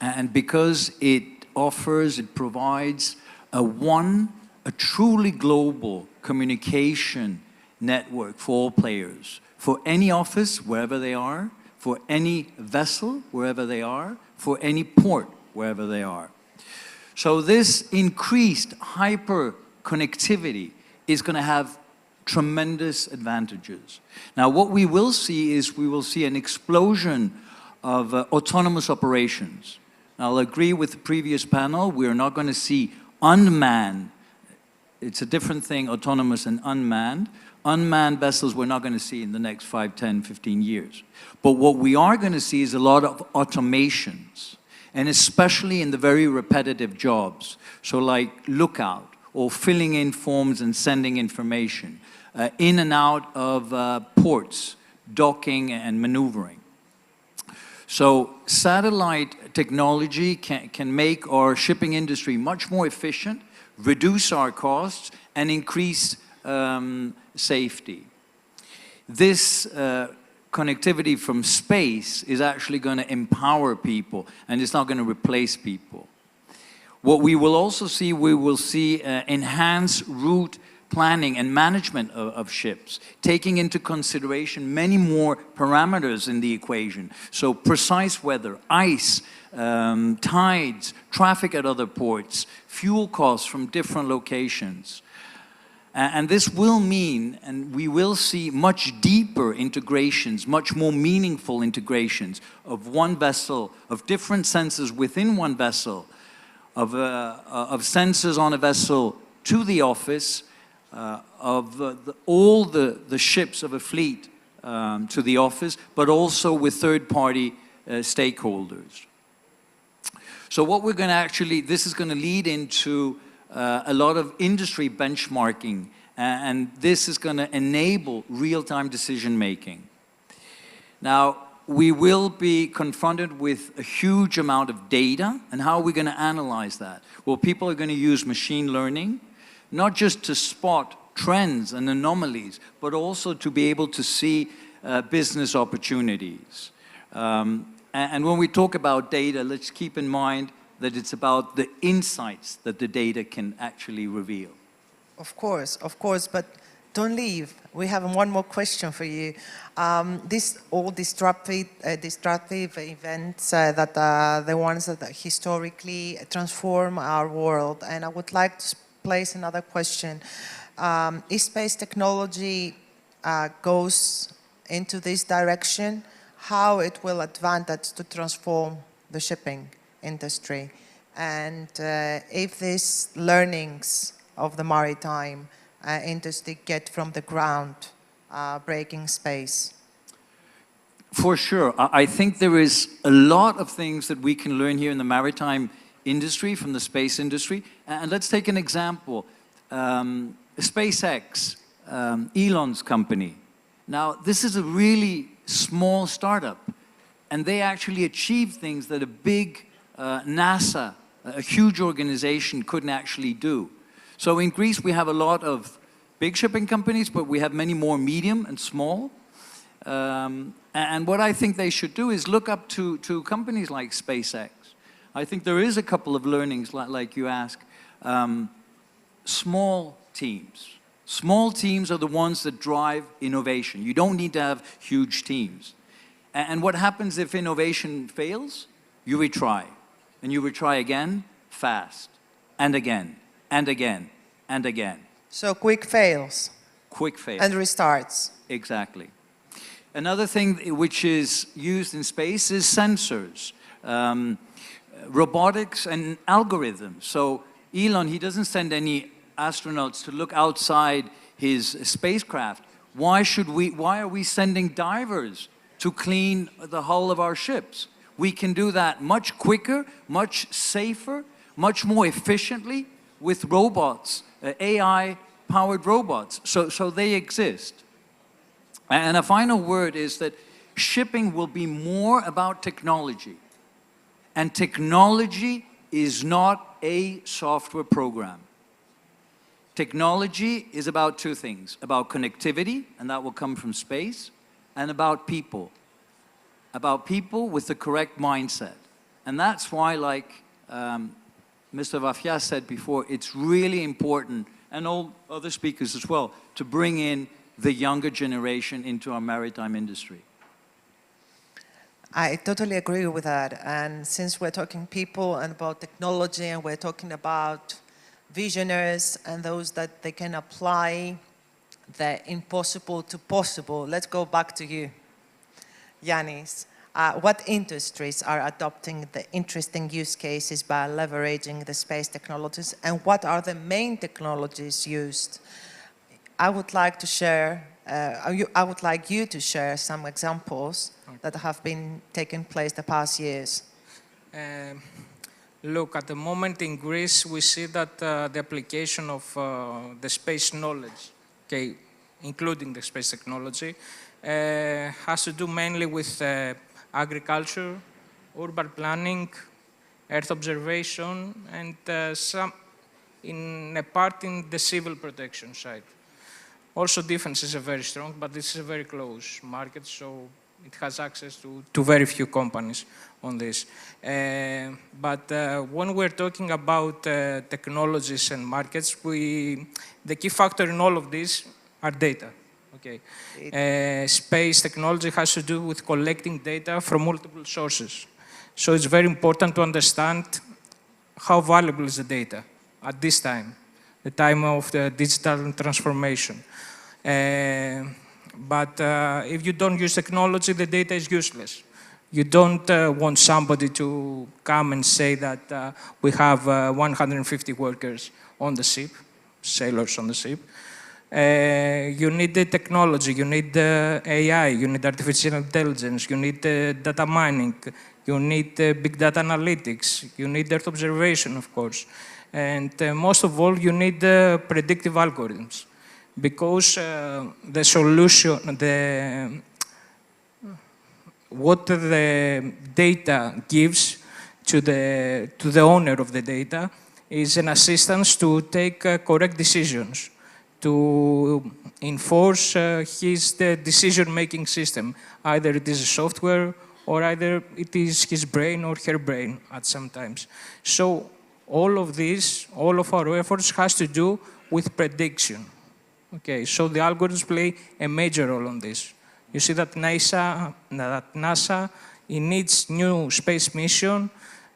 And because it offers, it provides a truly global communication network for all players, for any office, wherever they are, for any vessel, wherever they are, for any port, wherever they are. So this increased hyper connectivity is going to have tremendous advantages. Now, what we will see is we will see an explosion of autonomous operations. Now, I'll agree with the previous panel, we're not going to see unmanned. It's a different thing, autonomous and unmanned. Unmanned vessels we're not going to see in the next 5, 10, 15 years. But what we are going to see is a lot of automations, and especially in the very repetitive jobs. So like lookout, or filling in forms and sending information, in and out of ports, docking and maneuvering. So satellite technology can make our shipping industry much more efficient, reduce our costs, and increase safety. This connectivity from space is actually going to empower people, and it's not going to replace people. What we will also see, we will see enhanced route planning and management of ships, taking into consideration many more parameters in the equation. So precise weather, ice, tides, traffic at other ports, fuel costs from different locations. And this will mean, and we will see much deeper integrations, much more meaningful integrations of one vessel, of different sensors within one vessel, of sensors on a vessel to the office, of all the ships of a fleet to the office, but also with third-party stakeholders. So what we're going to actually, this is going to lead into a lot of industry benchmarking, and this is going to enable real-time decision-making. Now, we will be confronted with a huge amount of data, and how are we going to analyze that? Well, people are going to use machine learning, not just to spot trends and anomalies, but also to be able to see business opportunities. And when we talk about data, let's keep in mind that it's about the insights that the data can actually reveal. Of course, but don't leave. We have one more question for you. All disruptive events that are the ones that historically transform our world. And I would like to place another question. If space technology goes into this direction, how it will advantage to transform the shipping industry, and if these learnings of the maritime industry get from the ground breaking space. For sure. I think there is a lot of things that we can learn here in the maritime industry from the space industry. And let's take an example. SpaceX, Elon's company. Now, this is a really small startup, and they actually achieved things that a big NASA, a huge organization, couldn't actually do. So in Greece, we have a lot of big shipping companies, but we have many more medium and small. And what I think they should do is look up to companies like SpaceX. I think there is a couple of learnings, like you ask. Small teams. Small teams are the ones that drive innovation. You don't need to have huge teams. And what happens if innovation fails? You retry. And you retry again, fast. And again, and again, and again. So quick fails. Quick fails. And restarts. Exactly. Another thing which is used in space is sensors, robotics and algorithms. So Elon, he doesn't send any astronauts to look outside his spacecraft. Why are we sending divers to clean the hull of our ships? We can do that much quicker, much safer, much more efficiently with robots, AI-powered robots. So they exist. And a final word is that shipping will be more about technology. And technology is not a software program. Technology is about two things, about connectivity, and that will come from space, and about people with the correct mindset. And that's why, like Mr. Vafia said before, it's really important, and all other speakers as well, to bring in the younger generation into our maritime industry. I totally agree with that. And since we're talking people and about technology, and we're talking about visionaries and those that they can apply the impossible to possible, let's go back to you, Yanis. What industries are adopting the interesting use cases by leveraging the space technologies, and what are the main technologies used? I would like to share, I would like you to share some examples that have been taking place the past years. Look, at the moment in Greece, we see that the application of the space knowledge, okay, including the space technology, has to do mainly with agriculture, urban planning, Earth observation, and in a part in the civil protection side. Also, defense is very strong, but this is a very close market, so It has access to very few companies on this. But when we're talking about technologies and markets, the key factor in all of this are data. Okay. Space technology has to do with collecting data from multiple sources. So it's very important to understand how valuable is the data at this time, the time of the digital transformation. But if you don't use technology, the data is useless. You don't want somebody to come and say that we have 150 workers on the ship, sailors on the ship. You need the technology, you need the AI, you need artificial intelligence, you need data mining, you need big data analytics, you need Earth observation, of course. And most of all, you need predictive algorithms. Because the solution, what the data gives to the owner of the data is an assistance to take correct decisions, to enforce his decision-making system. Either it is a software or either it is his brain or her brain at some times. So all of this, all of our efforts has to do with prediction. Okay, so the algorithms play a major role on this. You see that NASA, in its new space mission,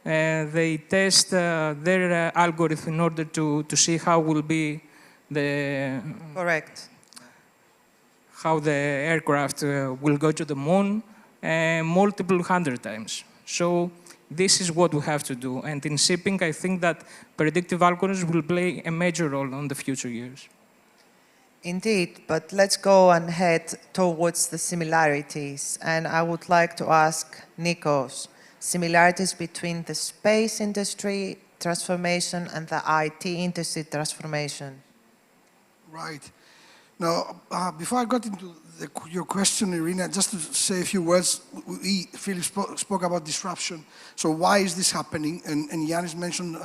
they test their algorithm in order to see how will be the... Correct. How the aircraft will go to the moon multiple 100 times. So this is what we have to do. And in shipping, I think that predictive algorithms will play a major role in the future years. Indeed, but let's go and head towards the similarities. And I would like to ask Nikos, similarities between the space industry transformation and the IT industry transformation. Right. Now, before I got into your question, Irina, just to say a few words, Philip spoke about disruption. So why is this happening? And Yannis mentioned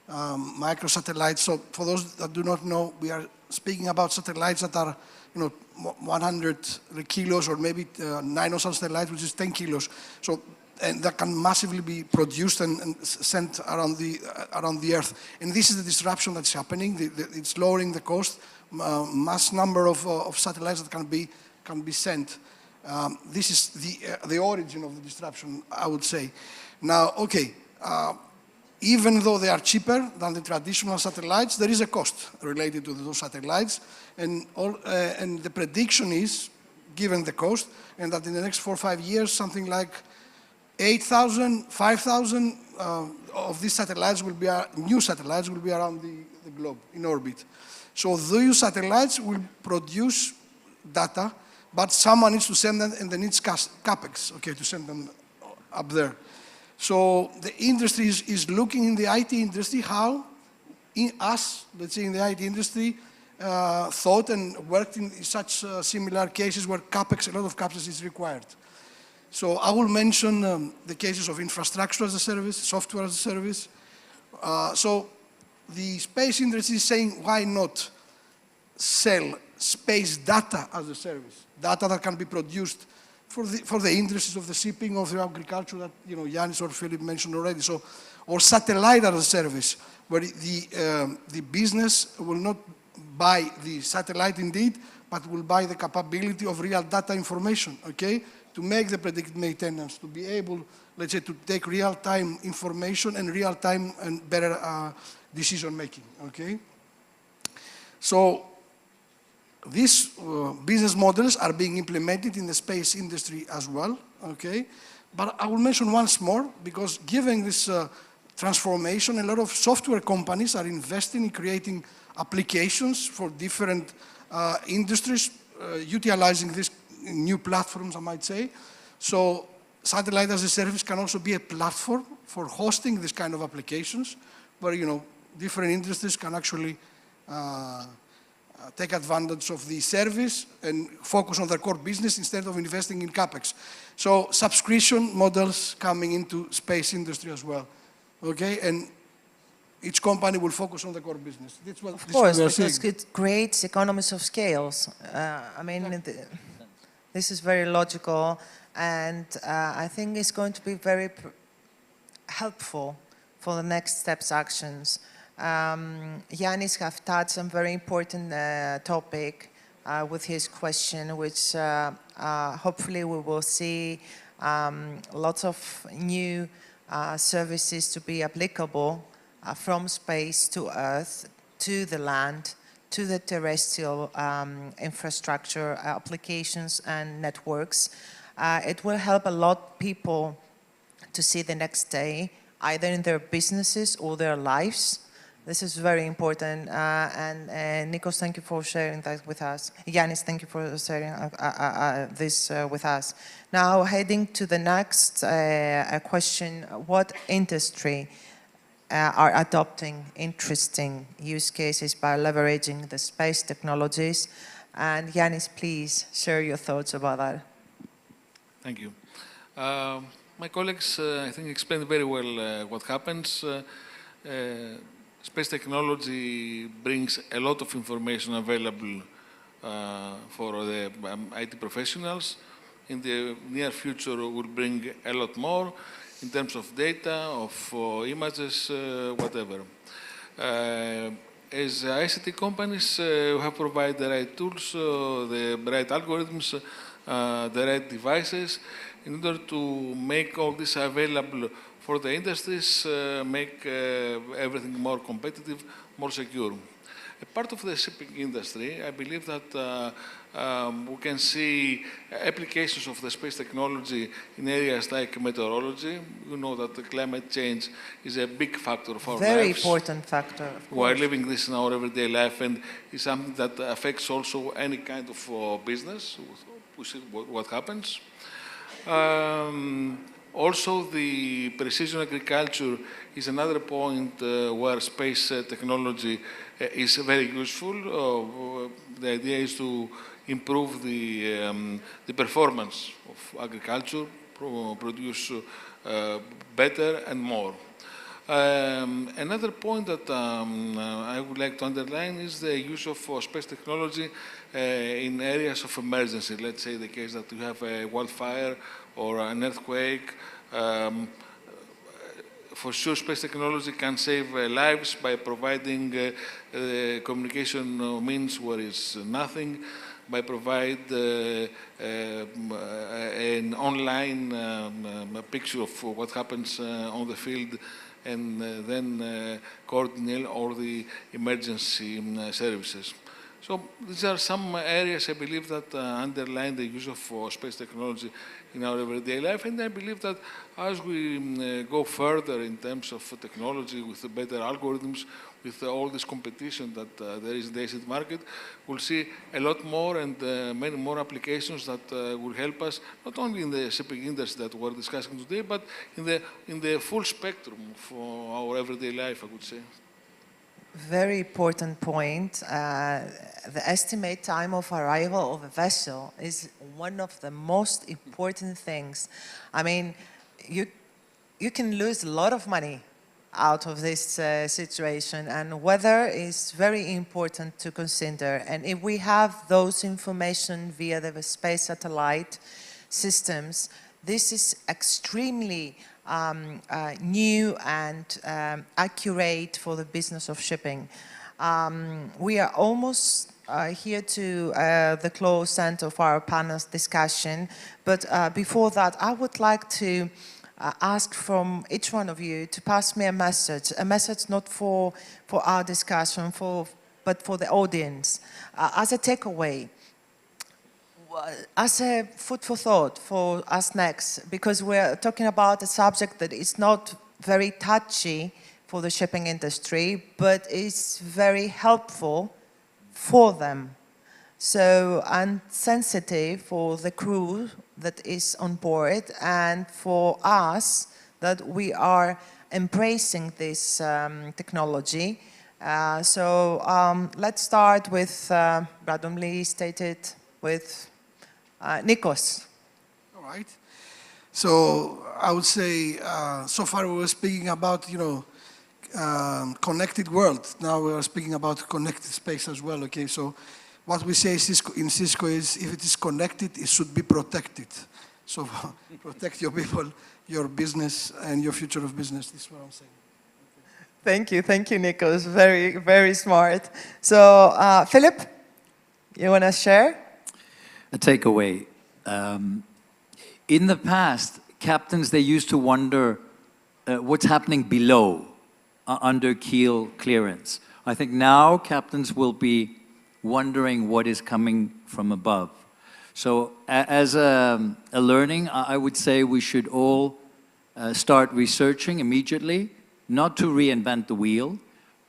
microsatellites. So for those that do not know, we are speaking about satellites that are, 100 kilos or maybe nanosat satellites, which is 10 kilos. So, and that can massively be produced and sent around the Earth. And this is the disruption that's happening. It's lowering the cost, mass number of satellites that can be sent. This is the origin of the disruption, I would say. Now, okay. Even though they are cheaper than the traditional satellites, there is a cost related to those satellites. And the prediction is, given the cost, and that in the next 4 or 5 years, something like 8,000, 5,000 of these satellites will be, new satellites will be around the globe in orbit. So those satellites will produce data, but someone needs to send them, and they need CapEx, okay, to send them up there. So the industry is looking in the IT industry how us, let's say in the IT industry, thought and worked in such similar cases where CapEx, a lot of CapEx is required. So I will mention the cases of infrastructure as a service, software as a service. So the space industry is saying, why not sell space data as a service? Data that can be produced for the industries of the shipping, of the agriculture that Yannis or Philip mentioned already. So, or satellite as a service, where the business will not buy the satellite indeed, but will buy the capability of real data information, okay, to make the predicted maintenance, to be able, let's say, to take real-time information and real-time and better decision-making, okay? So these business models are being implemented in the space industry as well, okay? But I will mention once more, because given this transformation, a lot of software companies are investing in creating applications for different industries, utilizing these new platforms, I might say. So satellite as a service can also be a platform for hosting this kind of applications, where, different industries can actually take advantage of the service and focus on their core business instead of investing in CapEx. So subscription models coming into space industry as well, okay? And each company will focus on the core business. That's what of course, because it creates economies of scales. I mean, This is very logical, and I think it's going to be very helpful for the next steps actions. Yanis have touched on a very important topic with his question, which hopefully we will see lots of new services to be applicable from space to Earth, to the land, to the terrestrial infrastructure applications and networks. It will help a lot people to see the next day, either in their businesses or their lives. This is very important. And Nikos, thank you for sharing that with us. Yanis, thank you for sharing this with us. Now, heading to the next question, what industry are adopting interesting use cases by leveraging the space technologies? And Yanis, please share your thoughts about that. Thank you. My colleagues, I think, explained very well what happens. Space technology brings a lot of information available for the IT professionals. In the near future, will bring a lot more in terms of data, of images, whatever. As ICT companies, we have provided the right tools, the right algorithms, the right devices in order to make all this available for the industries, make everything more competitive, more secure. A part of the shipping industry, I believe that we can see applications of the space technology in areas like meteorology. You know that the climate change is a big factor of our lives. Very important factor, of course. We are living this in our everyday life, and it's something that affects also any kind of business. We see what happens. Also, the precision agriculture is another point where space technology is very useful. The idea is to improve the performance of agriculture, produce better and more. Another point that I would like to underline is the use of space technology in areas of emergency. Let's say the case that you have a wildfire or an earthquake. For sure, space technology can save lives by providing communication means where it's nothing, by providing an online picture of what happens on the field, and then coordinate all the emergency services. So these are some areas I believe that underline the use of space technology in our everyday life, and I believe that as we go further in terms of technology with better algorithms, with all this competition that there is in the ICT market, we'll see a lot more and many more applications that will help us, not only in the shipping industry that we're discussing today, but in the full spectrum of our everyday life, I would say. Very important point. The estimate time of arrival of a vessel is one of the most important things. I mean, you can lose a lot of money out of this situation, and weather is very important to consider. And if we have those information via the space satellite systems, this is extremely new and accurate for the business of shipping. We are almost here to the close end of our panel's discussion, but before that, I would like to ask from each one of you to pass me a message not for our discussion, but for the audience, as a takeaway, as a food for thought for us next, because we're talking about a subject that is not very touchy for the shipping industry, but is very helpful for them. So, and sensitive for the crew that is on board, and for us that we are embracing this technology. So let's start with, randomly stated, with Nikos. All right. So I would say, so far we were speaking about, connected world. Now we are speaking about connected space as well. Okay, so what we say in Cisco is, if it is connected, it should be protected. So protect your people, your business, and your future of business. This is what I'm saying. Thank you, Nikos. Very, very smart. So, Philip, you want to share? A takeaway. In the past, captains, they used to wonder what's happening below, under keel clearance. I think now captains will be wondering what is coming from above. So as a learning, I would say we should all start researching immediately, not to reinvent the wheel,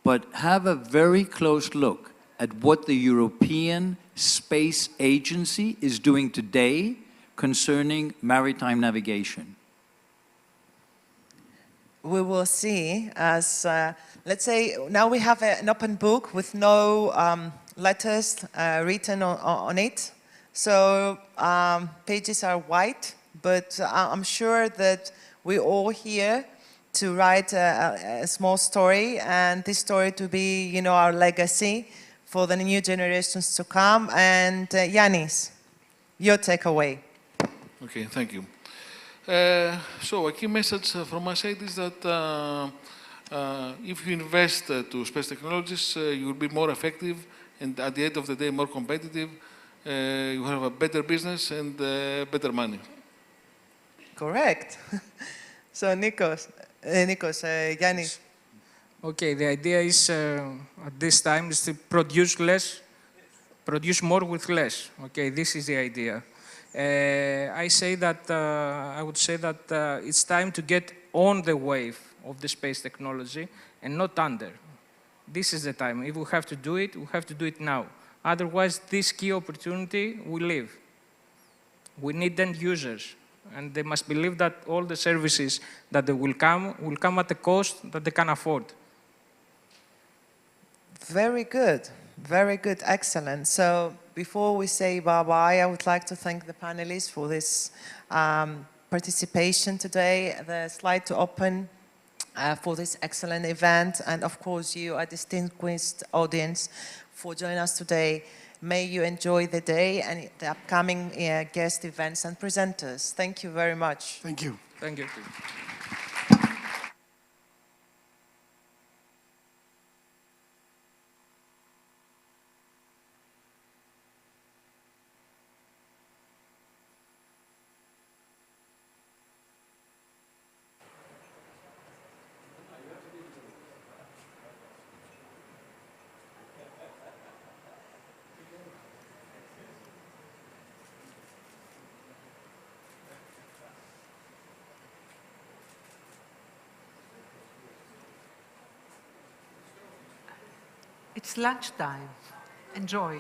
but have a very close look at what the European Space Agency is doing today concerning maritime navigation. We will see as, let's say, now we have an open book with no letters written on it. So pages are white, but I'm sure that we're all here to write a small story, and this story to be, you know, our legacy for the new generations to come. And Yanis, your takeaway. Okay, thank you. So a key message from my side is that if you invest to space technologies, you will be more effective and at the end of the day more competitive. You have a better business and better money. Correct. So Nikos, Yanis. Okay, the idea is at this time is to produce less, produce more with less. Okay, this is the idea. I say that I would say that it's time to get on the wave of the space technology and not under. This is the time. If we have to do it, we have to do it now. Otherwise, this key opportunity will leave. We need end users, and they must believe that all the services that they will come at a cost that they can afford. Very good, excellent. So before we say bye-bye, I would like to thank the panelists for this participation today, the Slide2Open for this excellent event, and of course you, a distinguished audience, for joining us today. May you enjoy the day and the upcoming guest events and presenters. Thank you very much. Thank you. Thank you. It's lunchtime. Enjoy.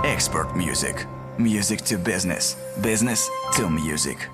Expert music. Music to business. Business to music.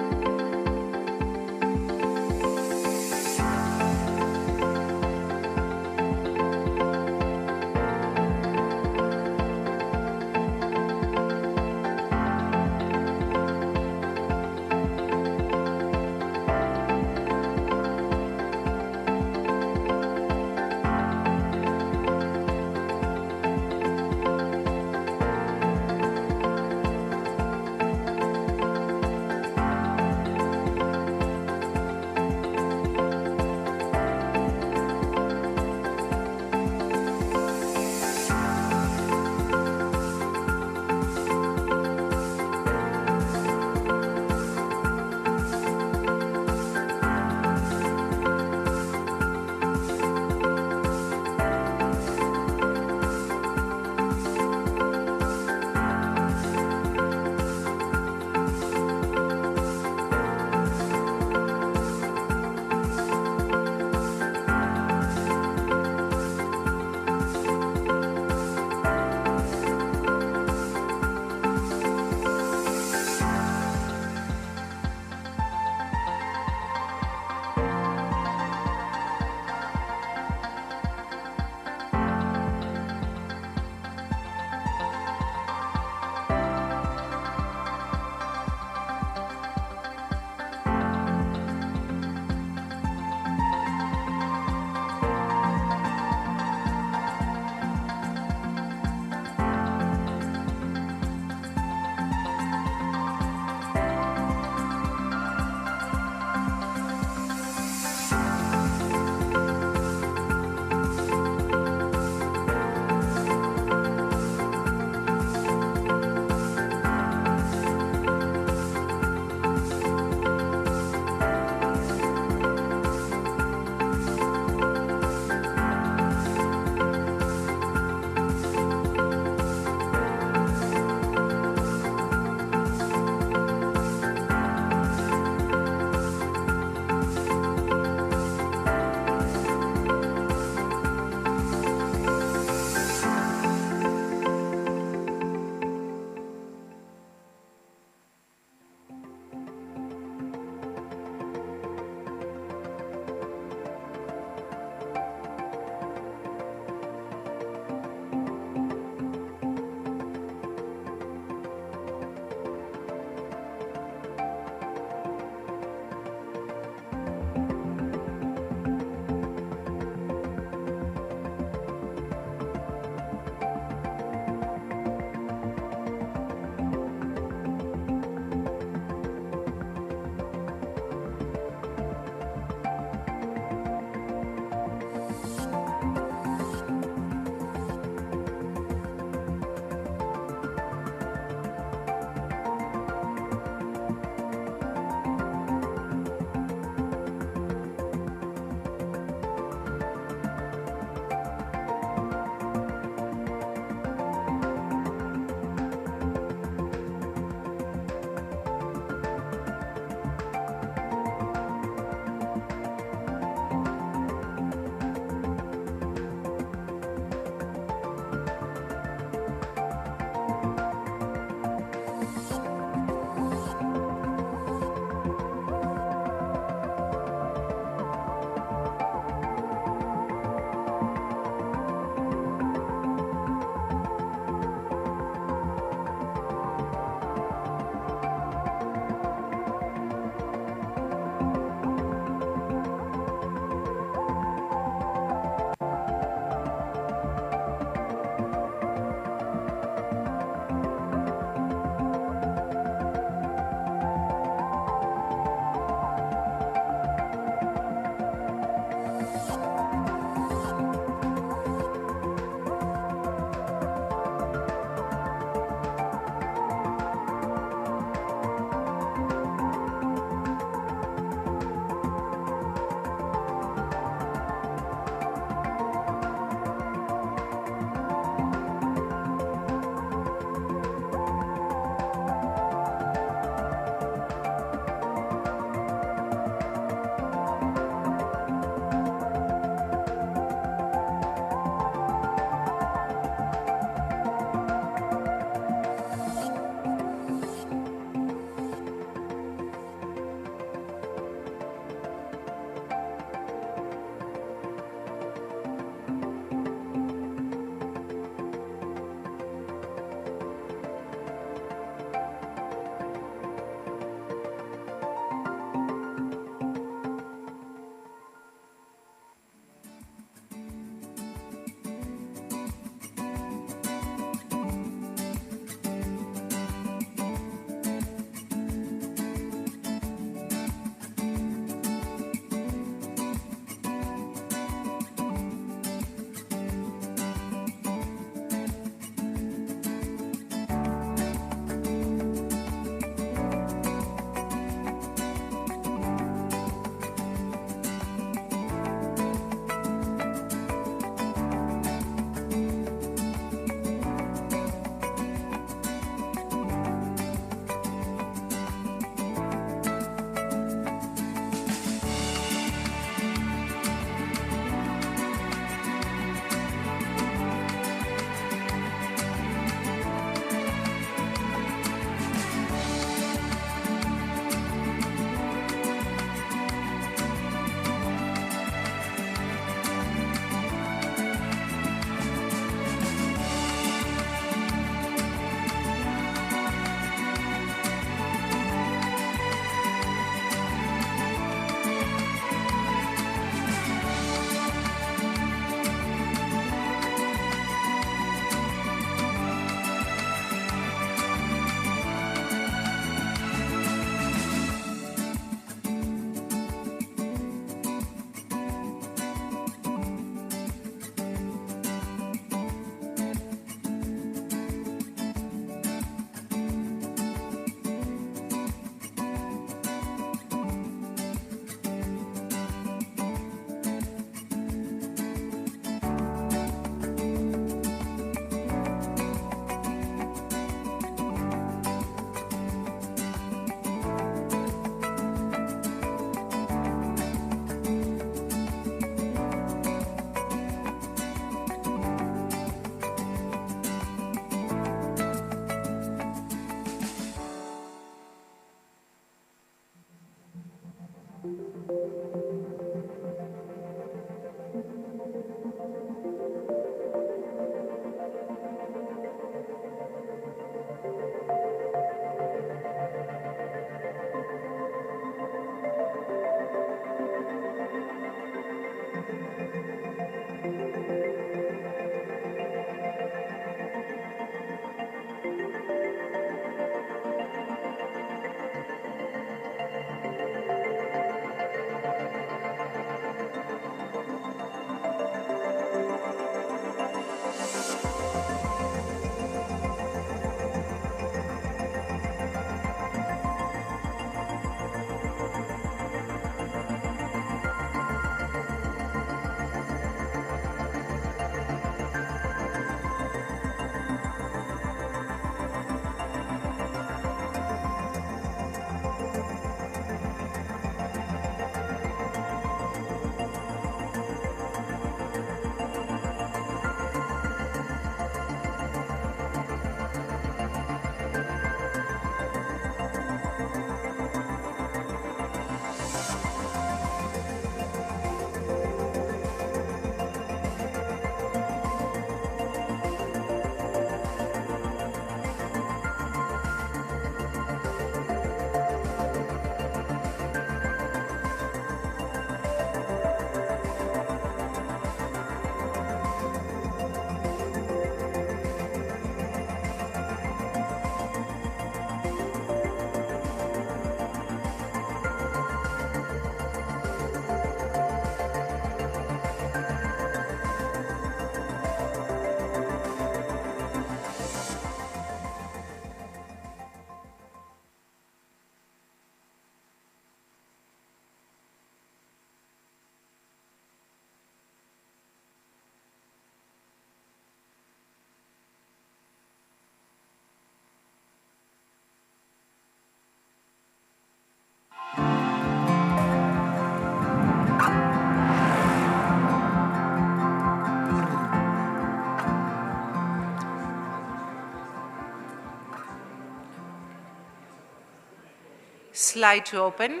Slide2Open,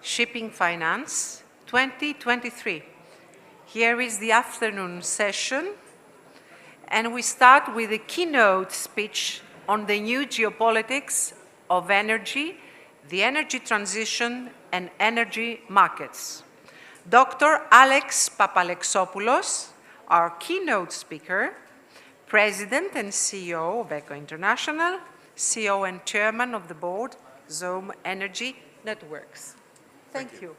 Shipping Finance 2023. Here is the afternoon session, and we start with a keynote speech on the new geopolitics of energy, the energy transition, and energy markets. Dr. Alex Papalexopoulos, our keynote speaker, President and CEO of ECO International, CEO and Chairman of the Board, Zoom Energy Networks. Thank you.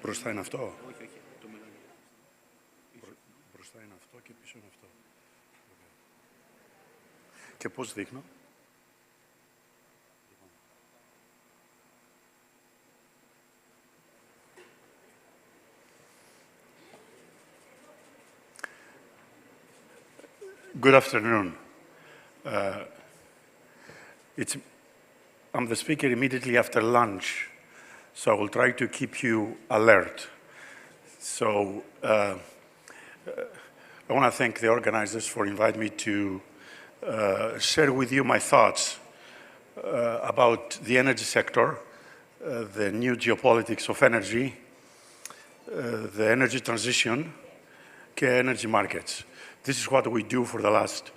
Μπροστά είναι αυτό. Όχι, όχι. Το μελάνι. Μπροστά είναι αυτό και πίσω είναι αυτό. Και πώς δείχνω. Good afternoon. I'm the speaker immediately after lunch, so I will try to keep you alert. So I want to thank the organizers for inviting me to share with you my thoughts about the energy sector, the new geopolitics of energy, the energy transition, and energy markets. This is what we do for the last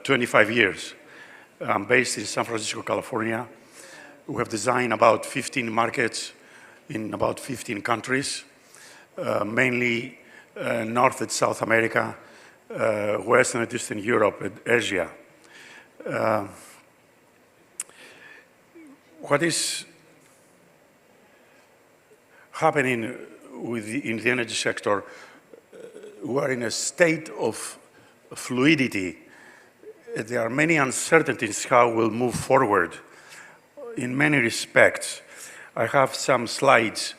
25 years. I'm based in San Francisco, California. We have designed about 15 markets in about 15 countries, mainly North and South America, Western and Eastern Europe, and Asia. What is happening in the energy sector? We are in a state of fluidity. There are many uncertainties how we'll move forward in many respects. I have some slides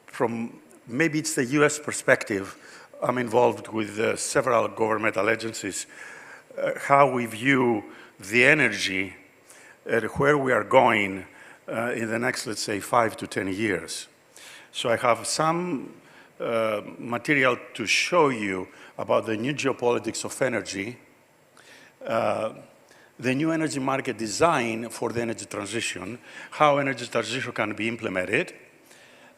from, maybe it's the US perspective. I'm involved with several governmental agencies, how we view the energy and where we are going in the next, let's say, 5 to 10 years. So I have some material to show you about the new geopolitics of energy, the new energy market design for the energy transition, how energy transition can be implemented,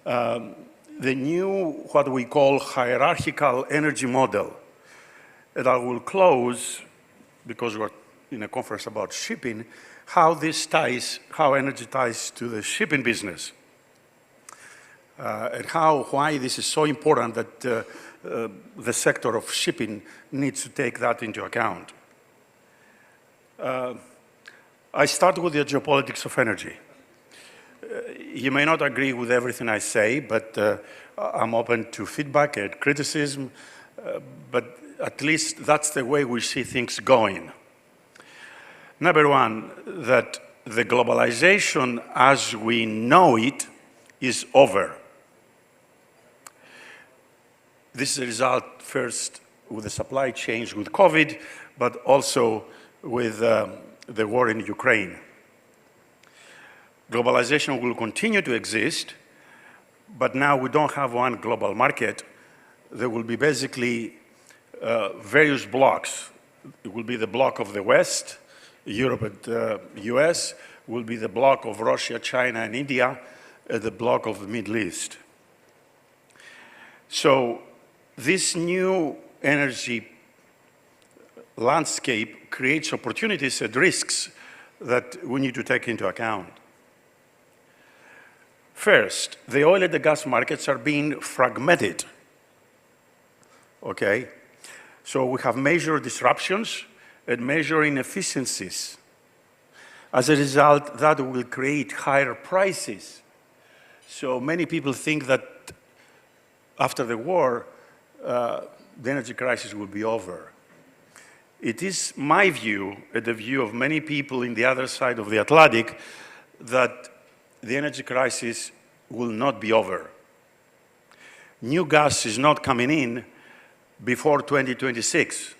the new, what we call hierarchical energy model. And I will close, because we're in a conference about shipping, how energy ties to the shipping business. And why this is so important that the sector of shipping needs to take that into account. I start with the geopolitics of energy. You may not agree with everything I say, but I'm open to feedback and criticism, but at least that's the way we see things going. Number one, that the globalization as we know it is over. This is a result first with the supply chains with COVID, but also with the war in Ukraine. Globalization will continue to exist, but now we don't have one global market. There will be basically various blocks. It will be the bloc of the West, Europe and US, will be the bloc of Russia, China, and India, the bloc of the Middle East. So this new energy landscape creates opportunities and risks that we need to take into account. First, the oil and the gas markets are being fragmented, okay? So we have major disruptions and major inefficiencies. As a result, that will create higher prices. So many people think that after the war, the energy crisis will be over. It is my view, and the view of many people in the other side of the Atlantic, that the energy crisis will not be over. New gas is not coming in before 2026.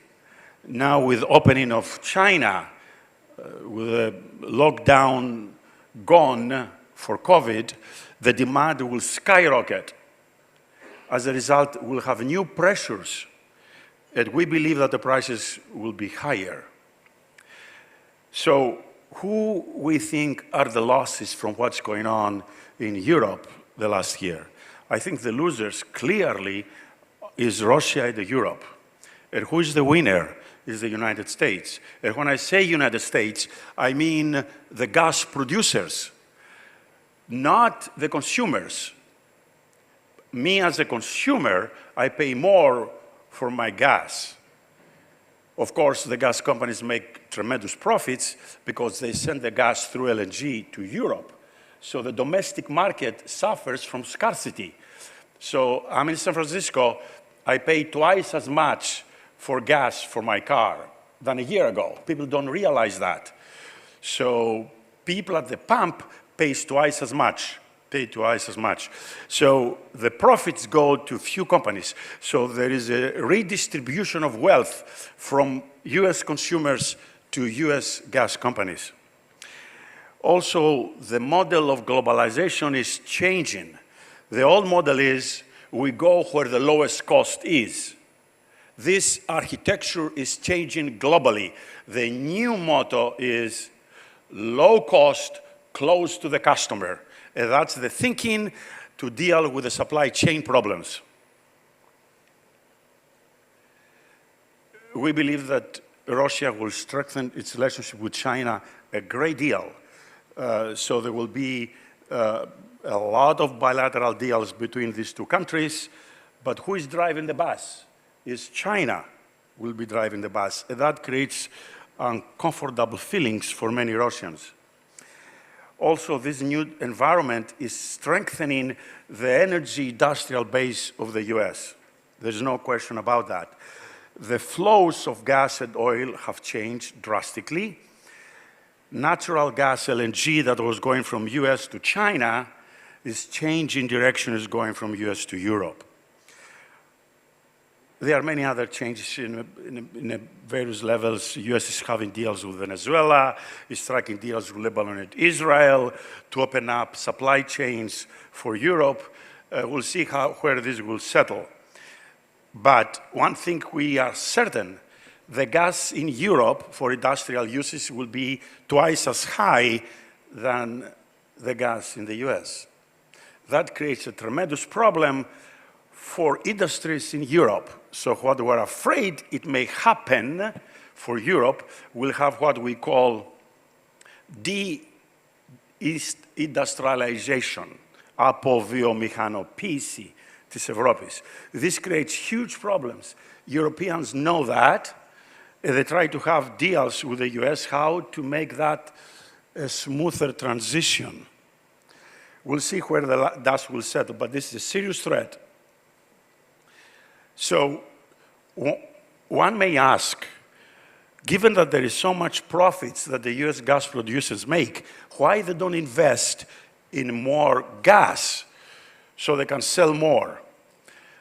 Now with opening of China, with the lockdown gone for COVID, the demand will skyrocket. As a result, we'll have new pressures, and we believe that the prices will be higher. So who we think are the losses from what's going on in Europe the last year? I think the losers clearly is Russia and Europe. And who is the winner? Is the United States. And when I say United States, I mean the gas producers, not the consumers. Me as a consumer, I pay more for my gas. Of course, the gas companies make tremendous profits because they send the gas through LNG to Europe. So the domestic market suffers from scarcity. So I'm in San Francisco, I pay twice as much for gas for my car than a year ago. People don't realize that. So people at the pump pay twice as much. So the profits go to few companies. So there is a redistribution of wealth from US consumers to US gas companies. Also, the model of globalization is changing. The old model is we go where the lowest cost is. This architecture is changing globally. The new motto is low cost, close to the customer. And that's the thinking to deal with the supply chain problems. We believe that Russia will strengthen its relationship with China a great deal. So there will be a lot of bilateral deals between these two countries. But who is driving the bus? Is China will be driving the bus. And that creates uncomfortable feelings for many Russians. Also, this new environment is strengthening the energy industrial base of the US. There's no question about that. The flows of gas and oil have changed drastically. Natural gas, LNG, that was going from US to China is changing direction, is going from US to Europe. There are many other changes in various levels. US is having deals with Venezuela, is striking deals with Lebanon and Israel to open up supply chains for Europe. We'll see where this will settle. But one thing we are certain, the gas in Europe for industrial uses will be twice as high than the gas in the US. That creates a tremendous problem for industries in Europe. So what we're afraid it may happen for Europe, we'll have what we call de-industrialization, αποβιομηχανοποίηση της Ευρώπης. This creates huge problems. Europeans know that. They try to have deals with the US how to make that a smoother transition. We'll see where the dust will settle, but this is a serious threat. So one may ask, given that there is so much profits that the US gas producers make, why they don't invest in more gas so they can sell more?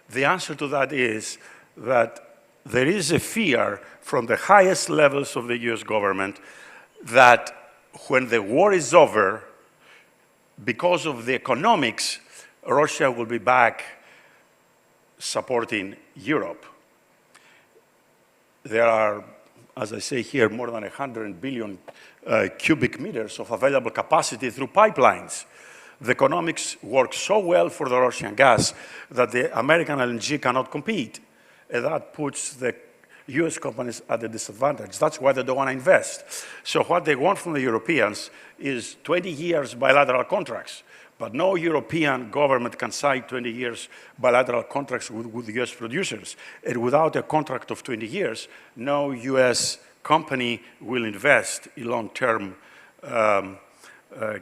The answer to that is that there is a fear from the highest levels of the US government that when the war is over, because of the economics, Russia will be back supporting Europe. There are, as I say here, more than 100 billion cubic meters of available capacity through pipelines. The economics work so well for the Russian gas that the American LNG cannot compete. And that puts the US companies at a disadvantage. That's why they don't want to invest. So what they want from the Europeans is 20 years bilateral contracts. But no European government can sign 20 years bilateral contracts with US producers. And without a contract of 20 years, no US company will invest in long-term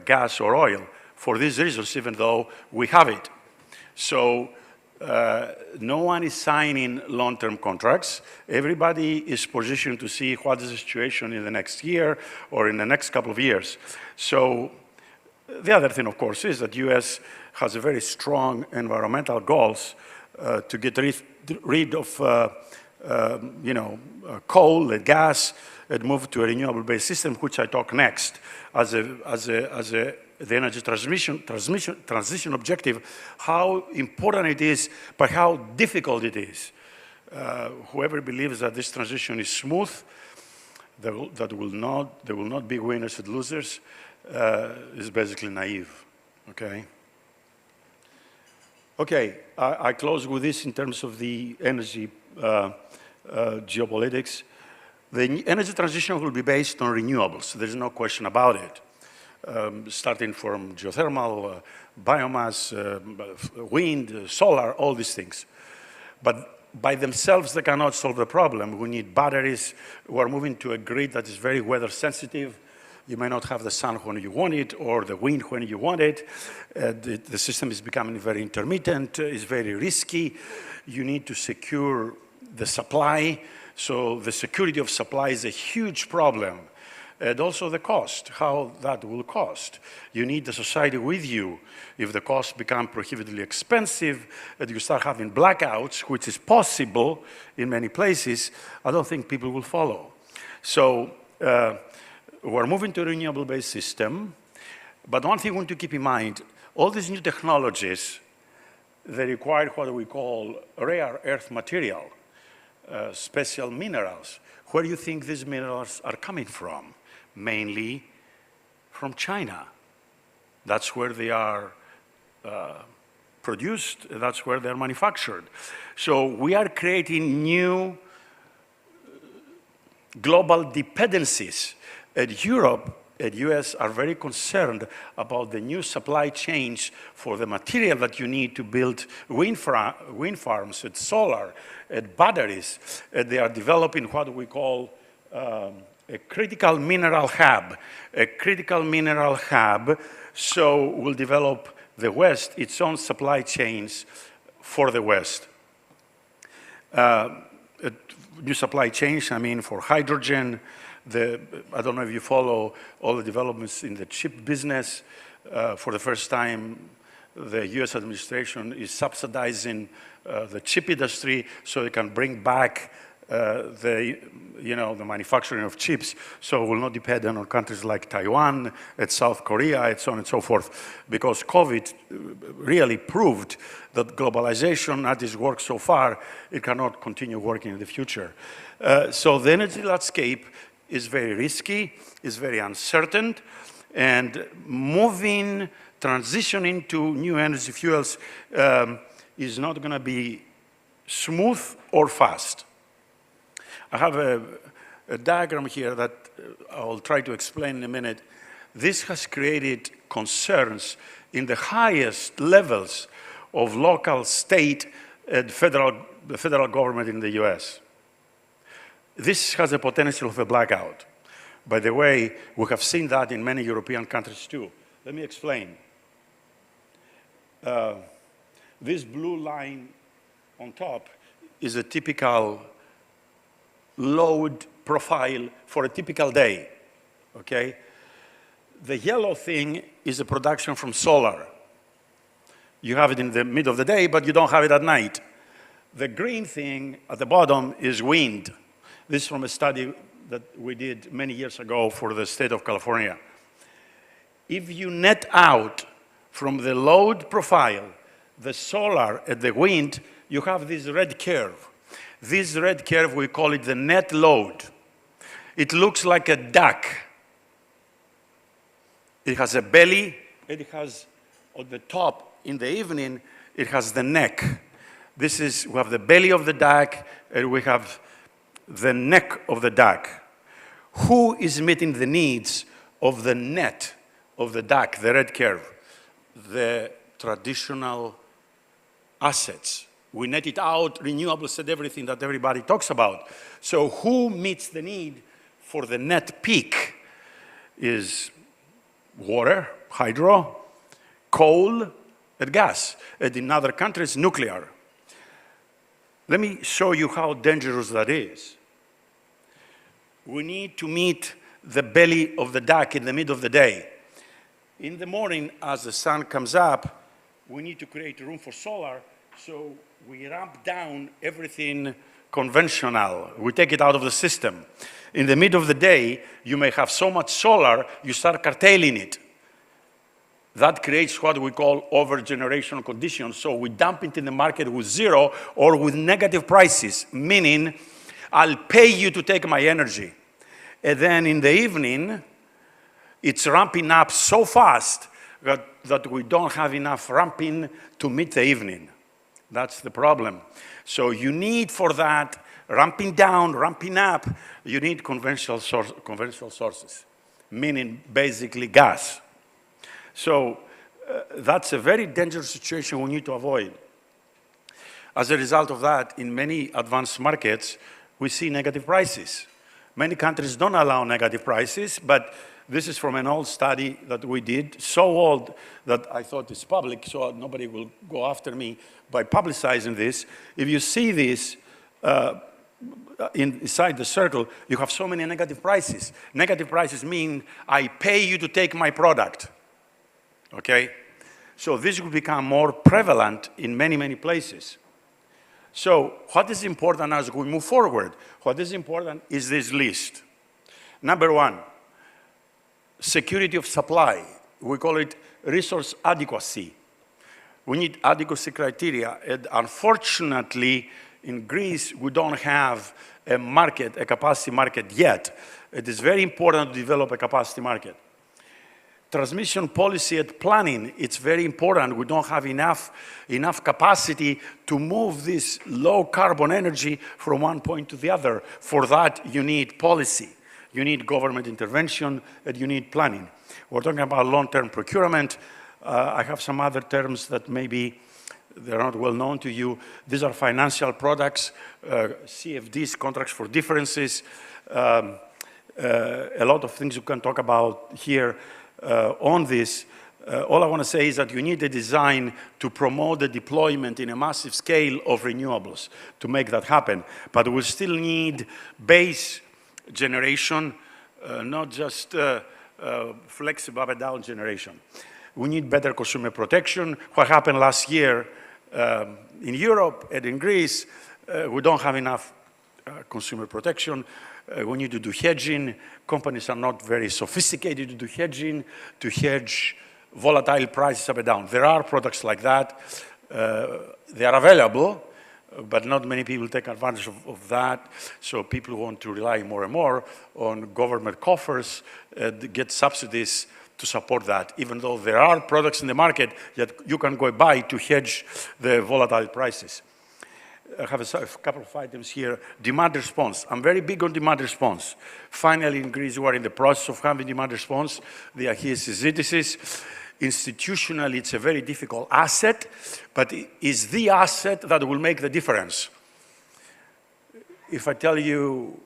gas or oil for these reasons, even though we have it. So no one is signing long-term contracts. Everybody is positioned to see what is the situation in the next year or in the next couple of years. So the other thing, of course, is that US has a very strong environmental goals to get rid of coal and gas and move to a renewable-based system, which I talk next as the energy transition objective, how important it is, but how difficult it is. Whoever believes that this transition is smooth, there will not be winners and losers, is basically naive, okay? Okay, I close with this in terms of the energy geopolitics. The energy transition will be based on renewables. There's no question about it. Starting from geothermal, biomass, wind, solar, all these things. But by themselves, they cannot solve the problem. We need batteries. We're moving to a grid that is very weather sensitive. You may not have the sun when you want it or the wind when you want it. The system is becoming very intermittent, it's very risky. You need to secure the supply. So the security of supply is a huge problem. And also the cost, how that will cost. You need the society with you. If the costs become prohibitively expensive and you start having blackouts, which is possible in many places, I don't think people will follow. So we're moving to a renewable-based system. But one thing we want to keep in mind, all these new technologies, they require what we call rare earth material, special minerals. Where do you think these minerals are coming from? Mainly from China. That's where they are produced, that's where they're manufactured. So we are creating new global dependencies. And Europe and US are very concerned about the new supply chains for the material that you need to build wind farms and solar and batteries. And they are developing what we call a critical mineral hub. A critical mineral hub, so will develop the West its own supply chains for the West. New supply chains, I mean, for hydrogen. I don't know if you follow all the developments in the chip business. For the first time, the US administration is subsidizing the chip industry so they can bring back the manufacturing of chips, so we'll not depend on countries like Taiwan and South Korea and so on and so forth, because COVID really proved that globalization, as it works so far, it cannot continue working in the future. So the energy landscape is very risky, is very uncertain, and transitioning to new energy fuels is not going to be smooth or fast. I have a diagram here that I'll try to explain in a minute. This has created concerns in the highest levels of local, state, and the federal government in the US. This has a potential of a blackout. By the way, we have seen that in many European countries too. Let me explain. This blue line on top is a typical load profile for a typical day, okay? The yellow thing is a production from solar. You have it in the middle of the day, but you don't have it at night. The green thing at the bottom is wind. This is from a study that we did many years ago for the state of California. If you net out from the load profile, the solar and the wind, you have this red curve. This red curve, we call it the net load. It looks like a duck. It has a belly, and it has on the top, in the evening, it has the neck. We have the belly of the duck, and we have the neck of the duck. Who is meeting the needs of the net of the duck, the red curve? The traditional assets. We net it out, renewables and everything that everybody talks about. So who meets the need for the net peak is water, hydro, coal, and gas. And in other countries, nuclear. Let me show you how dangerous that is. We need to meet the belly of the duck in the middle of the day. In the morning, as the sun comes up, we need to create room for solar, so we ramp down everything conventional. We take it out of the system. In the middle of the day, you may have so much solar, you start curtailing it. That creates what we call over-generational conditions. So we dump it in the market with zero or with negative prices, meaning I'll pay you to take my energy. And then in the evening, it's ramping up so fast that we don't have enough ramping to meet the evening. That's the problem. So you need for that, ramping down, ramping up, you need conventional sources, meaning basically gas. So that's a very dangerous situation we need to avoid. As a result of that, in many advanced markets, we see negative prices. Many countries don't allow negative prices, but this is from an old study that we did, so old that I thought it's public, so nobody will go after me by publicizing this. If you see this inside the circle, you have so many negative prices. Negative prices mean I pay you to take my product, okay? So this will become more prevalent in many, many places. So what is important as we move forward? What is important is this list. Number one, security of supply. We call it resource adequacy. We need adequacy criteria. And unfortunately, in Greece, we don't have a market, a capacity market yet. It is very important to develop a capacity market. Transmission policy and planning, it's very important. We don't have enough capacity to move this low carbon energy from one point to the other. For that, you need policy. You need government intervention, and you need planning. We're talking about long-term procurement. I have some other terms that maybe they're not well known to you. These are financial products, CFDs, contracts for differences, a lot of things you can talk about here on this. All I want to say is that you need a design to promote the deployment in a massive scale of renewables to make that happen. But we still need base generation, not just flexible up-and-down generation. We need better consumer protection. What happened last year in Europe and in Greece, we don't have enough consumer protection. We need to do hedging. Companies are not very sophisticated to do hedging, to hedge volatile prices up and down. There are products like that. They are available, but not many people take advantage of that. So people want to rely more and more on government coffers, get subsidies to support that, even though there are products in the market that you can go buy to hedge the volatile prices. I have a couple of items here. Demand response. I'm very big on demand response. Finally, in Greece, we are in the process of having demand response. The Achies. Institutionally, it's a very difficult asset, but it is the asset that will make the difference. If I tell you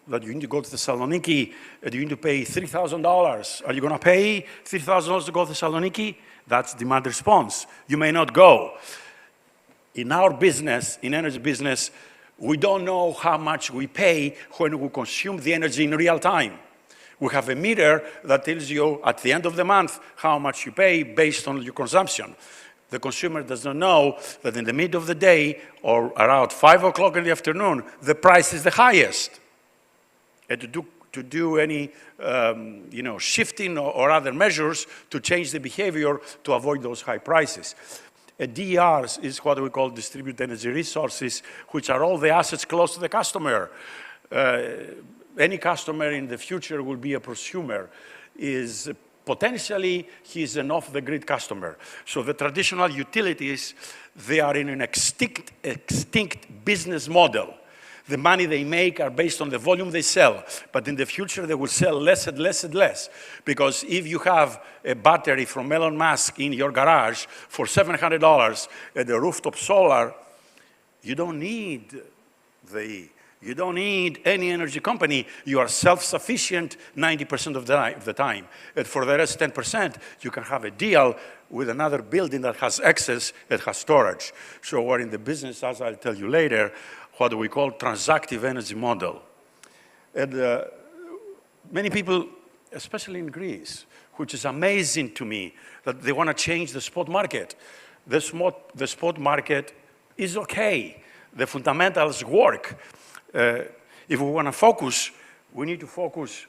that you need to go to Thessaloniki and you need to pay $3,000, are you going to pay $3,000 to go to Thessaloniki? That's demand response. You may not go. In our business, in energy business, we don't know how much we pay when we consume the energy in real time. We have a meter that tells you at the end of the month how much you pay based on your consumption. The consumer does not know that in the middle of the day or around 5 o'clock in the afternoon, the price is the highest. And to do any shifting or other measures to change the behavior to avoid those high prices. DERs is what we call distributed energy resources, which are all the assets close to the customer. Any customer in the future will be a prosumer. Potentially, he's an off-the-grid customer. So the traditional utilities, they are in an extinct business model. The money they make are based on the volume they sell. But in the future, they will sell less and less and less. Because if you have a battery from Elon Musk in your garage for $700 and the rooftop solar, you don't need any energy company. You are self-sufficient 90% of the time. And for the rest 10%, you can have a deal with another building that has excess, that has storage. So we're in the business, as I'll tell you later, what we call transactive energy model. And many people, especially in Greece, which is amazing to me, that they want to change the spot market. The spot market is okay. The fundamentals work. If we want to focus, we need to focus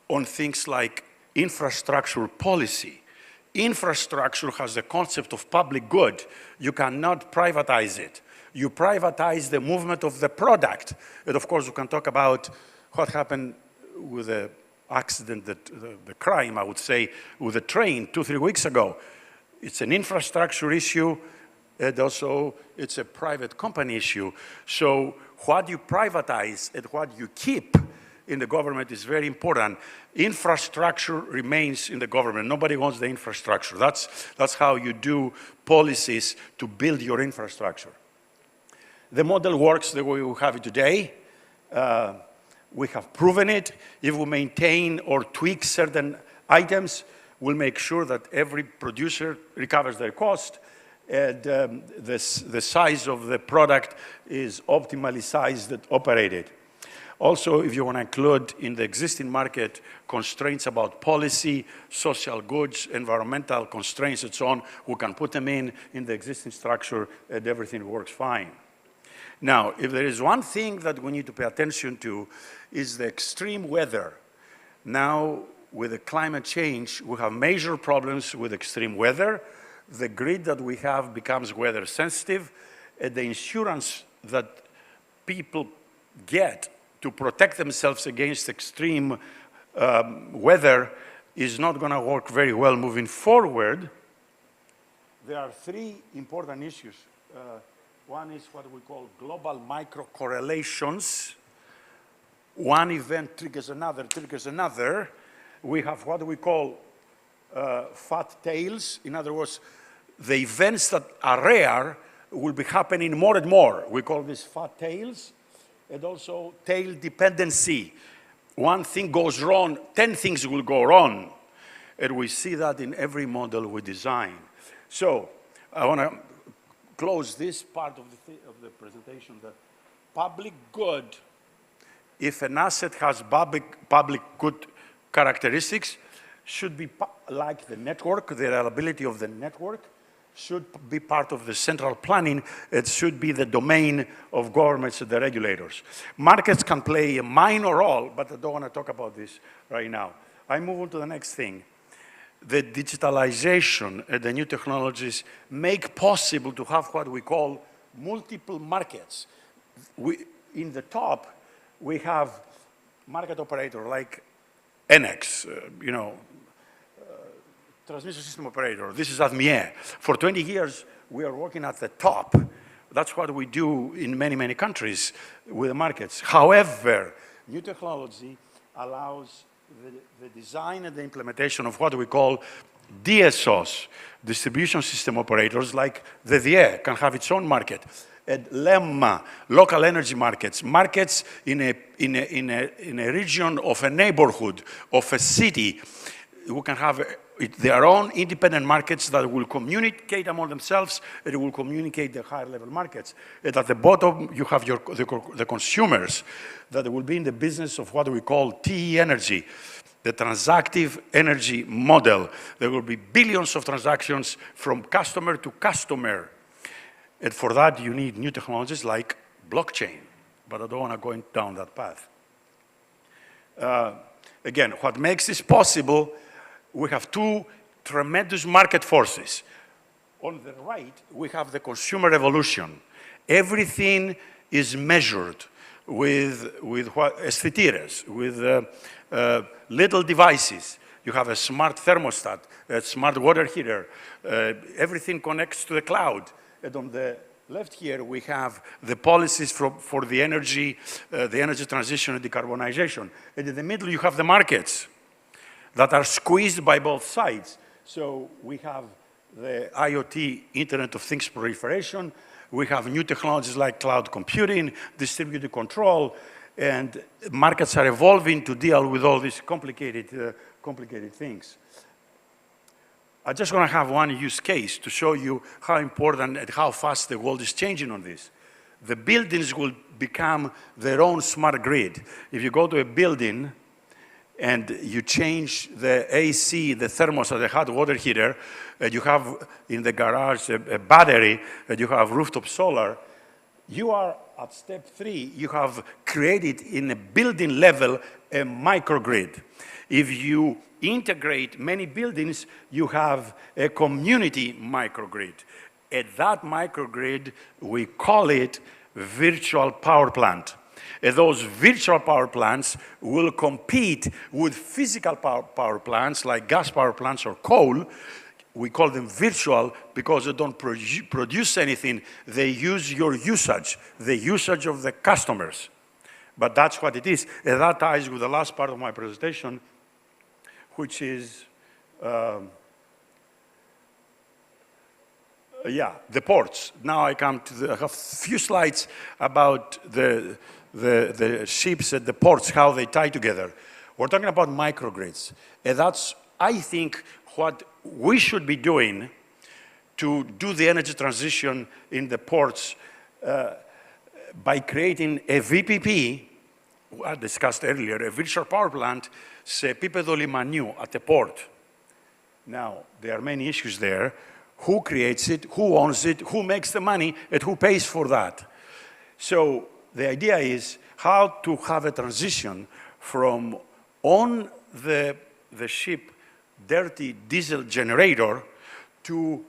on things like infrastructure policy. Infrastructure has the concept of public good. You cannot privatize it. You privatize the movement of the product. And of course, we can talk about what happened with the accident, the crime, I would say, with the train 2-3 weeks ago. It's an infrastructure issue. And also, it's a private company issue. So what you privatize and what you keep in the government is very important. Infrastructure remains in the government. Nobody wants the infrastructure. That's how you do policies to build your infrastructure. The model works the way we have it today. We have proven it. If we maintain or tweak certain items, we'll make sure that every producer recovers their cost. And the size of the product is optimally sized and operated. Also, if you want to include in the existing market constraints about policy, social goods, environmental constraints, and so on, we can put them in the existing structure and everything works fine. Now, if there is one thing that we need to pay attention to is the extreme weather. Now, with the climate change, we have major problems with extreme weather. The grid that we have becomes weather sensitive, and the insurance that people get to protect themselves against extreme weather is not going to work very well moving forward. There are 3 important issues. One is what we call global micro-correlations. One event triggers another. We have what we call fat tails. In other words, the events that are rare will be happening more and more. We call this fat tails. And also tail dependency. One thing goes wrong, 10 things will go wrong. And we see that in every model we design. So I want to close this part of the presentation. The public good, if an asset has public good characteristics, should be like the network, the reliability of the network, should be part of the central planning. It should be the domain of governments and the regulators. Markets can play a minor role, but I don't want to talk about this right now. I move on to the next thing. The digitalization and the new technologies make possible to have what we call multiple markets. In the top, we have market operator like NX, transmission system operator. This is ADMIE. For 20 years, we are working at the top. That's what we do in many, many countries with the markets. However, new technology allows the design and the implementation of what we call DSOs, distribution system operators, like the DIE can have its own market. And LEMMA, local energy markets, markets in a region of a neighborhood, of a city, who can have their own independent markets that will communicate among themselves, and will communicate the higher level markets. And at the bottom, you have the consumers that will be in the business of what we call TE energy, the transactive energy model. There will be billions of transactions from customer to customer. And for that, you need new technologies like blockchain. But I don't want to go down that path. Again, what makes this possible, we have two tremendous market forces. On the right, we have the consumer revolution. Everything is measured with escritires, with little devices. You have a smart thermostat, a smart water heater. Everything connects to the cloud. And on the left here, we have the policies for the energy transition and decarbonization. And in the middle, you have the markets that are squeezed by both sides. So we have the IoT, Internet of Things proliferation. We have new technologies like cloud computing, distributed control, and markets are evolving to deal with all these complicated things. I just want to have one use case to show you how important and how fast the world is changing on this. The buildings will become their own smart grid. If you go to a building and you change the AC, the thermostat, the hot water heater, and you have in the garage a battery, and you have rooftop solar, you are at step 3, you have created in a building level a microgrid. If you integrate many buildings, you have a community microgrid. At that microgrid, we call it virtual power plant. And those virtual power plants will compete with physical power plants like gas power plants or coal. We call them virtual because they don't produce anything. They use your usage, the usage of the customers. But that's what it is. And that ties with the last part of my presentation, which is, the ports. Now I come to I have a few slides about the ships at the ports, how they tie together. We're talking about microgrids. And that's, I think, what we should be doing to do the energy transition in the ports by creating a VPP, I discussed earlier, a virtual power plant, σε επίπεδο λιμανιού, at the port. Now, there are many issues there. Who creates it, who owns it, who makes the money, and who pays for that? So the idea is how to have a transition from on the ship dirty diesel generator to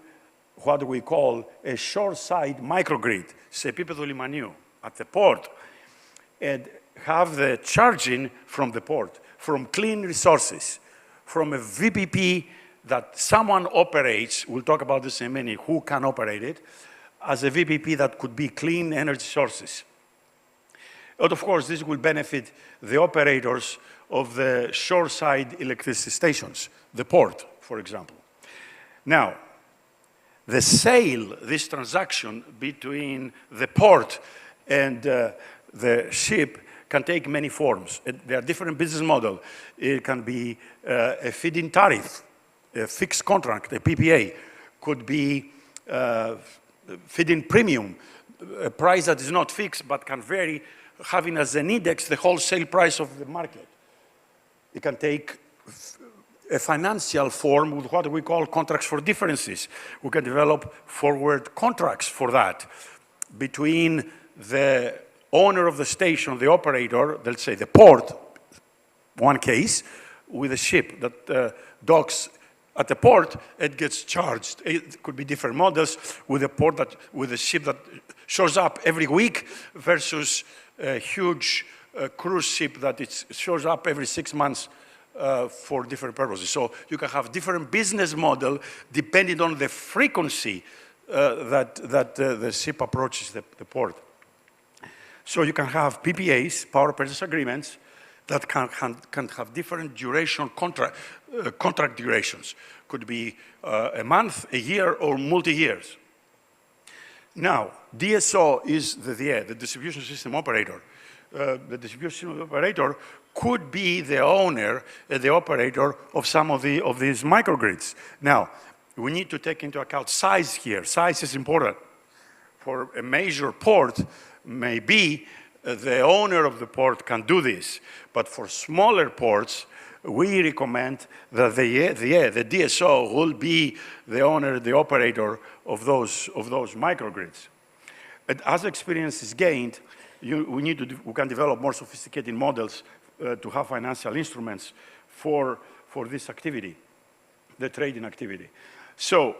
what we call a shoreside microgrid, σε επίπεδο λιμανιού, at the port, and have the charging from the port, from clean resources, from a VPP that someone operates. We'll talk about this in a minute, who can operate it, as a VPP that could be clean energy sources. But of course, this will benefit the operators of the shoreside electricity stations, the port, for example. Now, the sale, this transaction between the port and the ship can take many forms. There are different business models. It can be a feed-in tariff, a fixed contract, a PPA. Could be feed-in premium, a price that is not fixed but can vary, having as an index the wholesale price of the market. It can take a financial form with what we call contracts for differences. We can develop forward contracts for that between the owner of the station, the operator, let's say the port, one case, with a ship that docks at the port, it gets charged. It could be different models with a ship that shows up every week versus a huge cruise ship that shows up every 6 months for different purposes. So you can have different business model depending on the frequency that the ship approaches the port. So you can have PPAs, power purchase agreements, that can have different duration contract durations. Could be a month, a year, or multi-years. Now, DSO is the distribution system operator. The distribution operator could be the owner and the operator of some of these microgrids. Now, we need to take into account size here. Size is important. For a major port, maybe the owner of the port can do this. But for smaller ports, we recommend that the DSO will be the owner, the operator of those microgrids. And as experience is gained, we can develop more sophisticated models to have financial instruments for this activity, the trading activity. So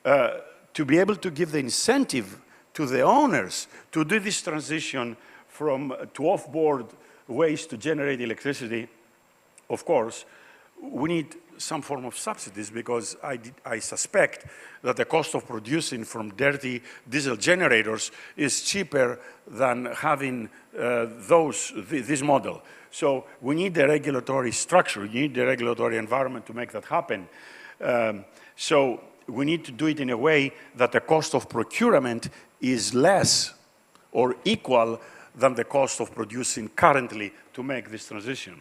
to be able to give the incentive to the owners to do this transition to off-board ways to generate electricity, of course, we need some form of subsidies because I suspect that the cost of producing from dirty diesel generators is cheaper than having this model. So we need the regulatory structure, we need the regulatory environment to make that happen. So we need to do it in a way that the cost of procurement is less or equal than the cost of producing currently to make this transition.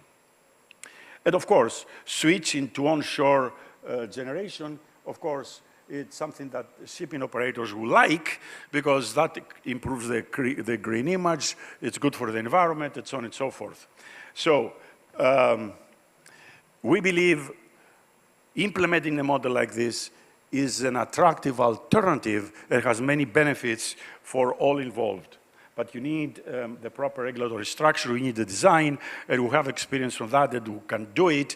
And of course, switching to onshore generation, of course, it's something that shipping operators will like because that improves the green image, it's good for the environment, and so on and so forth. So we believe implementing a model like this is an attractive alternative that has many benefits for all involved. But you need the proper regulatory structure, you need the design, and we have experience from that we can do it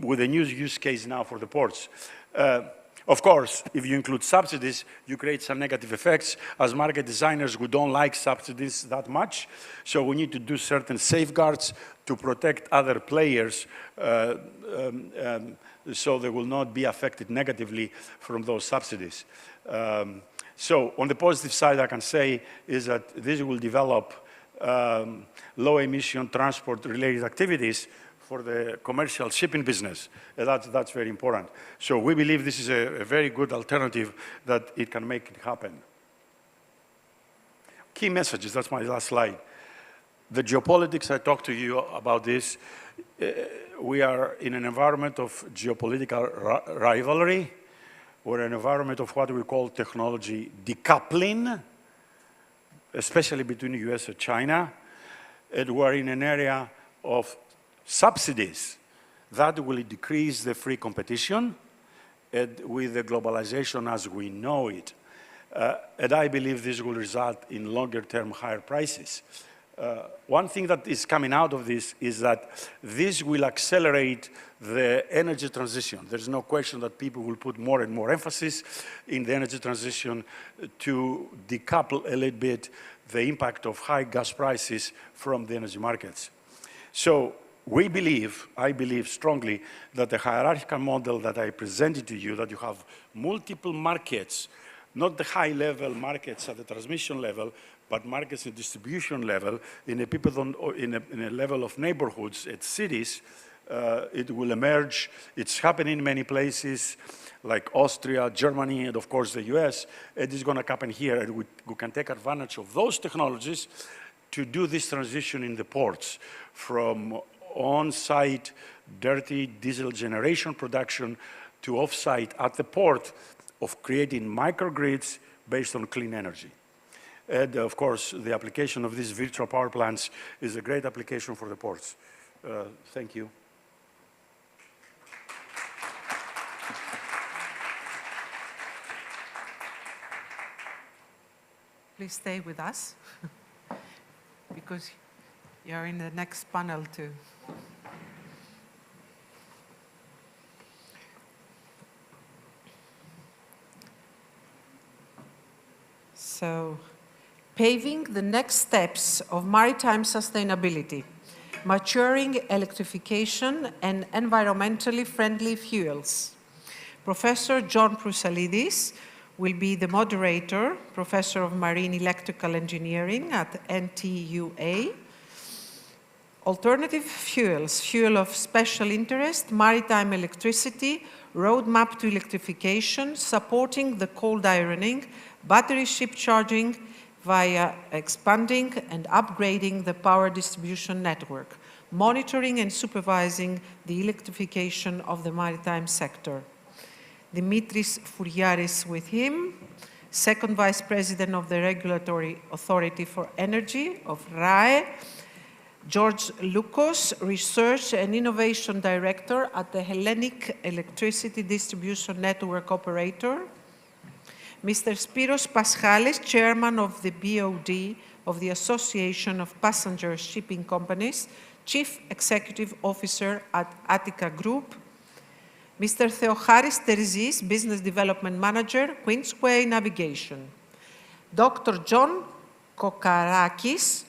with a new use case now for the ports. Of course, if you include subsidies, you create some negative effects. As market designers, we don't like subsidies that much, so we need to do certain safeguards to protect other players so they will not be affected negatively from those subsidies. So on the positive side, I can say is that this will develop low-emission transport-related activities for the commercial shipping business. That's very important. So we believe this is a very good alternative that it can make it happen. Key messages, that's my last slide. The geopolitics, I talked to you about this. We are in an environment of geopolitical rivalry. We're in an environment of what we call technology decoupling, especially between the US and China. And we're in an area of subsidies that will decrease the free competition and with the globalization as we know it. And I believe this will result in longer-term higher prices. One thing that is coming out of this is that this will accelerate the energy transition. There's no question that people will put more and more emphasis in the energy transition to decouple a little bit the impact of high gas prices from the energy markets. So we believe, I believe strongly, that the hierarchical model that I presented to you, that you have multiple markets, not the high-level markets at the transmission level, but markets at distribution level, in a level of neighborhoods at cities, it will emerge. It's happening in many places, like Austria, Germany, and of course the US. It is going to happen here, and we can take advantage of those technologies to do this transition in the ports from on-site dirty diesel generation production to off-site at the port of creating microgrids based on clean energy. And of course, the application of these virtual power plants is a great application for the ports. Thank you. please stay with us because you're in the next panel too. So, paving the next steps of maritime sustainability, maturing electrification and environmentally friendly fuels. Professor John Prousalidis will be the moderator, Professor of Marine Electrical Engineering at NTUA. Alternative fuels, fuel of special interest, maritime electricity, roadmap to electrification, supporting the cold ironing, battery ship charging via expanding and upgrading the power distribution network, monitoring and supervising the electrification of the maritime sector. Dimitris Fouriaris with him, Second Vice President of the Regulatory Authority for Energy of RAE, George Lukos, Research and Innovation Director at the Hellenic Electricity Distribution Network Operator, Mr. Spiros Paschalis, Chairman of the BOD of the Association of Passenger Shipping Companies, Chief Executive Officer at Attica Group, Mr. Theocharis Terzis, Business Development Manager, Queensway Navigation, Dr. John Kokarakis,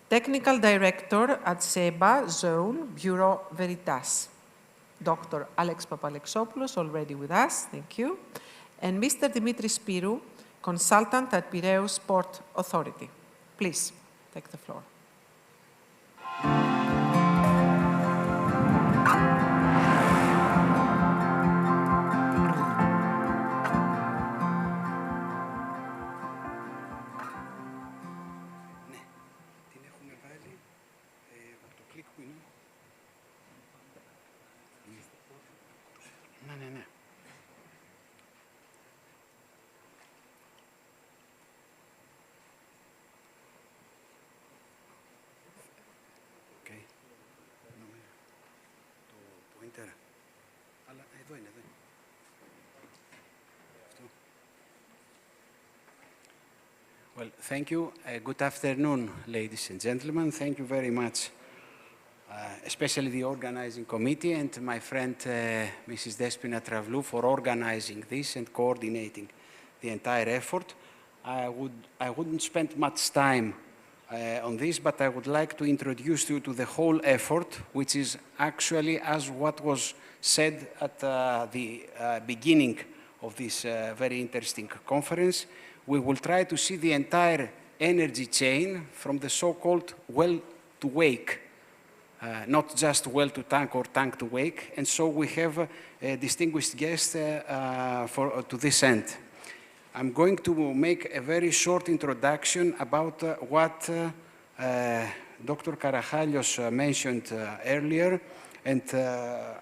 Technical Director at SEBA Zone, Bureau Veritas. Dr. Alex Papalexopoulos, already with us, thank you. And Mr. Dimitris Spirou, Consultant at Piraeus Port Authority. Please, take the floor. Well, thank you. Good afternoon, ladies and gentlemen. Thank you very much, especially the organizing committee and my friend Mrs. Despina Travlou for organizing this and coordinating the entire effort. I wouldn't spend much time on this, but I would like to introduce you to the whole effort, which is actually as what was said at the beginning of this very interesting conference. We will try to see the entire energy chain from the so-called well to wake, not just well to tank or tank to wake. And so we have a distinguished guest to this end. I'm going to make a very short introduction about what Dr. Karachalios mentioned earlier, and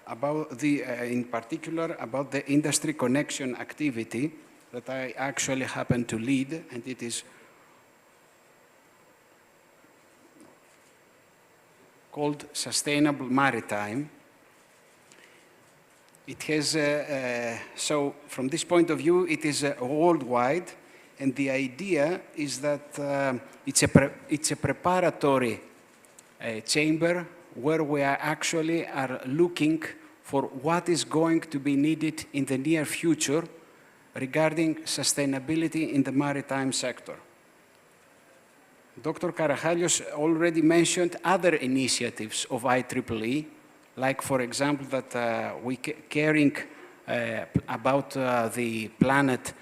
about in particular about the industry connection activity that I actually happen to lead, and it is called Sustainable Maritime. It has, so from this point of view, it is worldwide, and the idea is that it's a preparatory chamber where we are actually looking for what is going to be needed in the near future regarding sustainability in the maritime sector. Dr. Karachalios already mentioned other initiatives of IEEE, like, for example, that we caring about the planet,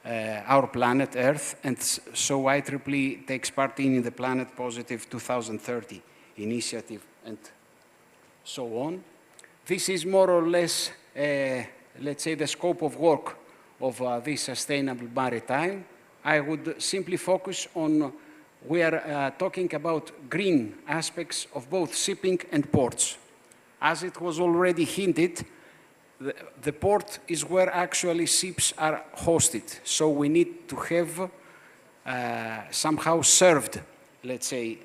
our planet Earth, and so IEEE takes part in the Planet Positive 2030 initiative, and so on. This is more or less, let's say, the scope of work of this sustainable maritime. I would simply focus on, we are talking about green aspects of both shipping and ports. As it was already hinted, the port is where actually ships are hosted. So we need to have somehow served, let's say,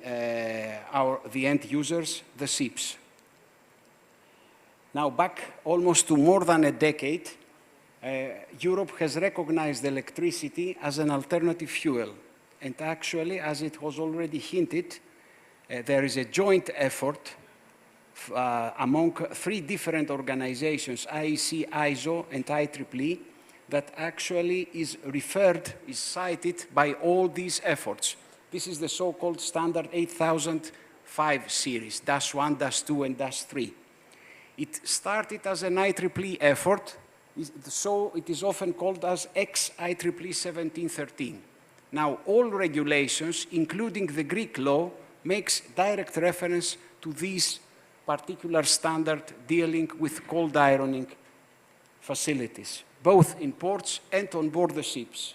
the end users, the ships. Now, back almost to more than a decade, Europe has recognized electricity as an alternative fuel. and actually, as it was already hinted, there is a joint effort among 3 different organizations, IEC, ISO, and IEEE, that actually is cited by all these efforts. This is the so-called standard 8005 series, -1, -2, and -3. It started as an IEEE effort, so it is often called as ex-IEEE 1713. Now, all regulations, including the Greek law, makes direct reference to this particular standard dealing with cold ironing facilities, both in ports and on board the ships.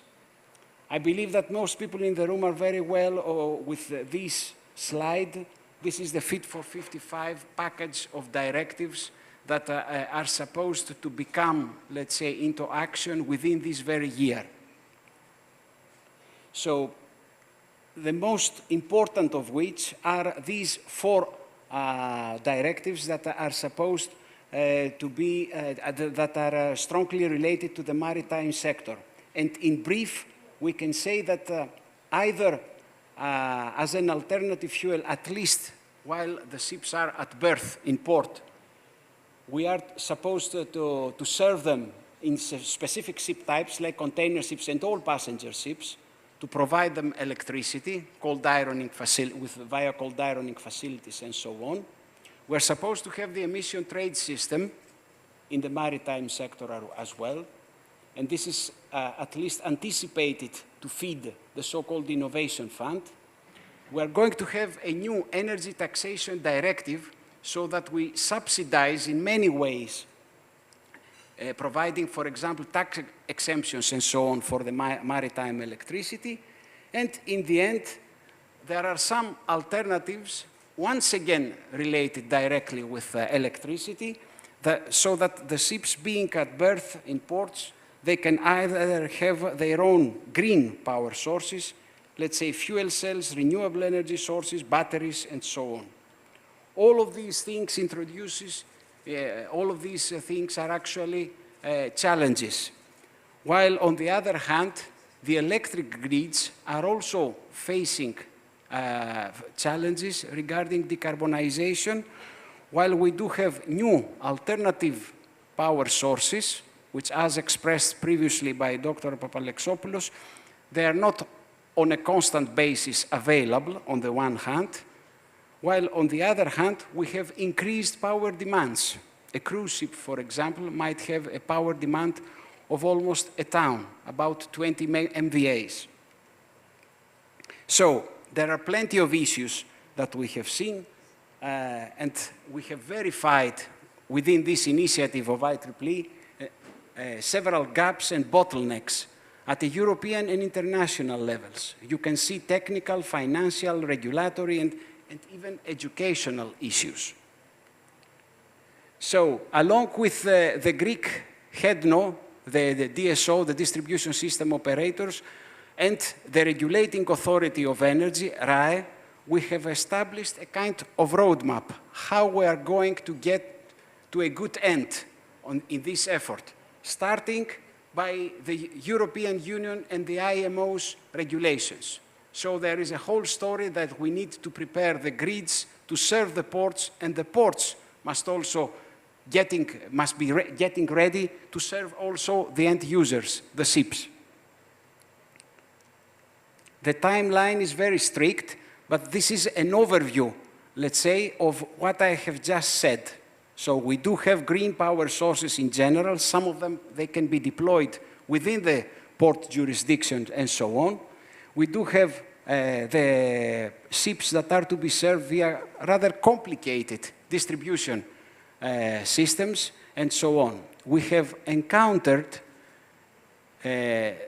I believe that most people in the room are very well with this slide. This is the Fit for 55 package of directives that are supposed to become, let's say, into action within this very year. So, the most important of which are these 4 directives that are supposed to be, that are strongly related to the maritime sector. And in brief, we can say that either as an alternative fuel, at least while the ships are at berth in port, we are supposed to serve them in specific ship types like container ships and all passenger ships, to provide them electricity, cold ironing via cold ironing facilities and so on. We're supposed to have the emission trade system in the maritime sector as well, and this is at least anticipated to feed the so-called innovation fund. We're going to have a new energy taxation directive so that we subsidize in many ways, providing, for example, tax exemptions and so on for the maritime electricity. And in the end, there are some alternatives, once again related directly with electricity, so that the ships being at berth in ports, they can either have their own green power sources, let's say fuel cells, renewable energy sources, batteries, and so on. All of these things are actually challenges. While on the other hand, the electric grids are also facing challenges regarding decarbonization, while we do have new alternative power sources, which as expressed previously by Dr. Papalexopoulos, they are not on a constant basis available on the one hand, while on the other hand, we have increased power demands. A cruise ship, for example, might have a power demand of almost a town, about 20 MVAs. So there are plenty of issues that we have seen, and we have verified within this initiative of IEEE several gaps and bottlenecks at the European and international levels. You can see technical, financial, regulatory, and even educational issues. So, along with the Greek HEDNO, the DSO, the Distribution System Operators, and the Regulating Authority of Energy, RAE, we have established a kind of roadmap, how we are going to get to a good end in this effort, starting by the European Union and the IMO's regulations. So there is a whole story that we need to prepare the grids to serve the ports, and the ports must also be getting ready to serve also the end users, the ships. The timeline is very strict, but this is an overview, let's say, of what I have just said. So we do have green power sources in general. Some of them, they can be deployed within the port jurisdiction and so on. We do have the ships that are to be served via rather complicated distribution systems and so on. We have encountered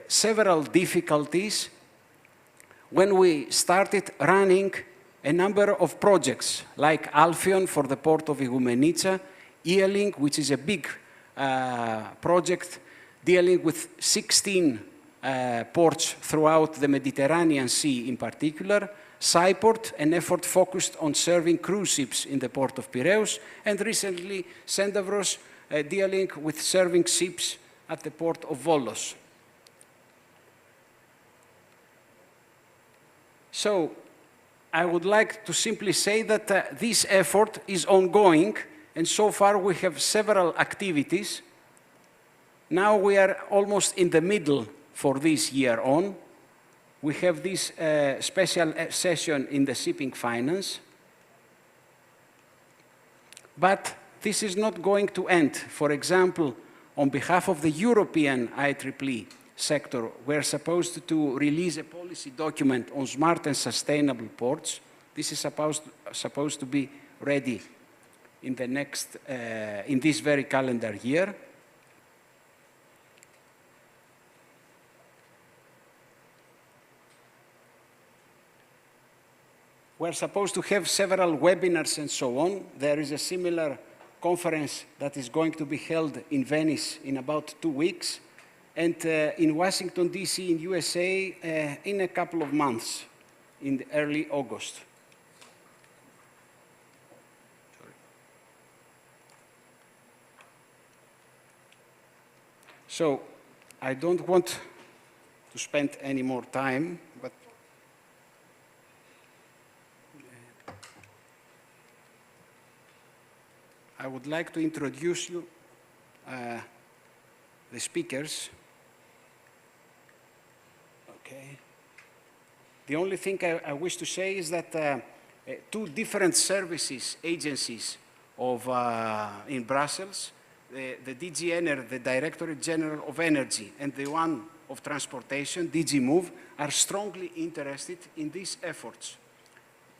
several difficulties when we started running a number of projects like Alphion for the port of Igoumenitsa, EALINK, which is a big project dealing with 16 ports throughout the Mediterranean Sea in particular, Cyport, an effort focused on serving cruise ships in the port of Piraeus, and recently Sendavros dealing with serving ships at the port of Volos. So I would like to simply say that this effort is ongoing, and so far we have several activities. Now we are almost in the middle for this year on. We have this special session in the shipping finance. But this is not going to end. For example, on behalf of the European IEEE sector, we're supposed to release a policy document on smart and sustainable ports. This is supposed to be ready in the next, in this very calendar year. We're supposed to have several webinars and so on. There is a similar conference that is going to be held in Venice in about 2 weeks, and in Washington, D.C. in USA in a couple of months, in early August. So I don't want to spend any more time, but I would like to introduce you the speakers. Okay. The only thing I wish to say is that 2 different services, agencies of, in Brussels, the DG Ener, the Directorate General of Energy, and the one of Transportation, DG Move, are strongly interested in these efforts.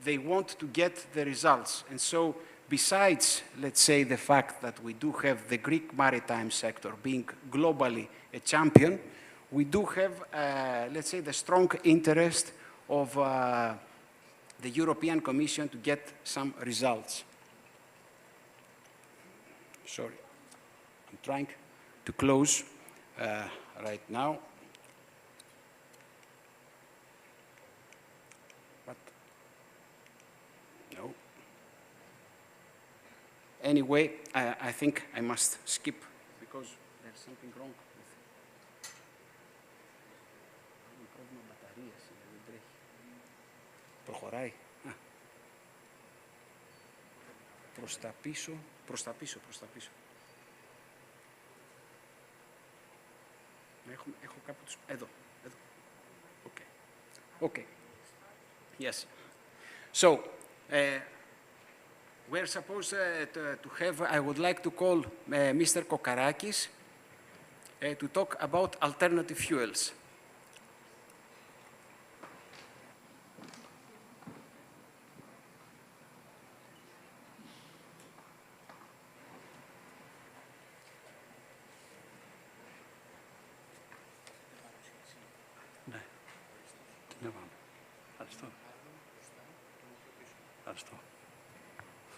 They want to get the results. And so, besides, let's say, the fact that we do have the Greek maritime sector being globally a champion, we do have, let's say, the strong interest of the European Commission to get some results. Sorry, I'm trying to close right now. But, no. Anyway, I think I must skip because there's something wrong with Προχωράει. Προς τα πίσω, προς τα πίσω, προς τα πίσω. Έχω κάπου τους... Εδώ, εδώ. Okay. Okay. Yes. So, we're supposed to have, I would like to call Mr. Kokarakis to talk about alternative fuels.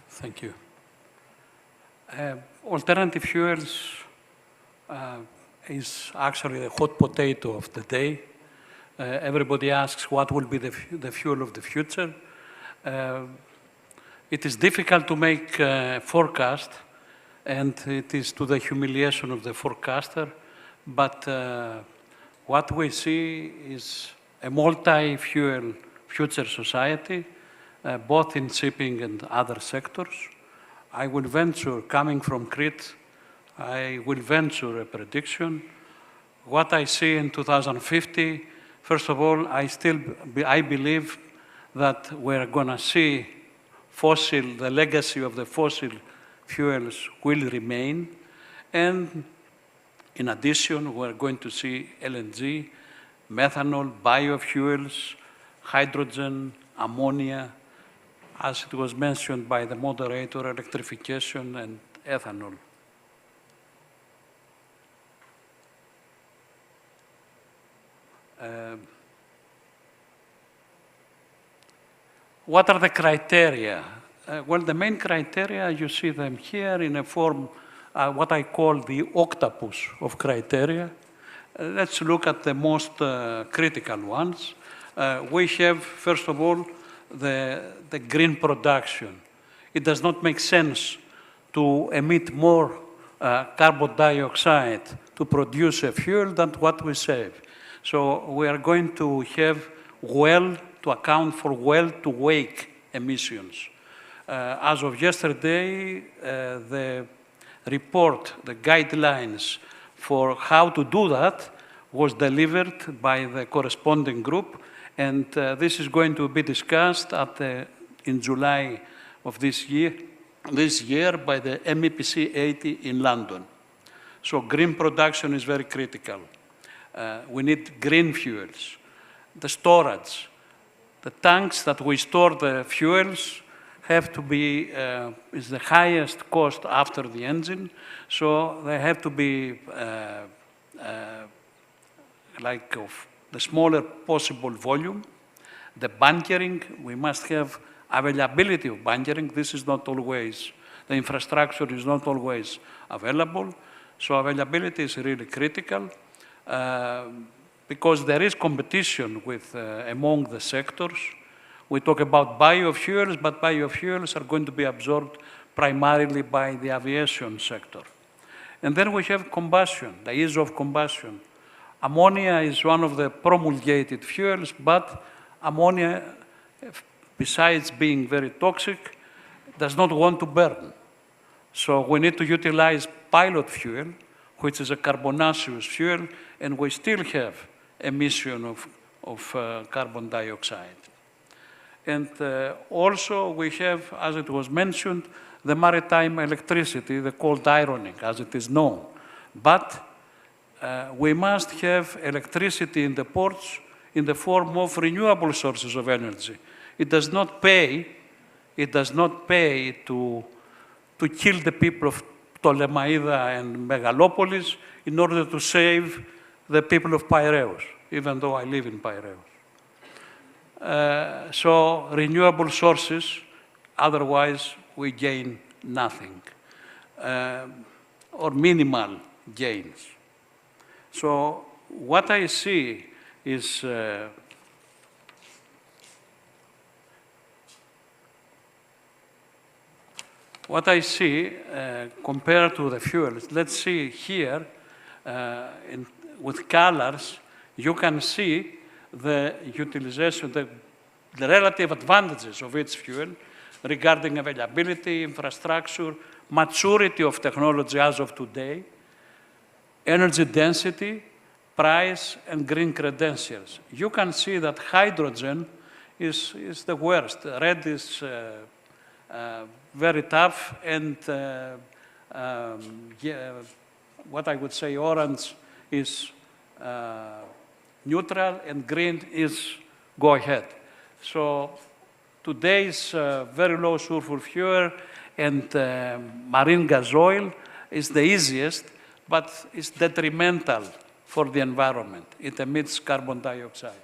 Thank you. Alternative fuels is actually the hot potato of the day. Everybody asks what will be the fuel of the future. It is difficult to make a forecast, and it is to the humiliation of the forecaster. But what we see is a multi-fuel future society, both in shipping and other sectors. I will venture, coming from Crete, I will venture a prediction. What I see in 2050, first of all, I believe that we're gonna see the legacy of the fossil fuels will remain. And in addition, we're going to see LNG, methanol, biofuels, hydrogen, ammonia, as it was mentioned by the moderator, electrification and ethanol. What are the criteria? Well, the main criteria, you see them here in a form, what I call the octopus of criteria. Let's look at the most critical ones. We have, first of all, the green production. It does not make sense to emit more carbon dioxide to produce a fuel than what we save. So we are going to have well to account for well-to-wake emissions. As of yesterday, the report, the guidelines for how to do that was delivered by the corresponding group, and this is going to be discussed in July of this year by the MEPC 80 in London. So green production is very critical. We need green fuels, the storage. The tanks that we store the fuels have to be, is the highest cost after the engine, so they have to be like of the smaller possible volume. The bunkering, we must have availability of bunkering. This is not always, the infrastructure is not always available, so availability is really critical. Because there is competition with, among the sectors. We talk about biofuels, but biofuels are going to be absorbed primarily by the aviation sector. And then we have combustion, the ease of combustion. Ammonia is one of the promulgated fuels, but ammonia, besides being very toxic, does not want to burn. So we need to utilize pilot fuel, which is a carbonaceous fuel, and we still have emission of carbon dioxide. And also we have, as it was mentioned, the maritime electricity, the cold ironing, as it is known. But we must have electricity in the ports in the form of renewable sources of energy. It does not pay to kill the people of Ptolemaida and Megalopolis in order to save the people of Piraeus, even though I live in Piraeus. So renewable sources, otherwise we gain nothing, or minimal gains. So what I see is compared to the fuels, let's see here, with colors, you can see the utilization, the relative advantages of each fuel regarding availability, infrastructure, maturity of technology as of today, energy density, price, and green credentials. You can see that hydrogen is the worst. Red is very tough, and what I would say orange is neutral, and green is go ahead. So today's very low sulfur fuel and marine gas oil is the easiest, but it's detrimental for the environment. It emits carbon dioxide.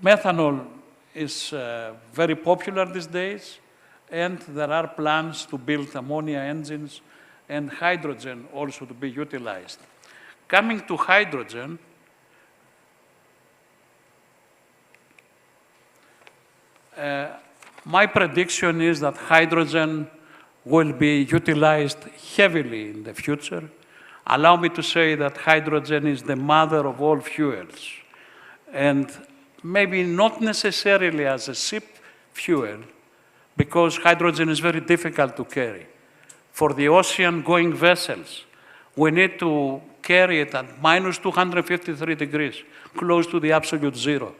Methanol is very popular these days, and there are plans to build ammonia engines and hydrogen also to be utilized. Coming to hydrogen, my prediction is that hydrogen will be utilized heavily in the future. Allow me to say that hydrogen is the mother of all fuels, and maybe not necessarily as a ship fuel, because hydrogen is very difficult to carry. For the ocean-going vessels, we need to carry it at minus 253 degrees, close to the absolute zero.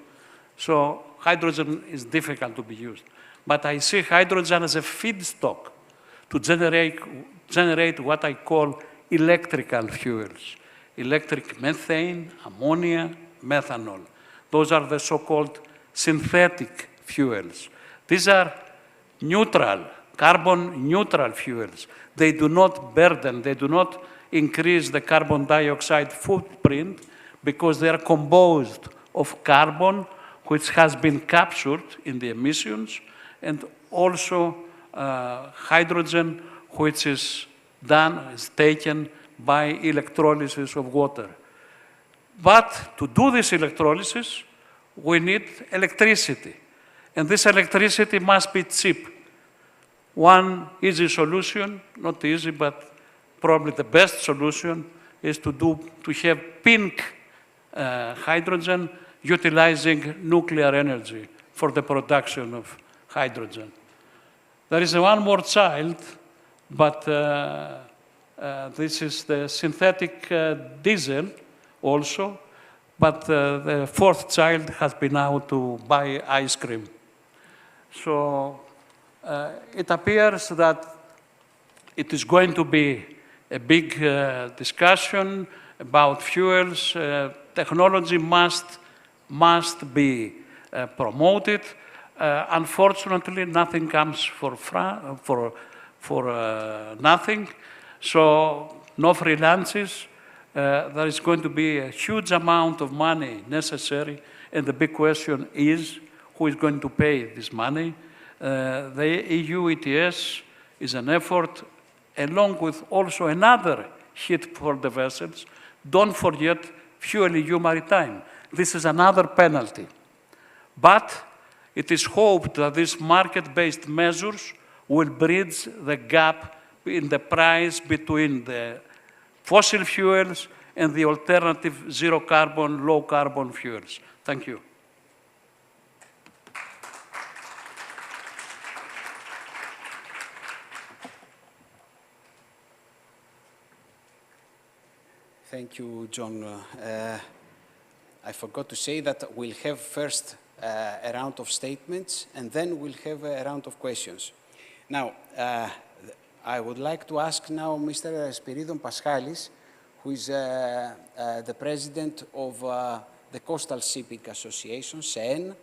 So hydrogen is difficult to be used. But I see hydrogen as a feedstock to generate what I call electrical fuels. Electric methane, ammonia, methanol. Those are the so-called synthetic fuels. These are neutral, carbon neutral fuels. They do not burden, they do not increase the carbon dioxide footprint because they are composed of carbon which has been captured in the emissions, and also hydrogen which is taken by electrolysis of water. But to do this electrolysis, we need electricity. And this electricity must be cheap. One easy solution, not easy, but probably the best solution, is to have pink hydrogen utilizing nuclear energy for the production of hydrogen. There is one more child, but this is the synthetic diesel also, but the fourth child has been out to buy ice cream. So it appears that it is going to be a big discussion about fuels. Technology must be promoted. Unfortunately, nothing comes for nothing. So no free lunches. There is going to be a huge amount of money necessary, and the big question is who is going to pay this money. The EU ETS is an effort, along with also another hit for the vessels. Don't forget Fuel EU Maritime. This is another penalty. But it is hoped that these market-based measures will bridge the gap in the price between the fossil fuels and the alternative zero-carbon, low-carbon fuels. Thank you. Thank you, John. I forgot to say that we'll have first a round of statements, and then we'll have a round of questions. Now, I would like to ask now Mr. Spiridon Paschalis, who is the president of the Coastal Shipping Association, SEN,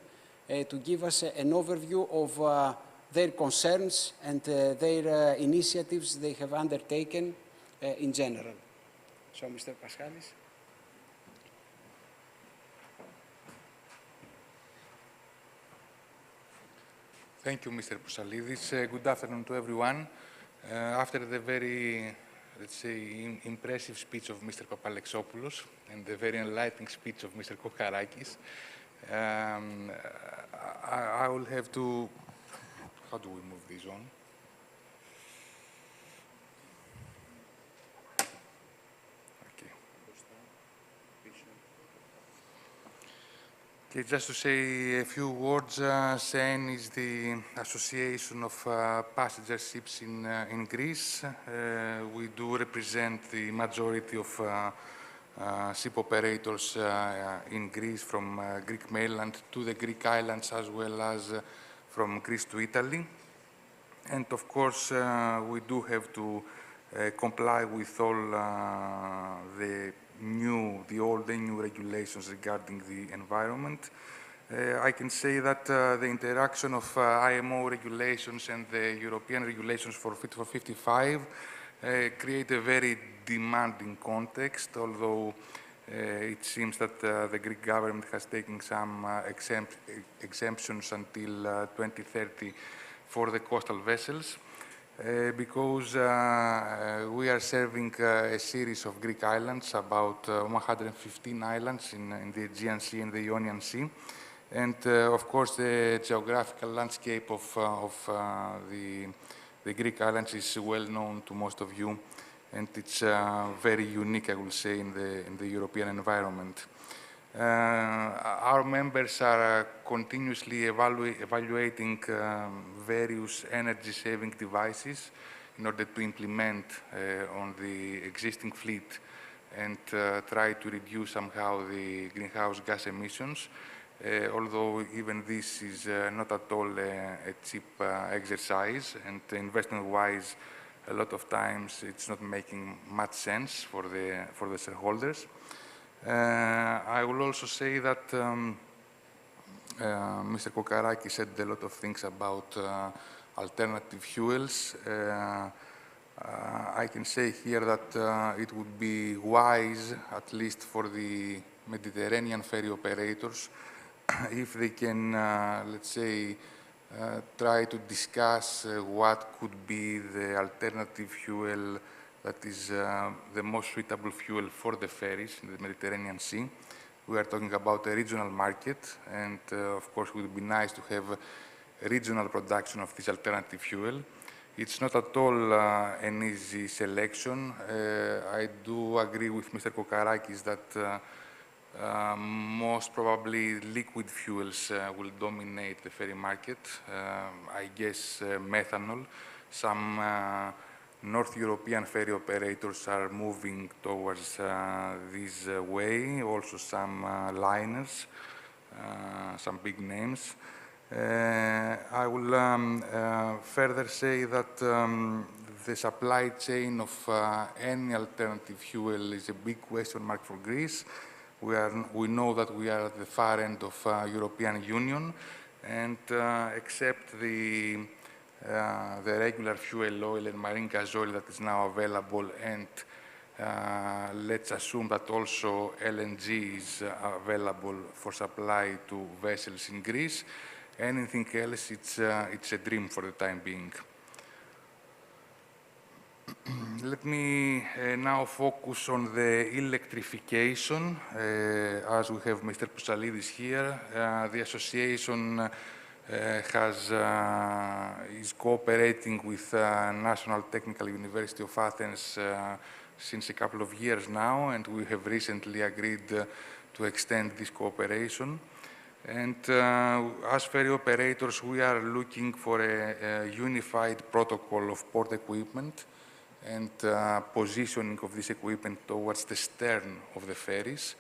to give us an overview of their concerns and their initiatives they have undertaken in general. So, Mr. Paschalis. Thank you, Mr. Pousalidis. Good afternoon to everyone. After the very, let's say, impressive speech of Mr. Papalexopoulos and the very enlightening speech of Mr. Kokarakis, I will have to, how do we move this on? Okay, just to say a few words, SEN is the Association of Passenger Ships in Greece. We do represent the majority of ship operators in Greece, from Greek mainland to the Greek islands, as well as from Greece to Italy. And of course, we do have to comply with all the new regulations regarding the environment. I can say that the interaction of IMO regulations and the European regulations for Fit for 55 create a very demanding context, although it seems that the Greek government has taken some exemptions until 2030 for the coastal vessels. Because we are serving a series of Greek islands, about 115 islands in the Aegean Sea and the Ionian Sea. And of course, the geographical landscape of the Greek islands is well known to most of you, and it's very unique, I will say, in the European environment. Our members are continuously evaluating various energy-saving devices in order to implement on the existing fleet and try to reduce somehow the greenhouse gas emissions, although even this is not at all a cheap exercise, and investment-wise, a lot of times it's not making much sense for the shareholders. I will also say that Mr. Kokarakis said a lot of things about alternative fuels. I can say here that it would be wise, at least for the Mediterranean ferry operators, if they can, let's say, try to discuss what could be the alternative fuel that is the most suitable fuel for the ferries in the Mediterranean Sea. We are talking about a regional market, and of course it would be nice to have a regional production of this alternative fuel. It's not at all an easy selection. I do agree with Mr. Kokarakis that Most probably liquid fuels will dominate the ferry market. I guess methanol. Some North European ferry operators are moving towards this way, also some liners, some big names. I will further say that the supply chain of any alternative fuel is a big question mark for Greece. We know that we are at the far end of European Union, and except the regular fuel oil and marine gas oil that is now available, and let's assume that also LNG is available for supply to vessels in Greece. Anything else, it's a dream for the time being. Let me now focus on the electrification. As we have Mr. Poussalidis here, the association is cooperating with National Technical University of Athens since a couple of years now, and we have recently agreed to extend this cooperation. And as ferry operators, we are looking for a unified protocol of port equipment and positioning of this equipment towards the stern of the ferries.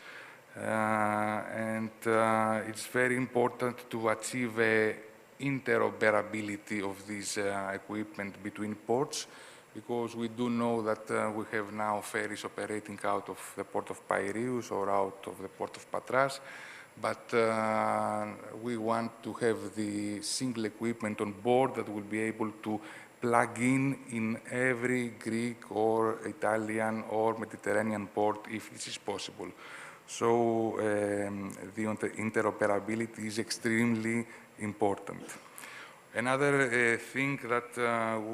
It's very important to achieve interoperability of this equipment between ports, because we do know that we have now ferries operating out of the port of Piraeus or out of the port of Patras, but we want to have the single equipment on board that will be able to plug in every Greek or Italian or Mediterranean port if this is possible. So the interoperability is extremely important. Another thing that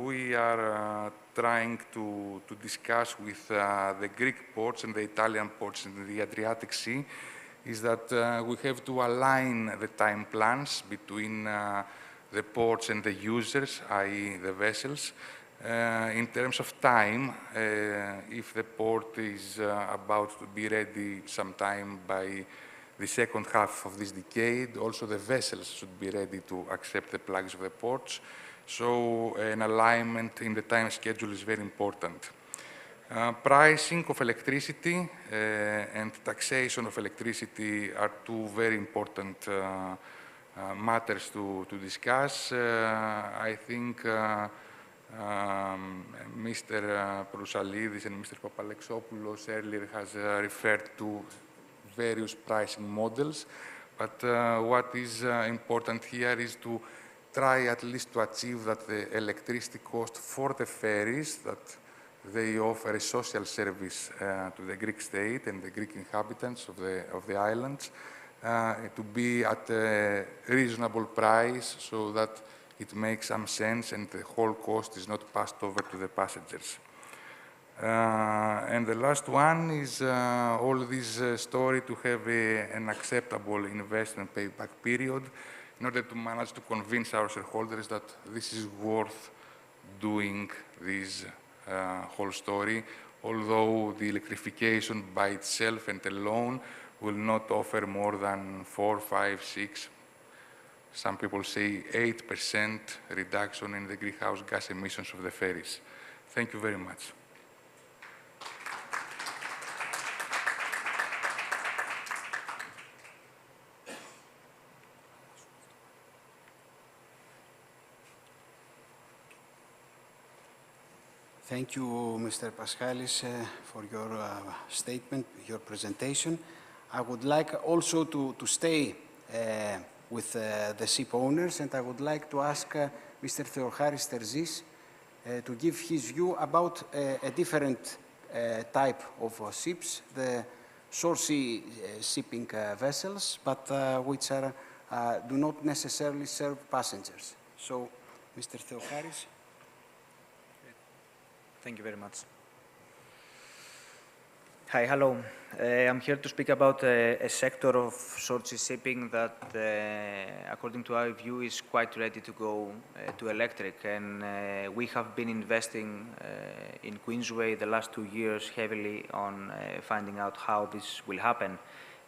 we are trying to discuss with the Greek ports and the Italian ports in the Adriatic Sea is that we have to align the time plans between the ports and the users, i.e. the vessels. In terms of time, if the port is about to be ready sometime by the second half of this decade, also the vessels should be ready to accept the plugs of the ports. So an alignment in the time schedule is very important. Pricing of electricity and taxation of electricity are two very important matters to discuss. I think Mr. Poussalidis and Mr. Papalexopoulos earlier has referred to various pricing models, but what is important here is to try at least to achieve that the electricity cost for the ferries, that they offer a social service to the Greek state and the Greek inhabitants of the islands, to be at a reasonable price so that it makes some sense and the whole cost is not passed over to the passengers. And the last one is all this story to have an acceptable investment payback period in order to manage to convince our shareholders that this is worth doing this whole story, although the electrification by itself and alone will not offer more than 4, 5, 6, some people say 8% reduction in the greenhouse gas emissions of the ferries. Thank you very much. Thank you, Mr. Paskalis, for your statement, your presentation. I would like also to stay with the ship owners, and I would like to ask Mr. Theocharis Terzis to give his view about a different type of ships, the shore sea shipping vessels, but which are, do not necessarily serve passengers. So, Mr. Theocharis. Thank you very much. Hi, hello. I'm here to speak about a sector of short sea shipping that, according to our view, is quite ready to go to electric. And we have been investing in Queensway the last 2 years heavily on finding out how this will happen.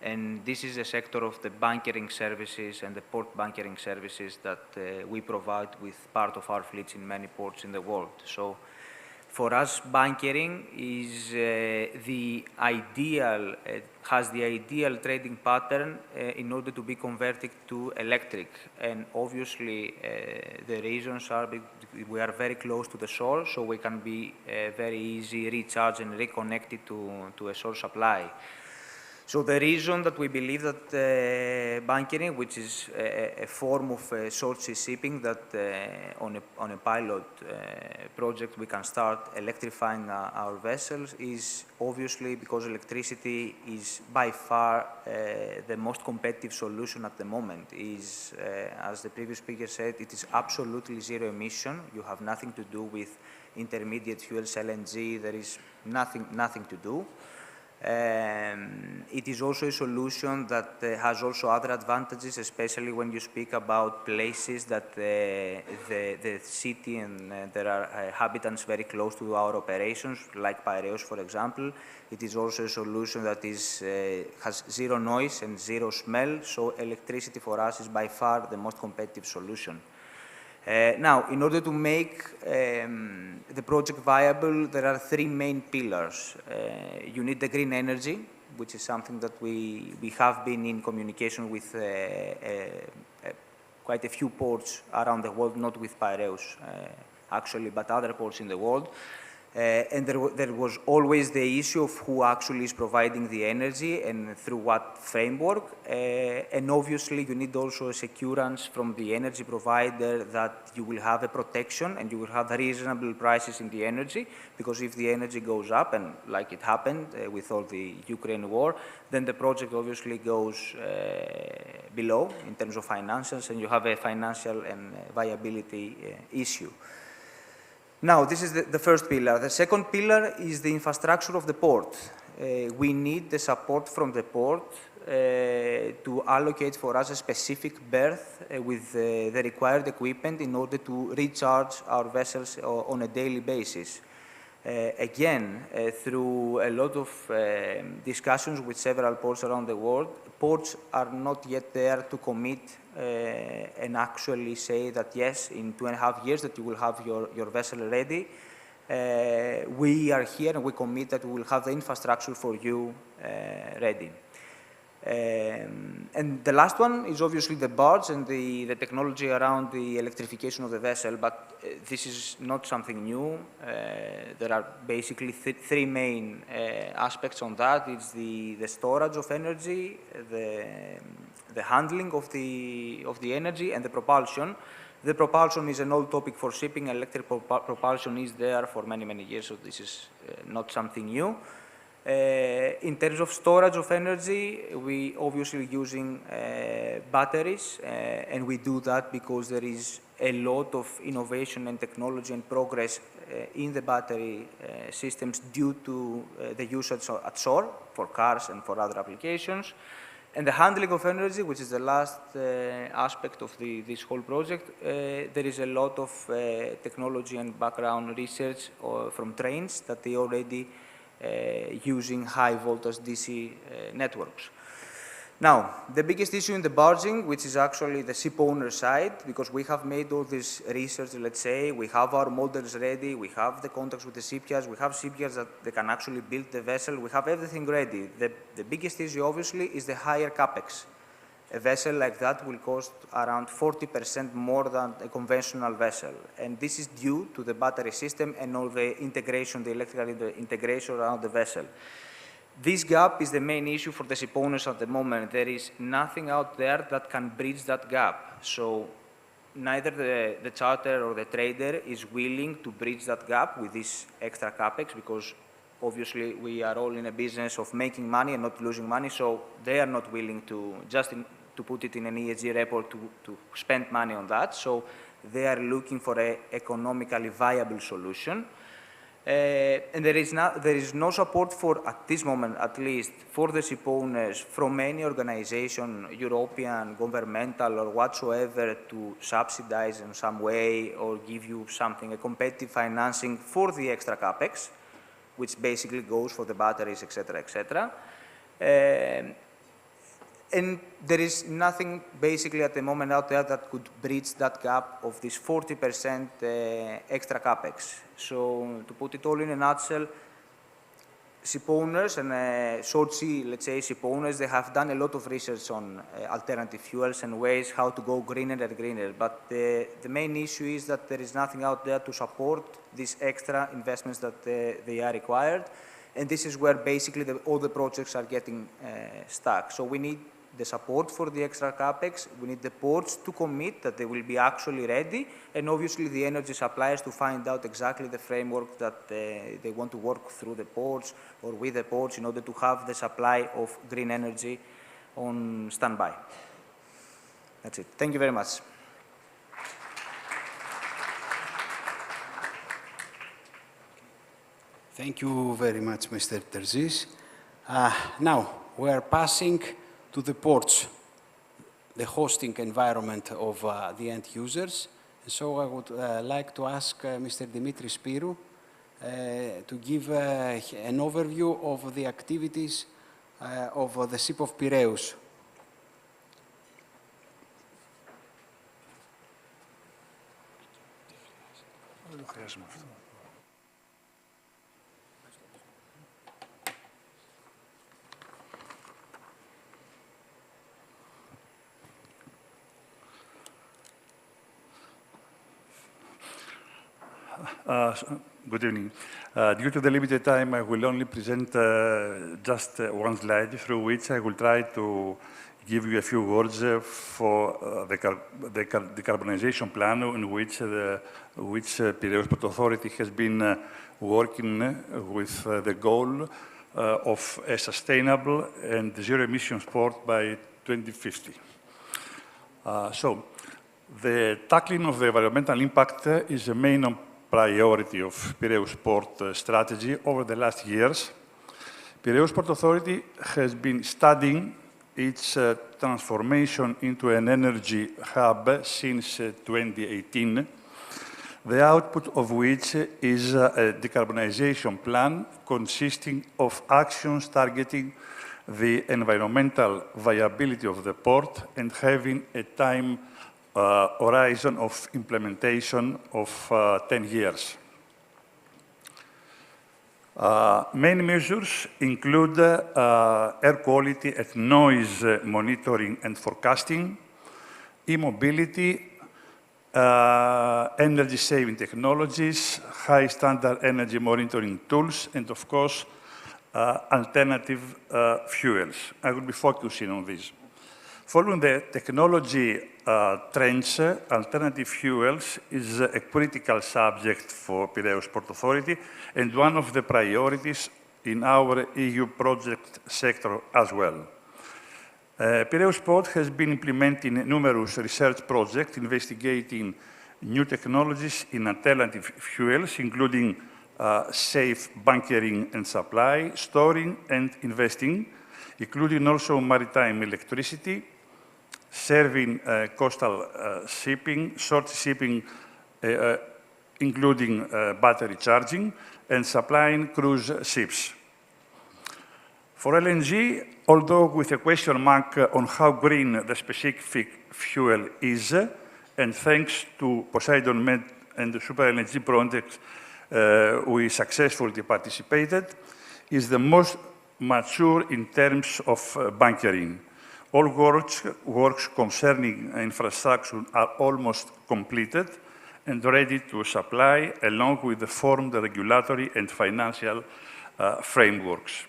And this is the sector of the bunkering services and the port bunkering services that we provide with part of our fleets in many ports in the world. So for us, bunkering is has the ideal trading pattern in order to be converted to electric. And obviously, the reasons are we are very close to the shore, so we can be very easy recharged and reconnected to a source supply. So the reason that we believe that bunkering, which is a form of short sea shipping that on a pilot project we can start electrifying our vessels, is obviously because electricity is by far the most competitive solution at the moment. As the previous speaker said, it is absolutely zero emission. You have nothing to do with intermediate fuels, LNG. There is nothing to do. It is also a solution that has also other advantages, especially when you speak about places that the city and there are inhabitants very close to our operations, like Piraeus, for example. It is also a solution that has zero noise and zero smell, so electricity for us is by far the most competitive solution. Now, in order to make the project viable, there are three main pillars. You need the green energy, which is something that we have been in communication with quite a few ports around the world, not with Piraeus actually, but other ports in the world. And there was always the issue of who actually is providing the energy and through what framework. And obviously, you need also a securance from the energy provider that you will have a protection and you will have reasonable prices in the energy, because if the energy goes up, and like it happened with all the Ukraine war, then the project obviously goes below in terms of financials, and you have a financial and viability issue. Now, this is the first pillar. The second pillar is the infrastructure of the port. We need the support from the port to allocate for us a specific berth with the required equipment in order to recharge our vessels on a daily basis. Again, through a lot of discussions with several ports around the world, ports are not yet there to commit and actually say that yes, in 2.5 years that you will have your vessel ready. We are here and we commit that we will have the infrastructure for you ready. And the last one is obviously the barge and the technology around the electrification of the vessel, but this is not something new. There are basically three main aspects on that. It's the storage of energy, the handling of the energy, and the propulsion. The propulsion is an old topic for shipping. Electric propulsion is there for many, many years, so this is not something new. In terms of storage of energy, we obviously using batteries, and we do that because there is a lot of innovation and technology and progress in the battery systems due to the usage at shore for cars and for other applications. And the handling of energy, which is the last aspect of this whole project, there is a lot of technology and background research from trains that they already using high voltage DC networks. Now, the biggest issue in the barging, which is actually the ship owner side, because we have made all this research, let's say, we have our models ready, we have the contacts with the shipyards, we have shipyards that they can actually build the vessel, we have everything ready. The biggest issue, obviously, is the higher capex. A vessel like that will cost around 40% more than a conventional vessel. And this is due to the battery system and all the integration, the electrical integration around the vessel. This gap is the main issue for the ship owners at the moment. There is nothing out there that can bridge that gap. So neither the charter or the trader is willing to bridge that gap with this extra capex, because obviously we are all in a business of making money and not losing money. So they are not willing to to put it in an ESG report to spend money on that. So they are looking for an economically viable solution. And there is no support for, at this moment at least, for the ship owners from any organization, European, governmental, or whatsoever, to subsidize in some way or give you something, a competitive financing for the extra capex, which basically goes for the batteries, etc., etc. And there is nothing basically at the moment out there that could bridge that gap of this 40% extra capex. So to put it all in a nutshell, ship owners and short sea, let's say, ship owners, they have done a lot of research on alternative fuels and ways how to go greener and greener. But the main issue is that there is nothing out there to support these extra investments that they are required. And this is where basically all the projects are getting stuck. So we need the support for the extra capex. We need the ports to commit that they will be actually ready, and obviously the energy suppliers to find out exactly the framework that they want to work through the ports or with the ports in order to have the supply of green energy on standby. That's it. Thank you very much. Thank you very much, Mr. Terzis. Now, we are passing to the ports, the hosting environment of the end users. So I would like to ask Mr. Dimitris Spyrou to give an overview of the activities of the ship of Piraeus. Good evening. Due to the limited time, I will only present just one slide through which I will try to give you a few words for the decarbonization plan in which Piraeus Port Authority has been working with the goal of a sustainable and zero-emission port by 2050. So, the tackling of the environmental impact is the main priority of Piraeus Port strategy over the last years. Piraeus Port Authority has been studying its transformation into an energy hub since 2018, the output of which is a decarbonization plan consisting of actions targeting the environmental viability of the port and having a time horizon of implementation of 10 years. Main measures include air quality and noise monitoring and forecasting, e-mobility, energy-saving technologies, high-standard energy monitoring tools, and of course, alternative fuels. I will be focusing on this. Following the technology trends, alternative fuels is a critical subject for Piraeus Port Authority and one of the priorities in our EU project sector as well. Piraeus Port has been implementing numerous research projects investigating new technologies in alternative fuels, including safe bunkering and supply, storing and investing, including also maritime electricity, serving coastal shipping, short shipping, including battery charging, and supplying cruise ships. For LNG, although with a question mark on how green the specific fuel is, and thanks to Poseidon Med and the Super LNG project we successfully participated, is the most mature in terms of bunkering. All works concerning infrastructure are almost completed and ready to supply, along with the formed regulatory and financial frameworks.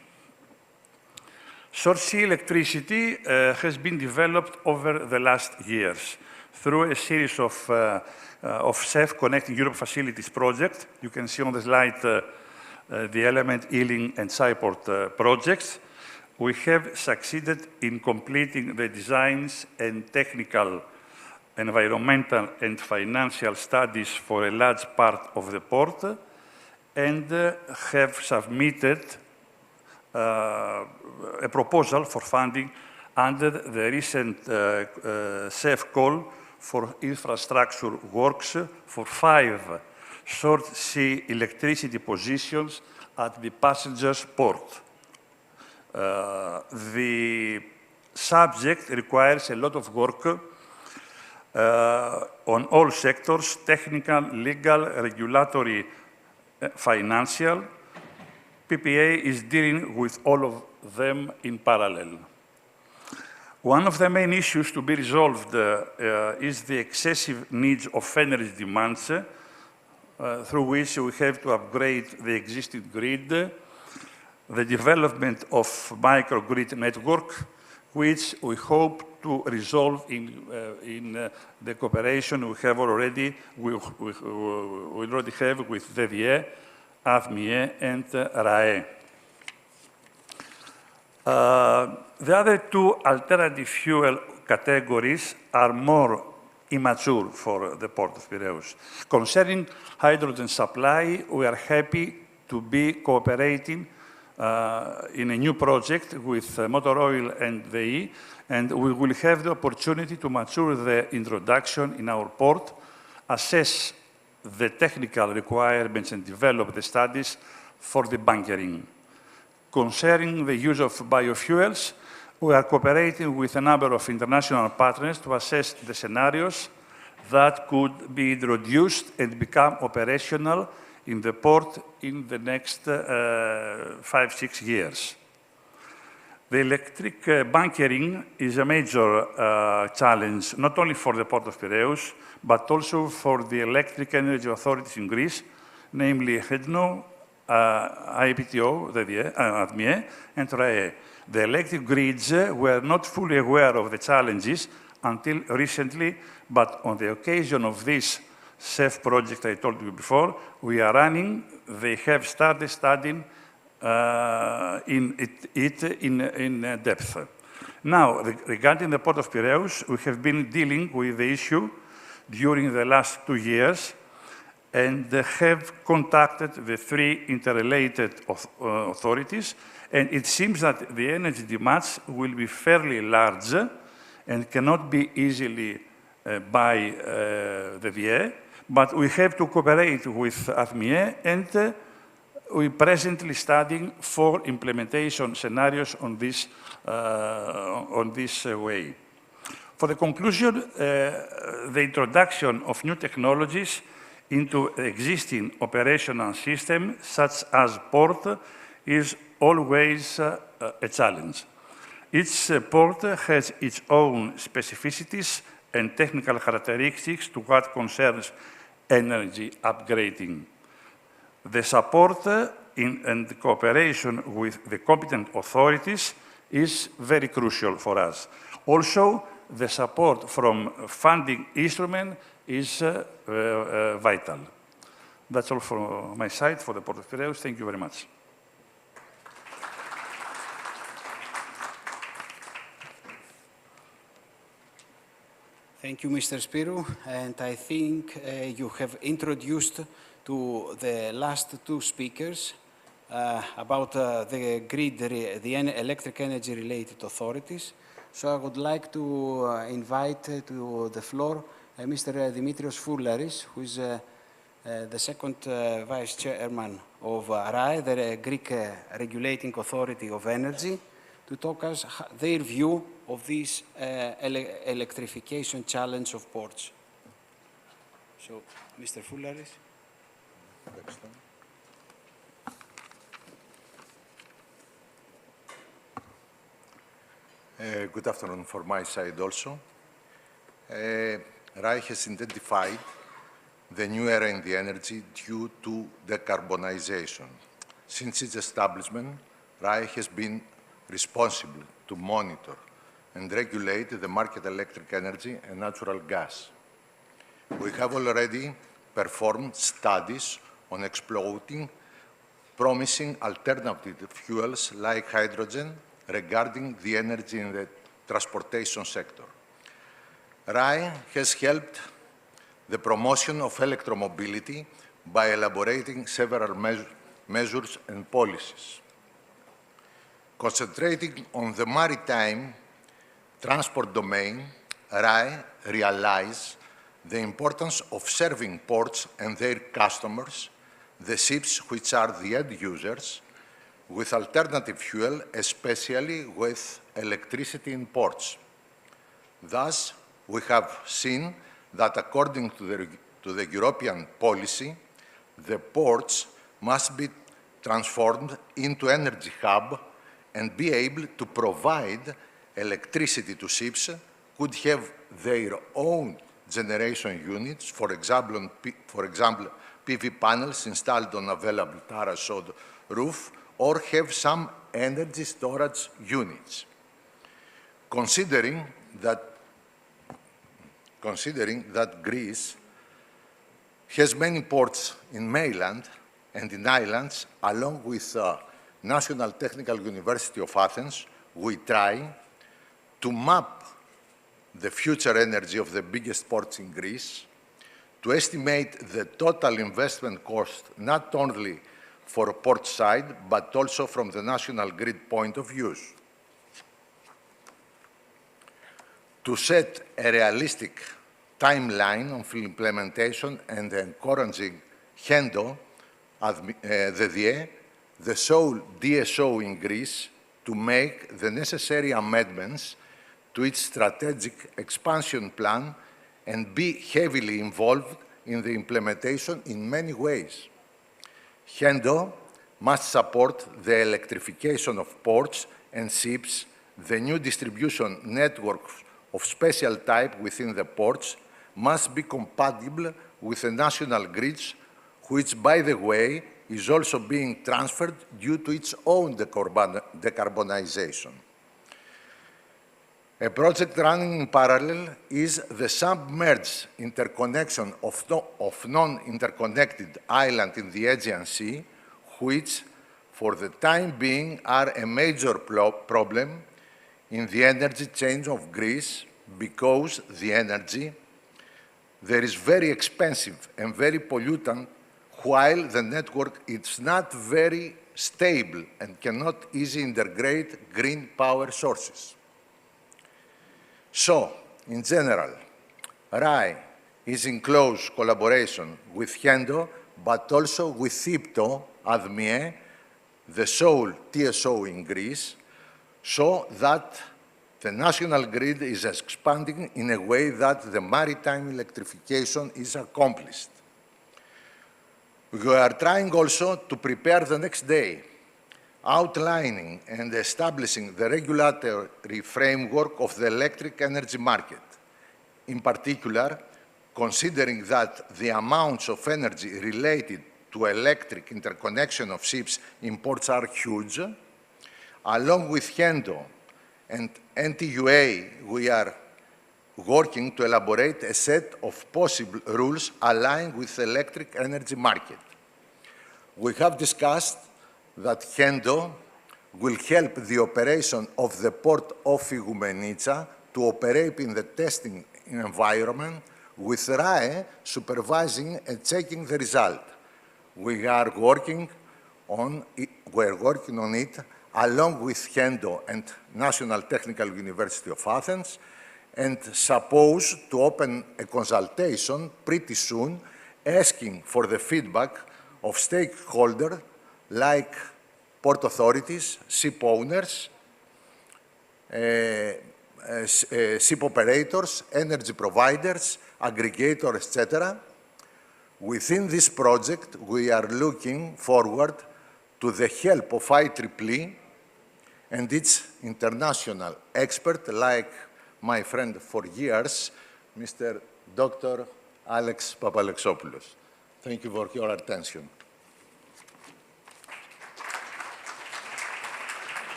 Short sea electricity has been developed over the last years through a series of SEF Connecting Europe Facilities projects. You can see on the slide the Element, Ealing, and Cyport projects. We have succeeded in completing the designs and technical, environmental, and financial studies for a large part of the port and have submitted a proposal for funding under the recent SEF call for infrastructure works for 5 short sea electricity positions at the passengers port. The subject requires a lot of work on all sectors, technical, legal, regulatory, financial. PPA is dealing with all of them in parallel. One of the main issues to be resolved is the excessive needs of energy demands, through which we have to upgrade the existing grid, the development of microgrid network, which we hope to resolve in the cooperation we have already, we already have with DVE, ADMIE, and RAE. The other two alternative fuel categories are more immature for the Port of Piraeus. Concerning hydrogen supply, we are happy to be cooperating in a new project with Motor Oil and VE, and we will have the opportunity to mature the introduction in our port, assess the technical requirements and develop the studies for the bunkering. Concerning the use of biofuels, we are cooperating with a number of international partners to assess the scenarios that could be introduced and become operational in the port in the next 5-6 years. The electric bunkering is a major challenge, not only for the Port of Piraeus, but also for the electric energy authorities in Greece, namely HEDNO, IPTO, ADMIE, and RAE. The electric grids were not fully aware of the challenges until recently, but on the occasion of this CEF project I told you before, we are running, they have started studying in depth. Now, regarding the Port of Piraeus, we have been dealing with the issue during the last 2 years and have contacted the 3 interrelated authorities, and it seems that the energy demands will be fairly large and cannot be easily by the VA, but we have to cooperate with ADMIE, and we're presently studying 4 implementation scenarios on this way. For the conclusion, the introduction of new technologies into existing operational systems, such as port, is always a challenge. Each port has its own specificities and technical characteristics to what concerns energy upgrading. The support and the cooperation with the competent authorities is very crucial for us. Also, the support from funding instrument is vital. That's all from my side for the Port of Piraeus. Thank you very much. Thank you, Mr. Spirou. And I think you have introduced to the last 2 speakers about the grid, the electric energy related authorities. So I would like to invite to the floor Mr. Dimitrios Foularis, who is the second vice chairman of RAE, the Greek Regulating Authority of Energy, to talk us their view of this electrification challenge of ports. So, Mr. Foularis. Good afternoon from my side also. RAE has identified the new era in the energy due to decarbonization. Since its establishment, RAE has been responsible to monitor and regulate the market electric energy and natural gas. We have already performed studies on exploiting promising alternative fuels like hydrogen regarding the energy in the transportation sector. RAE has helped the promotion of electromobility by elaborating several measures and policies. Concentrating on the maritime transport domain, RAE realized the importance of serving ports and their customers, the ships which are the end users, with alternative fuel, especially with electricity in ports. Thus, we have seen that according to the European policy, the ports must be transformed into energy hub and be able to provide electricity to ships, could have their own generation units, for example, PV panels installed on available terrace-shod roof, or have some energy storage units. Considering that Greece has many ports in mainland and in islands, along with National Technical University of Athens, we try to map the future energy of the biggest ports in Greece, to estimate the total investment cost, not only for port side, but also from the national grid point of view. To set a realistic timeline of implementation and encouraging HENDO, the sole DSO in Greece, to make the necessary amendments to its strategic expansion plan and be heavily involved in the implementation in many ways. HENDO must support the electrification of ports and ships, the new distribution networks of special type within the ports must be compatible with the national grids, which, by the way, is also being transferred due to its own decarbonization. A project running in parallel is the submerged interconnection of non-interconnected islands in the Aegean Sea, which, for the time being, are a major problem in the energy chain of Greece, because the energy there is very expensive and very pollutant, while the network is not very stable and cannot easily integrate green power sources. So, in general, RAI is in close collaboration with HENDO, but also with IPTO, ADMIE, the sole TSO in Greece, so that the national grid is expanding in a way that the maritime electrification is accomplished. We are trying also to prepare the next day, outlining and establishing the regulatory framework of the electric energy market. In particular, considering that the amounts of energy related to electric interconnection of ships in ports are huge, along with HENDO and NTUA, we are working to elaborate a set of possible rules aligned with the electric energy market. We have discussed that HENDO will help the operation of the port of Igoumenitsa to operate in the testing environment, with RAE supervising and checking the result. We are working on it along with HENDO and National Technical University of Athens, and supposed to open a consultation pretty soon, asking for the feedback of stakeholders like port authorities, ship owners, ship operators, energy providers, aggregators, etc. Within this project, we are looking forward to the help of IEEE and its international expert, like my friend for years, Mr. Dr. Alex Papalexopoulos. Thank you for your attention.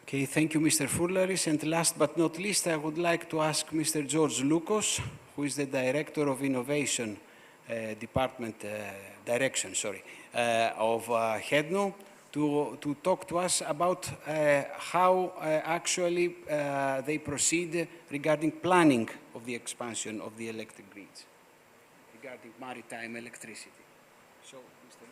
Okay, thank you, Mr. Fourlaris. And last but not least, I would like to ask Mr. George Loukos, who is the Director of Innovation of HEDNO, to talk to us about how actually they proceed regarding planning of the expansion of the electric grids, regarding maritime electricity. So, Mr.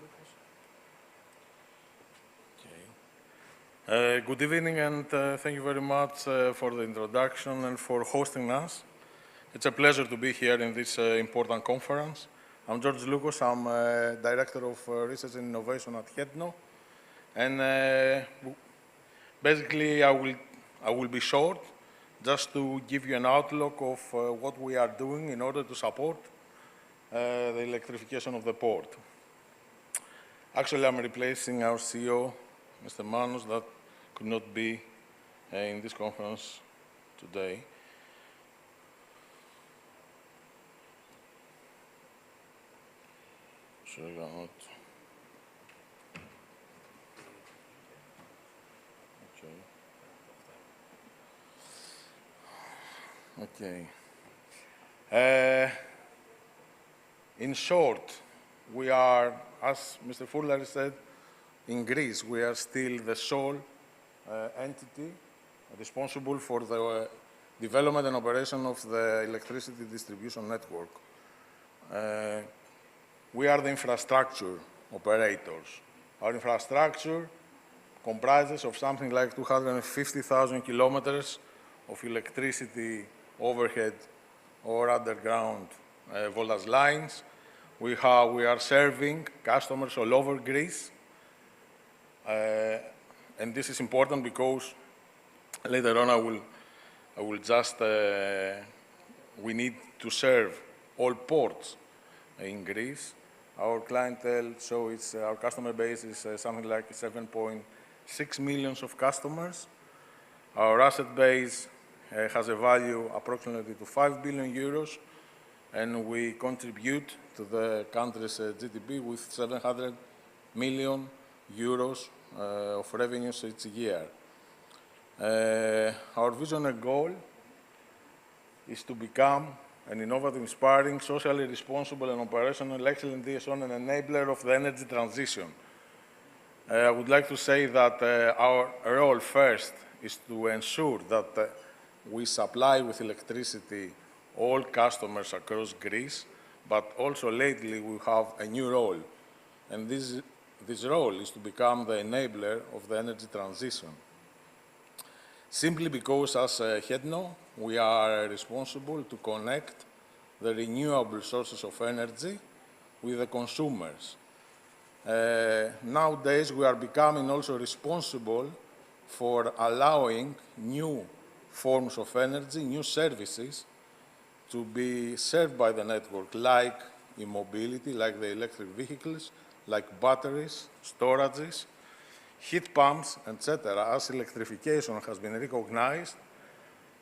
Loukos. Good evening, and thank you very much for the introduction and for hosting us. It's a pleasure to be here in this important conference. I'm George Lucas. I'm Director of Research and Innovation at HEDNO. And basically, I will be short, just to give you an outlook of what we are doing in order to support the electrification of the port. Actually, I'm replacing our CEO, Mr. Manos, that could not be in this conference today. Sorry, not. Okay. In short, we are, as Mr. Fuller said, in Greece, we are still the sole entity responsible for the development and operation of the electricity distribution network. We are the infrastructure operators. Our infrastructure comprises of something like 250,000 kilometers of electricity overhead or underground voltage lines. We are serving customers all over Greece. And this is important because later on I will just, we need to serve all ports in Greece. Our clientele, so it's, our customer base is something like 7.6 million of customers. Our asset base has a value approximately to 5 billion euros, and we contribute to the country's GDP with 700 million euros of revenues each year. Our vision and goal is to become an innovative, inspiring, socially responsible and operational excellent liaison and enabler of the energy transition. I would like to say that our role first is to ensure that we supply with electricity all customers across Greece, but also lately we have a new role. And this role is to become the enabler of the energy transition. Simply because as HEDNO, we are responsible to connect the renewable sources of energy with the consumers. Nowadays, we are becoming also responsible for allowing new forms of energy, new services to be served by the network, like e-mobility, like the electric vehicles, like batteries, storages, heat pumps, etc., as electrification has been recognized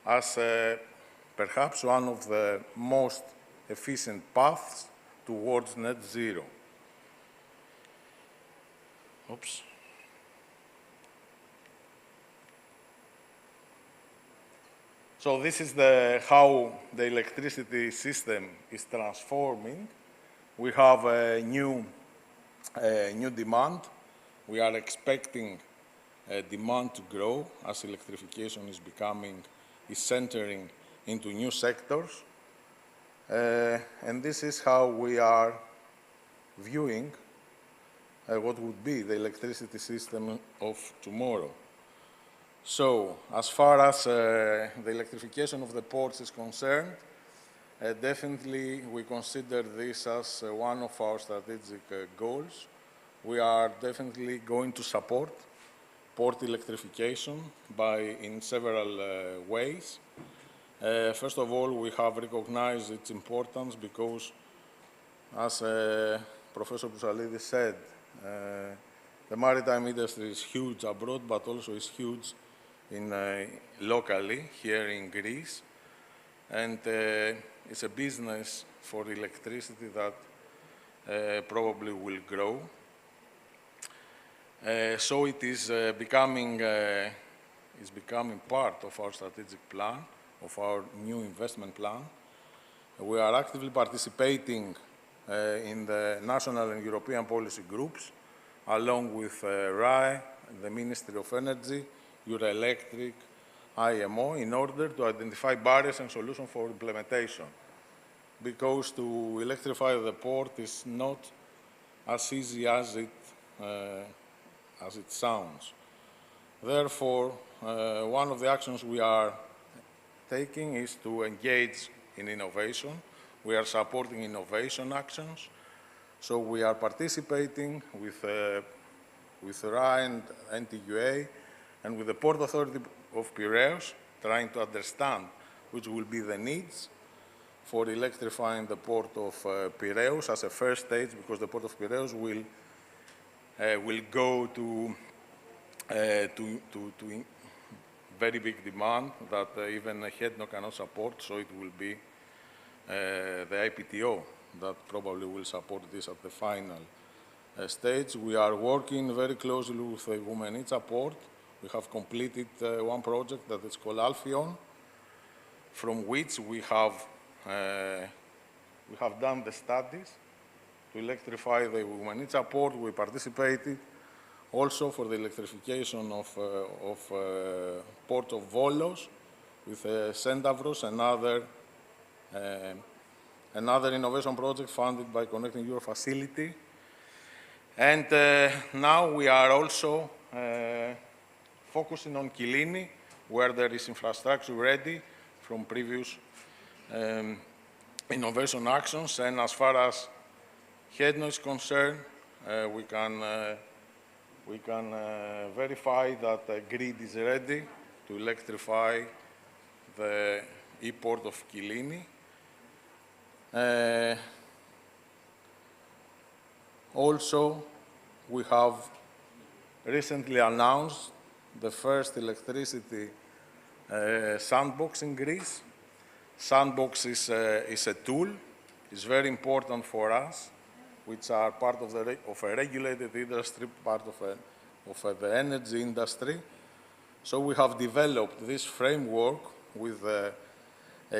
as perhaps one of the most efficient paths towards net zero. Oops. So this is how the electricity system is transforming. We have a new demand. We are expecting demand to grow as electrification is entering into new sectors. And this is how we are viewing what would be the electricity system of tomorrow. So, as far as the electrification of the ports is concerned, definitely we consider this as one of our strategic goals. We are definitely going to support port electrification in several ways. First of all, we have recognized its importance because, as Professor Bousalidis said, the maritime industry is huge abroad, but also is huge locally here in Greece. And it's a business for electricity that probably will grow. So it is becoming part of our strategic plan, of our new investment plan. We are actively participating in the national and European policy groups, along with RAE, the Ministry of Energy, Euroelectric, IMO, in order to identify barriers and solutions for implementation. Because to electrify the port is not as easy as it sounds. Therefore, one of the actions we are taking is to engage in innovation. we are supporting innovation actions. So we are participating with RA and NTUA and with the Port Authority of Piraeus, trying to understand which will be the needs for electrifying the port of Piraeus as a first stage, because the port of Piraeus will go to very big demand that even HEDNO cannot support, so it will be the IPTO that probably will support this at the final stage. We are working very closely with the Womenitsa port. We have completed one project that is called Alphion, from which we have done the studies to electrify the Womenitsa port. We participated also for the electrification of port of Volos with Centavros, another innovation project funded by Connecting Europe facility. And now we are also focusing on Kyllini, where there is infrastructure ready from previous innovation actions. And as far as HEDNO is concerned, we can verify that the grid is ready to electrify the e-port of Kyllini. Also, we have recently announced the first electricity sandbox in Greece. Sandbox is a tool. It's very important for us, which are part of a regulated industry, part of the energy industry. So we have developed this framework with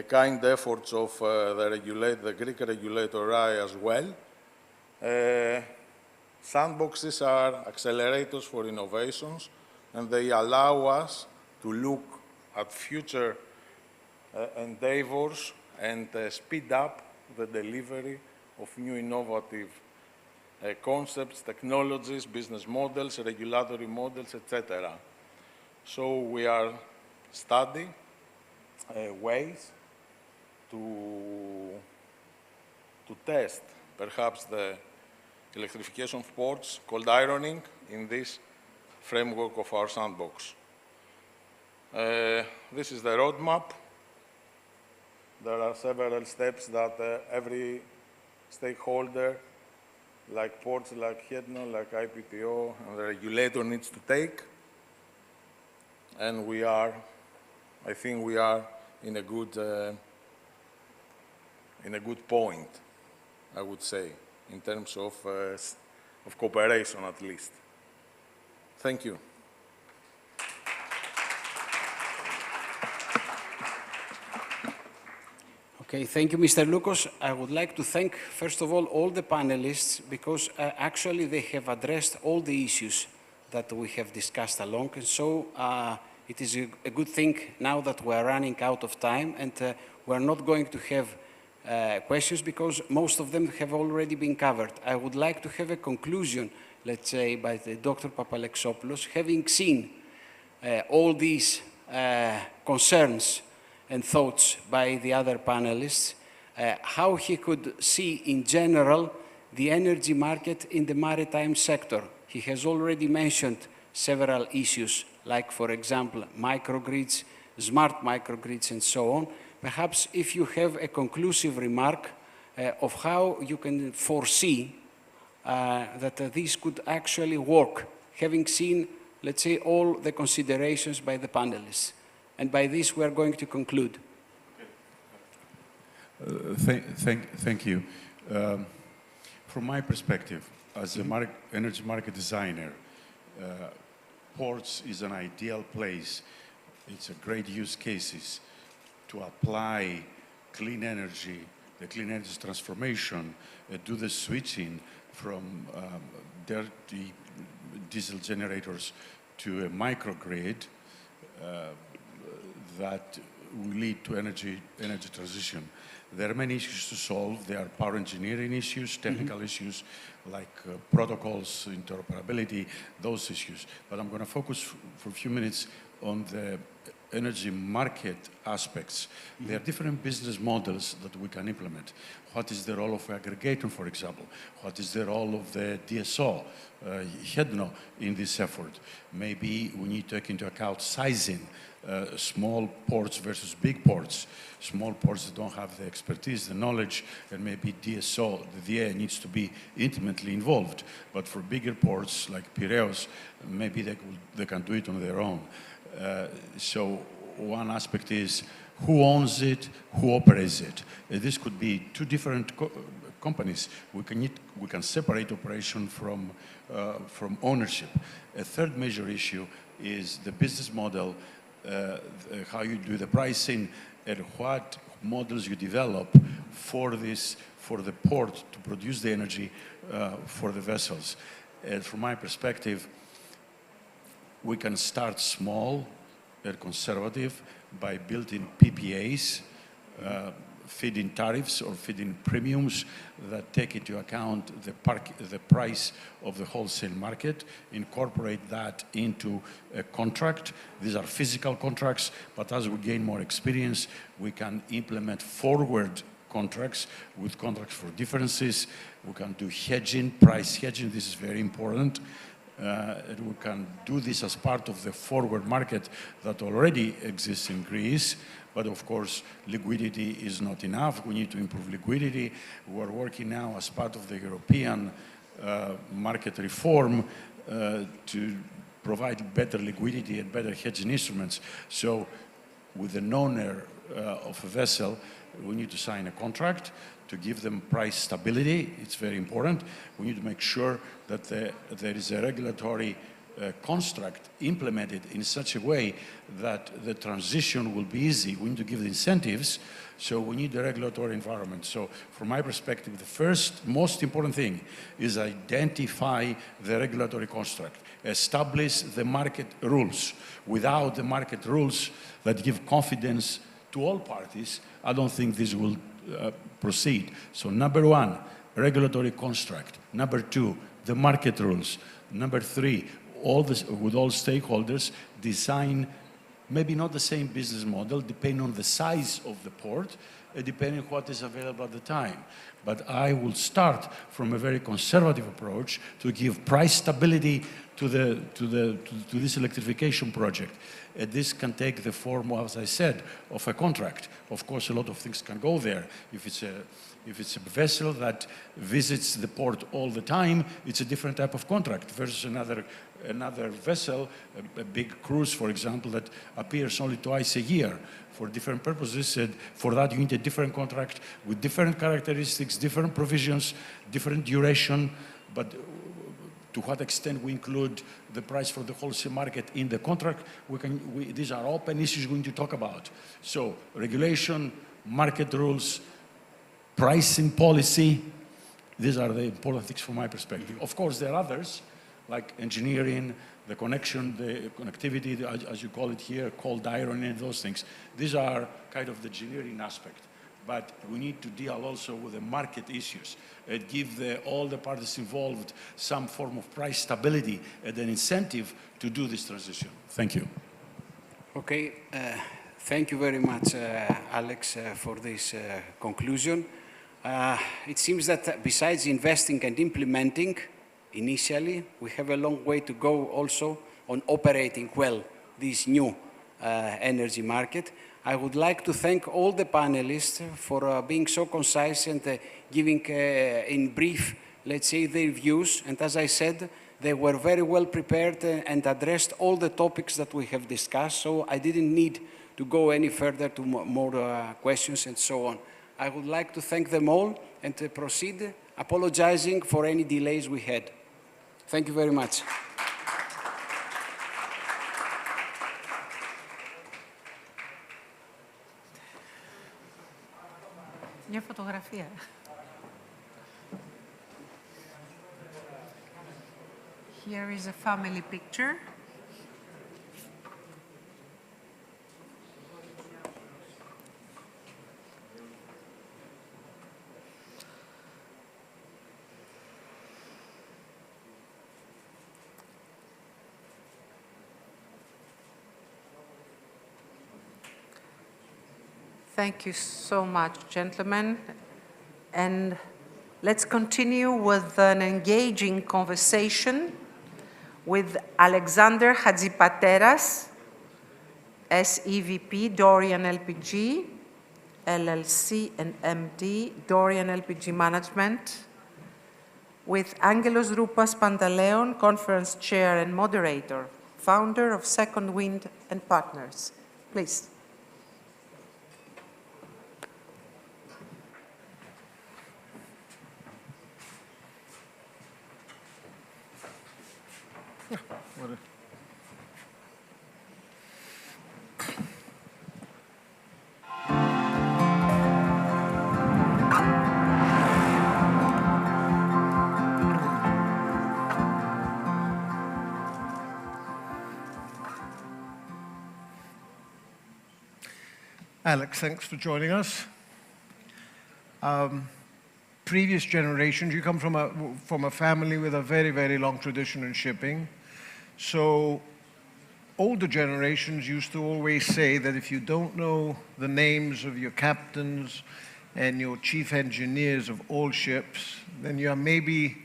kind efforts of the Greek regulator RAI as well. Sandboxes are accelerators for innovations, and they allow us to look at future endeavors and speed up the delivery of new innovative concepts, technologies, business models, regulatory models, etc. So we are studying ways to test perhaps the electrification of ports, cold ironing, in this framework of our sandbox. This is the roadmap. There are several steps that every stakeholder, like ports, like HEDNO, like IPTO, and the regulator needs to take. And I think we are in a good point, I would say, in terms of cooperation at least. Thank you. Okay, thank you, Mr. Loukos. I would like to thank, first of all the panelists, because actually they have addressed all the issues that we have discussed along. And so it is a good thing now that we are running out of time, and we are not going to have questions because most of them have already been covered. I would like to have a conclusion, let's say, by the Dr. Papalexopoulos, having seen all these concerns and thoughts by the other panelists, how he could see in general the energy market in the maritime sector. He has already mentioned several issues, like, for example, microgrids, smart microgrids, and so on. Perhaps if you have a conclusive remark of how you can foresee that this could actually work, having seen, let's say, all the considerations by the panelists. And by this, we are going to conclude. Thank you. From my perspective, as an energy market designer, ports is an ideal place. It's a great use cases to apply clean energy, the clean energy transformation, do the switching from dirty diesel generators to a microgrid that will lead to energy transition. There are many issues to solve. There are power engineering issues, technical issues like protocols, interoperability, those issues. But I'm going to focus for a few minutes on the energy market aspects, there are different business models that we can implement. What is the role of aggregator, for example? What is the role of the DSO, HEDNO, in this effort? Maybe we need to take into account sizing, small ports versus big ports. Small ports that don't have the expertise, the knowledge, and maybe DSO, the DA, needs to be intimately involved. But for bigger ports like Piraeus, maybe they can do it on their own. So one aspect is who owns it, who operates it. This could be two different companies. We can separate operation from ownership. A third major issue is the business model, how you do the pricing, and what models you develop for the port to produce the energy for the vessels. And from my perspective, we can start small and conservative by building PPAs, feed-in tariffs or feed-in premiums that take into account the price of the wholesale market, incorporate that into a contract. These are physical contracts, but as we gain more experience, we can implement forward contracts with contracts for differences. We can do hedging, price hedging. This is very important. And we can do this as part of the forward market that already exists in Greece. But of course, liquidity is not enough. We need to improve liquidity. We are working now as part of the European market reform to provide better liquidity and better hedging instruments. So with an owner of a vessel, we need to sign a contract to give them price stability. It's very important. We need to make sure that there is a regulatory construct implemented in such a way that the transition will be easy. We need to give the incentives, so we need the regulatory environment. So from my perspective, the first most important thing is identify the regulatory construct, establish the market rules. Without the market rules that give confidence to all parties, I don't think this will proceed. So number one, regulatory construct. Number two, the market rules. Number three, with all stakeholders, design maybe not the same business model, depending on the size of the port, depending on what is available at the time. But I will start from a very conservative approach to give price stability to this electrification project. This can take the form, as I said, of a contract. Of course, a lot of things can go there. If it's a vessel that visits the port all the time, it's a different type of contract versus another vessel, a big cruise, for example, that appears only twice a year for different purposes. And for that, you need a different contract with different characteristics, different provisions, different duration. But to what extent we include the price for the wholesale market in the contract, these are open issues we need to talk about. So regulation, market rules, pricing policy, these are the important things from my perspective. Of course, there are others, like engineering, the connection, the connectivity, as you call it here, cold iron, and those things. These are kind of the engineering aspect. But we need to deal also with the market issues and give all the parties involved some form of price stability and an incentive to do this transition. Thank you. Okay, thank you very much, Alex, for this conclusion. It seems that besides investing and implementing initially, we have a long way to go also on operating well this new energy market. I would like to thank all the panelists for being so concise and giving in brief, let's say, their views. And as I said, they were very well prepared and addressed all the topics that we have discussed. So I didn't need to go any further to more questions and so on. I would like to thank them all and to proceed, apologizing for any delays we had. Thank you very much. Μια φωτογραφία. Here is a family picture. Thank you so much, gentlemen. And let's continue with an engaging conversation with Alexander Hadzipateras, SEVP, Dorian LPG, LLC and MD, Dorian LPG Management, with Angelos Roupas Pantaleon, Conference Chair and Moderator, founder of Second Wind and Partners. Please. Alex, thanks for joining us. Previous generations, you come from a family with a very, very long tradition in shipping. So older generations used to always say that if you don't know the names of your captains and your chief engineers of all ships, then you are maybe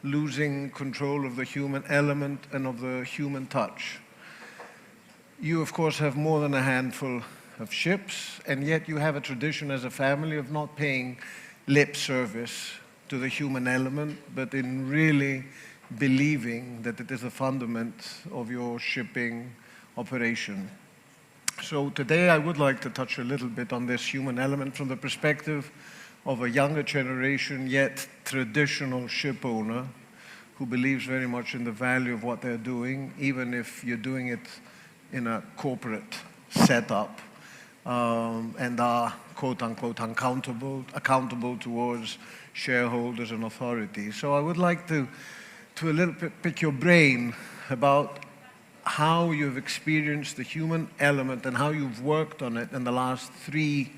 losing control of the human element and of the human touch. You, of course, have more than a handful of ships, and yet you have a tradition as a family of not paying lip service to the human element, but in really believing that it is a fundament of your shipping operation. So today I would like to touch a little bit on this human element from the perspective of a younger generation, yet traditional ship owner who believes very much in the value of what they're doing, even if you're doing it in a corporate setup. And are quote-unquote accountable towards shareholders and authorities. So I would like to a little bit pick your brain about how you've experienced the human element and how you've worked on it in the last 3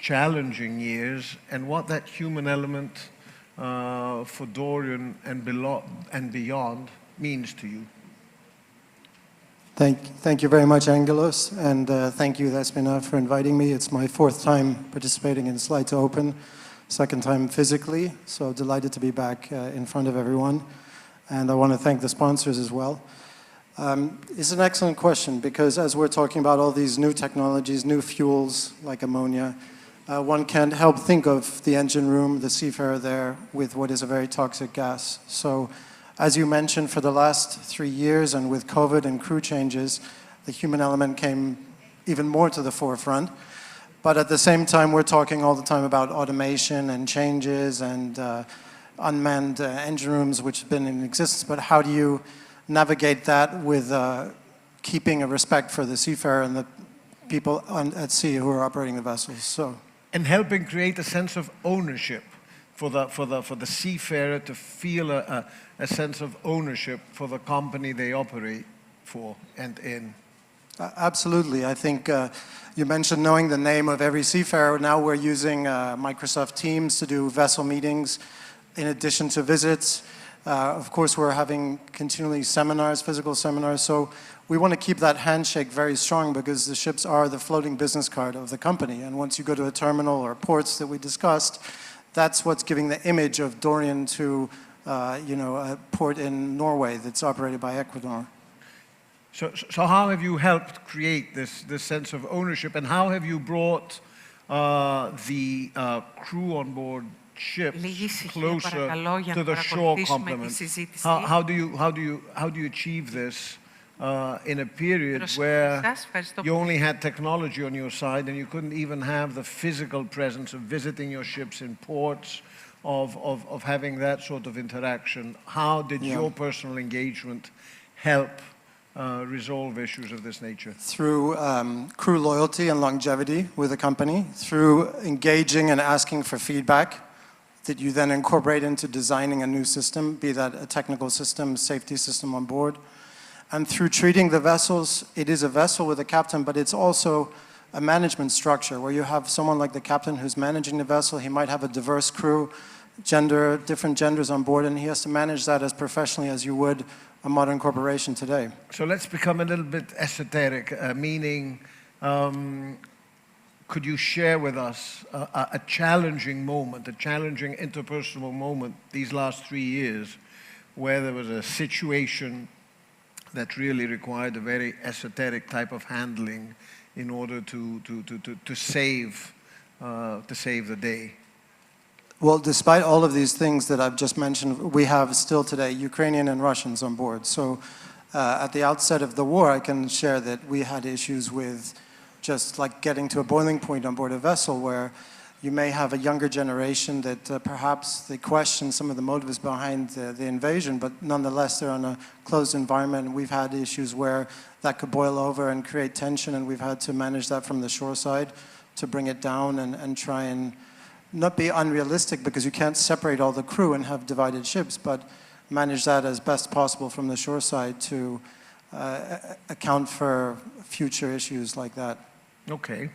challenging years, and what that human element for Dorian and beyond means to you. Thank you very much, Angelos, and thank you, Despina, for inviting me. It's my 4th time participating in Slide2Open, 2nd time physically, so delighted to be back in front of everyone. And I want to thank the sponsors as well. It's an excellent question, because as we're talking about all these new technologies, new fuels like ammonia, one can't help think of the engine room, the seafarer there, with what is a very toxic gas. So, as you mentioned, for the last 3 years, and with COVID and crew changes, the human element came even more to the forefront. But at the same time, we're talking all the time about automation and changes and unmanned engine rooms, which have been in existence. But how do you navigate that with keeping a respect for the seafarer and the people at sea who are operating the vessels? So, and helping create a sense of ownership for the seafarer to feel a sense of ownership for the company they operate for and in. Absolutely. I think you mentioned knowing the name of every seafarer. Now we're using Microsoft Teams to do vessel meetings in addition to visits. Of course, we're having continually seminars, physical seminars. So we want to keep that handshake very strong, because the ships are the floating business card of the company. And once you go to a terminal or ports that we discussed, that's what's giving the image of Dorian to a port in Norway that's operated by Equinor. So how have you helped create this sense of ownership, and how have you brought the crew on board ships closer to the shore complement? How do you achieve this in a period where you only had technology on your side and you couldn't even have the physical presence of visiting your ships in ports, of having that sort of interaction? How did your personal engagement help resolve issues of this nature? Through crew loyalty and longevity with the company, through engaging and asking for feedback that you then incorporate into designing a new system, be that a technical system, safety system on board. And through treating the vessels, it is a vessel with a captain, but it's also a management structure where you have someone like the captain who's managing the vessel. He might have a diverse crew, different genders on board, and he has to manage that as professionally as you would a modern corporation today. So let's become a little bit esoteric, meaning could you share with us a challenging moment, a challenging interpersonal moment these last 3 years where there was a situation that really required a very esoteric type of handling in order to save the day? Well, despite all of these things that I've just mentioned, we have still today Ukrainian and Russians on board. So at the outset of the war, I can share that we had issues with just like getting to a boiling point on board a vessel where you may have a younger generation that perhaps they question some of the motives behind the invasion, but nonetheless they're in a closed environment. And we've had issues where that could boil over and create tension, and we've had to manage that from the shore side to bring it down and try and not be unrealistic, because you can't separate all the crew and have divided ships, but manage that as best possible from the shore side to account for future issues like that. Okay.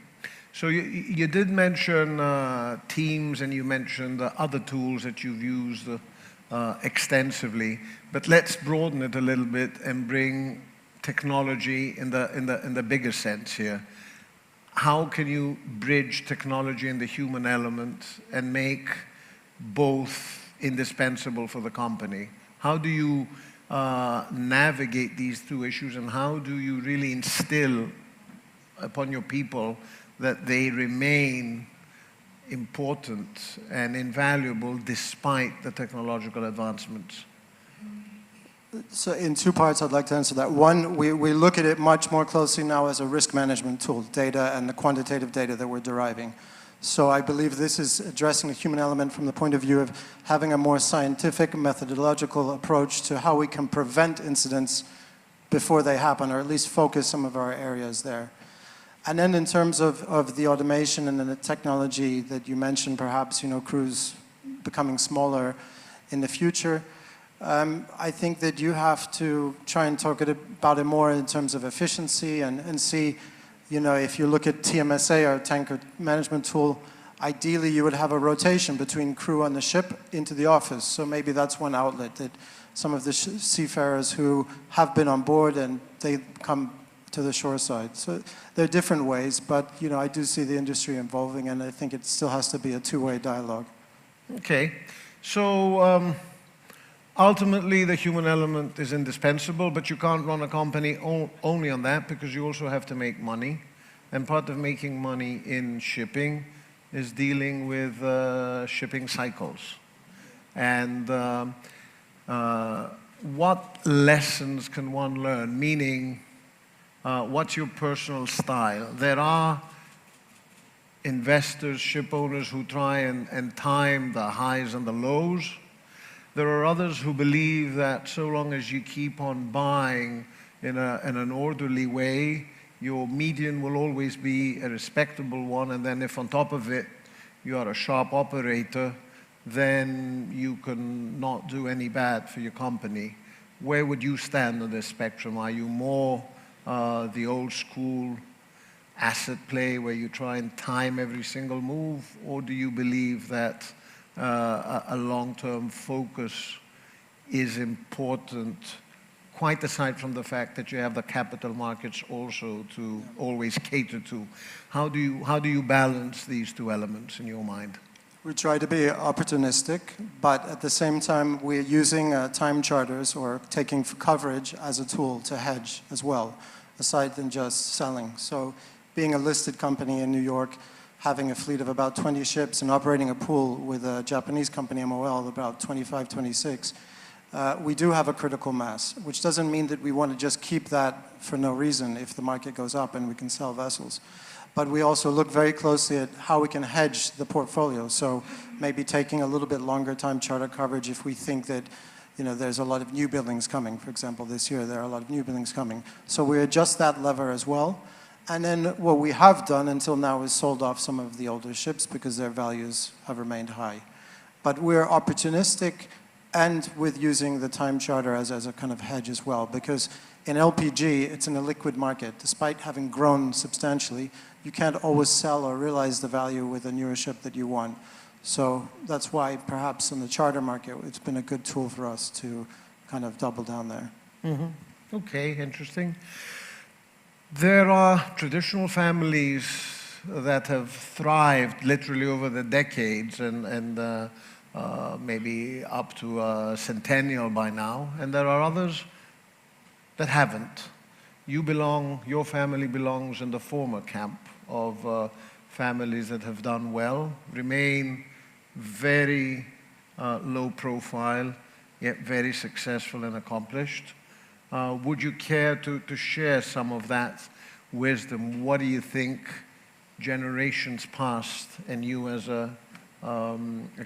So you did mention Teams, and you mentioned other tools that you've used extensively, but let's broaden it a little bit and bring technology in the bigger sense here. How can you bridge technology and the human element and make both indispensable for the company? How do you navigate these two issues, and how do you really instill upon your people that they remain important and invaluable despite the technological advancements? So in two parts, I'd like to answer that. One, we look at it much more closely now as a risk management tool, data and the quantitative data that we're deriving. So I believe this is addressing the human element from the point of view of having a more scientific, methodological approach to how we can prevent incidents before they happen, or at least focus some of our areas there. And then in terms of the automation and then the technology that you mentioned, perhaps, crews becoming smaller in the future, I think that you have to try and talk about it more in terms of efficiency and see, if you look at TMSA, our tanker management tool, ideally you would have a rotation between crew on the ship into the office. So maybe that's one outlet that some of the seafarers who have been on board and they come to the shore side. So there are different ways, but I do see the industry evolving, and I think it still has to be a two-way dialogue. Okay. So ultimately, the human element is indispensable, but you can't run a company only on that, because you also have to make money. And part of making money in shipping is dealing with shipping cycles. And what lessons can one learn? Meaning, what's your personal style? There are investors, ship owners who try and time the highs and the lows. There are others who believe that so long as you keep on buying in an orderly way, your median will always be a respectable one, and then if on top of it you are a sharp operator, then you can not do any bad for your company. Where would you stand on this spectrum? Are you more the old school asset play where you try and time every single move, or do you believe that a long-term focus is important, quite aside from the fact that you have the capital markets also to always cater to? How do you balance these two elements in your mind? We try to be opportunistic, but at the same time, we're using time charters or taking coverage as a tool to hedge as well, aside than just selling. So being a listed company in New York, having a fleet of about 20 ships and operating a pool with a Japanese company, MOL, about 25, 26, we do have a critical mass, which doesn't mean that we want to just keep that for no reason if the market goes up and we can sell vessels. But we also look very closely at how we can hedge the portfolio. So maybe taking a little bit longer time charter coverage if we think that there's a lot of new buildings coming. For example, this year there are a lot of new buildings coming. So we adjust that lever as well. And then what we have done until now is sold off some of the older ships because their values have remained high. But we're opportunistic and with using the time charter as a kind of hedge as well, because in LPG, it's in a liquid market. Despite having grown substantially, you can't always sell or realize the value with a newer ship that you want. So that's why perhaps in the charter market, it's been a good tool for us to kind of double down there. Mm-hmm. Okay, interesting. There are traditional families that have thrived literally over the decades and maybe up to a centennial by now, and there are others that haven't. Your family belongs in the former camp of families that have done well, remain very low profile, yet very successful and accomplished. Would you care to share some of that wisdom? What do you think generations past, and you as a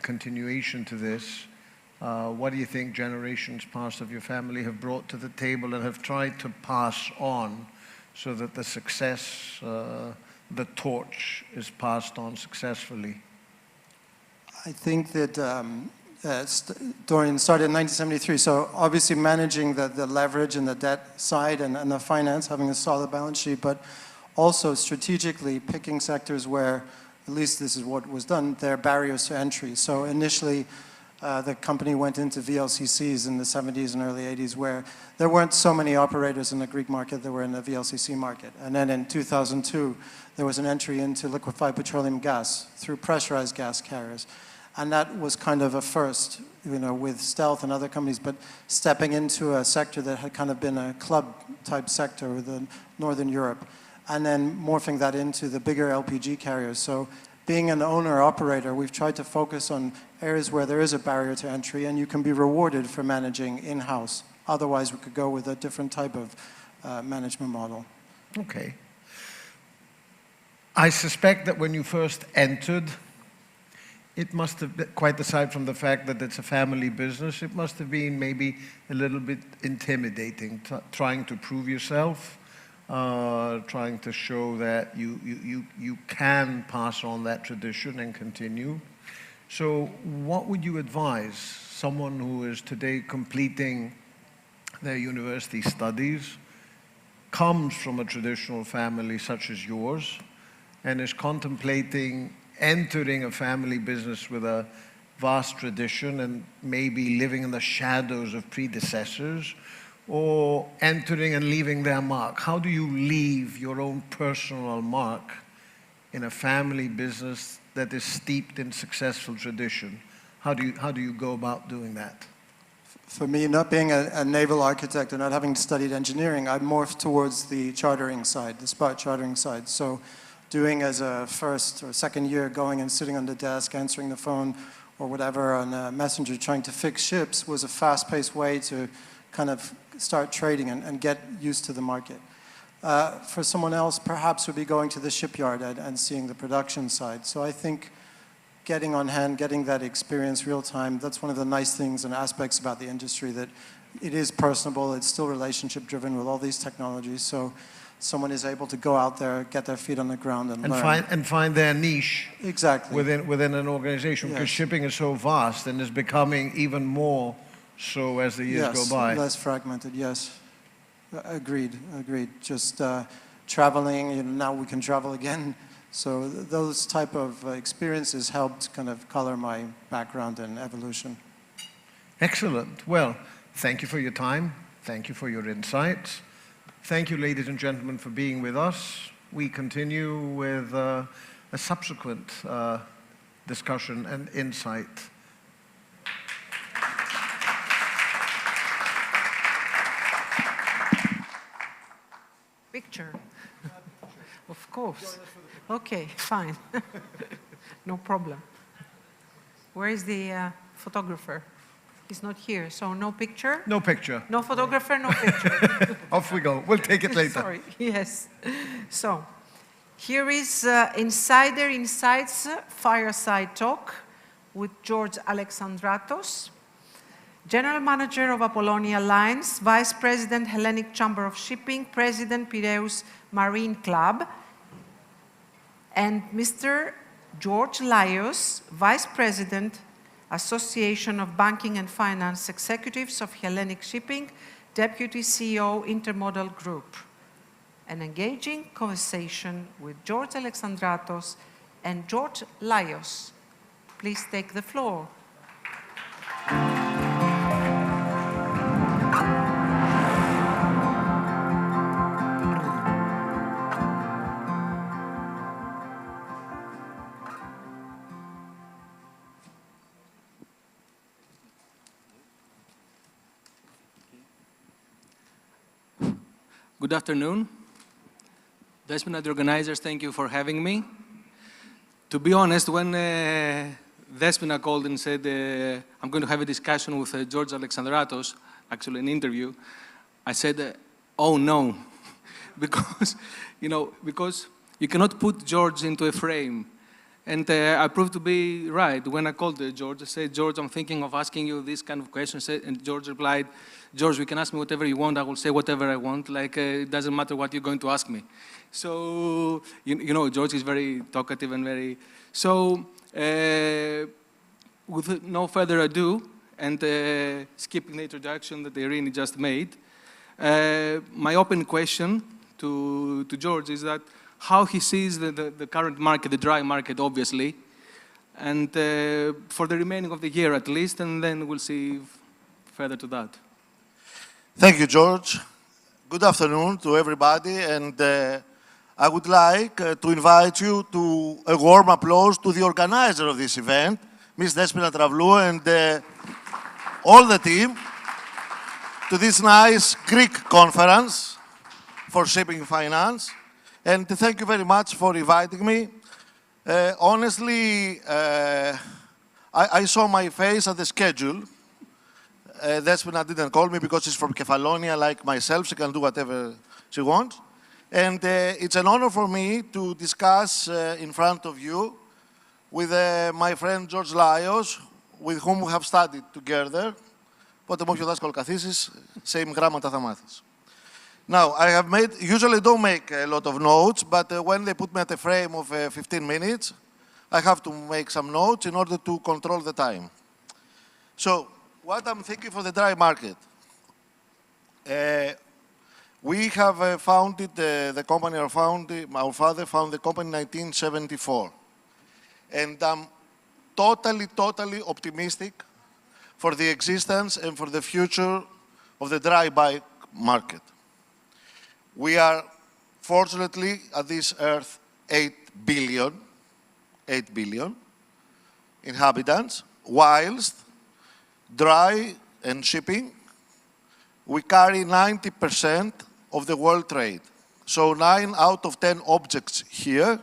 continuation to this, what do you think generations past of your family have brought to the table and have tried to pass on so that the success, the torch is passed on successfully? I think that Dorian started in 1973, so obviously managing the leverage and the debt side and the finance, having a solid balance sheet, but also strategically picking sectors where, at least this is what was done, there are barriers to entry. So initially, the company went into VLCCs in the 70s and early 80s, where there weren't so many operators in the Greek market that were in the VLCC market. And then in 2002, there was an entry into liquefied petroleum gas through pressurized gas carriers. And that was kind of a first, with Stealth and other companies, but stepping into a sector that had kind of been a club-type sector within Northern Europe, and then morphing that into the bigger LPG carriers. So being an owner-operator, we've tried to focus on areas where there is a barrier to entry, and you can be rewarded for managing in-house. Otherwise, we could go with a different type of management model. Okay. I suspect that when you first entered, it must have been, quite aside from the fact that it's a family business, it must have been maybe a little bit intimidating, trying to prove yourself, trying to show that you can pass on that tradition and continue. So what would you advise someone who is today completing their university studies, comes from a traditional family such as yours, and is contemplating entering a family business with a vast tradition and maybe living in the shadows of predecessors, or entering and leaving their mark? How do you leave your own personal mark in a family business that is steeped in successful tradition? How do you go about doing that? For me, not being a naval architect and not having studied engineering, I morphed towards the chartering side, the spot chartering side. So doing as a first or second year, going and sitting on the desk, answering the phone or whatever on a messenger, trying to fix ships, was a fast-paced way to kind of start trading and get used to the market. For someone else, perhaps would be going to the shipyard and seeing the production side. So I think getting on hand, getting that experience real time, that's one of the nice things and aspects about the industry, that it is personable, it's still relationship driven with all these technologies. So someone is able to go out there, get their feet on the ground and learn. And find their niche. Exactly. Within an organization, because shipping is so vast and is becoming even more so as the years go by. Less fragmented, yes. Agreed. Just traveling, now we can travel again. So those type of experiences helped kind of color my background and evolution. Excellent. Well, thank you for your time. Thank you for your insights. Thank you, ladies and gentlemen, for being with us. We continue with a subsequent discussion and insight. Picture. Of course. Okay, fine. No problem. Where is the photographer? He's not here, so no picture? No picture. No photographer, no picture. Off we go. We'll take it later. Sorry, yes. So, here is Insider Insights Fireside Talk with George Alexandratos, General Manager of Apollonia Lines, Vice President Hellenic Chamber of Shipping, President Piraeus Marine Club, and Mr. George Laios, Vice President, Association of Banking and Finance Executives of Hellenic Shipping, Deputy CEO, Intermodal Group. An engaging conversation with George Alexandratos and George Laios. Please take the floor. Good afternoon. Despina, the organizers, thank you for having me. To be honest, when Despina called and said, I'm going to have a discussion with George Alexandratos, actually an interview, I said, oh no, because you cannot put George into a frame. And I proved to be right. When I called George, I said, George, I'm thinking of asking you this kind of questions. And George replied, George, you can ask me whatever you want. I will say whatever I want. Like, it doesn't matter what you're going to ask me. So, George is very talkative and very... So, with no further ado, and skipping the introduction that Irene just made, my open question to George is that how he sees the current market, the dry market, obviously, and for the remaining of the year at least, and then we'll see further to that. Thank you, George. Good afternoon to everybody, and I would like to invite you to a warm applause to the organizer of this event, Ms. Despina Travlou, and all the team, to this nice Greek conference for shipping finance. And thank you very much for inviting me. Honestly, I saw my face at the schedule. Despina didn't call me because she's from Kefalonia, like myself. She can do whatever she wants. And it's an honor for me to discuss in front of you with my friend George Laios, with whom we have studied together. Πότε μου έχει ο δάσκαλο καθίσεις, same γράμματα θα μάθεις. Now, I have made, usually don't make a lot of notes, but when they put me at a frame of 15 minutes, I have to make some notes in order to control the time. So, what I'm thinking for the dry market. We have founded the company, our father founded the company in 1974. And I'm totally optimistic for the existence and for the future of the dry bulk market. We are, fortunately, at this earth, 8 billion inhabitants, whilst dry and shipping, we carry 90% of the world trade. So 9 out of 10 objects here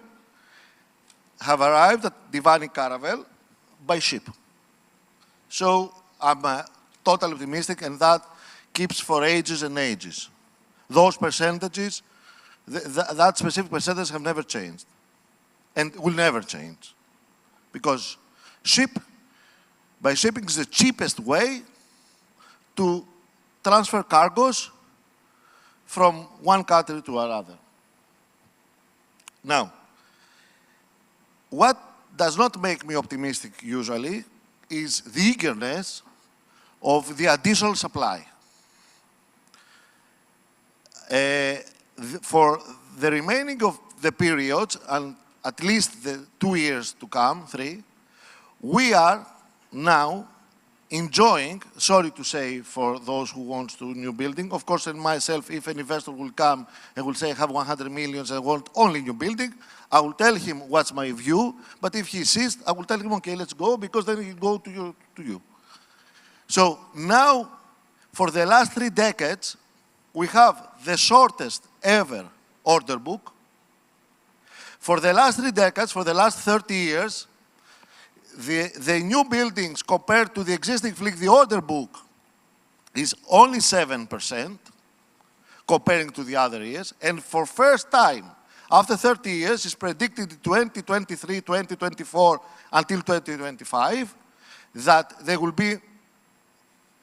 have arrived at Divani Caravel by ship. So I'm totally optimistic, and that keeps for ages and ages. Those percentages, that specific percentage have never changed and will never change. Because by shipping is the cheapest way to transfer cargoes from one country to another. Now, what does not make me optimistic usually is the eagerness of the additional supply. For the remaining of the period, and at least the 2 years to come, 3, we are now enjoying, sorry to say for those who want to new building, of course, and myself, if an investor will come and will say, I have 100 million and want only new building, I will tell him what's my view, but if he insists, I will tell him, okay, let's go, because then he'll go to you. So now, for the last 3 decades, we have the shortest ever order book. For the last 3 decades, for the last 30 years, the new buildings compared to the existing fleet, the order book is only 7% comparing to the other years. And for first time, after 30 years, it's predicted 2023, 2024 until 2025, that there will be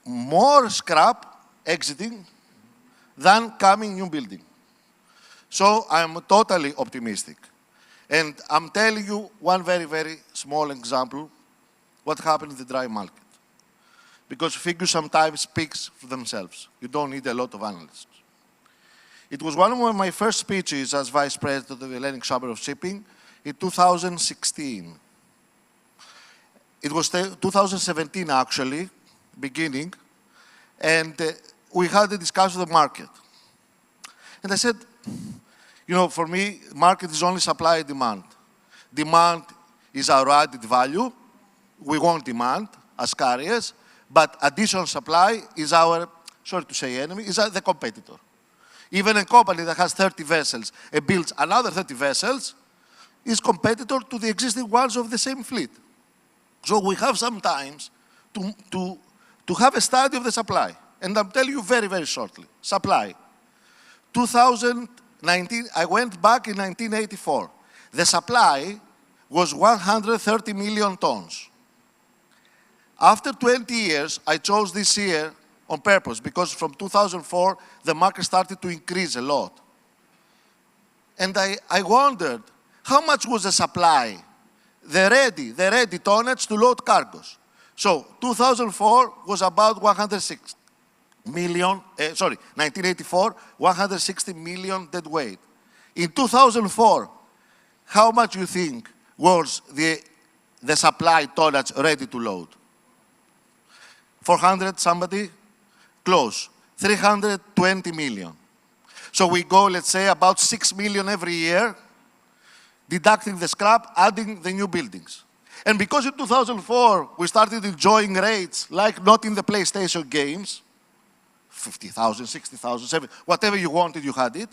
more scrap exiting than coming new building. So I'm totally optimistic. And I'm telling you one very small example, what happened in the dry market. Because figures sometimes speak for themselves. You don't need a lot of analysts. It was one of my first speeches as Vice President of the Hellenic Chamber of Shipping in 2016. It was 2017 actually, beginning, and we had a discussion of the market. And I said, you know, for me, market is only supply and demand. Demand is our added value. We want demand as carriers, but additional supply is our, sorry to say enemy, is the competitor. Even a company that has 30 vessels and builds another 30 vessels is competitor to the existing ones of the same fleet. So we have sometimes to have a study of the supply. And I'll tell you very, very shortly. Supply. 2019, I went back in 1984. The supply was 130 million tons. After 20 years, I chose this year on purpose because from 2004, the market started to increase a lot. And I wondered, how much was the supply? The ready tonnage to load cargoes. So 2004 was about 106 million, 1984, 160 million dead weight. In 2004, how much you think was the supply tonnage ready to load? 400 somebody? Close. 320 million. So we go, let's say, about 6 million every year, deducting the scrap, adding the new buildings. And because in 2004, we started enjoying rates like not in the PlayStation games, 50,000, 60,000, 70,000, whatever you wanted, you had it.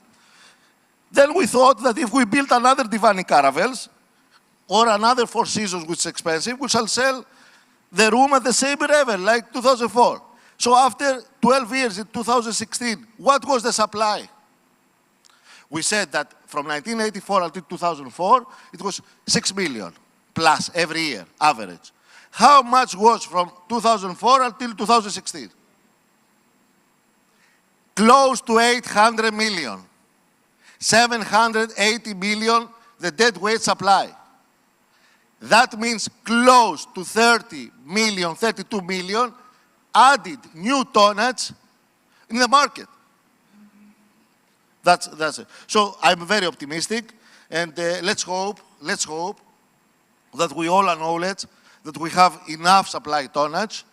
Then we thought that if we built another Divani Caravels or another Four Seasons, which is expensive, we shall sell the room at the same level, like 2004. So after 12 years in 2016, what was the supply? We said that from 1984 until 2004, it was 6 million plus every year, average. How much was from 2004 until 2016? Close to 800 million. 780 million, the dead weight supply. That means close to 30 million, 32 million added new tonnage in the market. That's it. So I'm very optimistic, and let's hope that we all acknowledge that we have enough supply tonnage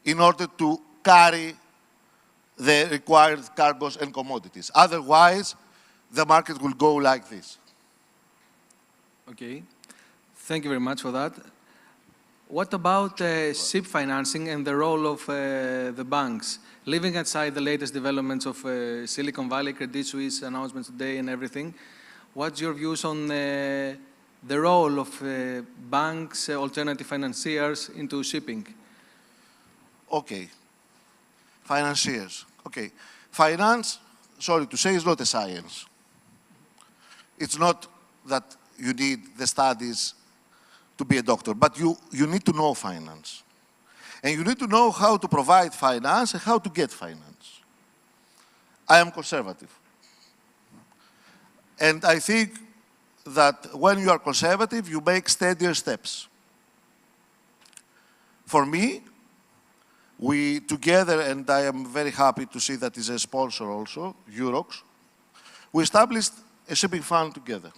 in order to carry the required cargoes and commodities. Otherwise, the market will go like this. Okay. Thank you very much for that. What about ship financing and the role of the banks? Leaving aside the latest developments of Silicon Valley, Credit Suisse announcements today and everything, what's your views on the role of banks, alternative financiers into shipping? Okay. Financiers. Okay. Finance, sorry to say, is not a science. It's not that you need the studies to be a doctor, but you need to know finance. And you need to know how to provide finance and how to get finance. I am conservative. And I think that when you are conservative, you make steadier steps. For me, we together, and I am very happy to see that is a sponsor also, Eurox, we established a shipping fund together.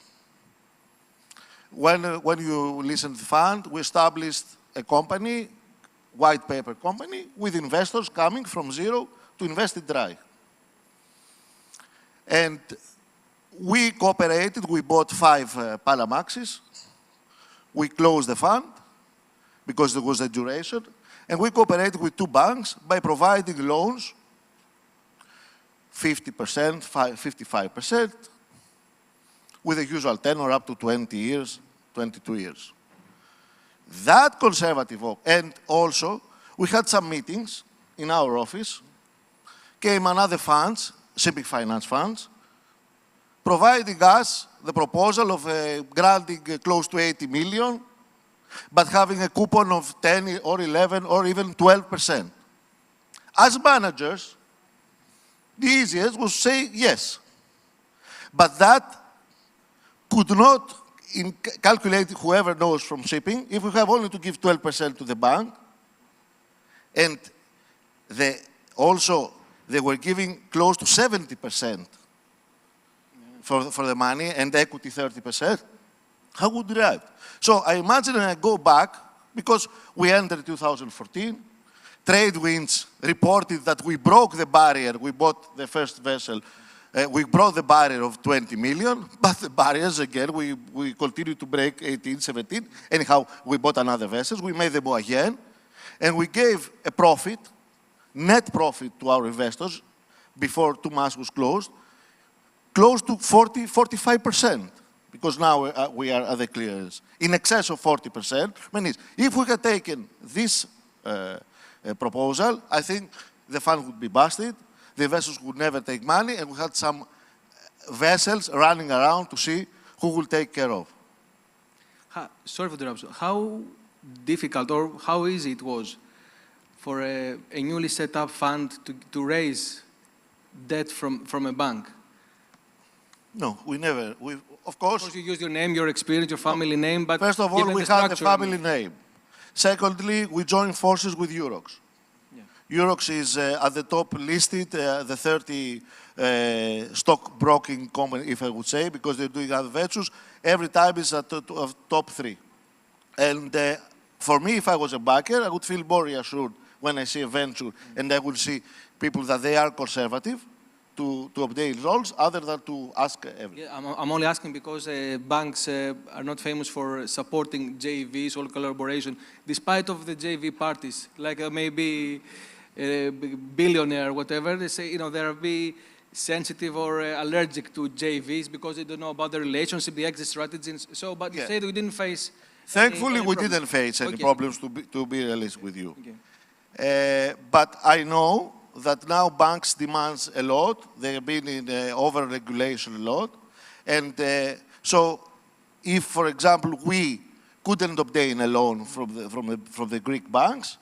When you listen to the fund, we established a company, white paper company, with investors coming from zero to invest in dry. And we cooperated, we bought 5 Panamaxes, we closed the fund because there was a duration, and we cooperated with 2 banks by providing loans, 50%, 55%, with the usual tenor up to 20 years, 22 years. That conservative, and also we had some meetings in our office, came another funds, shipping finance funds, providing us the proposal of granting close to 80 million, but having a coupon of 10 or 11 or even 12%. As managers, the easiest was to say yes. But that could not calculate, whoever knows from shipping, if we have only to give 12% to the bank, and also they were giving close to 70% for the money and equity 30%, how would we drive? So I imagine when I go back, because we entered 2014, TradeWinds reported that we broke the barrier, we bought the first vessel, we broke the barrier of 20 million, but the barriers, again, we continued to break 18, 17. Anyhow, we bought another vessel, we made them again, and we gave a profit, net profit to our investors, before 2 months was closed, close to 40, 45%, because now we are at the clearance, in excess of 40%. Means if we had taken this proposal, I think the fund would be busted, the vessels would never take money, and we had some vessels running around to see who will take care of. Sorry for the interruption. How difficult or how easy it was for a newly set up fund to raise debt from a bank? No, we never. Of course, you use your name, your experience, your family name, but first of all, we had a family name. Secondly, we joined forces with Eurox. Eurox is at the top listed, the 30 stock broking company, if I would say, because they're doing other ventures. Every time is at top 3. And for me, if I was a backer, I would feel more reassured when I see a venture and I would see people that they are conservative to obtain results, other than to ask everything. Yeah, I'm only asking because banks are not famous for supporting JVs or collaboration, despite of the JV parties, like maybe a billionaire or whatever. They say, they're be sensitive or allergic to JVs because they don't know about the relationship, the exit strategies. So, but you said we didn't face. Thankfully, we problems. didn't face any problems, to be realistic with you. But I know that now banks demand a lot. They have been in over-regulation a lot. And so if, for example, we couldn't obtain a loan from the Greek banks,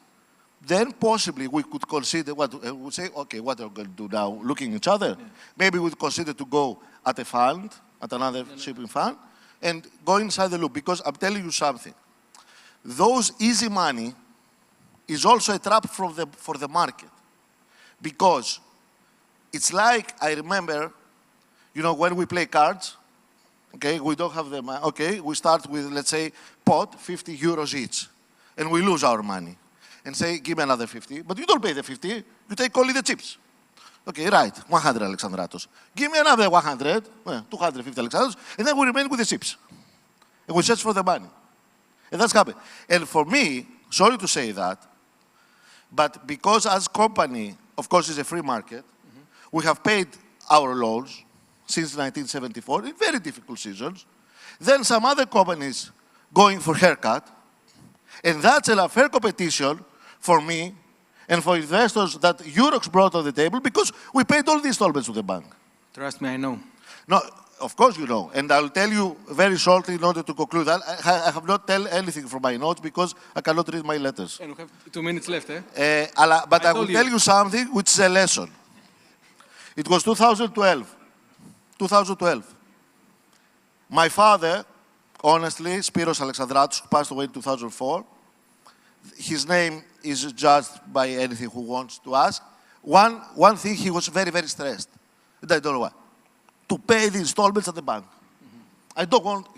then possibly we could consider what we would say, okay, what are we going to do now? Looking at each other. Maybe we'd consider to go at a fund, at another shipping fund, and go inside the loop. Because I'm telling you something. Those easy money is also a trap for the market. Because it's like, I remember, when we play cards, okay, we don't have the money. Okay, we start with, let's say, pot, 50 euros each. And we lose our money. And say, give me another 50. But you don't pay the 50, you take only the chips. Okay, right, 100 Alexandratos. Give me another 100, 250 Alexandratos, and then we remain with the chips. And we search for the money. And that's happened. And for me, sorry to say that, but because as company, of course it's a free market, we have paid our loans since 1974 in very difficult seasons. Then some other companies going for haircut, and that's a fair competition for me and for investors that Eurox brought on the table because we paid all the installments to the bank. Trust me, I know. No, of course you know. And I'll tell you very shortly in order to conclude that I have not tell anything from my notes because I cannot read my letters. And we have 2 minutes left, But I will tell you something which is a lesson. It was 2012. 2012. My father, honestly, Spiros Alexandratos, who passed away in 2004, his name is judged by anything who wants to ask. One thing, he was very, very stressed. And I don't know why. To pay the installments at the bank.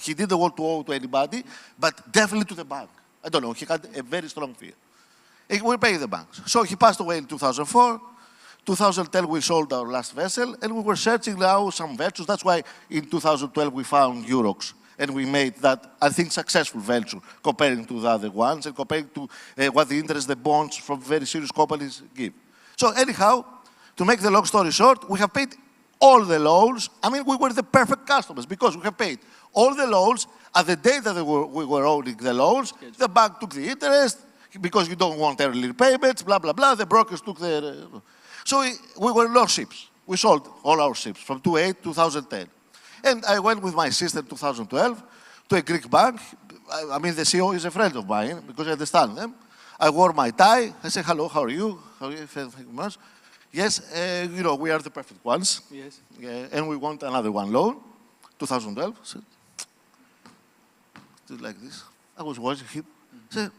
He didn't want to owe to anybody, but definitely to the bank. I don't know, he had a very strong fear. He will pay the banks. So he passed away in 2004. 2010, we sold our last vessel, and we were searching now some ventures. That's why in 2012 we found Eurox, and we made that, I think, successful venture comparing to the other ones and comparing to what the interest the bonds from very serious companies give. So anyhow, to make the long story short, we have paid all the loans. I mean, we were the perfect customers because we have paid all the loans at the day that we were owning the loans. The bank took the interest because you don't want early repayments, blah, blah, blah. The brokers took the... So we were no ships. We sold all our ships from 2008 to 2010. And I went with my sister in 2012 to a Greek bank. I mean, the CEO is a friend of mine because I understand them. I wore my tie. I said, hello, how are you? How are you? Thank you very much. Yes, we are the perfect ones. Yes. And we want another one loan, 2012. So, like this. I was watching him. I said,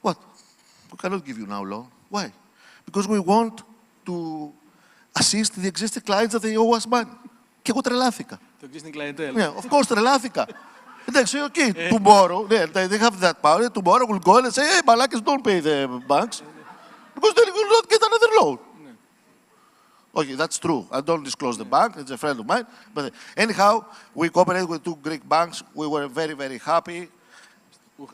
what? We cannot give you now loan. Why? Because we want to assist the existing clients that they owe us money. Και εγώ τρελάθηκα. Το existing clientele. Yeah, of course, τρελάθηκα. And they say, okay, tomorrow, they have that power. Tomorrow we'll go and say, hey, Malakis, don't pay the banks. Because then you will not get another loan. Okay, that's true. I don't disclose the bank. It's a friend of mine. But anyhow, we cooperated with 2 Greek banks. We were very, very happy.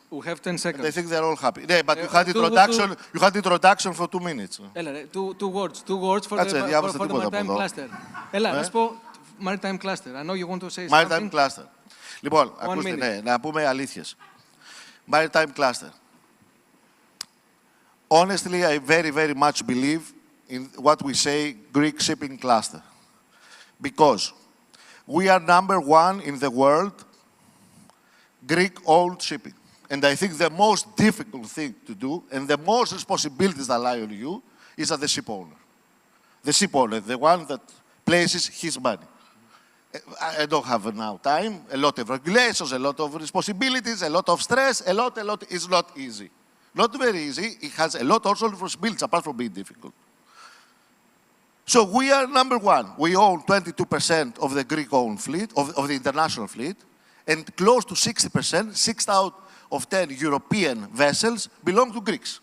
We have 10 seconds. And I think they're all happy. Yeah, but you had introduction for 2 minutes. Έλα ρε, two words for Κάτσε, the διάβασα maritime τίποτα από εδώ. cluster. Έλα, να σου πω maritime cluster. I know you want to say Maritime something. cluster. Λοιπόν, ακούστε, ναι, να πούμε αλήθειες. Maritime cluster. Honestly, I very, very much believe in what we say Greek shipping cluster. Because we are #1 in the world Greek-owned shipping. And I think the most difficult thing to do and the most responsibilities that lie on you is at the ship owner. The ship owner, the one that places his money. I don't have now time, a lot of regulations, a lot of responsibilities, a lot of stress, a lot, it's not easy. Not very easy, it has a lot also of responsibilities apart from being difficult. So we are #1. We own 22% of the Greek-owned fleet, of the international fleet, and close to 60%, 6 out of 10 European vessels belong to Greeks.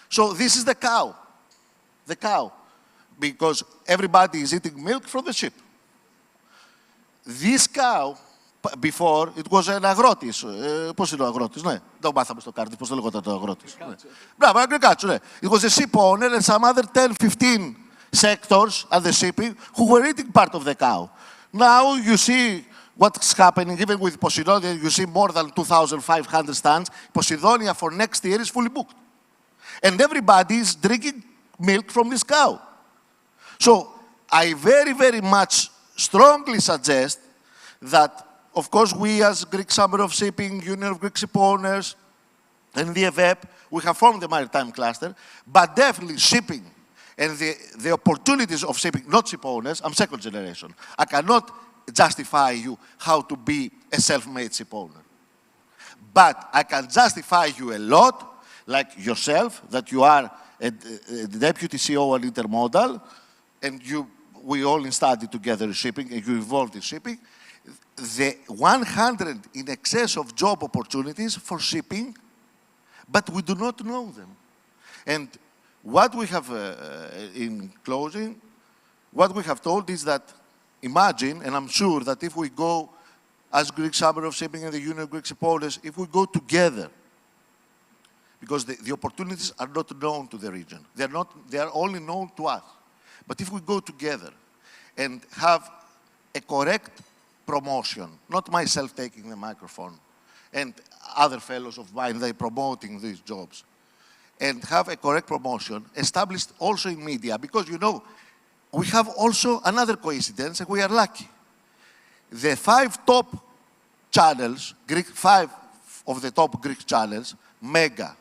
So this is the cow, because everybody is eating milk from the ship. This cow, before, it was an αγρότης. Πώς είναι ο αγρότης, ναι. Το μάθαμε στο κάρτι, πώς το λέγονταν ο αγρότης. Μπράβο, αγρικάτσο, ναι. It was a ship owner and some other 10-15 sectors at the shipping who were eating part of the cow. Now you see what's happening, even with Posidonia, you see more than 2,500 stands. Posidonia for next year is fully booked. And everybody is drinking milk from this cow. So I very, very much strongly suggest that, of course, we as Greek Chamber of Shipping, Union of Greek Ship Owners, and the EVEP, we have formed the maritime cluster, but definitely shipping and the opportunities of shipping, not ship owners, I'm second generation. I cannot justify you how to be a self-made ship owner. But I can justify you a lot, like yourself, that you are a deputy CEO at Intermodal, and we all studied together shipping, and you involved in shipping. The 100 in excess of job opportunities for shipping, but we do not know them. And what we have, in closing, what we have told is that imagine, and I'm sure that if we go as Greek Chamber of Shipping and the Union of Greek Ship Owners, if we go together, because the opportunities are not known to the region. They are only known to us. But if we go together and have a correct promotion, not myself taking the microphone, and other fellows of mine, they promoting these jobs, and have a correct promotion, established also in media, because you know, we have also another coincidence, and we are lucky. The 5 top channels, 5 of the top Greek channels, Mega,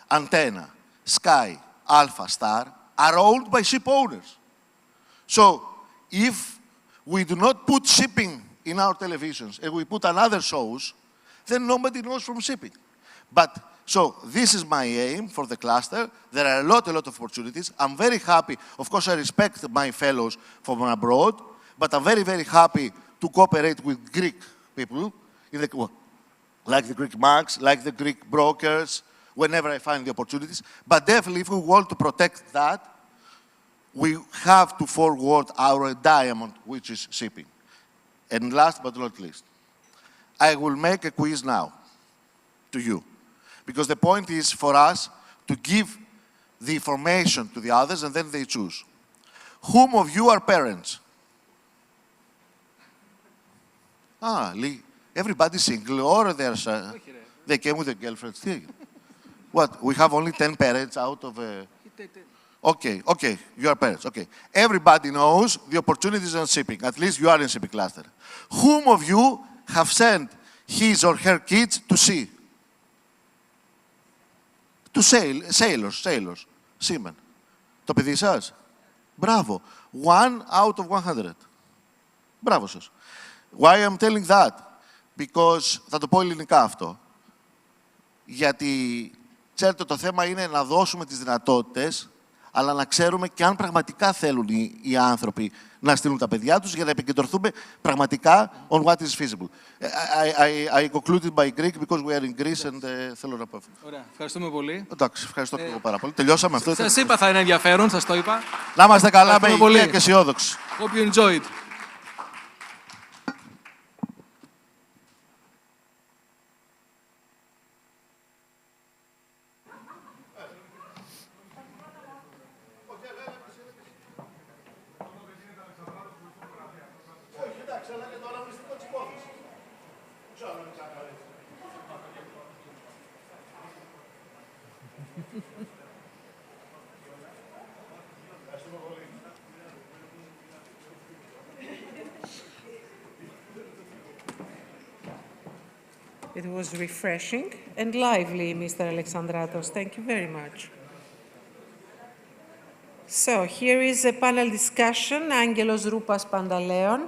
Antenna, Sky, Alpha, Star, are owned by ship owners. So if we do not put shipping in our televisions and we put another shows, then nobody knows from shipping. But so this is my aim for the cluster. There are a lot of opportunities. I'm very happy. Of course, I respect my fellows from abroad, but I'm very, very happy to cooperate with Greek people, like the Greek banks, like the Greek brokers, whenever I find the opportunities. But definitely, if we want to protect that, we have to forward our diamond, which is shipping. And last but not least, I will make a quiz now to you. Because the point is for us to give the information to the others and then they choose. Whom of you are parents? Everybody's single or they came with their girlfriends. What, we have only 10 parents out of a... Okay, you are parents, okay. Everybody knows the opportunities in shipping, at least you are in shipping cluster. Whom of you have sent his or her kids to sea? To sailors, seamen. Το παιδί σας? Μπράβο. 1 out of 100. Μπράβο σας. Why I'm telling that? Because, θα το πω ελληνικά αυτό. Γιατί, ξέρετε, το θέμα είναι να δώσουμε τις δυνατότητες, αλλά να ξέρουμε και αν πραγματικά θέλουν οι άνθρωποι να στείλουν τα παιδιά τους για να επικεντρωθούμε πραγματικά on what is feasible. I concluded by Greek because we are in Greece and θέλω να πω. Ωραία, ευχαριστούμε πολύ. Εντάξει, ευχαριστώ και εγώ πάρα πολύ. Τελειώσαμε αυτό. Σας είπα θα είναι ενδιαφέρον, σας το είπα. Να είμαστε καλά με υγεία και αισιόδοξοι. Hope you enjoyed. It was refreshing and lively, Mr. Alexandratos. Thank you very much. So here is a panel discussion. Angelos Roupas Pantaleon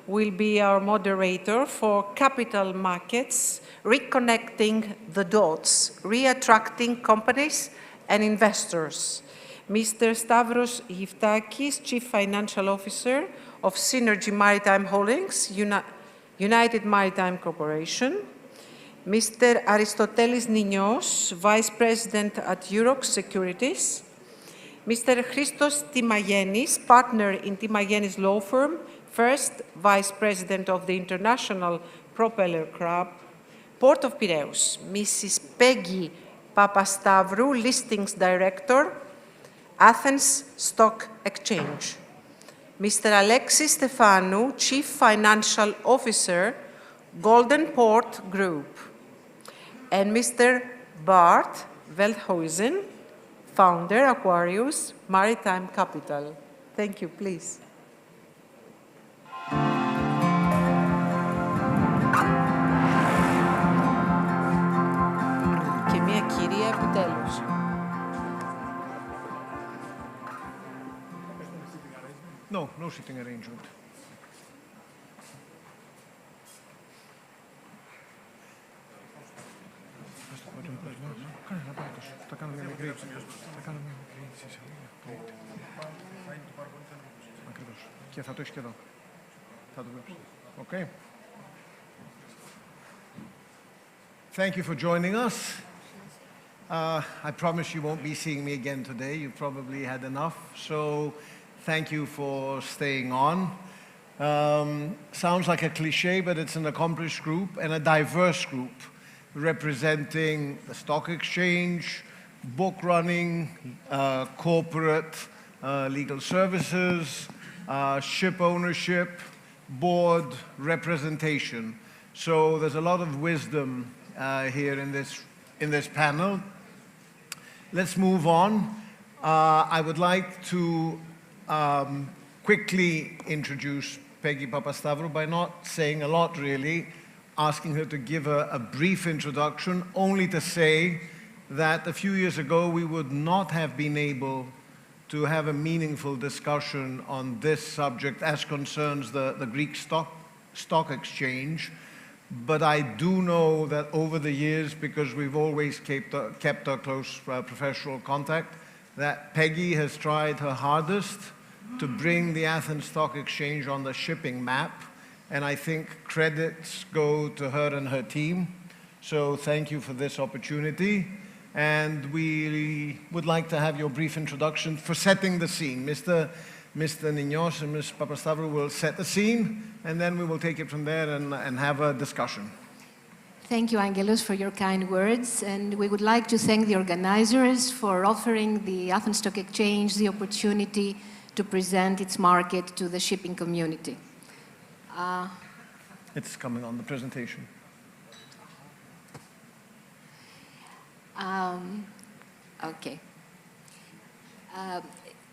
will be our moderator for capital markets, reconnecting the dots, reattracting companies and investors. Mr. Stavros Giftakis, Chief Financial Officer of Synergy Maritime Holdings, United Maritime Corporation. Mr. Aristotelis Niños, Vice President at Eurox Securities. Mr. Christos Timayenis, partner in Timayenis Law Firm, first Vice President of the International Propeller Club. Port of Piraeus, Mrs. Peggy Papastavru, Listings Director, Athens Stock Exchange. Mr. Alexis Stefanou, Chief Financial Officer, Golden Port Group. And Mr. Bart Veldhuizen, Founder, Aquarius Maritime Capital. Thank you, please. Και μια κυρία επιτέλους. No, no sitting arrangement. Θα κάνω μια μικρή ακριβώς. Και θα το έχεις και εδώ. Θα το βλέπεις. Okay. Thank you for joining us. I promise you won't be seeing me again today. You probably had enough. So thank you for staying on. Sounds like a cliche, but it's an accomplished group and a diverse group representing the stock exchange, book running, corporate legal services, ship ownership, board representation. So there's a lot of wisdom here in this panel. Let's move on. I would like to quickly introduce Peggy Papastavru by not saying a lot really, asking her to give a brief introduction, only to say that a few years ago we would not have been able to have a meaningful discussion on this subject as concerns the Greek stock exchange. But I do know that over the years, because we've always kept a close professional contact, that Peggy has tried her hardest to bring the Athens Stock Exchange on the shipping map. And I think credits go to her and her team. So thank you for this opportunity. And we would like to have your brief introduction for setting the scene. Mr. Niños and Ms. Papastavru will set the scene, and then we will take it from there and have a discussion. Thank you, Angelos, for your kind words. And we would like to thank the organizers for offering the Athens Stock Exchange the opportunity to present its market to the shipping community. It's coming on the presentation. Okay.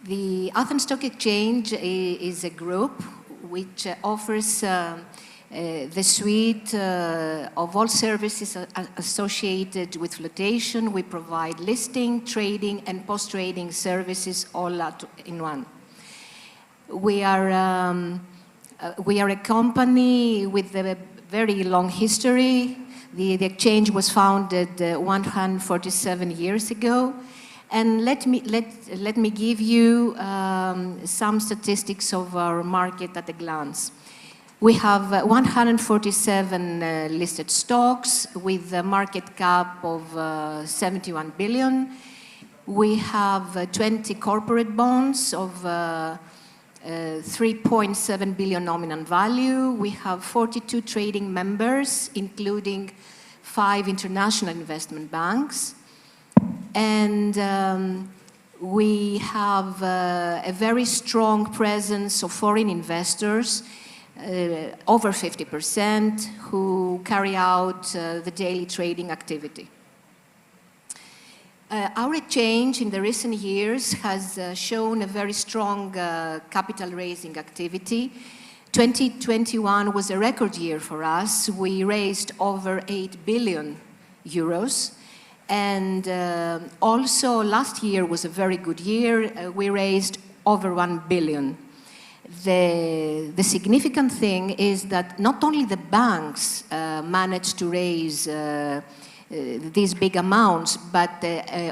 The Athens Stock Exchange is a group which offers the suite of all services associated with flotation. We provide listing, trading, and post-trading services all in one. We are a company with a very long history. The exchange was founded 147 years ago. And let me give you some statistics of our market at a glance. We have 147 listed stocks with a market cap of 71 billion. We have 20 corporate bonds of 3.7 billion nominal value. We have 42 trading members, including 5 international investment banks. And we have a very strong presence of foreign investors. over 50%, who carry out the daily trading activity. Our exchange in the recent years has shown a very strong capital raising activity. 2021 was a record year for us. We raised over 8 billion euros. And also last year was a very good year. We raised over 1 billion. The significant thing is that not only the banks managed to raise these big amounts, but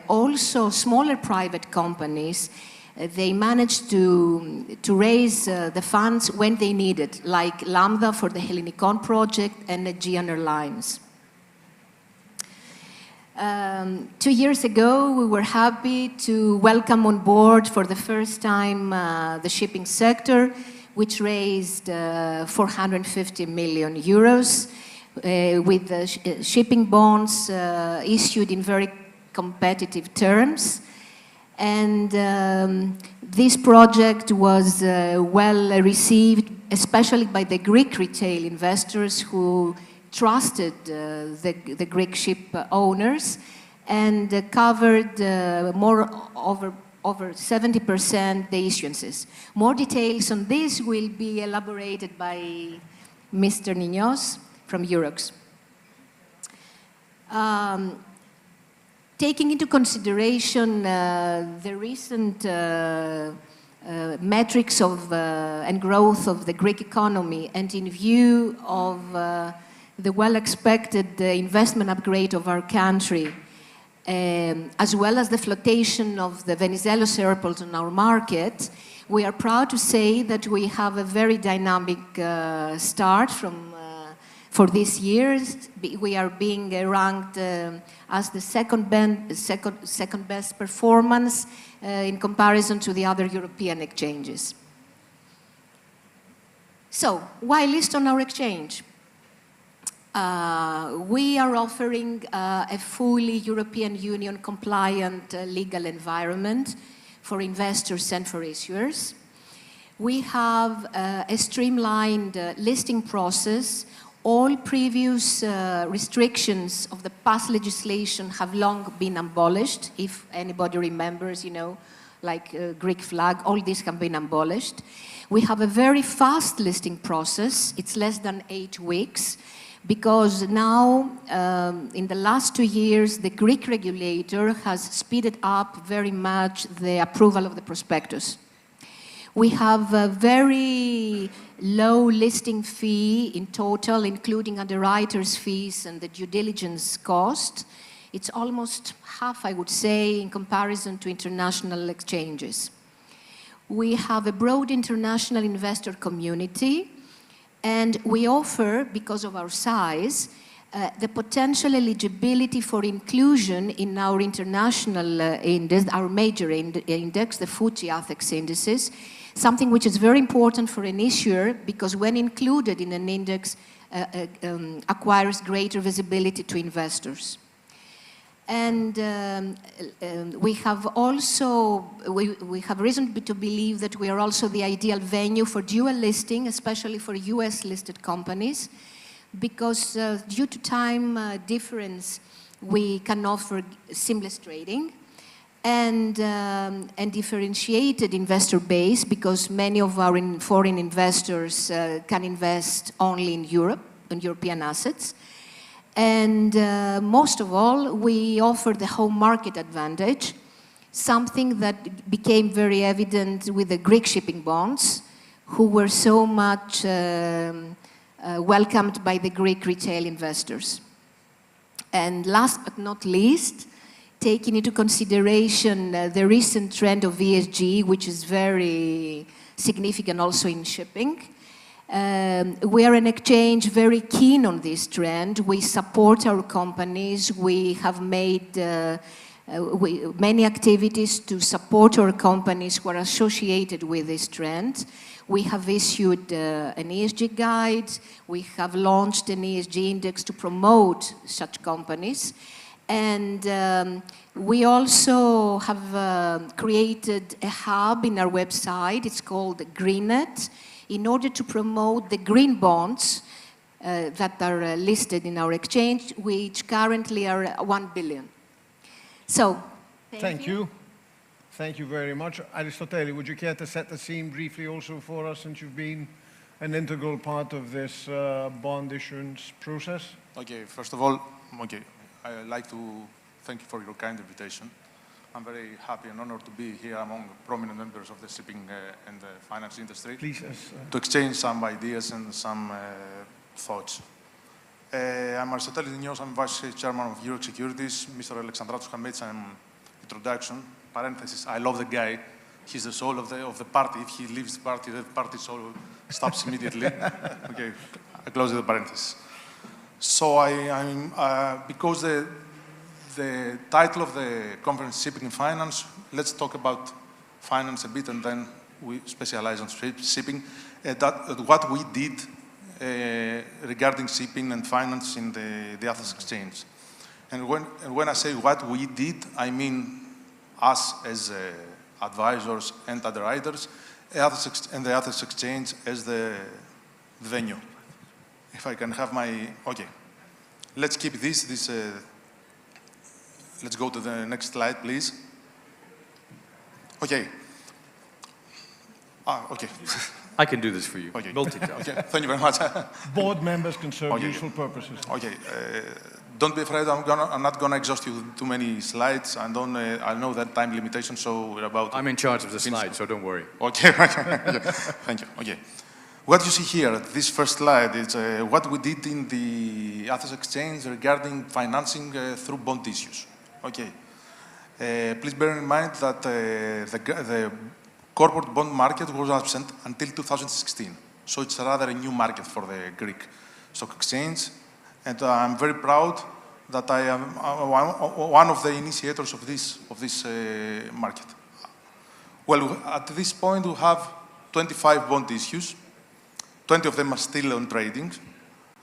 also smaller private companies, they managed to raise the funds when they needed, like Lambda for the Hellinikon project and Aegean Airlines. 2 years ago, we were happy to welcome on board for the first time the shipping sector, which raised 450 million euros with shipping bonds issued in very competitive terms. And this project was well received, especially by the Greek retail investors who trusted the Greek ship owners, and covered over 70% the issuances. More details on this will be elaborated by Mr. Niños from Eurox. Taking into consideration the recent metrics of and growth of the Greek economy, and in view of the well-expected investment upgrade of our country, as well as the flotation of the Venizelos airport on our market, we are proud to say that we have a very dynamic start for this year. We are being ranked as the second best performance in comparison to the other European exchanges. So, why list on our exchange? We are offering a fully European Union compliant legal environment for investors and for issuers. We have a streamlined listing process. All previous restrictions of the past legislation have long been abolished. If anybody remembers, you know, like Greek flag, all these have been abolished. We have a very fast listing process. It's less than 8 weeks, because now, in the last 2 years, the Greek regulator has speeded up very much the approval of the prospectus. We have a very low listing fee in total, including underwriters' fees and the due diligence cost. It's almost half, I would say, in comparison to international exchanges. We have a broad international investor community, and we offer, because of our size, the potential eligibility for inclusion in our international index, our major index, the FTSE ATHEX indices, something which is very important for an issuer, because when included in an index, acquires greater visibility to investors. And we have also, we have reason to believe that we are also the ideal venue for dual listing, especially for US listed companies, because due to time difference, we can offer seamless trading and differentiated investor base, because many of our foreign investors can invest only in Europe, in European assets. And most of all, we offer the home market advantage, something that became very evident with the Greek shipping bonds, who were so much welcomed by the Greek retail investors. And last but not least, taking into consideration the recent trend of ESG, which is very significant also in shipping, we are an exchange very keen on this trend. We support our companies. We have made many activities to support our companies who are associated with this trend. We have issued an ESG guide. We have launched an ESG index to promote such companies. And we also have created a hub in our website. It's called GreenNet. in order to promote the green bonds that are listed in our exchange, which currently are 1 billion. So, thank you. Thank you very much. Aristoteli, would you care to set the scene briefly also for us, since you've been an integral part of this bond issuance process? Okay, first of all, I'd like to thank you for your kind invitation. I'm very happy and honored to be here among prominent members of the shipping and the finance industry. Please, to exchange some ideas and some thoughts. I'm Aristotelis Dinios, I'm Vice Chairman of Europe Securities. Mr. Alexandratos has made some introduction. Parenthesis, I love the guy. He's the soul of the party. If he leaves the party soul stops immediately. Okay, I close the parenthesis. So because the title of the conference, Shipping and Finance, let's talk about finance a bit, and then we specialize on shipping. What we did regarding shipping and finance in the Athens Exchange. And when I say what we did, I mean us as advisors and underwriters, and the Athens Exchange as the venue. If I can have my, okay. Let's keep this let's go to the next slide, please. Okay. Okay. I can do this for you. Okay. Multitask. Okay. Thank you very much. Board members can serve useful purposes. Okay. Don't be afraid. I'm not gonna exhaust you with too many slides. I know that time limitation, so we're about. I'm in charge of the slides, so don't worry. Okay. Thank you. Okay. What you see here, this first slide, is what we did in the Athens Exchange regarding financing through bond issues. Okay. Please bear in mind that the corporate bond market was absent until 2016. So it's rather a new market for the Greek Stock Exchange. And I'm very proud that I am one of the initiators of this market. Well, at this point, we have 25 bond issues. 20 of them are still on trading.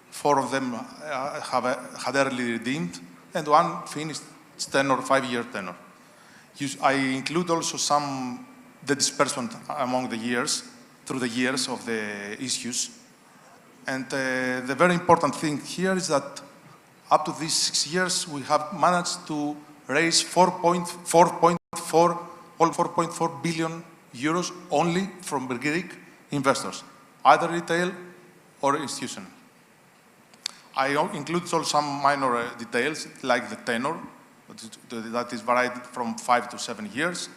4 of them had early redeemed, and 1 finished its tenor, 5-year tenor. I include also the disbursement among the years, through the years of the issues. And the very important thing here is that up to these 6 years, we have managed to raise 4.4 billion euros only from Greek investors, either retail or institutional. I include also some minor details, like the tenor, that is varied from 5 to 7 years,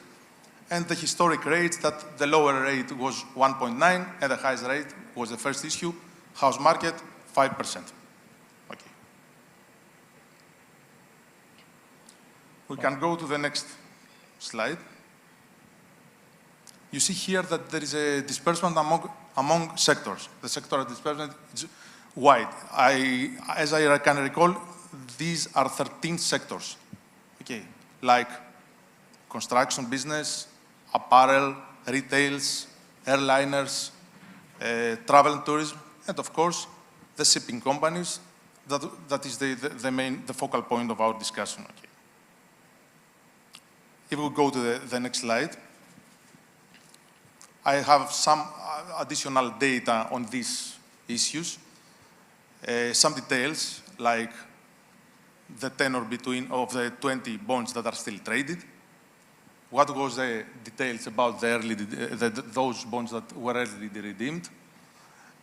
and the historic rates, that the lower rate was 1.9, and the highest rate was the first issue, house market, 5%. Okay. We can go to the next slide. You see here that there is a disbursement among sectors. The sector disbursement is wide. As I can recall, these are 13 sectors. Okay, like construction business, apparel, retails, airliners, travel and tourism, and of course, the shipping companies. That is the focal point of our discussion. Okay. If we go to the next slide, I have some additional data on these issues. Some details, like the tenor of the 20 bonds that are still traded. What was the details about those bonds that were early redeemed?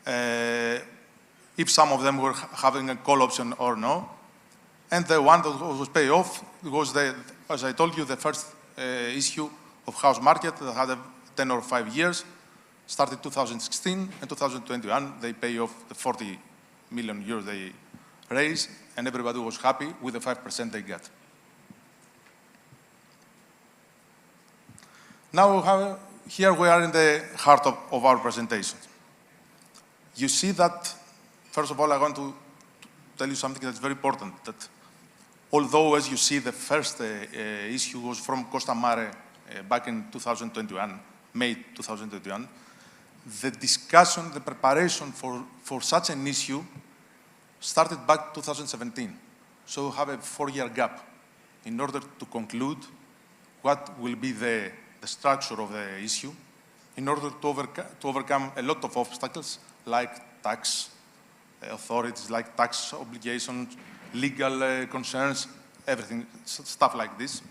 If some of them were having a call option or no. And the one that was paid off was, as I told you, the first issue of house market that had a tenor of 5 years, started 2016, and 2021 they pay off the 40 million euros they raised, and everybody was happy with the 5% they got. Now, here we are in the heart of our presentation. You see that, first of all, I want to tell you something that's very important, that although, as you see, the first issue was from Costa Mare back in 2021, May 2021, the discussion, the preparation for such an issue started back 2017. So we have a 4-year gap in order to conclude what will be the structure of the issue in order to overcome a lot of obstacles like tax authorities, like tax obligations, legal concerns, everything, stuff like this.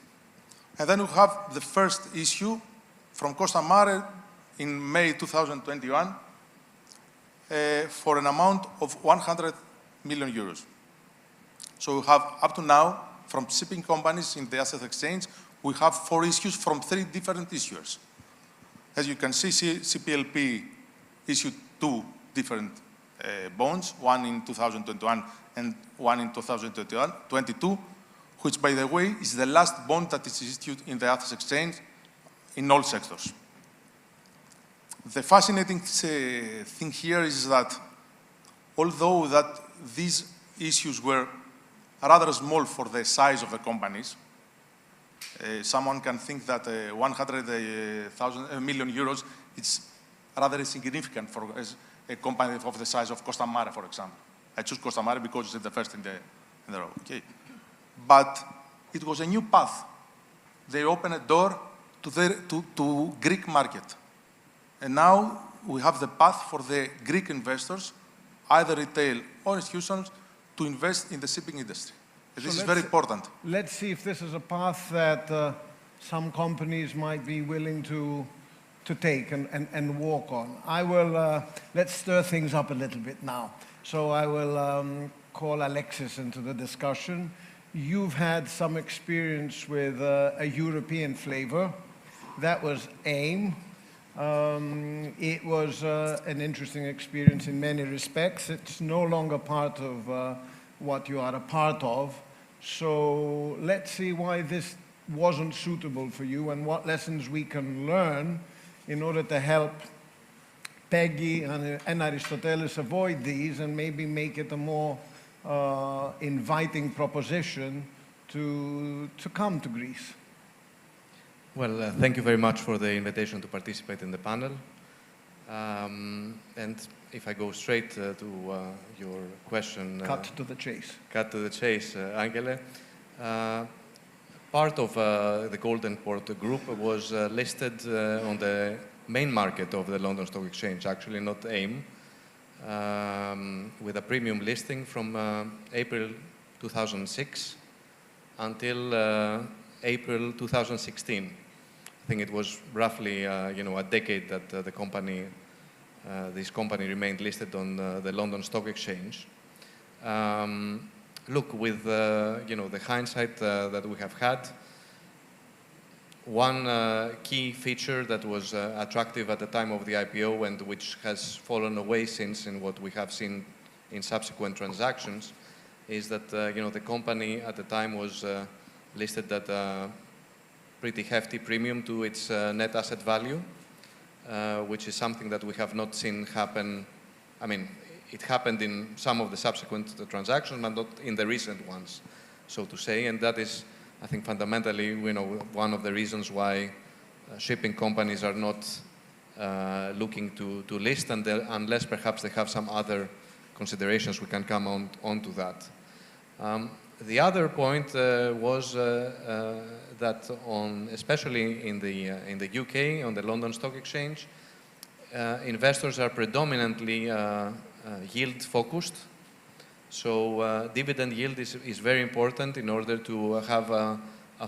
And then we have the first issue from Costa Mare in May 2021 for an amount of 100 million euros. So we have, up to now, from shipping companies in the asset exchange, we have 4 issues from 3 different issuers. As you can see, CPLP issued 2 different bonds, one in 2021 and one in 2022, which, by the way, is the last bond that is issued in the Athens Exchange in all sectors. The fascinating thing here is that although that these issues were rather small for the size of the companies, someone can think that 100 million euros is rather significant for a company of the size of Costa Mare, for example. I choose Costa Mare because it's the first in the row. Okay. But it was a new path. They opened a door to Greek market. And now we have the path for the Greek investors, either retail or institutions, to invest in the shipping industry. This is very important. Let's see if this is a path that some companies might be willing to take and walk on. I will, let's stir things up a little bit now. So I will call Alexis into the discussion. You've had some experience with a European flavor. That was AIM. It was an interesting experience in many respects. It's no longer part of what you are a part of. So let's see why this wasn't suitable for you and what lessons we can learn in order to help Peggy and Aristoteles avoid these and maybe make it a more inviting proposition to come to Greece. Well, thank you very much for the invitation to participate in the panel. And if I go straight to your question... Cut to the chase. Cut to the chase, Angele. Part of the Golden Port Group was listed on the main market of the London Stock Exchange, actually not AIM, with a premium listing from April 2006 until April 2016. I think it was roughly, a decade that the company, this company remained listed on the London Stock Exchange. Look, with the hindsight that we have had, one key feature that was attractive at the time of the IPO and which has fallen away since in what we have seen in subsequent transactions is that the company at the time was listed at a pretty hefty premium to its net asset value, which is something that we have not seen happen. I mean, it happened in some of the subsequent transactions, but not in the recent ones, so to say. And that is, I think, fundamentally, one of the reasons why shipping companies are not looking to list, unless perhaps they have some other considerations. We can come on to that. The other point was that especially in the UK, on the London Stock Exchange, investors are predominantly yield-focused. So dividend yield is very important in order to have a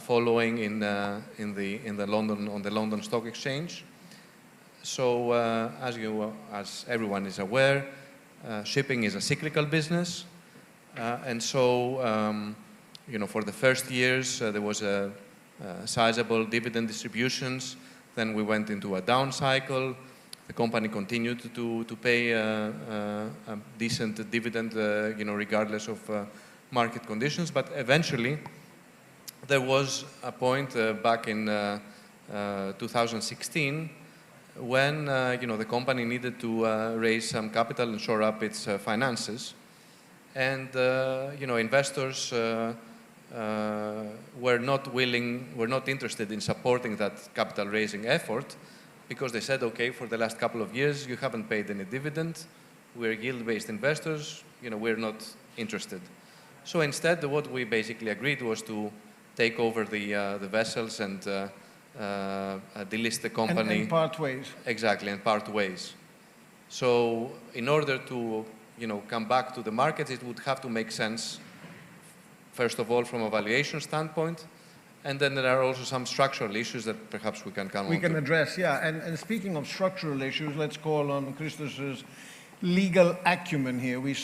following on the London Stock Exchange. So as everyone is aware, shipping is a cyclical business. And so, for the first years, there was a sizable dividend distributions. Then we went into a down cycle. The company continued to pay a decent dividend, regardless of market conditions. But eventually, there was a point back in 2016 when, the company needed to raise some capital and shore up its finances. And, investors were not interested in supporting that capital raising effort because they said, okay, for the last couple of years, you haven't paid any dividend. We're yield-based investors, we're not interested. So instead, what we basically agreed was to take over the vessels and delist the company. And part ways. Exactly, and part ways. So in order to come back to the market, it would have to make sense, first of all, from a valuation standpoint, and then there are also some structural issues that perhaps we can come on to. We can address, yeah. And speaking of structural issues, let's call on Christos' legal acumen here. We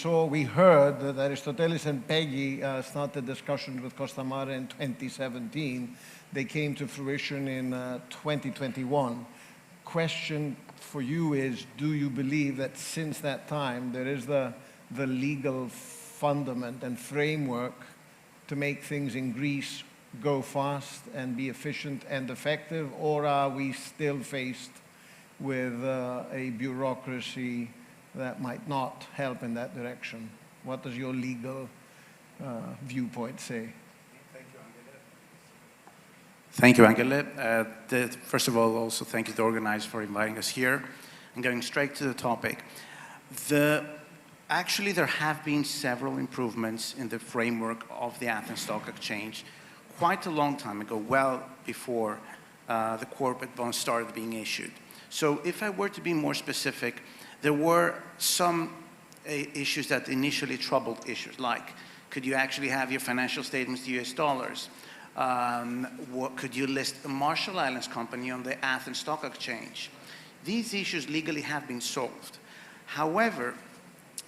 heard that Aristotelis and Peggy started discussions with Costamare in 2017. They came to fruition in 2021. Question for you is, do you believe that since that time there is the legal fundament and framework to make things in Greece go fast and be efficient and effective, or are we still faced with a bureaucracy that might not help in that direction? What does your legal viewpoint say? Thank you, Angele. First of all, also thank you to organize for inviting us here. And going straight to the topic. Actually, there have been several improvements in the framework of the Athens Stock Exchange quite a long time ago, well before the corporate bonds started being issued. So if I were to be more specific, there were some issues that initially troubled issues, like could you actually have your financial statements to US dollars? Could you list a Marshall Islands company on the Athens Stock Exchange? These issues legally have been solved. However,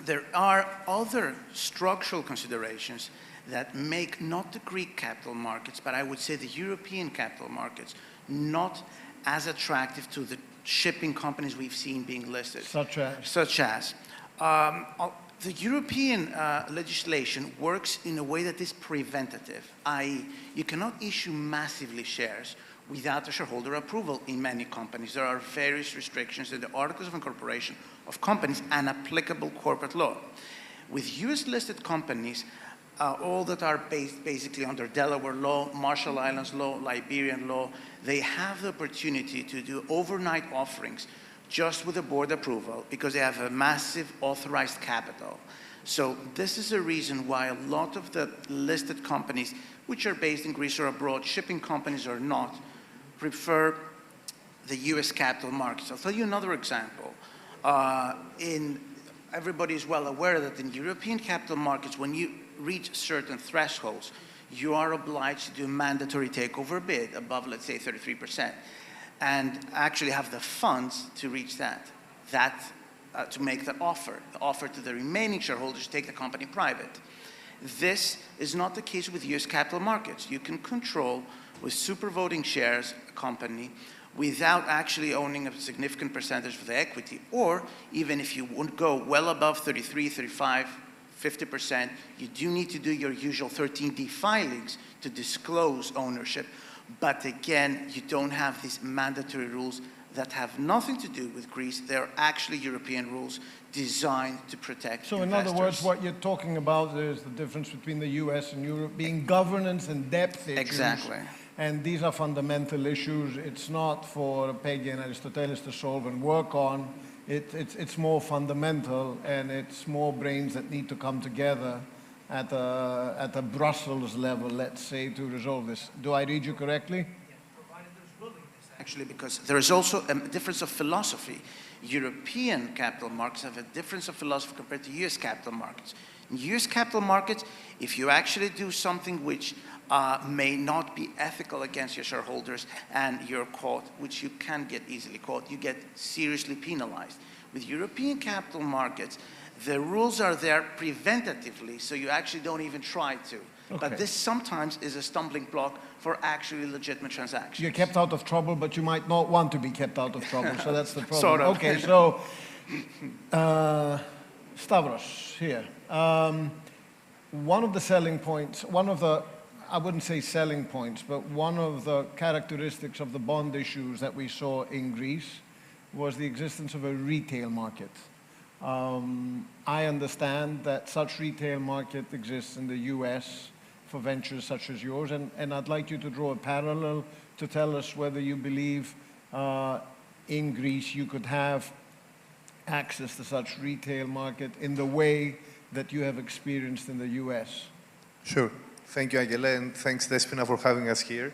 there are other structural considerations that make not the Greek capital markets, but I would say the European capital markets, not as attractive to the shipping companies we've seen being listed. Such as? The European legislation works in a way that is preventative, i.e. you cannot issue massively shares without the shareholder approval in many companies. There are various restrictions in the Articles of Incorporation of companies and applicable corporate law. With US listed companies, all that are based basically under Delaware law, Marshall Islands law, Liberian law, they have the opportunity to do overnight offerings just with the board approval because they have a massive authorized capital. So this is a reason why a lot of the listed companies, which are based in Greece or abroad, shipping companies or not, prefer the US capital markets. I'll tell you another example. Everybody is well aware that in European capital markets, when you reach certain thresholds, you are obliged to do a mandatory takeover bid above, let's say, 33%, and actually have the funds to reach to make the offer to the remaining shareholders to take the company private. This is not the case with US capital markets. You can control with super voting shares a company without actually owning a significant percentage of the equity, or even if you won't go well above 33, 35, 50%, you do need to do your usual 13D filings to disclose ownership. But again, you don't have these mandatory rules that have nothing to do with Greece. They're actually European rules designed to protect So investors. in other words, what you're talking about is the difference between the US and Europe being governance and depth issues. Exactly. And these are fundamental issues. It's not for Peggy and Aristotelis to solve and work on. It's more fundamental, and it's more brains that need to come together at a Brussels level, let's say, to resolve this. Do I read you correctly? Actually, because there is also a difference of philosophy. European capital markets have a difference of philosophy compared to US capital markets. In US capital markets, if you actually do something which may not be ethical against your shareholders and you're caught, which you can get easily caught, you get seriously penalized. With European capital markets, the rules are there preventatively, so you actually don't even try to. Okay. But this sometimes is a stumbling block for actually legitimate transactions. You're kept out of trouble, but you might not want to be kept out of trouble, so that's the problem. Sort of. Okay, so Stavros, here. One of the selling points, I wouldn't say selling points, but one of the characteristics of the bond issues that we saw in Greece was the existence of a retail market. I understand that such retail market exists in the US for ventures such as yours, and I'd like you to draw a parallel to tell us whether you believe in Greece you could have access to such retail market in the way that you have experienced in the US. Sure. Thank you, Angela, and thanks, Despina, for having us here.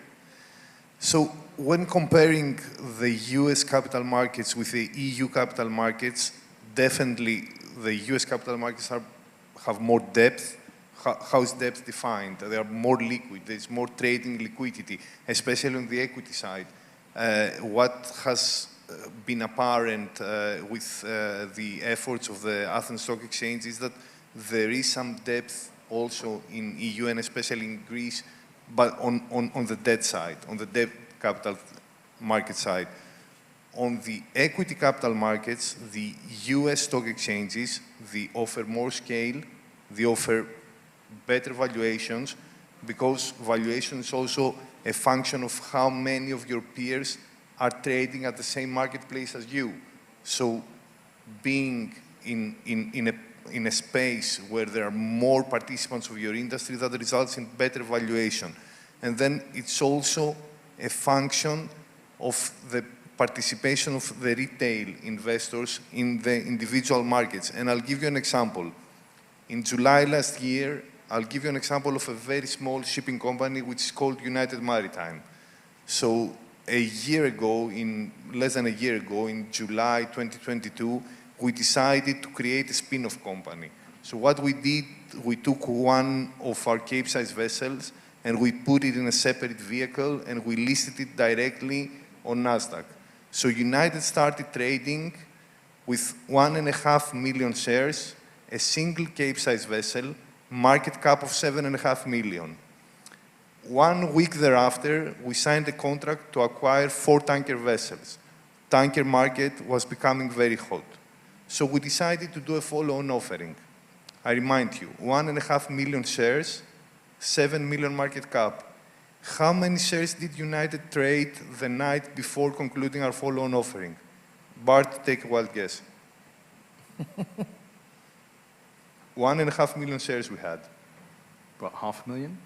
So when comparing the US capital markets with the EU capital markets, definitely the US capital markets have more depth. How is depth defined? They are more liquid. There's more trading liquidity, especially on the equity side. What has been apparent with the efforts of the Athens Stock Exchange is that there is some depth also in EU and especially in Greece, but on the debt side, on the debt capital market side. On the equity capital markets, the US stock exchanges, they offer more scale, they offer better valuations, because valuation is also a function of how many of your peers are trading at the same marketplace as you. So being in a space where there are more participants of your industry, that results in better valuation. And then it's also a function of the participation of the retail investors in the individual markets. And I'll give you an example. In July last year, I'll give you an example of a very small shipping company which is called United Maritime. So a year ago, less than a year ago, in July 2022, we decided to create a spin-off company. So what we did, we took one of our Cape-size vessels and we put it in a separate vehicle and we listed it directly on NASDAQ. So United started trading with 1.5 million shares, a single Cape-size vessel, market cap of 7.5 million. 1 week thereafter, we signed a contract to acquire 4 tanker vessels. Tanker market was becoming very hot. So we decided to do a follow-on offering. I remind you, 1.5 million shares, 7 million market cap. How many shares did United trade the night before concluding our follow-on offering? Bart, take a wild guess. 1.5 million shares we had. What, 500,000?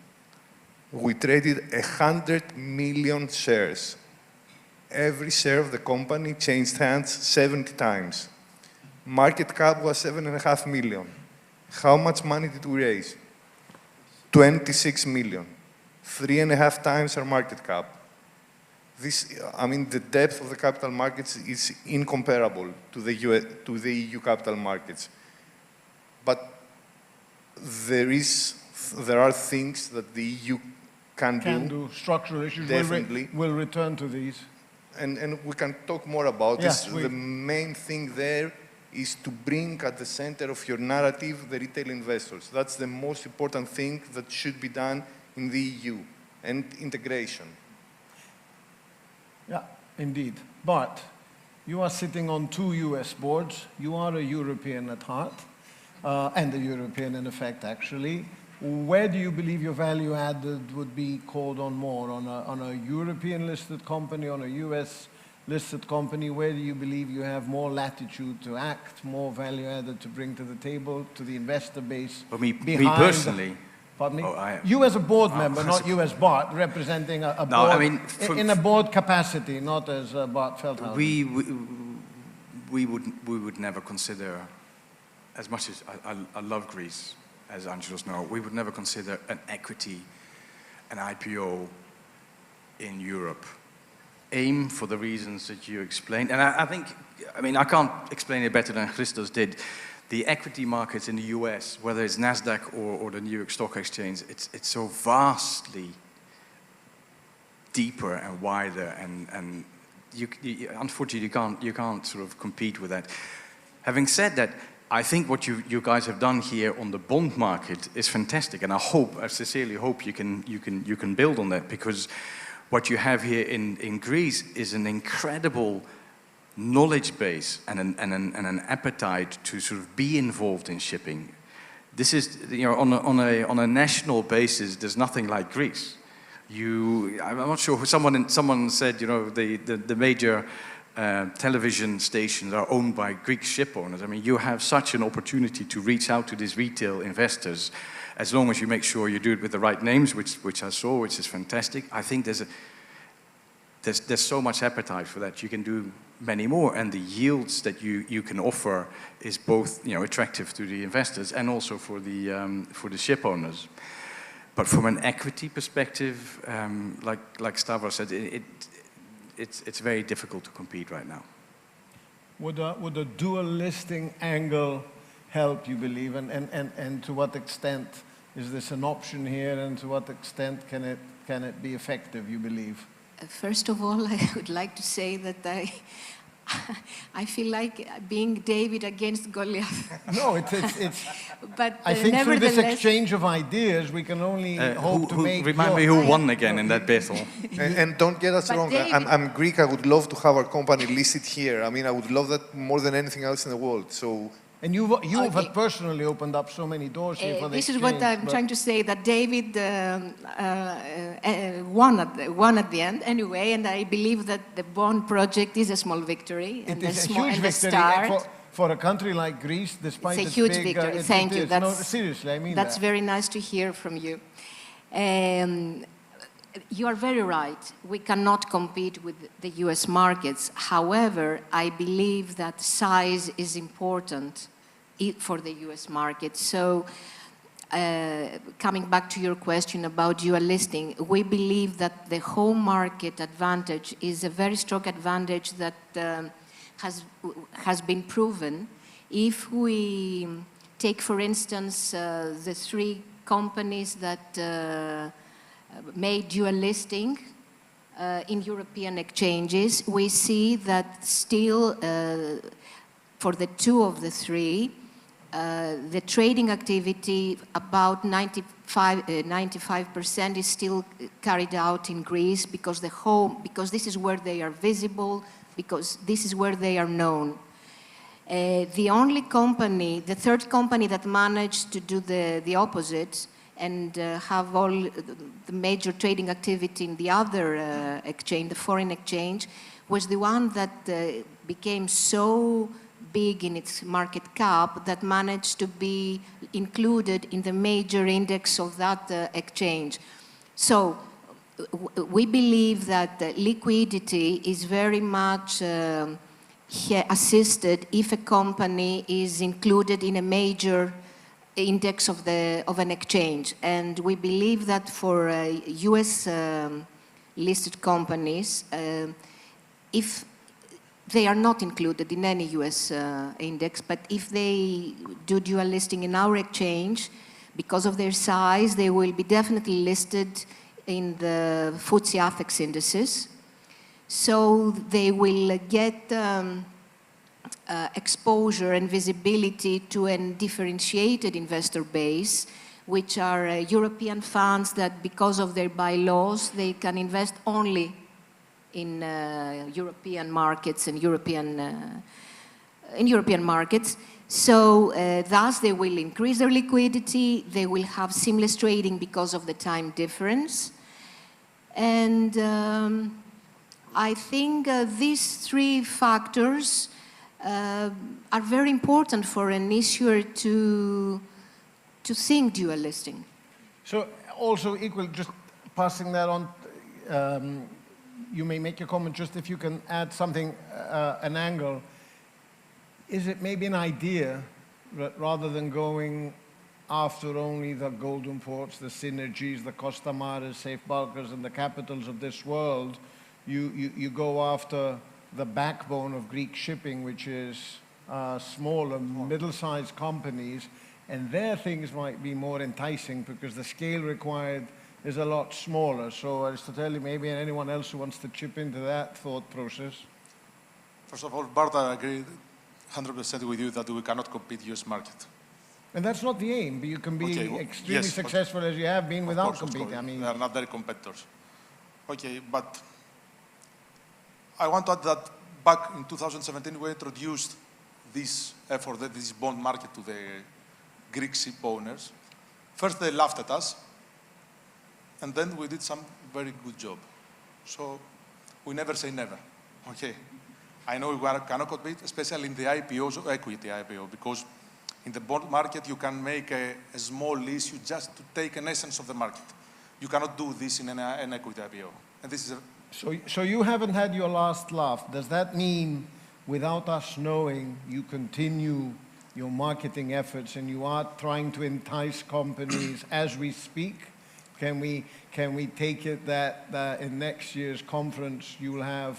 We traded 100 million shares. Every share of the company changed hands 70 times. Market cap was 7.5 million. How much money did we raise? 26 million. 3.5 times our market cap. The depth of the capital markets is incomparable to the EU capital markets. But there are things that the EU can do. Structural issues. Definitely. We'll return to these. And we can talk more about yes, this. The main thing there is to bring at the center of your narrative the retail investors. That's the most important thing that should be done in the EU, and integration. Yeah, indeed. But you are sitting on 2 US boards. You are a European at heart, and a European in effect, actually. Where do you believe your value added would be called on more? On a European listed company, on a US listed company? Where do you believe you have more latitude to act, more value added to bring to the table, to the investor base? For me personally. Pardon me? You as a board member, not you as Bart, representing a board, in a board capacity, not as Bart Feldhausen. We would never consider, as much as I love Greece, as Angelos knows, we would never consider an equity, an IPO in Europe. Aim for the reasons that you explained, and I think, I can't explain it better than Christos did. The equity markets in the US, whether it's NASDAQ or the New York Stock Exchange, it's so vastly deeper and wider, and you unfortunately you can't sort of compete with that. Having said that, I think what you guys have done here on the bond market is fantastic, and I sincerely hope you can build on that, because what you have here in Greece is an incredible knowledge base and an appetite to sort of be involved in shipping. This is, on a national basis, there's nothing like Greece. I'm not sure, someone said, the major television stations are owned by Greek ship owners. You have such an opportunity to reach out to these retail investors, as long as you make sure you do it with the right names, which I saw, which is fantastic. I think there's so much appetite for that. You can do many more, and the yields that you can offer is both attractive to the investors and also for the ship owners. But from an equity perspective, like Stavros said, it's very difficult to compete right now. Would a dual listing angle help, you believe, and to what extent is this an option here, and to what extent can it be effective, you believe? First of all, I would like to say that I feel like being David against Goliath. No, it's but I think through this exchange of ideas, we can only hope to make... Remind me who won again in that battle. And don't get us wrong, I'm Greek, I would love to have our company listed here. I mean, I would love that more than anything else in the world, so... And you've personally opened up so many doors here for the This is what I'm trying to say, that David won at the end anyway, and I believe that the bond project is a small victory. It is a huge victory for a country like Greece, despite its huge big... victory. Thank you. No, seriously, I mean that's very nice to hear from you. You are very right. We cannot compete with the US markets. However, I believe that size is important for the US market. So coming back to your question about dual listing, we believe that the home market advantage is a very strong advantage that has been proven. If we take, for instance, the 3 companies that made dual listing in European exchanges, we see that still for the 2 of the 3, the trading activity, about 95% is still carried out in Greece because this is where they are visible, because this is where they are known. The only company, the 3rd company that managed to do the opposite and have all the major trading activity in the other exchange, the foreign exchange, was the one that became so big in its market cap that managed to be included in the major index of that exchange. So we believe that liquidity is very much assisted if a company is included in a major index of an exchange. And we believe that for US listed companies, if they are not included in any US index, but if they do dual listing in our exchange, because of their size, they will be definitely listed in the FTSE ATHEX indices. So they will get exposure and visibility to a differentiated investor base, which are European funds that, because of their bylaws, they can invest only in European markets and European markets. So thus they will increase their liquidity, they will have seamless trading because of the time difference. And I think these 3 factors are very important for an issuer to think dual listing. So also equal, just passing that on, you may make your comment just if you can add something, an angle. Is it maybe an idea that rather than going after only the golden ports, the synergies, the Costa Mares, safe bulkers, and the capitals of this world, you go after the backbone of Greek shipping, which is small and middle-sized companies, and their things might be more enticing because the scale required is a lot smaller. So Aristotle, maybe, and anyone else who wants to chip into that thought process. First of all, Bart, I agree 100% with you that we cannot compete US market. And that's not the aim, but you can be extremely successful as you have been without competing. I mean, they are not their competitors. Okay, but I want to add that back in 2017, we introduced this effort, this bond market to the Greek ship owners. First, they laughed at us, and then we did some very good job. So we never say never, okay? I know we cannot compete, especially in the IPOs, equity IPO, because in the bond market, you can make a small issue just to take an essence of the market. You cannot do this in an equity IPO. And this is So you haven't had your last laugh. Does that mean, without us knowing, you continue your marketing efforts and you are trying to entice companies as we speak Can we take it that in next year's conference you'll have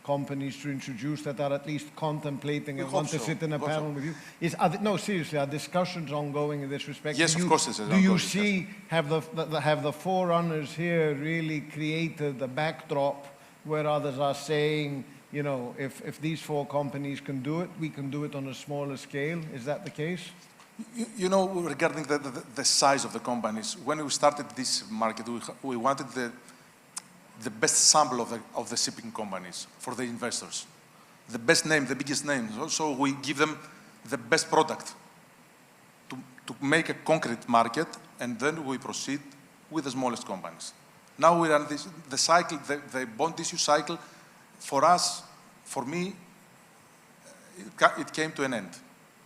companies to introduce that are at least contemplating and want to sit in a panel with you? No, seriously, are discussions ongoing in this respect? Yes, of course. Do you see, have the forerunners here really created the backdrop where others are saying, you know, if these 4 companies can do it, we can do it on a smaller scale? Is that the case? You know, regarding the size of the companies, when we started this market, we wanted the best sample of the shipping companies for the investors. The best name, the biggest name. So we give them the best product to make a concrete market, and then we proceed with the smallest companies. Now we run the cycle, the bond issue cycle. For us, for me, it came to an end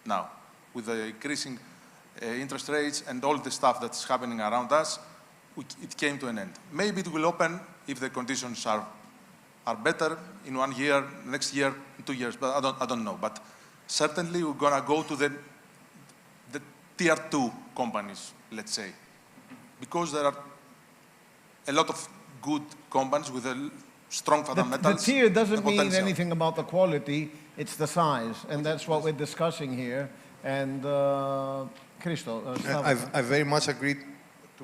now. With the increasing interest rates and all the stuff that's happening around us, it came to an end. Maybe it will open if the conditions are better in 1 year, next year, in 2 years, but I don't know. But certainly we're gonna go to the tier 2 companies, let's say, because there are a lot of good companies with a strong fundamentals. The tier doesn't mean anything about the quality, it's the size, and that's what we're discussing here. And Christo, I very much agree to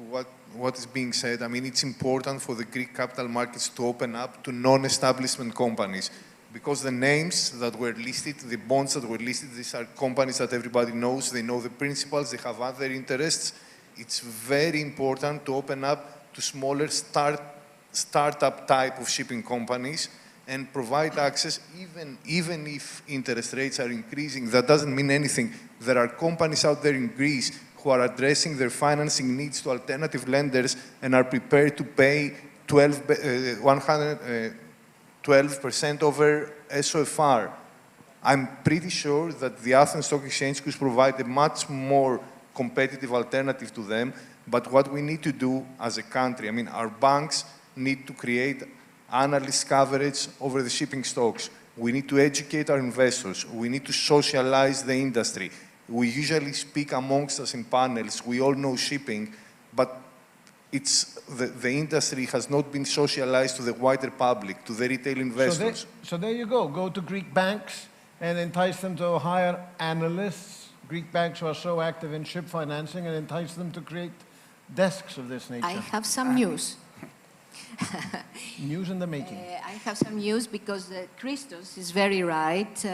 what is being said. I mean, it's important for the Greek capital markets to open up to non-establishment companies, because the names that were listed, the bonds that were listed, these are companies that everybody knows, they know the principals, they have other interests. It's very important to open up to smaller startup type of shipping companies and provide access, even if interest rates are increasing. That doesn't mean anything. There are companies out there in Greece who are addressing their financing needs to alternative lenders and are prepared to pay 12% over SOFR. I'm pretty sure that the Athens Stock Exchange could provide a much more competitive alternative to them. But what we need to do as a country, I mean, our banks need to create analyst coverage over the shipping stocks. We need to educate our investors. We need to socialize the industry. We usually speak amongst us in panels. We all know shipping, but the industry has not been socialized to the wider public, to the retail investors. So there you go. Go to Greek banks and entice them to hire analysts. Greek banks who are so active in ship financing, and entice them to create desks of this nature. I have some news. News in the making. I have some news because Christos is very right.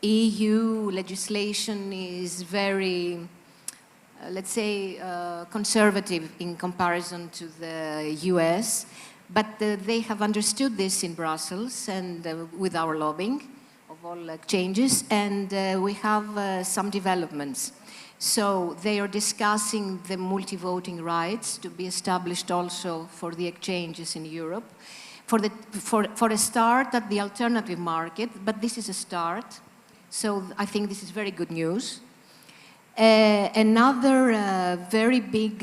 EU legislation is very, let's say, conservative in comparison to the US, but they have understood this in Brussels and with our lobbying of all exchanges, and we have some developments. So they are discussing the multi-voting rights to be established also for the exchanges in Europe. For a start at the alternative market, but this is a start. So I think this is very good news. Another very big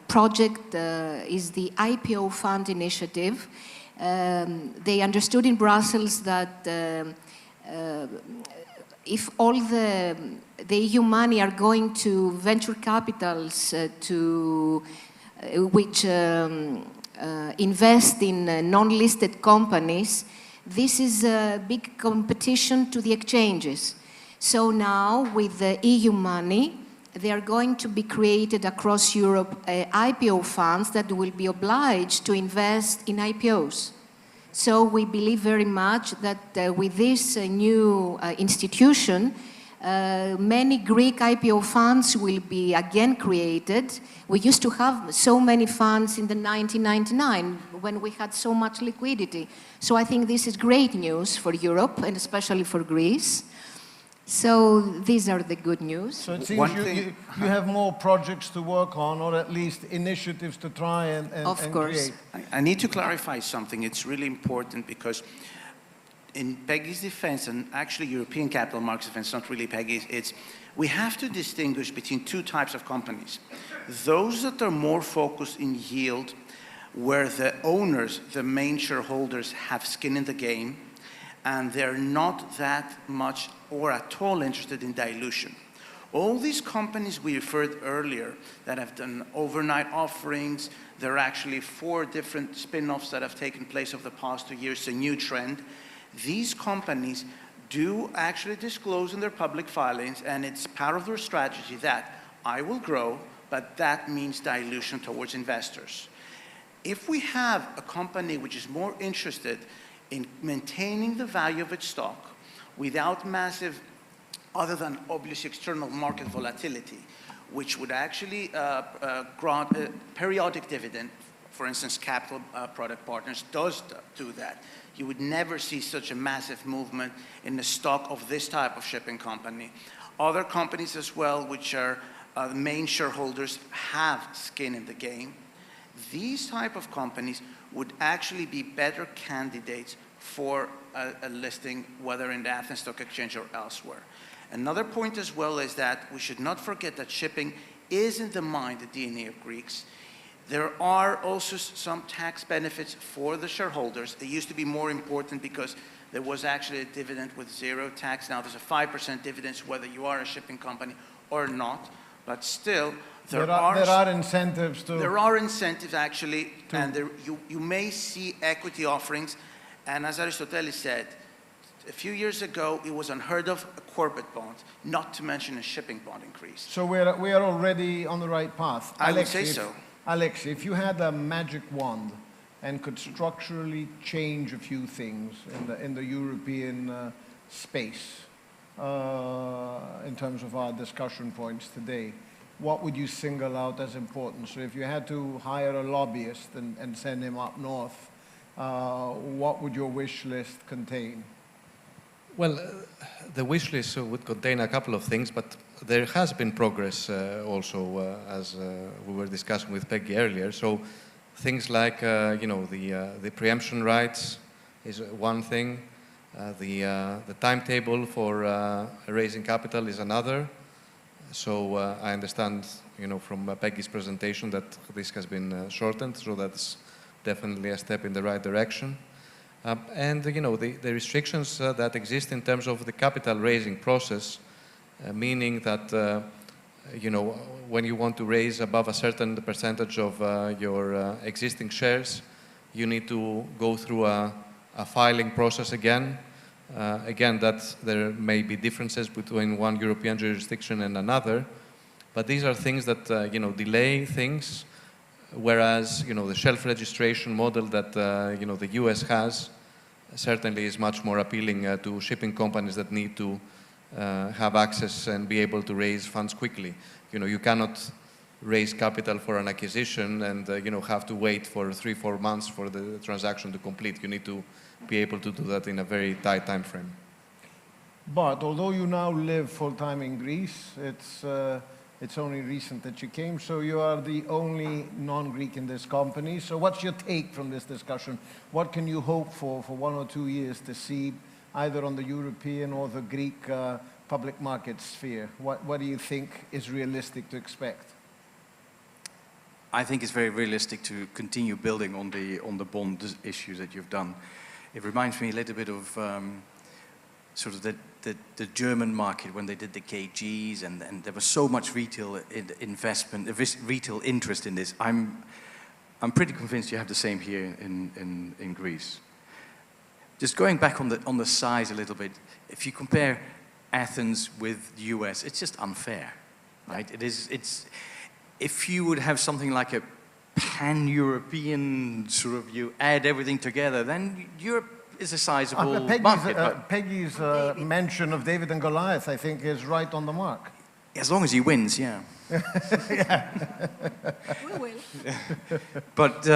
project is the IPO fund initiative. They understood in Brussels that if all the EU money are going to venture capitals which invest in non-listed companies, this is a big competition to the exchanges. So now, with the EU money, they are going to be created across Europe IPO funds that will be obliged to invest in IPOs. So we believe very much that with this new institution, many Greek IPO funds will be again created. We used to have so many funds in the 1999 when we had so much liquidity. So I think this is great news for Europe and especially for Greece. So these are the good news. So it seems you have more projects to work on, or at least initiatives to try and create. I need to clarify something. It's really important because in Peggy's defense, and actually European capital markets defense, not really Peggy's, we have to distinguish between two types of companies. Those that are more focused in yield, where the owners, the main shareholders, have skin in the game, and they're not that much or at all interested in dilution. All these companies we referred earlier that have done overnight offerings, there are actually 4 different spin-offs that have taken place over the past 2 years, a new trend. These companies do actually disclose in their public filings, and it's part of their strategy that I will grow, but that means dilution towards investors. If we have a company which is more interested in maintaining the value of its stock without massive, other than obviously external market volatility, which would actually grant a periodic dividend, for instance, Capital Product Partners does do that. You would never see such a massive movement in the stock of this type of shipping company. Other companies as well, which are the main shareholders, have skin in the game. These type of companies would actually be better candidates for a listing, whether in the Athens Stock Exchange or elsewhere. Another point as well is that we should not forget that shipping is in the mind, the DNA of Greeks. There are also some tax benefits for the shareholders. They used to be more important because there was actually a dividend with 0 tax. Now there's a 5% dividend whether you are a shipping company or not. But still, there are incentives to... There are incentives actually, and you may see equity offerings. And as Aristoteles said, a few years ago, it was unheard of a corporate bond, not to mention a shipping bond increase. So we are already on the right path. I would say so. Alex, if you had a magic wand and could structurally change a few things in the European space, in terms of our discussion points today, what would you single out as important? So if you had to hire a lobbyist and send him up north, what would your wish list contain? Well, the wish list would contain a couple of things, but there has been progress also, as we were discussing with Peggy earlier. So things like, the preemption rights is one thing. The timetable for raising capital is another. So I understand, from Peggy's presentation that this has been shortened, so that's definitely a step in the right direction. And the restrictions that exist in terms of the capital raising process, meaning that when you want to raise above a certain percentage of your existing shares, you need to go through a filing process again. Again, that there may be differences between one European jurisdiction and another, but these are things that delay things. Whereas, the shelf registration model that, the US has certainly is much more appealing to shipping companies that need to have access and be able to raise funds quickly. You cannot raise capital for an acquisition and, have to wait for 3-4 months for the transaction to complete. You need to be able to do that in a very tight time frame. But although you now live full-time in Greece, it's only recent that you came, so you are the only non-Greek in this company. So what's your take from this discussion? What can you hope for 1 or 2 years to see either on the European or the Greek public market sphere? What do you think is realistic to expect? I think it's very realistic to continue building on the bond issues that you've done. It reminds me a little bit of sort of the German market when they did the KGs, and there was so much retail investment, retail interest in this. I'm pretty convinced you have the same here in Greece. Just going back on the size a little bit, if you compare Athens with the US, it's just unfair, right? It's if you would have something like a pan-European sort of, you add everything together, then Europe is a sizable market. Peggy's mention of David and Goliath, I think, is right on the mark. As long as he wins, yeah. Yeah. We will. But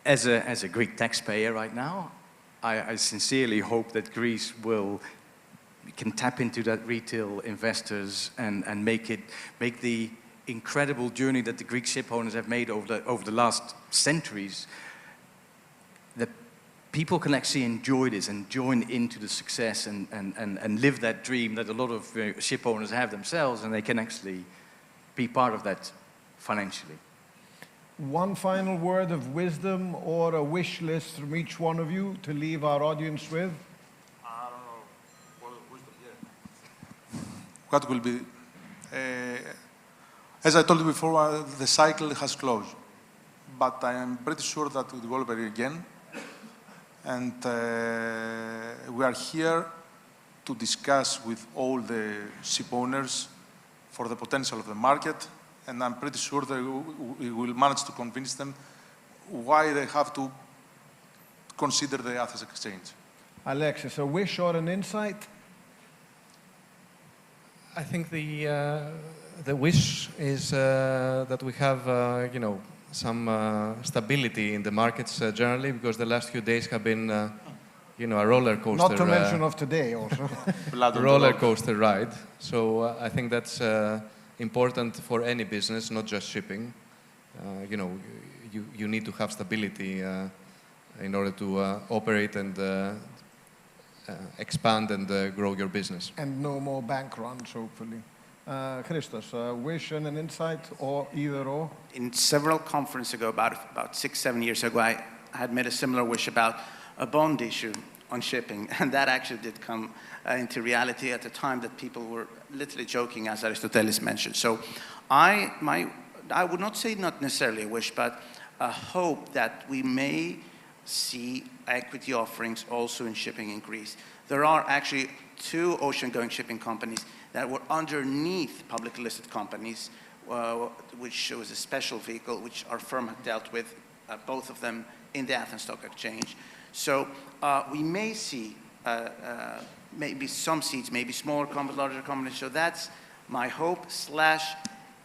as a Greek taxpayer right now, I sincerely hope that Greece can tap into that retail investors and make the incredible journey that the Greek ship owners have made over the last centuries, that people can actually enjoy this and join into the success and live that dream that a lot of ship owners have themselves, and they can actually be part of that financially. One final word of wisdom or a wish list from each one of you to leave our audience with? I don't know. Well, wisdom, yeah. what will be. As I told you before, the cycle has closed, but I am pretty sure that it will operate again. And we are here to discuss with all the ship owners for the potential of the market, and I'm pretty sure that we will manage to convince them why they have to consider the Athens Exchange. Alexis, a wish or an insight? I think the wish is that we have, some stability in the markets generally, because the last few days have been, a roller coaster. Not to mention of today also. Roller coaster ride. So I think that's important for any business, not just shipping. You need to have stability in order to operate and expand and grow your business. And no more bank runs, hopefully. Christos, a wish and an insight, or either or? In several conferences ago, about 6-7 years ago, I had made a similar wish about a bond issue on shipping, and that actually did come into reality at the time that people were literally joking, as Aristoteles mentioned. So I would not say not necessarily a wish, but a hope that we may see equity offerings also in shipping in Greece. There are actually 2 ocean-going shipping companies that were underneath publicly listed companies, which was a special vehicle, which our firm had dealt with, both of them in the Athens Stock Exchange. So we may see maybe some seats, maybe smaller companies, larger companies. So that's my hope /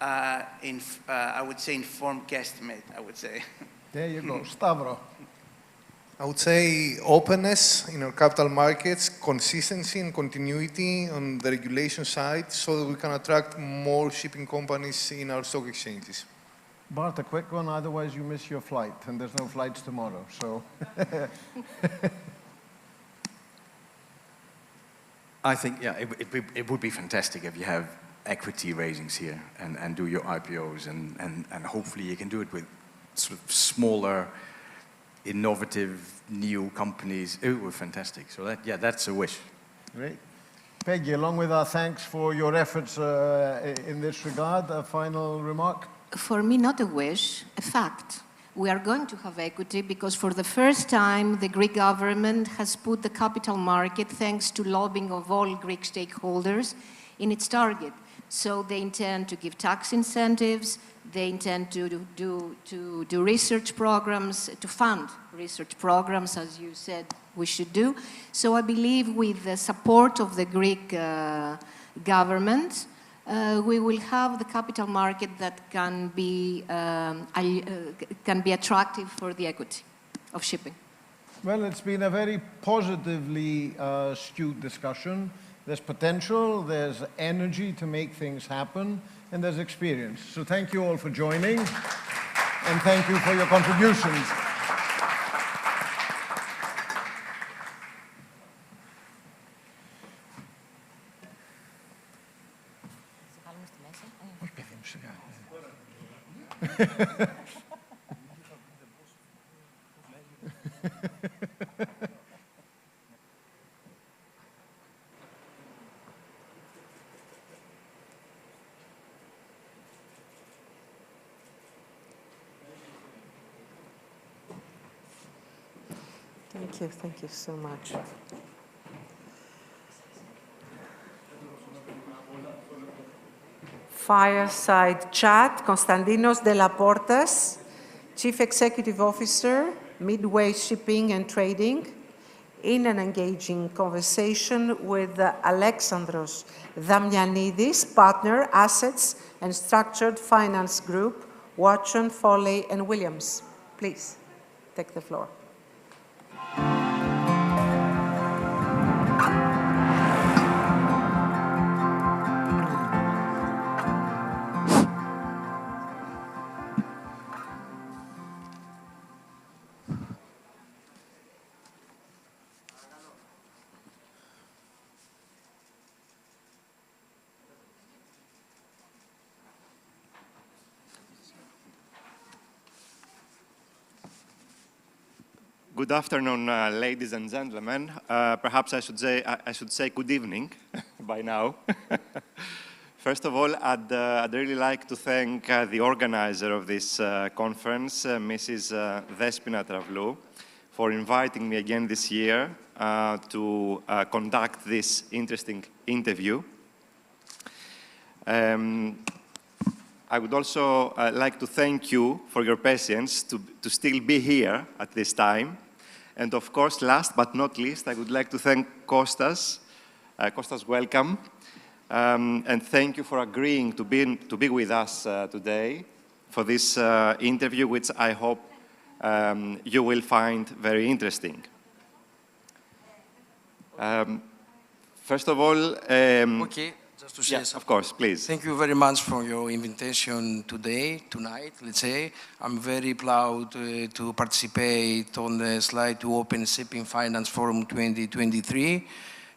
I would say informed guesstimate, I would say. There you go. Stavro. I would say openness in our capital markets, consistency and continuity on the regulation side, so that we can attract more shipping companies in our stock exchanges. Bart, a quick one, otherwise you miss your flight, and there's no flights tomorrow, so. I think, yeah, it would be fantastic if you have equity raisings here and do your IPOs, and hopefully you can do it with sort of smaller, innovative, new companies. It would be fantastic. So that's a wish. Great. Peggy, along with our thanks for your efforts in this regard, a final remark? For me, not a wish, a fact. We are going to have equity because for the first time, the Greek government has put the capital market, thanks to lobbying of all Greek stakeholders, in its target. So they intend to give tax incentives, they intend to do research programs, to fund research programs, as you said we should do. So I believe with the support of the Greek government, we will have the capital market that can be attractive for the equity of shipping. Well, it's been a very positively skewed discussion. There's potential, there's energy to make things happen, and there's experience. So thank you all for joining, and thank you for your contributions. Thank you so much. Fireside chat, Konstantinos Delaportas, Chief Executive Officer, Midway Shipping and Trading, in an engaging conversation with Alexandros Damianidis, Partner, Assets and Structured Finance Group, Watson, Foley and Williams. Please, take the floor. Good afternoon, ladies and gentlemen. Perhaps I should say good evening, by now. First of all, I'd really like to thank the organizer of this conference, Mrs. Despina Travlou, for inviting me again this year to conduct this interesting interview. I would also like to thank you for your patience to still be here at this time. And of course, last but not least, I would like to thank Kostas. Kostas, welcome. And thank you for agreeing to be with us today for this interview, which I hope you will find very interesting. First of all, okay, just to say yes, of course, please. Thank you very much for your invitation tonight, let's say. I'm very proud to participate on the Slide2Open Shipping Finance Forum 2023.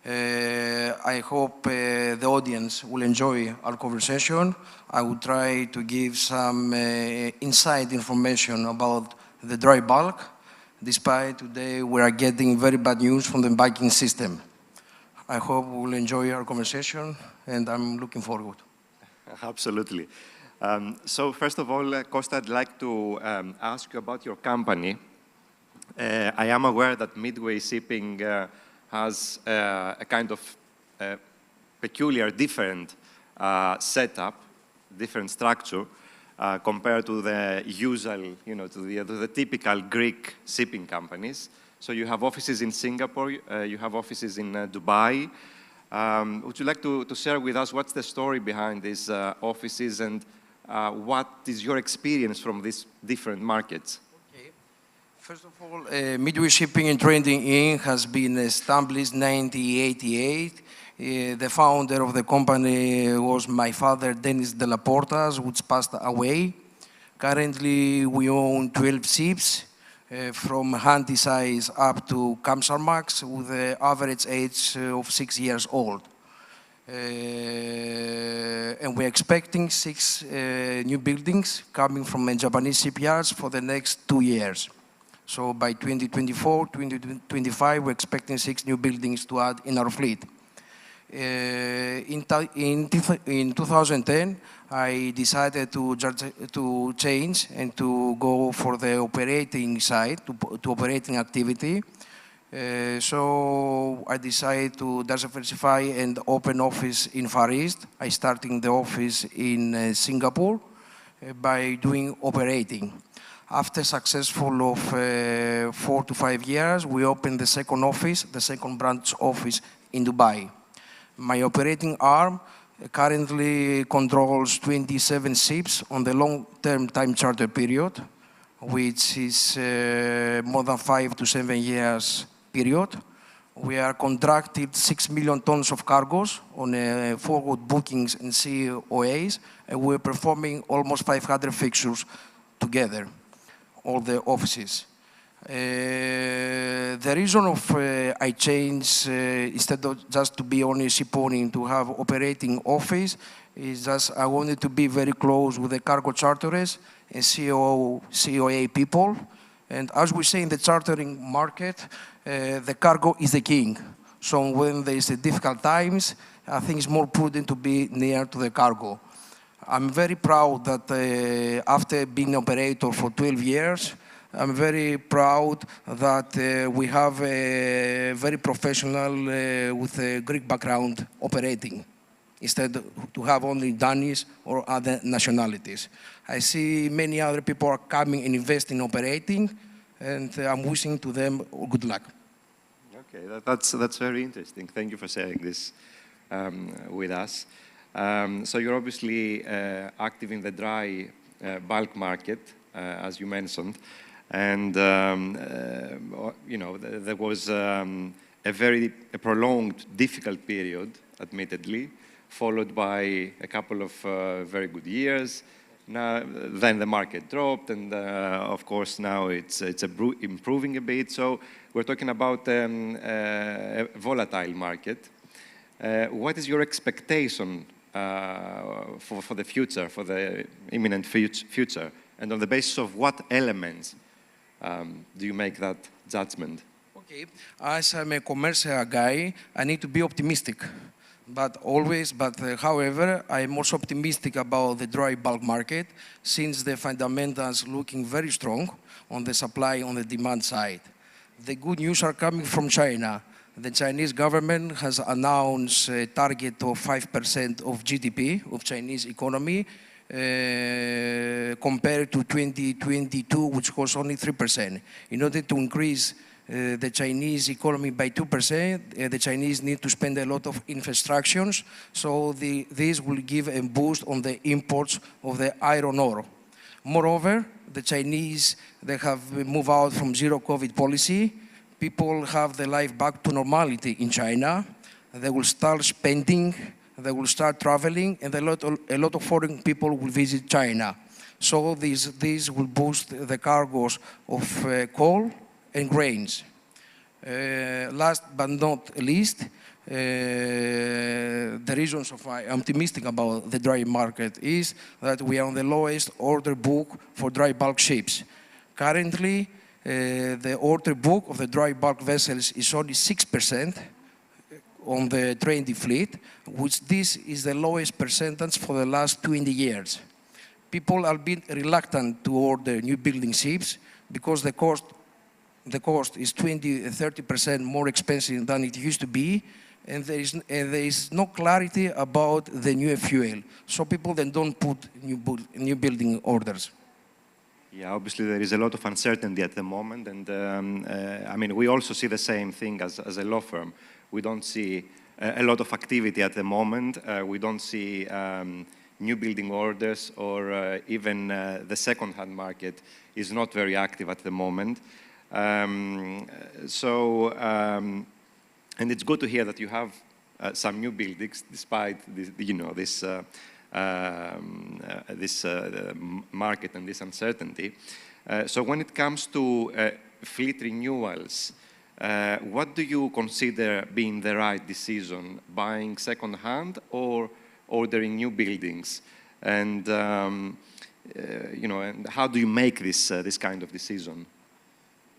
I hope the audience will enjoy our conversation. I will try to give some inside information about the dry bulk, despite today we are getting very bad news from the banking system. I hope we will enjoy our conversation, and I'm looking forward. Absolutely. So first of all, Costa, I'd like to ask you about your company. I am aware that Midway Shipping has a kind of peculiar, different setup, different structure compared to the usual, to the typical Greek shipping companies. So you have offices in Singapore, you have offices in Dubai. Would you like to share with us what's the story behind these offices and what is your experience from these different markets? First of all, Midway Shipping and Trading Inc. has been established in 1988. The founder of the company was my father, Dennis de la Portas, which passed away. Currently, we own 12 ships, from handy size up to Kamsarmax, with an average age of 6 years old. And we're expecting 6 new buildings coming from Japanese shipyards for the next 2 years. So by 2024, 2025, we're expecting 6 new buildings to add in our fleet. In 2010, I decided to change and to go for the operating side, to operating activity. So I decided to diversify and open office in Far East. I started the office in Singapore by doing operating. After successful of 4 to 5 years, we opened the second office, the second branch office in Dubai. My operating arm currently controls 27 ships on the long-term time charter period, which is more than 5 to 7 years period. We are contracted 6 million tons of cargoes on forward bookings and COAs, and we're performing almost 500 fixtures together, all the offices. The reason of I changed, instead of just to be only shipowning, to have operating office, is just I wanted to be very close with the cargo charterers and COA people. And as we say in the chartering market, the cargo is the king. So when there's difficult times, I think it's more prudent to be near to the cargo. I'm very proud that after being an operator for 12 years, I'm very proud that we have a very professional with a Greek background operating, instead to have only Danish or other nationalities. I see many other people are coming and investing in operating, and I'm wishing to them good luck. Okay, that's very interesting. Thank you for sharing this with us. So you're obviously active in the dry bulk market, as you mentioned. And, there was a very prolonged, difficult period, admittedly, followed by a couple of very good years. Then the market dropped, and of course now it's improving a bit. So we're talking about a volatile market. What is your expectation for the future, for the imminent future? And on the basis of what elements do you make that judgment? Okay, as I'm a commercial guy, I need to be optimistic. However, I'm also optimistic about the dry bulk market since the fundamentals looking very strong on the supply, on the demand side. The good news are coming from China. The Chinese government has announced a target of 5% of GDP of Chinese economy compared to 2022, which was only 3%. In order to increase the Chinese economy by 2%, the Chinese need to spend a lot of infrastructures, so this will give a boost on the imports of the iron ore. Moreover, the Chinese, they have moved out from zero COVID policy. People have their life back to normality in China. They will start spending, they will start traveling, and a lot of foreign people will visit China. So this will boost the cargoes of coal and grains. Last but not least, the reasons of why I'm optimistic about the dry market is that we are on the lowest order book for dry bulk ships. Currently, the order book of the dry bulk vessels is only 6% on the trading fleet, which this is the lowest percentage for the last 20 years. People are being reluctant to order new building ships because the cost is 20-30% more expensive than it used to be, and there is no clarity about the new fuel. So people then don't put new building orders. Yeah, obviously there is a lot of uncertainty at the moment, and I mean, we also see the same thing as a law firm. We don't see a lot of activity at the moment. We don't see new building orders, or even the second-hand market is not very active at the moment. And it's good to hear that you have some new buildings despite this, this market and this uncertainty. So when it comes to fleet renewals, what do you consider being the right decision, buying second-hand or ordering new buildings? And and how do you make this kind of decision?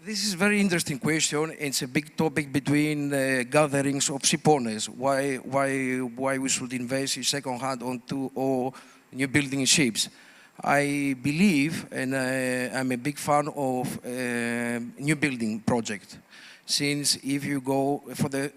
This is a very interesting question. It's a big topic between gatherings of ship owners. Why we should invest in second-hand or new building ships? I believe, and I'm a big fan of new building project. Since if you go for the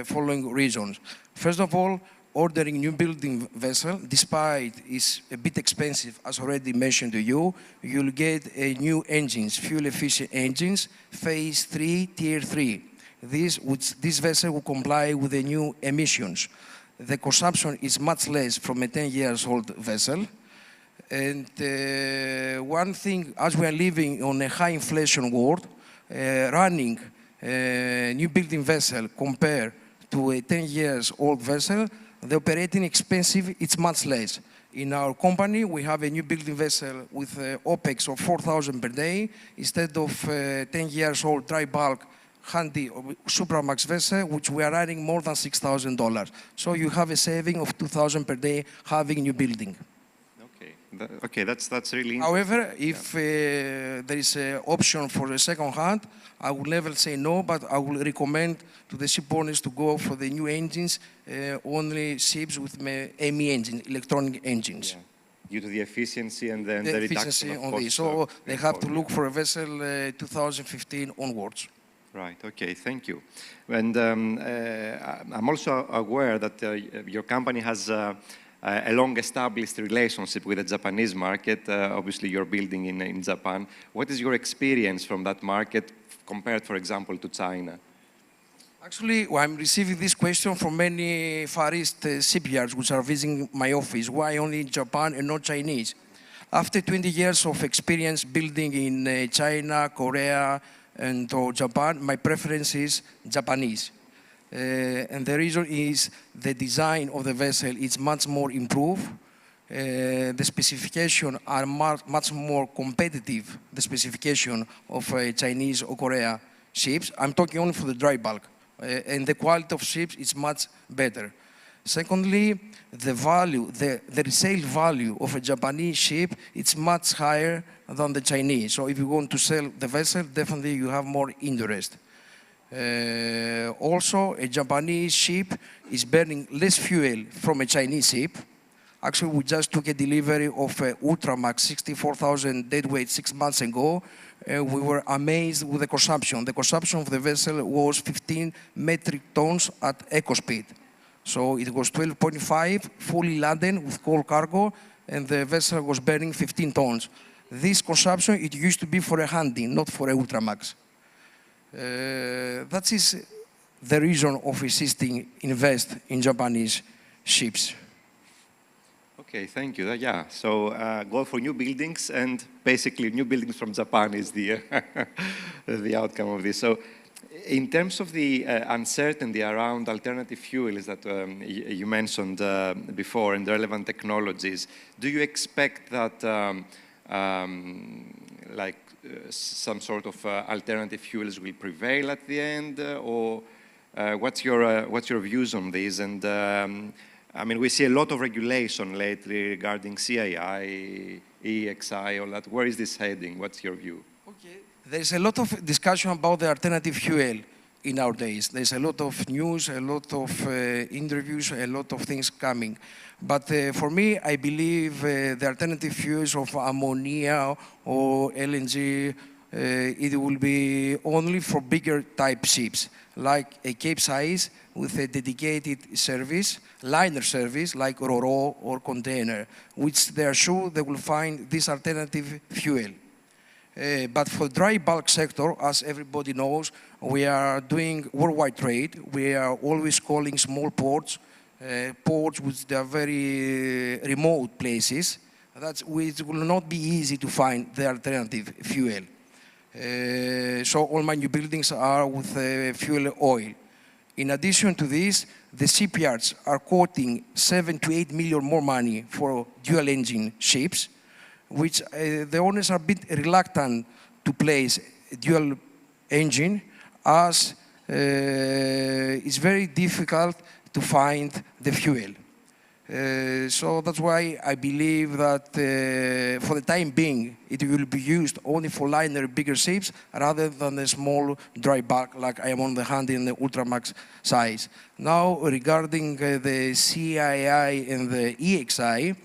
following reasons. First of all, ordering new building vessel, despite is a bit expensive, as already mentioned to you, you'll get new engines, fuel-efficient engines, phase 3, tier 3. This vessel will comply with the new emissions. The consumption is much less from a 10-year-old vessel. And one thing, as we are living on a high inflation world, running a new building vessel compared to a 10-year-old vessel, the operating expensive, it's much less. In our company, we have a new building vessel with OPEX of 4,000 per day, instead of 10-year-old dry bulk handy Supramax vessel, which we are running more than $6,000. So you have a saving of 2,000 per day having new building. Okay, that's really interesting. However, if there is an option for a second hand, I will never say no, but I will recommend to the ship owners to go for the new engines, only ships with ME engines, electronic engines. Yeah. Due to the efficiency and then the reduction of costs. So they have to look for a vessel 2015 onwards. Right, okay, thank you. And I'm also aware that your company has a long-established relationship with the Japanese market. Obviously, you're building in Japan. What is your experience from that market compared, for example, to China? Actually, I'm receiving this question from many Far East shipyards which are visiting my office. Why only Japan and not Chinese? After 20 years of experience building in China, Korea, and Japan, my preference is Japanese. And the reason is the design of the vessel is much more improved. The specifications are much more competitive, the specification of Chinese or Korea ships. I'm talking only for the dry bulk. And the quality of ships is much better. Secondly, the value, the resale value of a Japanese ship, it's much higher than the Chinese. So if you want to sell the vessel, definitely you have more interest. Also, a Japanese ship is burning less fuel from a Chinese ship. Actually, we just took a delivery of Ultramax 64,000 deadweight 6 months ago. We were amazed with the consumption. The consumption of the vessel was 15 metric tons at eco speed. So it was 12.5, fully laden with coal cargo, and the vessel was burning 15 tons. This consumption, it used to be for a hunting, not for a Ultramax. That is the reason of insisting invest in Japanese ships. Okay, thank you. Yeah, so go for new buildings, and basically new buildings from Japan is the, the outcome of this. So in terms of the uncertainty around alternative fuels that you mentioned before and the relevant technologies, do you expect that some sort of alternative fuels will prevail at the end, or what's your views on this? And I mean, we see a lot of regulation lately regarding CII, EXI, all that. Where is this heading? What's your view? Okay. There's a lot of discussion about the alternative fuel in our days. There's a lot of news, a lot of interviews, a lot of things coming. But for me, I believe the alternative fuels of ammonia or LNG, it will be only for bigger type ships, like a Capesize with a dedicated service, liner service, like Ro-Ro or container, which they are sure they will find this alternative fuel. But for dry bulk sector, as everybody knows, we are doing worldwide trade. We are always calling small ports, ports which are very remote places. It will not be easy to find the alternative fuel. So all my new buildings are with fuel oil. In addition to this, the shipyards are quoting 7 to 8 million more money for dual engine ships, which the owners are a bit reluctant to place a dual engine, as it's very difficult to find the fuel. So that's why I believe that for the time being, it will be used only for liner bigger ships rather than the small dry bulk like I am on the hand in the Ultramax size. Now, regarding the CII and the EXI,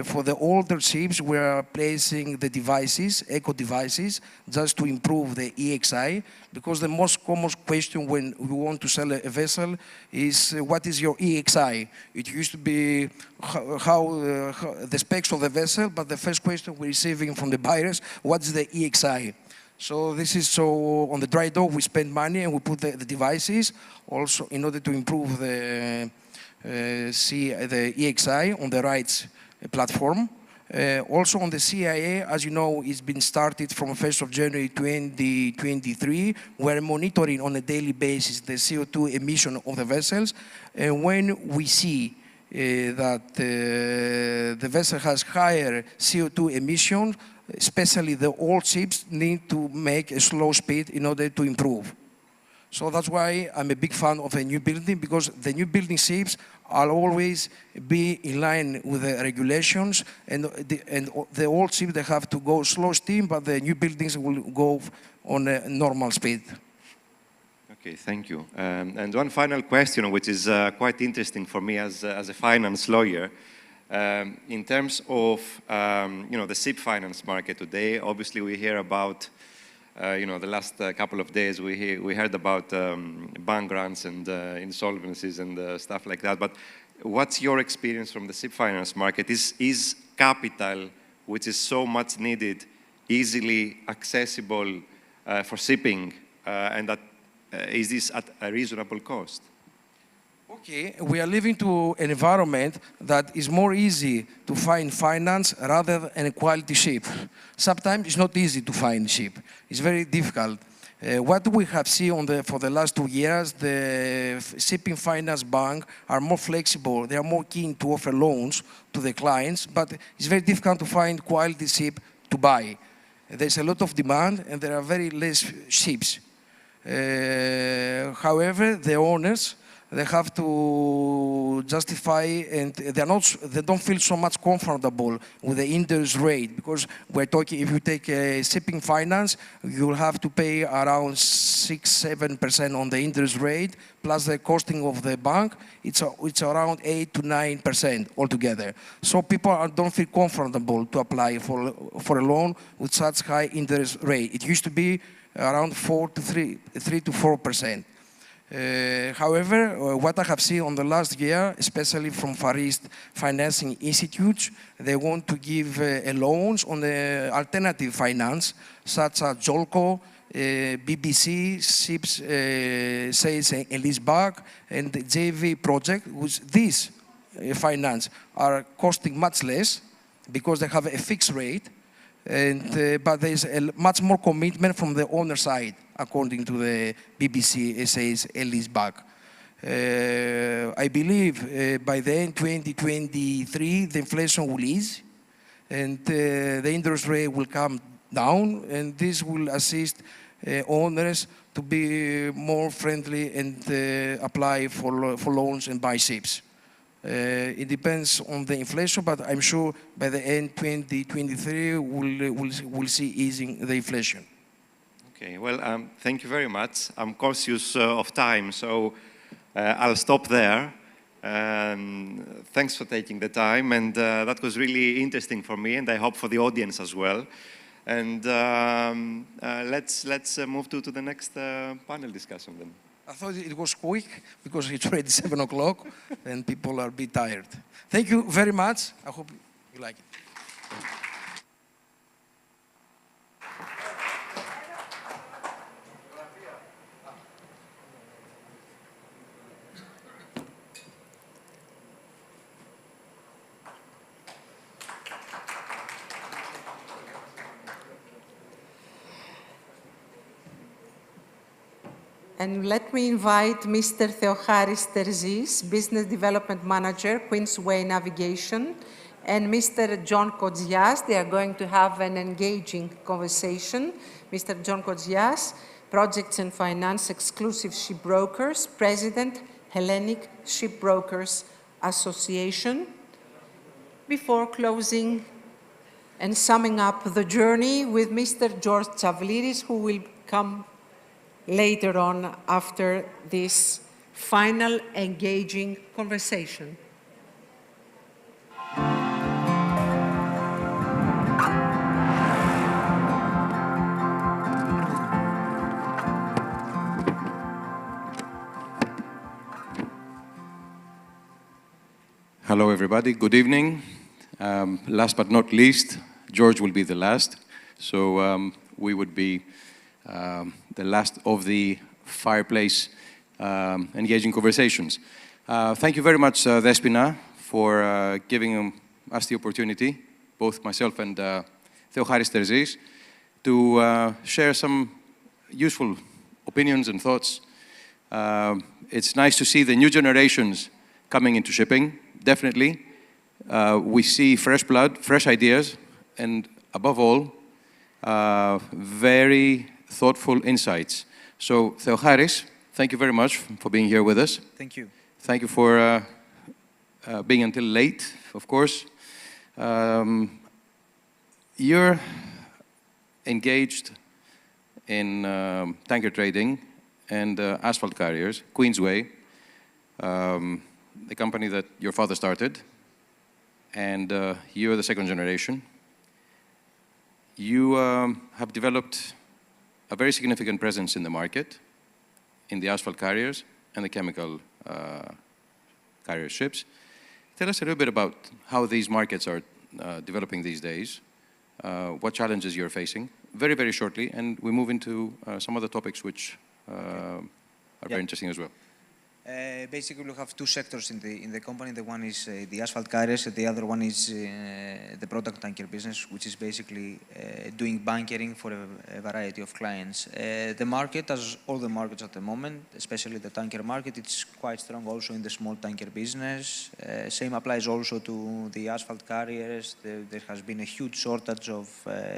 for the older ships, we are placing the devices, eco devices, just to improve the EXI, because the most common question when we want to sell a vessel is, what is your EXI? It used to be how the specs of the vessel, but the first question we're receiving from the buyers, what's the EXI? So this is so on the dry dock we spend money and we put the devices also in order to improve the EXI on the rights platform. Also on the CIA, as you know, it's been started from 1st of January 2023. We're monitoring on a daily basis the CO2 emission of the vessels. And when we see that the vessel has higher CO2 emissions, especially the old ships need to make a slow speed in order to improve. So that's why I'm a big fan of a new building, because the new building ships will always be in line with the regulations, and the old ships, they have to go slow steam, but the new buildings will go on a normal speed. Okay, thank you. And one final question, which is quite interesting for me as a finance lawyer. In terms of the ship finance market today, obviously we hear about the last couple of days we heard about bank runs and insolvencies and stuff like that. But what's your experience from the ship finance market? Is capital, which is so much needed, easily accessible for shipping, and is this at a reasonable cost? Okay, we are living to an environment that is more easy to find finance rather than a quality ship. Sometimes it's not easy to find ship. It's very difficult. What we have seen for the last 2 years, the shipping finance bank are more flexible. They are more keen to offer loans to the clients, but it's very difficult to find quality ship to buy. There's a lot of demand and there are very less ships. However, the owners, they have to justify, and they don't feel so much comfortable with the interest rate, because we're talking, if you take a shipping finance, you'll have to pay around 6-7% on the interest rate, plus the costing of the bank, it's around 8 to 9% altogether. So people don't feel comfortable to apply for a loan with such high interest rate. It used to be around 3 to 4%. However, what I have seen on the last year, especially from Far East financing institutes, they want to give loans on the alternative finance, such as JOLCO, BBC, SIPS, sales and leaseback, and the JV project, which these finance are costing much less because they have a fixed rate, and, but there is much more commitment from the owner side, according to the BBC sales and leaseback. I believe by the end 2023, the inflation will ease, and the interest rate will come down, and this will assist owners to be more friendly and apply for loans and buy ships. It depends on the inflation, but I'm sure by the end 2023 we'll see easing the inflation. Okay, well, thank you very much. I'm conscious of time, so I'll stop there. Thanks for taking the time, and that was really interesting for me, and I hope for the audience as well. And let's move to the next panel discussion then. I thought it was quick because it's already 7 o'clock and people are a bit tired. Thank you very much. I hope you like it. And let me invite Mr. Theocharis Terzis, Business Development Manager, Queensway Navigation, and Mr. John Kodzias. They are going to have an engaging conversation. Mr. John Kodzias, Projects and Finance Exclusive Shipbrokers, President, Hellenic Shipbrokers Association. Before closing and summing up the journey with Mr. George Tsavliris, who will come later on after this final engaging conversation. Hello, everybody. Good evening. Last but not least, George will be the last. So we would be the last of the fireplace engaging conversations. Thank you very much, Despina, for giving us the opportunity, both myself and Theocharis Terzis, to share some useful opinions and thoughts. It's nice to see the new generations coming into shipping, definitely. We see fresh blood, fresh ideas, and above all, very thoughtful insights. So, Theocharis, thank you very much for being here with us. Thank you. Thank you for being until late, of course. You're engaged in tanker trading and asphalt carriers, Queensway, the company that your father started, and you're the second generation. You have developed a very significant presence in the market, in the asphalt carriers and the chemical carrier ships. Tell us a little bit about how these markets are developing these days, what challenges you're facing, very, very shortly, and we move into some other topics which are very interesting as well. Basically, we have two sectors in the company. The one is the asphalt carriers, and the other one is the product tanker business, which is basically doing bunkering for a variety of clients. The market, as all the markets at the moment, especially the tanker market, it's quite strong also in the small tanker business. Same applies also to the asphalt carriers. There has been a huge shortage of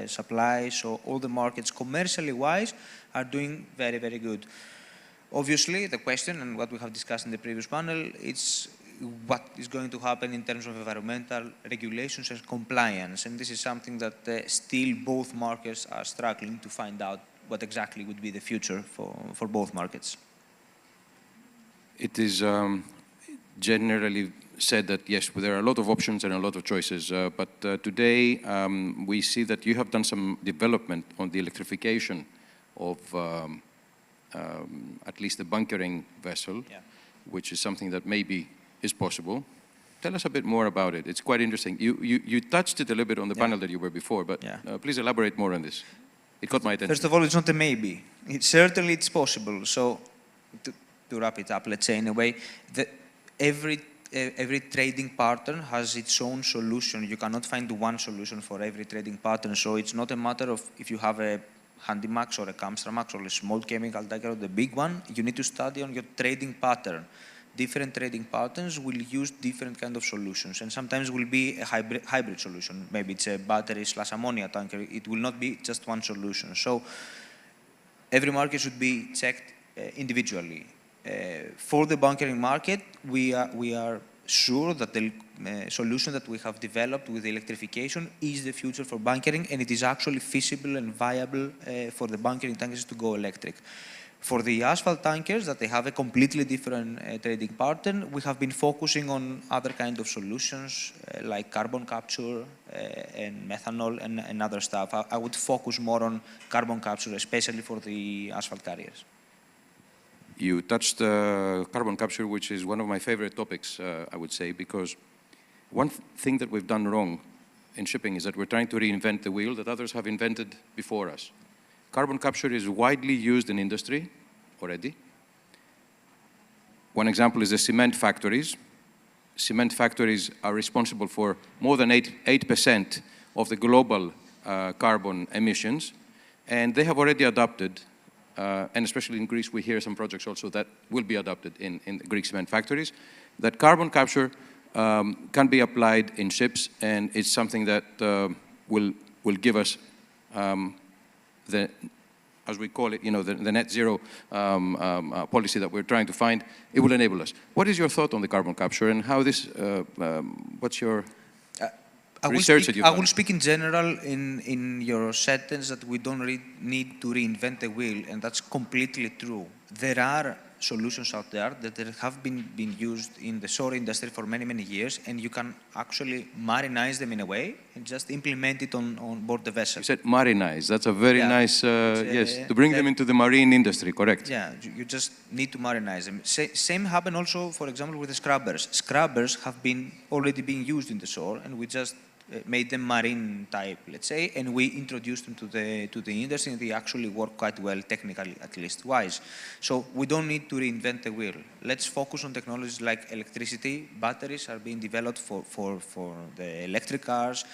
supply, so all the markets, commercially wise, are doing very, very good. Obviously, the question and what we have discussed in the previous panel, it's what is going to happen in terms of environmental regulations and compliance. And this is something that still both markets are struggling to find out what exactly would be the future for both markets. It is generally said that, yes, there are a lot of options and a lot of choices, but today we see that you have done some development on the electrification of at least the bunkering vessel, which is something that maybe is possible. Tell us a bit more about it. It's quite interesting. You touched it a little bit on the panel that you were before, but please elaborate more on this. It caught my attention. First of all, it's not a maybe. Certainly it's possible. So to wrap it up, let's say in a way, every trading partner has its own solution. You cannot find one solution for every trading partner. So it's not a matter of if you have a Handymax or a Kamstramax or a small chemical tanker or the big one, you need to study on your trading pattern. Different trading patterns will use different kind of solutions, and sometimes will be a hybrid solution. Maybe it's a battery/ammonia tanker. It will not be just one solution. So every market should be checked individually. For the bunkering market, we are sure that the solution that we have developed with the electrification is the future for bunkering, and it is actually feasible and viable for the bunkering tankers to go electric. For the asphalt tankers, that they have a completely different trading pattern, we have been focusing on other kind of solutions like carbon capture and methanol and other stuff. I would focus more on carbon capture, especially for the asphalt carriers. You touched carbon capture, which is one of my favorite topics, I would say, because one thing that we've done wrong in shipping is that we're trying to reinvent the wheel that others have invented before us. Carbon capture is widely used in industry already. One example is the cement factories. Cement factories are responsible for more than 8% of the global carbon emissions, and they have already adopted, and especially in Greece, we hear some projects also that will be adopted in Greek cement factories, that carbon capture can be applied in ships, and it's something that will give us as we call it, the net zero policy that we're trying to find. It will enable us. What is your thought on the carbon capture and how this, what's your research that you've done? I will speak in general in your sentence that we don't need to reinvent the wheel, and that's completely true. There are solutions out there that have been used in the shore industry for many, many years, and you can actually marinize them in a way and just implement it on board the vessel. You said marinize. That's a very nice, yes, to bring them into the marine industry, correct? Yeah, you just need to marinize them. Same happen also, for example, with the scrubbers. Scrubbers have already been used in the shore, and we just made them marine type, let's say, and we introduced them to the industry, and they actually work quite well, technically at least wise. So we don't need to reinvent the wheel. Let's focus on technologies like electricity. Batteries are being developed for the electric cars,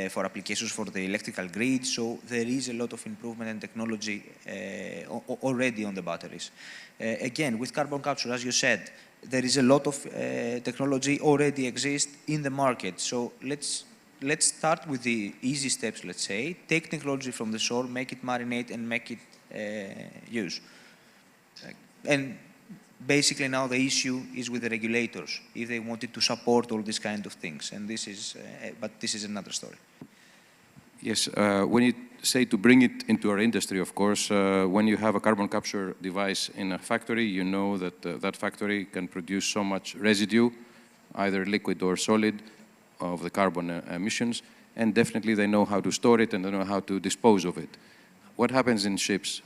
for applications for the electrical grid. So there is a lot of improvement in technology already on the batteries. Again, with carbon capture, as you said, there is a lot of technology already exists in the market. So let's start with the easy steps, let's say. Take technology from the shore, make it marinate, and make it use. And basically now the issue is with the regulators, if they wanted to support all these kind of things. And this is, but this is another story. Yes, when you say to bring it into our industry, of course, when you have a carbon capture device in a factory, you know that that factory can produce so much residue, either liquid or solid, of the carbon emissions, and definitely they know how to store it and they know how to dispose of it. What happens in ships?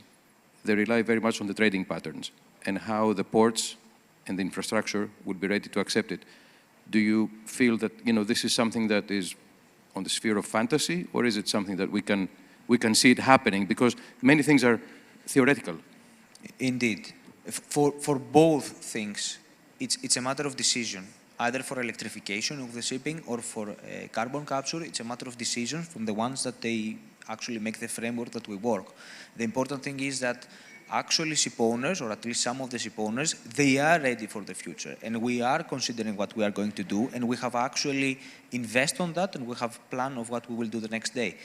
They rely very much on the trading patterns and how the ports and the infrastructure would be ready to accept it. Do you feel that this is something that is on the sphere of fantasy, or is it something that we can see it happening? Because many things are theoretical. Indeed, for both things, it's a matter of decision. Either for electrification of the shipping or for carbon capture, it's a matter of decision from the ones that they actually make the framework that we work. The important thing is that actually ship owners, or at least some of the ship owners, they are ready for the future. And we are considering what we are going to do, and we have actually invested on that, and we have a plan of what we will do the next day.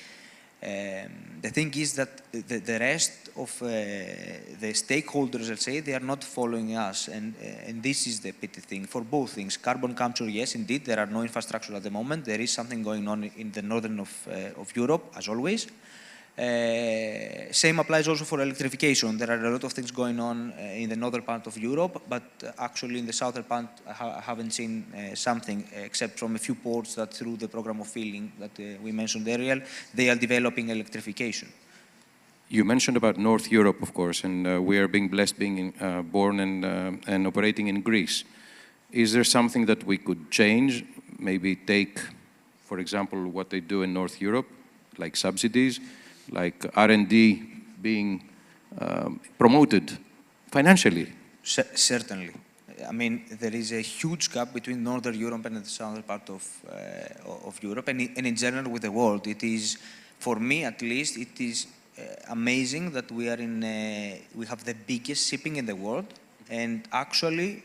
The thing is that the rest of the stakeholders, let's say, they are not following us, and this is the pity thing for both things. Carbon capture, yes, indeed, there are no infrastructure at the moment. There is something going on in the northern of Europe, as always. Same applies also for electrification. There are a lot of things going on in the northern part of Europe, but actually in the southern part I haven't seen something except from a few ports that through the program of filling that we mentioned earlier, they are developing electrification. You mentioned about North Europe, of course, and we are being blessed being born and operating in Greece. Is there something that we could change? Maybe take, for example, what they do in North Europe, like subsidies, like R&D being promoted financially? Certainly. I mean, there is a huge gap between Northern Europe and the southern part of Europe, and in general with the world. It is, for me at least, it is amazing that we are we have the biggest shipping in the world, and actually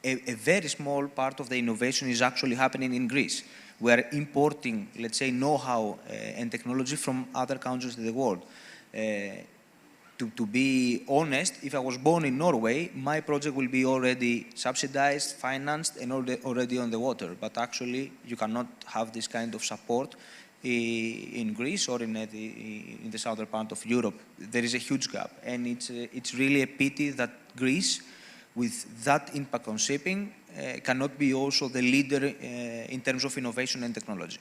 a very small part of the innovation is actually happening in Greece. We are importing, let's say, know-how and technology from other countries in the world. To be honest, if I was born in Norway, my project will be already subsidized, financed, and already on the water. But actually, you cannot have this kind of support in Greece or in the southern part of Europe. There is a huge gap, and it's really a pity that Greece, with that impact on shipping, cannot be also the leader in terms of innovation and technology.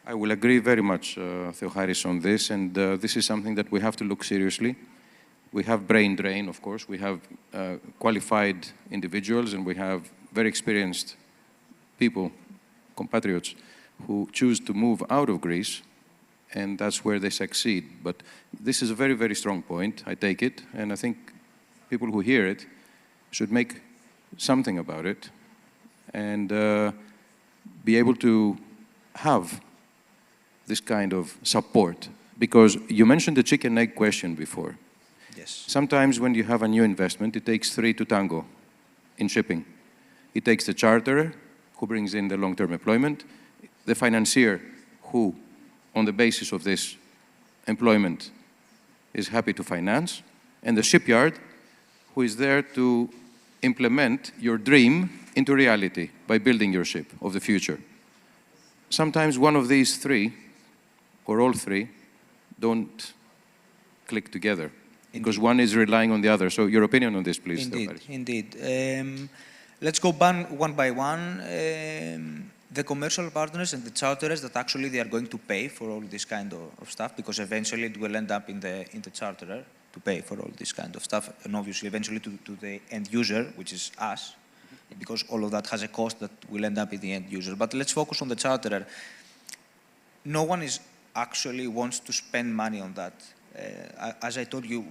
I will agree very much, Theocharis, on this, and this is something that we have to look seriously. We have brain drain, of course. We have qualified individuals, and we have very experienced people, compatriots, who choose to move out of Greece, and that's where they succeed. But this is a very, very strong point. I take it, and I think people who hear it should make something about it and be able to have this kind of support. Because you mentioned the chicken egg question before. Yes. Sometimes when you have a new investment, it takes three to tango in shipping. It takes the charterer, who brings in the long-term employment, the financier, who, on the basis of this employment, is happy to finance, and the shipyard, who is there to implement your dream into reality by building your ship of the future. Sometimes one of these three, or all three, don't click together, because one is relying on the other. So your opinion on this, please. Indeed. Let's go one by one. The commercial partners and the charterers that actually they are going to pay for all this kind of stuff, because eventually it will end up in the charterer to pay for all this kind of stuff, and obviously eventually to the end user, which is us, because all of that has a cost that will end up in the end user. But let's focus on the charterer. No one actually wants to spend money on that. As I told you,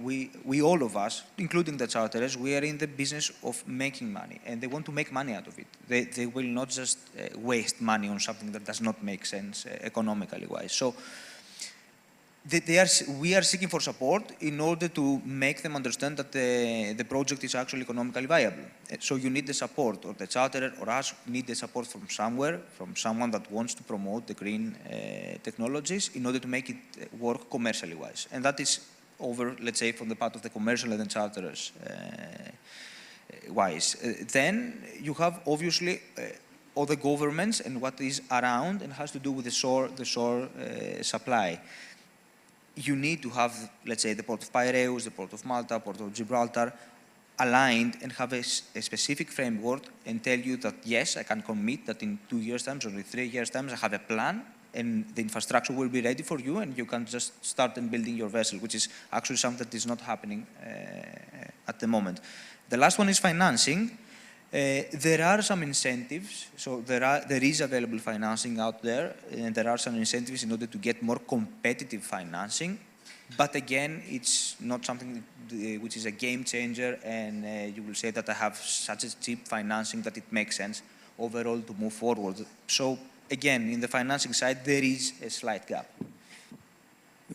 we all of us, including the charterers, we are in the business of making money, and they want to make money out of it. They will not just waste money on something that does not make sense economically wise. So we are seeking for support in order to make them understand that the project is actually economically viable. So you need the support, or the charterer or us need the support from somewhere, from someone that wants to promote the green technologies in order to make it work commercially wise. And that is over, let's say, from the part of the commercial and the charterers wise. Then you have obviously all the governments and what is around and has to do with the shore supply. You need to have, let's say, the port of Piraeus, the port of Malta, port of Gibraltar, aligned and have a specific framework and tell you that, yes, I can commit that in 2 years' time or in 3 years' time, I have a plan and the infrastructure will be ready for you and you can just start and building your vessel, which is actually something that is not happening at the moment. The last one is financing. There are some incentives, so there is available financing out there, and there are some incentives in order to get more competitive financing. But again, it's not something which is a game changer, and you will say that I have such a cheap financing that it makes sense overall to move forward. So again, in the financing side, there is a slight gap.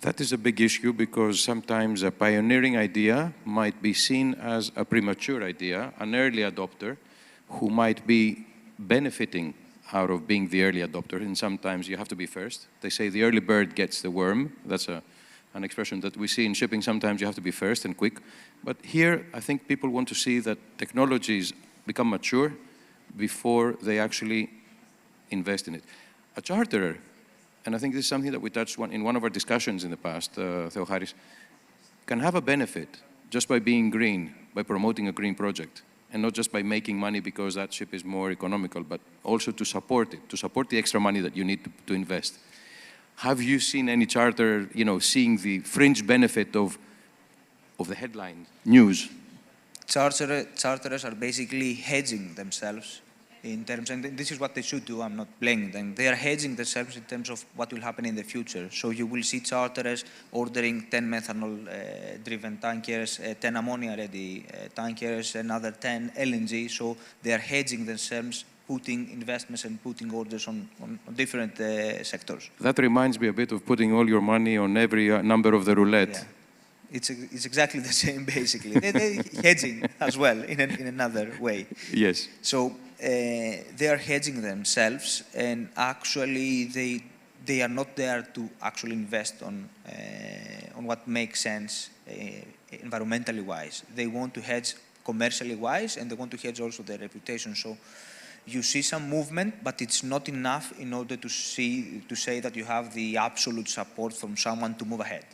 That is a big issue because sometimes a pioneering idea might be seen as a premature idea, an early adopter who might be benefiting out of being the early adopter, and sometimes you have to be first. They say the early bird gets the worm. That's an expression that we see in shipping. Sometimes you have to be first and quick. But here, I think people want to see that technologies become mature before they actually invest in it. A charterer, and I think this is something that we touched in one of our discussions in the past, Theocharis, can have a benefit just by being green, by promoting a green project, and not just by making money because that ship is more economical, but also to support it, to support the extra money that you need to invest. Have you seen any charter, seeing the fringe benefit of the headline news? Charterers are basically hedging themselves in terms, and this is what they should do, I'm not blaming them. They are hedging themselves in terms of what will happen in the future. So you will see charterers ordering 10 methanol-driven tankers, 10 ammonia-ready tankers, another 10 LNG. So they are hedging themselves, putting investments and putting orders on different sectors. That reminds me a bit of putting all your money on every number of the roulette. Yeah. It's exactly the same, basically. They're hedging as well in another way. Yes. So they are hedging themselves, and actually they are not there to actually invest on what makes sense environmentally wise. They want to hedge commercially wise, and they want to hedge also their reputation. So you see some movement, but it's not enough in order to say that you have the absolute support from someone to move ahead.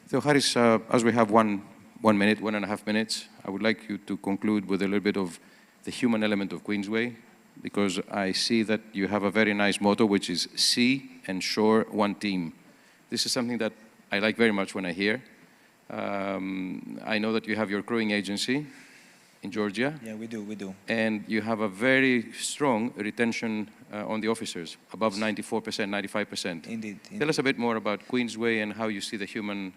Theocharis, as we have 1 minute, 1.5 minutes, I would like you to conclude with a little bit of the human element of Queensway, because I see that you have a very nice motto, which is sea and shore, one team. This is something that I like very much when I hear. I know that you have your crewing agency in Georgia. Yeah, we do. And you have a very strong retention on the officers, above 94%, 95%. Indeed. Tell us a bit more about Queensway and how you see the human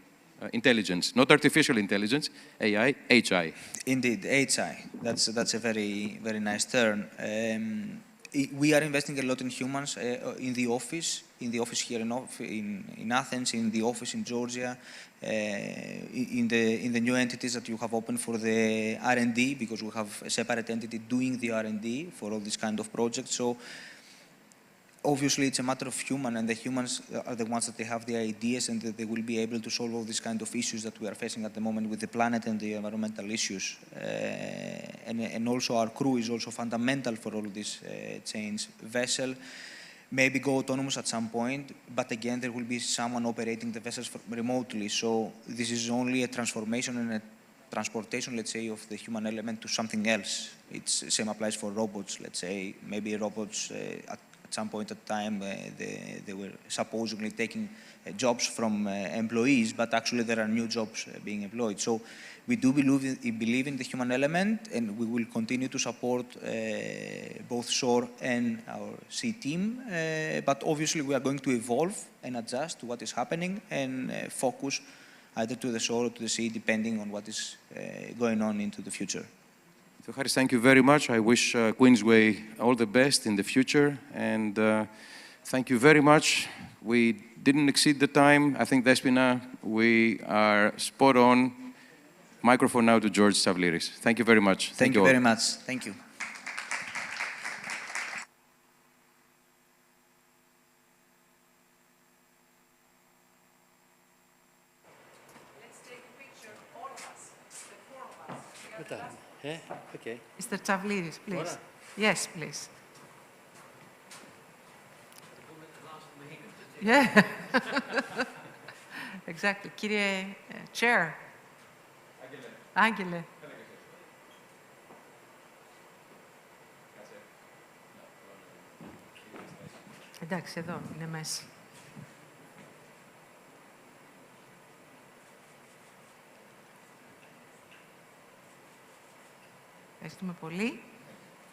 intelligence, not artificial intelligence, AI, HI. Indeed, HI. That's a very, very nice term. We are investing a lot in humans in the office here in Athens, in the office in Georgia, in the new entities that you have opened for the R&D, because we have a separate entity doing the R&D for all these kind of projects. So obviously, it's a matter of human, and the humans are the ones that they have the ideas, and that they will be able to solve all these kind of issues that we are facing at the moment with the planet and the environmental issues. And also our crew is also fundamental for all these change. Vessel maybe go autonomous at some point, but again, there will be someone operating the vessels remotely. So this is only a transformation and a transportation, let's say, of the human element to something else. It's same applies for robots, let's say. Maybe robots at some point of time, they were supposedly taking jobs from employees, but actually there are new jobs being employed. So we do believe in the human element, and we will continue to support both shore and our sea team. But obviously we are going to evolve and adjust to what is happening and focus either to the shore or to the sea, depending on what is going on into the future. Theocharis, thank you very much. I wish Queensway all the best in the future, and thank you very much. We didn't exceed the time. I think, Despina, we are spot on. Microphone now to George Savliris. Thank you very much. Thank you very much. Thank you. Yeah? Okay. Mr. Tsavliris, please. Yes, please. Yeah. Exactly. Kyrie Chair. Άγγελε. Εντάξει, εδώ, είναι μέσα. Ευχαριστούμε πολύ.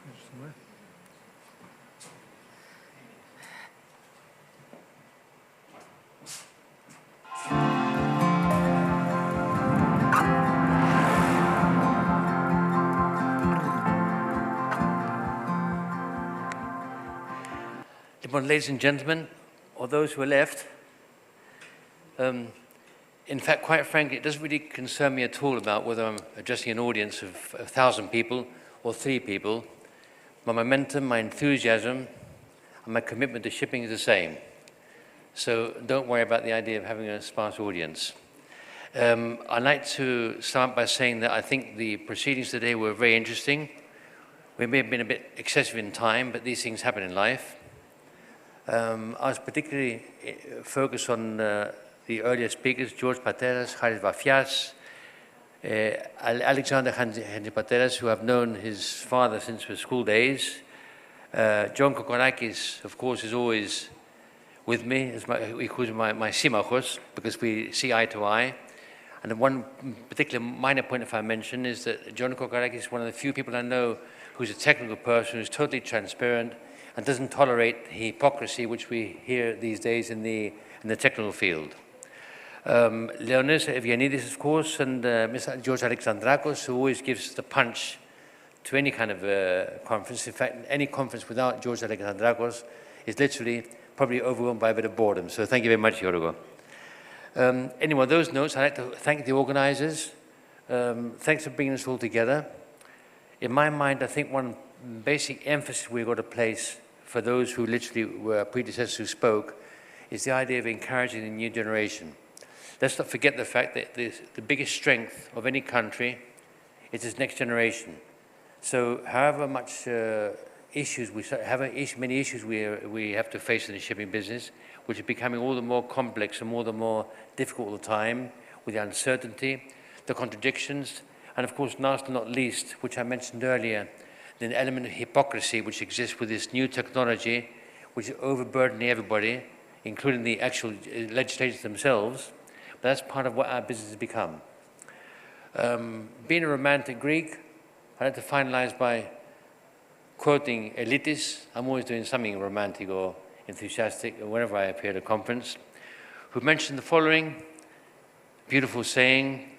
Ευχαριστούμε. Ladies and gentlemen, or those who are left, in fact, quite frankly, it doesn't really concern me at all about whether I'm addressing an audience of 1,000 people or 3 people. my momentum, my enthusiasm, and my commitment to shipping is the same. So don't worry about the idea of having a sparse audience. I'd like to start by saying that I think the proceedings today were very interesting. We may have been a bit excessive in time, but these things happen in life. I was particularly focused on the earlier speakers, George Pateras, Haris Vafias, Alexander Pateras, who I've known his father since his school days. John Kokorakis, of course, is always with me. He calls me my simachos, because we see eye to eye. And one particular minor point, if I mention, is that John Kokorakis is one of the few people I know who's a technical person, who's totally transparent, and doesn't tolerate hypocrisy, which we hear these days in the technical field. Leonis Evianidis, of course, and Mr. George Alexandrakos, who always gives the punch to any kind of conference. In fact, any conference without George Alexandrakos is literally probably overwhelmed by a bit of boredom. So thank you very much, Yorgo. Anyway, on those notes, I'd like to thank the organizers. Thanks for bringing us all together. In my mind, I think one basic emphasis we've got to place for those who literally were predecessors who spoke is the idea of encouraging the new generation. Let's not forget the fact that the biggest strength of any country is its next generation. So however much issues many issues we have to face in the shipping business, which is becoming all the more complex and all the more difficult all the time, with the uncertainty, the contradictions, and of course, last but not least, which I mentioned earlier, the element of hypocrisy which exists with this new technology, which is overburdening everybody, including the actual legislators themselves. But that's part of what our business has become. Being a romantic Greek, I'd like to finalize by quoting Elitis. I'm always doing something romantic or enthusiastic whenever I appear at a conference, who mentioned the following beautiful saying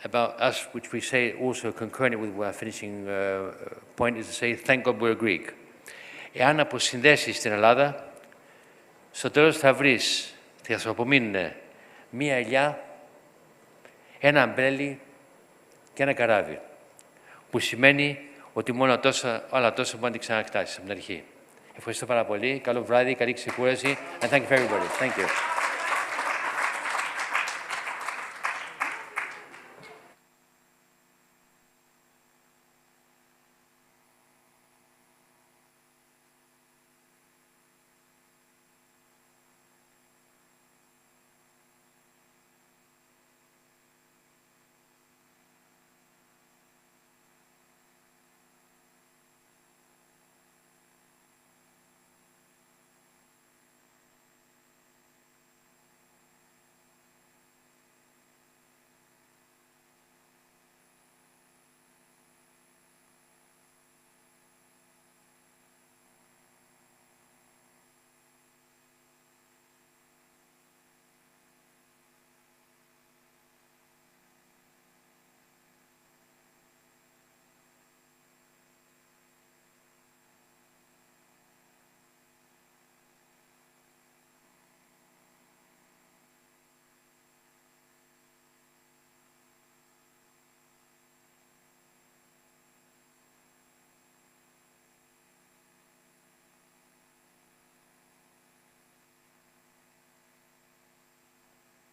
about us, which we say also concurrently with our finishing point, is to say, thank God we're Greek. Εάν αποσυνδέσεις την Ελλάδα, στο τέλος θα βρεις, θα σου απομείνουν μία ελιά, ένα αμπέλι και ένα καράβι, που σημαίνει ότι μόνο όλα τόσα μπορεί να την ξανακτάσεις από την αρχή. Ευχαριστώ πάρα πολύ. Καλό βράδυ, καλή ξεκούραση. And thank you for everybody. Thank you.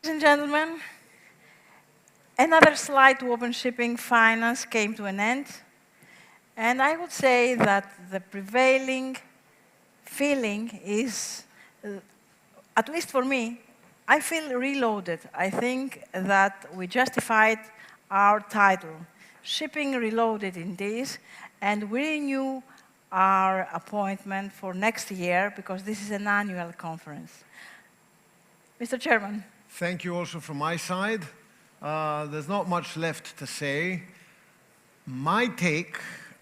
Ladies and gentlemen, another slide to open shipping finance came to an end. And I would say that the prevailing feeling is, at least for me, I feel reloaded. I think that we justified our title, Shipping Reloaded in this, and we renew our appointment for next year because this is an annual conference. Mr. Chairman. Thank you also from my side. There's not much left to say. My take,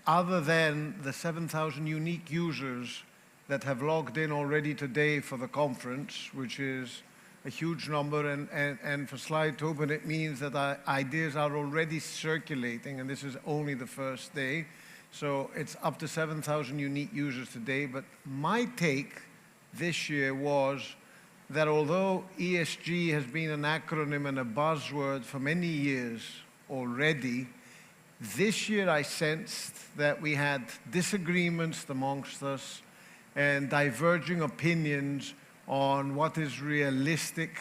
other than the 7,000 unique users that have logged in already today for the conference, which is a huge number, and for Slide2Open it means that our ideas are already circulating, and this is only the first day. So it's up to 7,000 unique users today. But my take this year was that although ESG has been an acronym and a buzzword for many years already, This year I sensed that we had disagreements amongst us and diverging opinions on what is realistic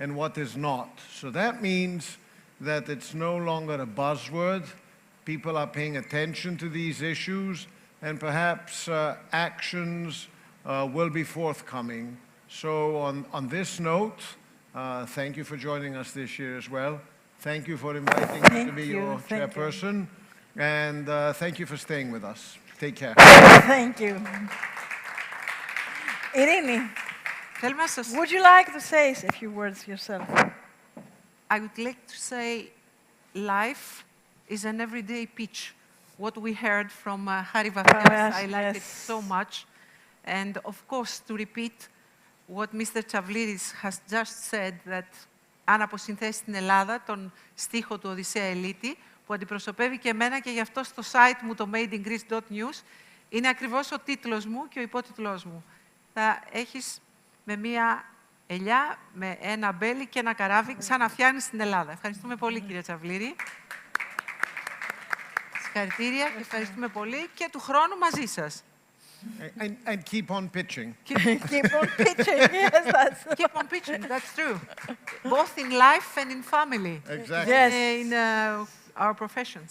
and what is not. So that means that it's no longer a buzzword. People are paying attention to these issues, and perhaps actions will be forthcoming. So on this note, thank you for joining us this year as well. Thank you for inviting me to be your chairperson, and thank you for staying with us. Take care. Thank you. Irini, would you like to say a few words yourself? I would like to say life is an everyday pitch. What we heard from Harry Vafias, I liked it so much. And of course, to repeat what Mr. Tsavliris has just said, that αν αποσυνθέσει την Ελλάδα, τον στίχο του Οδυσσέα Ελίτη, που αντιπροσωπεύει και εμένα και γι' αυτό στο site μου, το madeinGreece.news, είναι ακριβώς ο τίτλος μου και ο υπότιτλός μου. Θα έχεις με μία ελιά, με ένα μπέλι και ένα καράβι, ξαναφτιάνεις στην Ελλάδα. Ευχαριστούμε πολύ, κύριε Τσαβλήρη. Συγχαρητήρια και ευχαριστούμε πολύ και του χρόνου μαζί σας. And keep on pitching. Keep on pitching, yes, that's... Keep on pitching, that's true. Both in life and in family. Exactly. Yes. In our professions.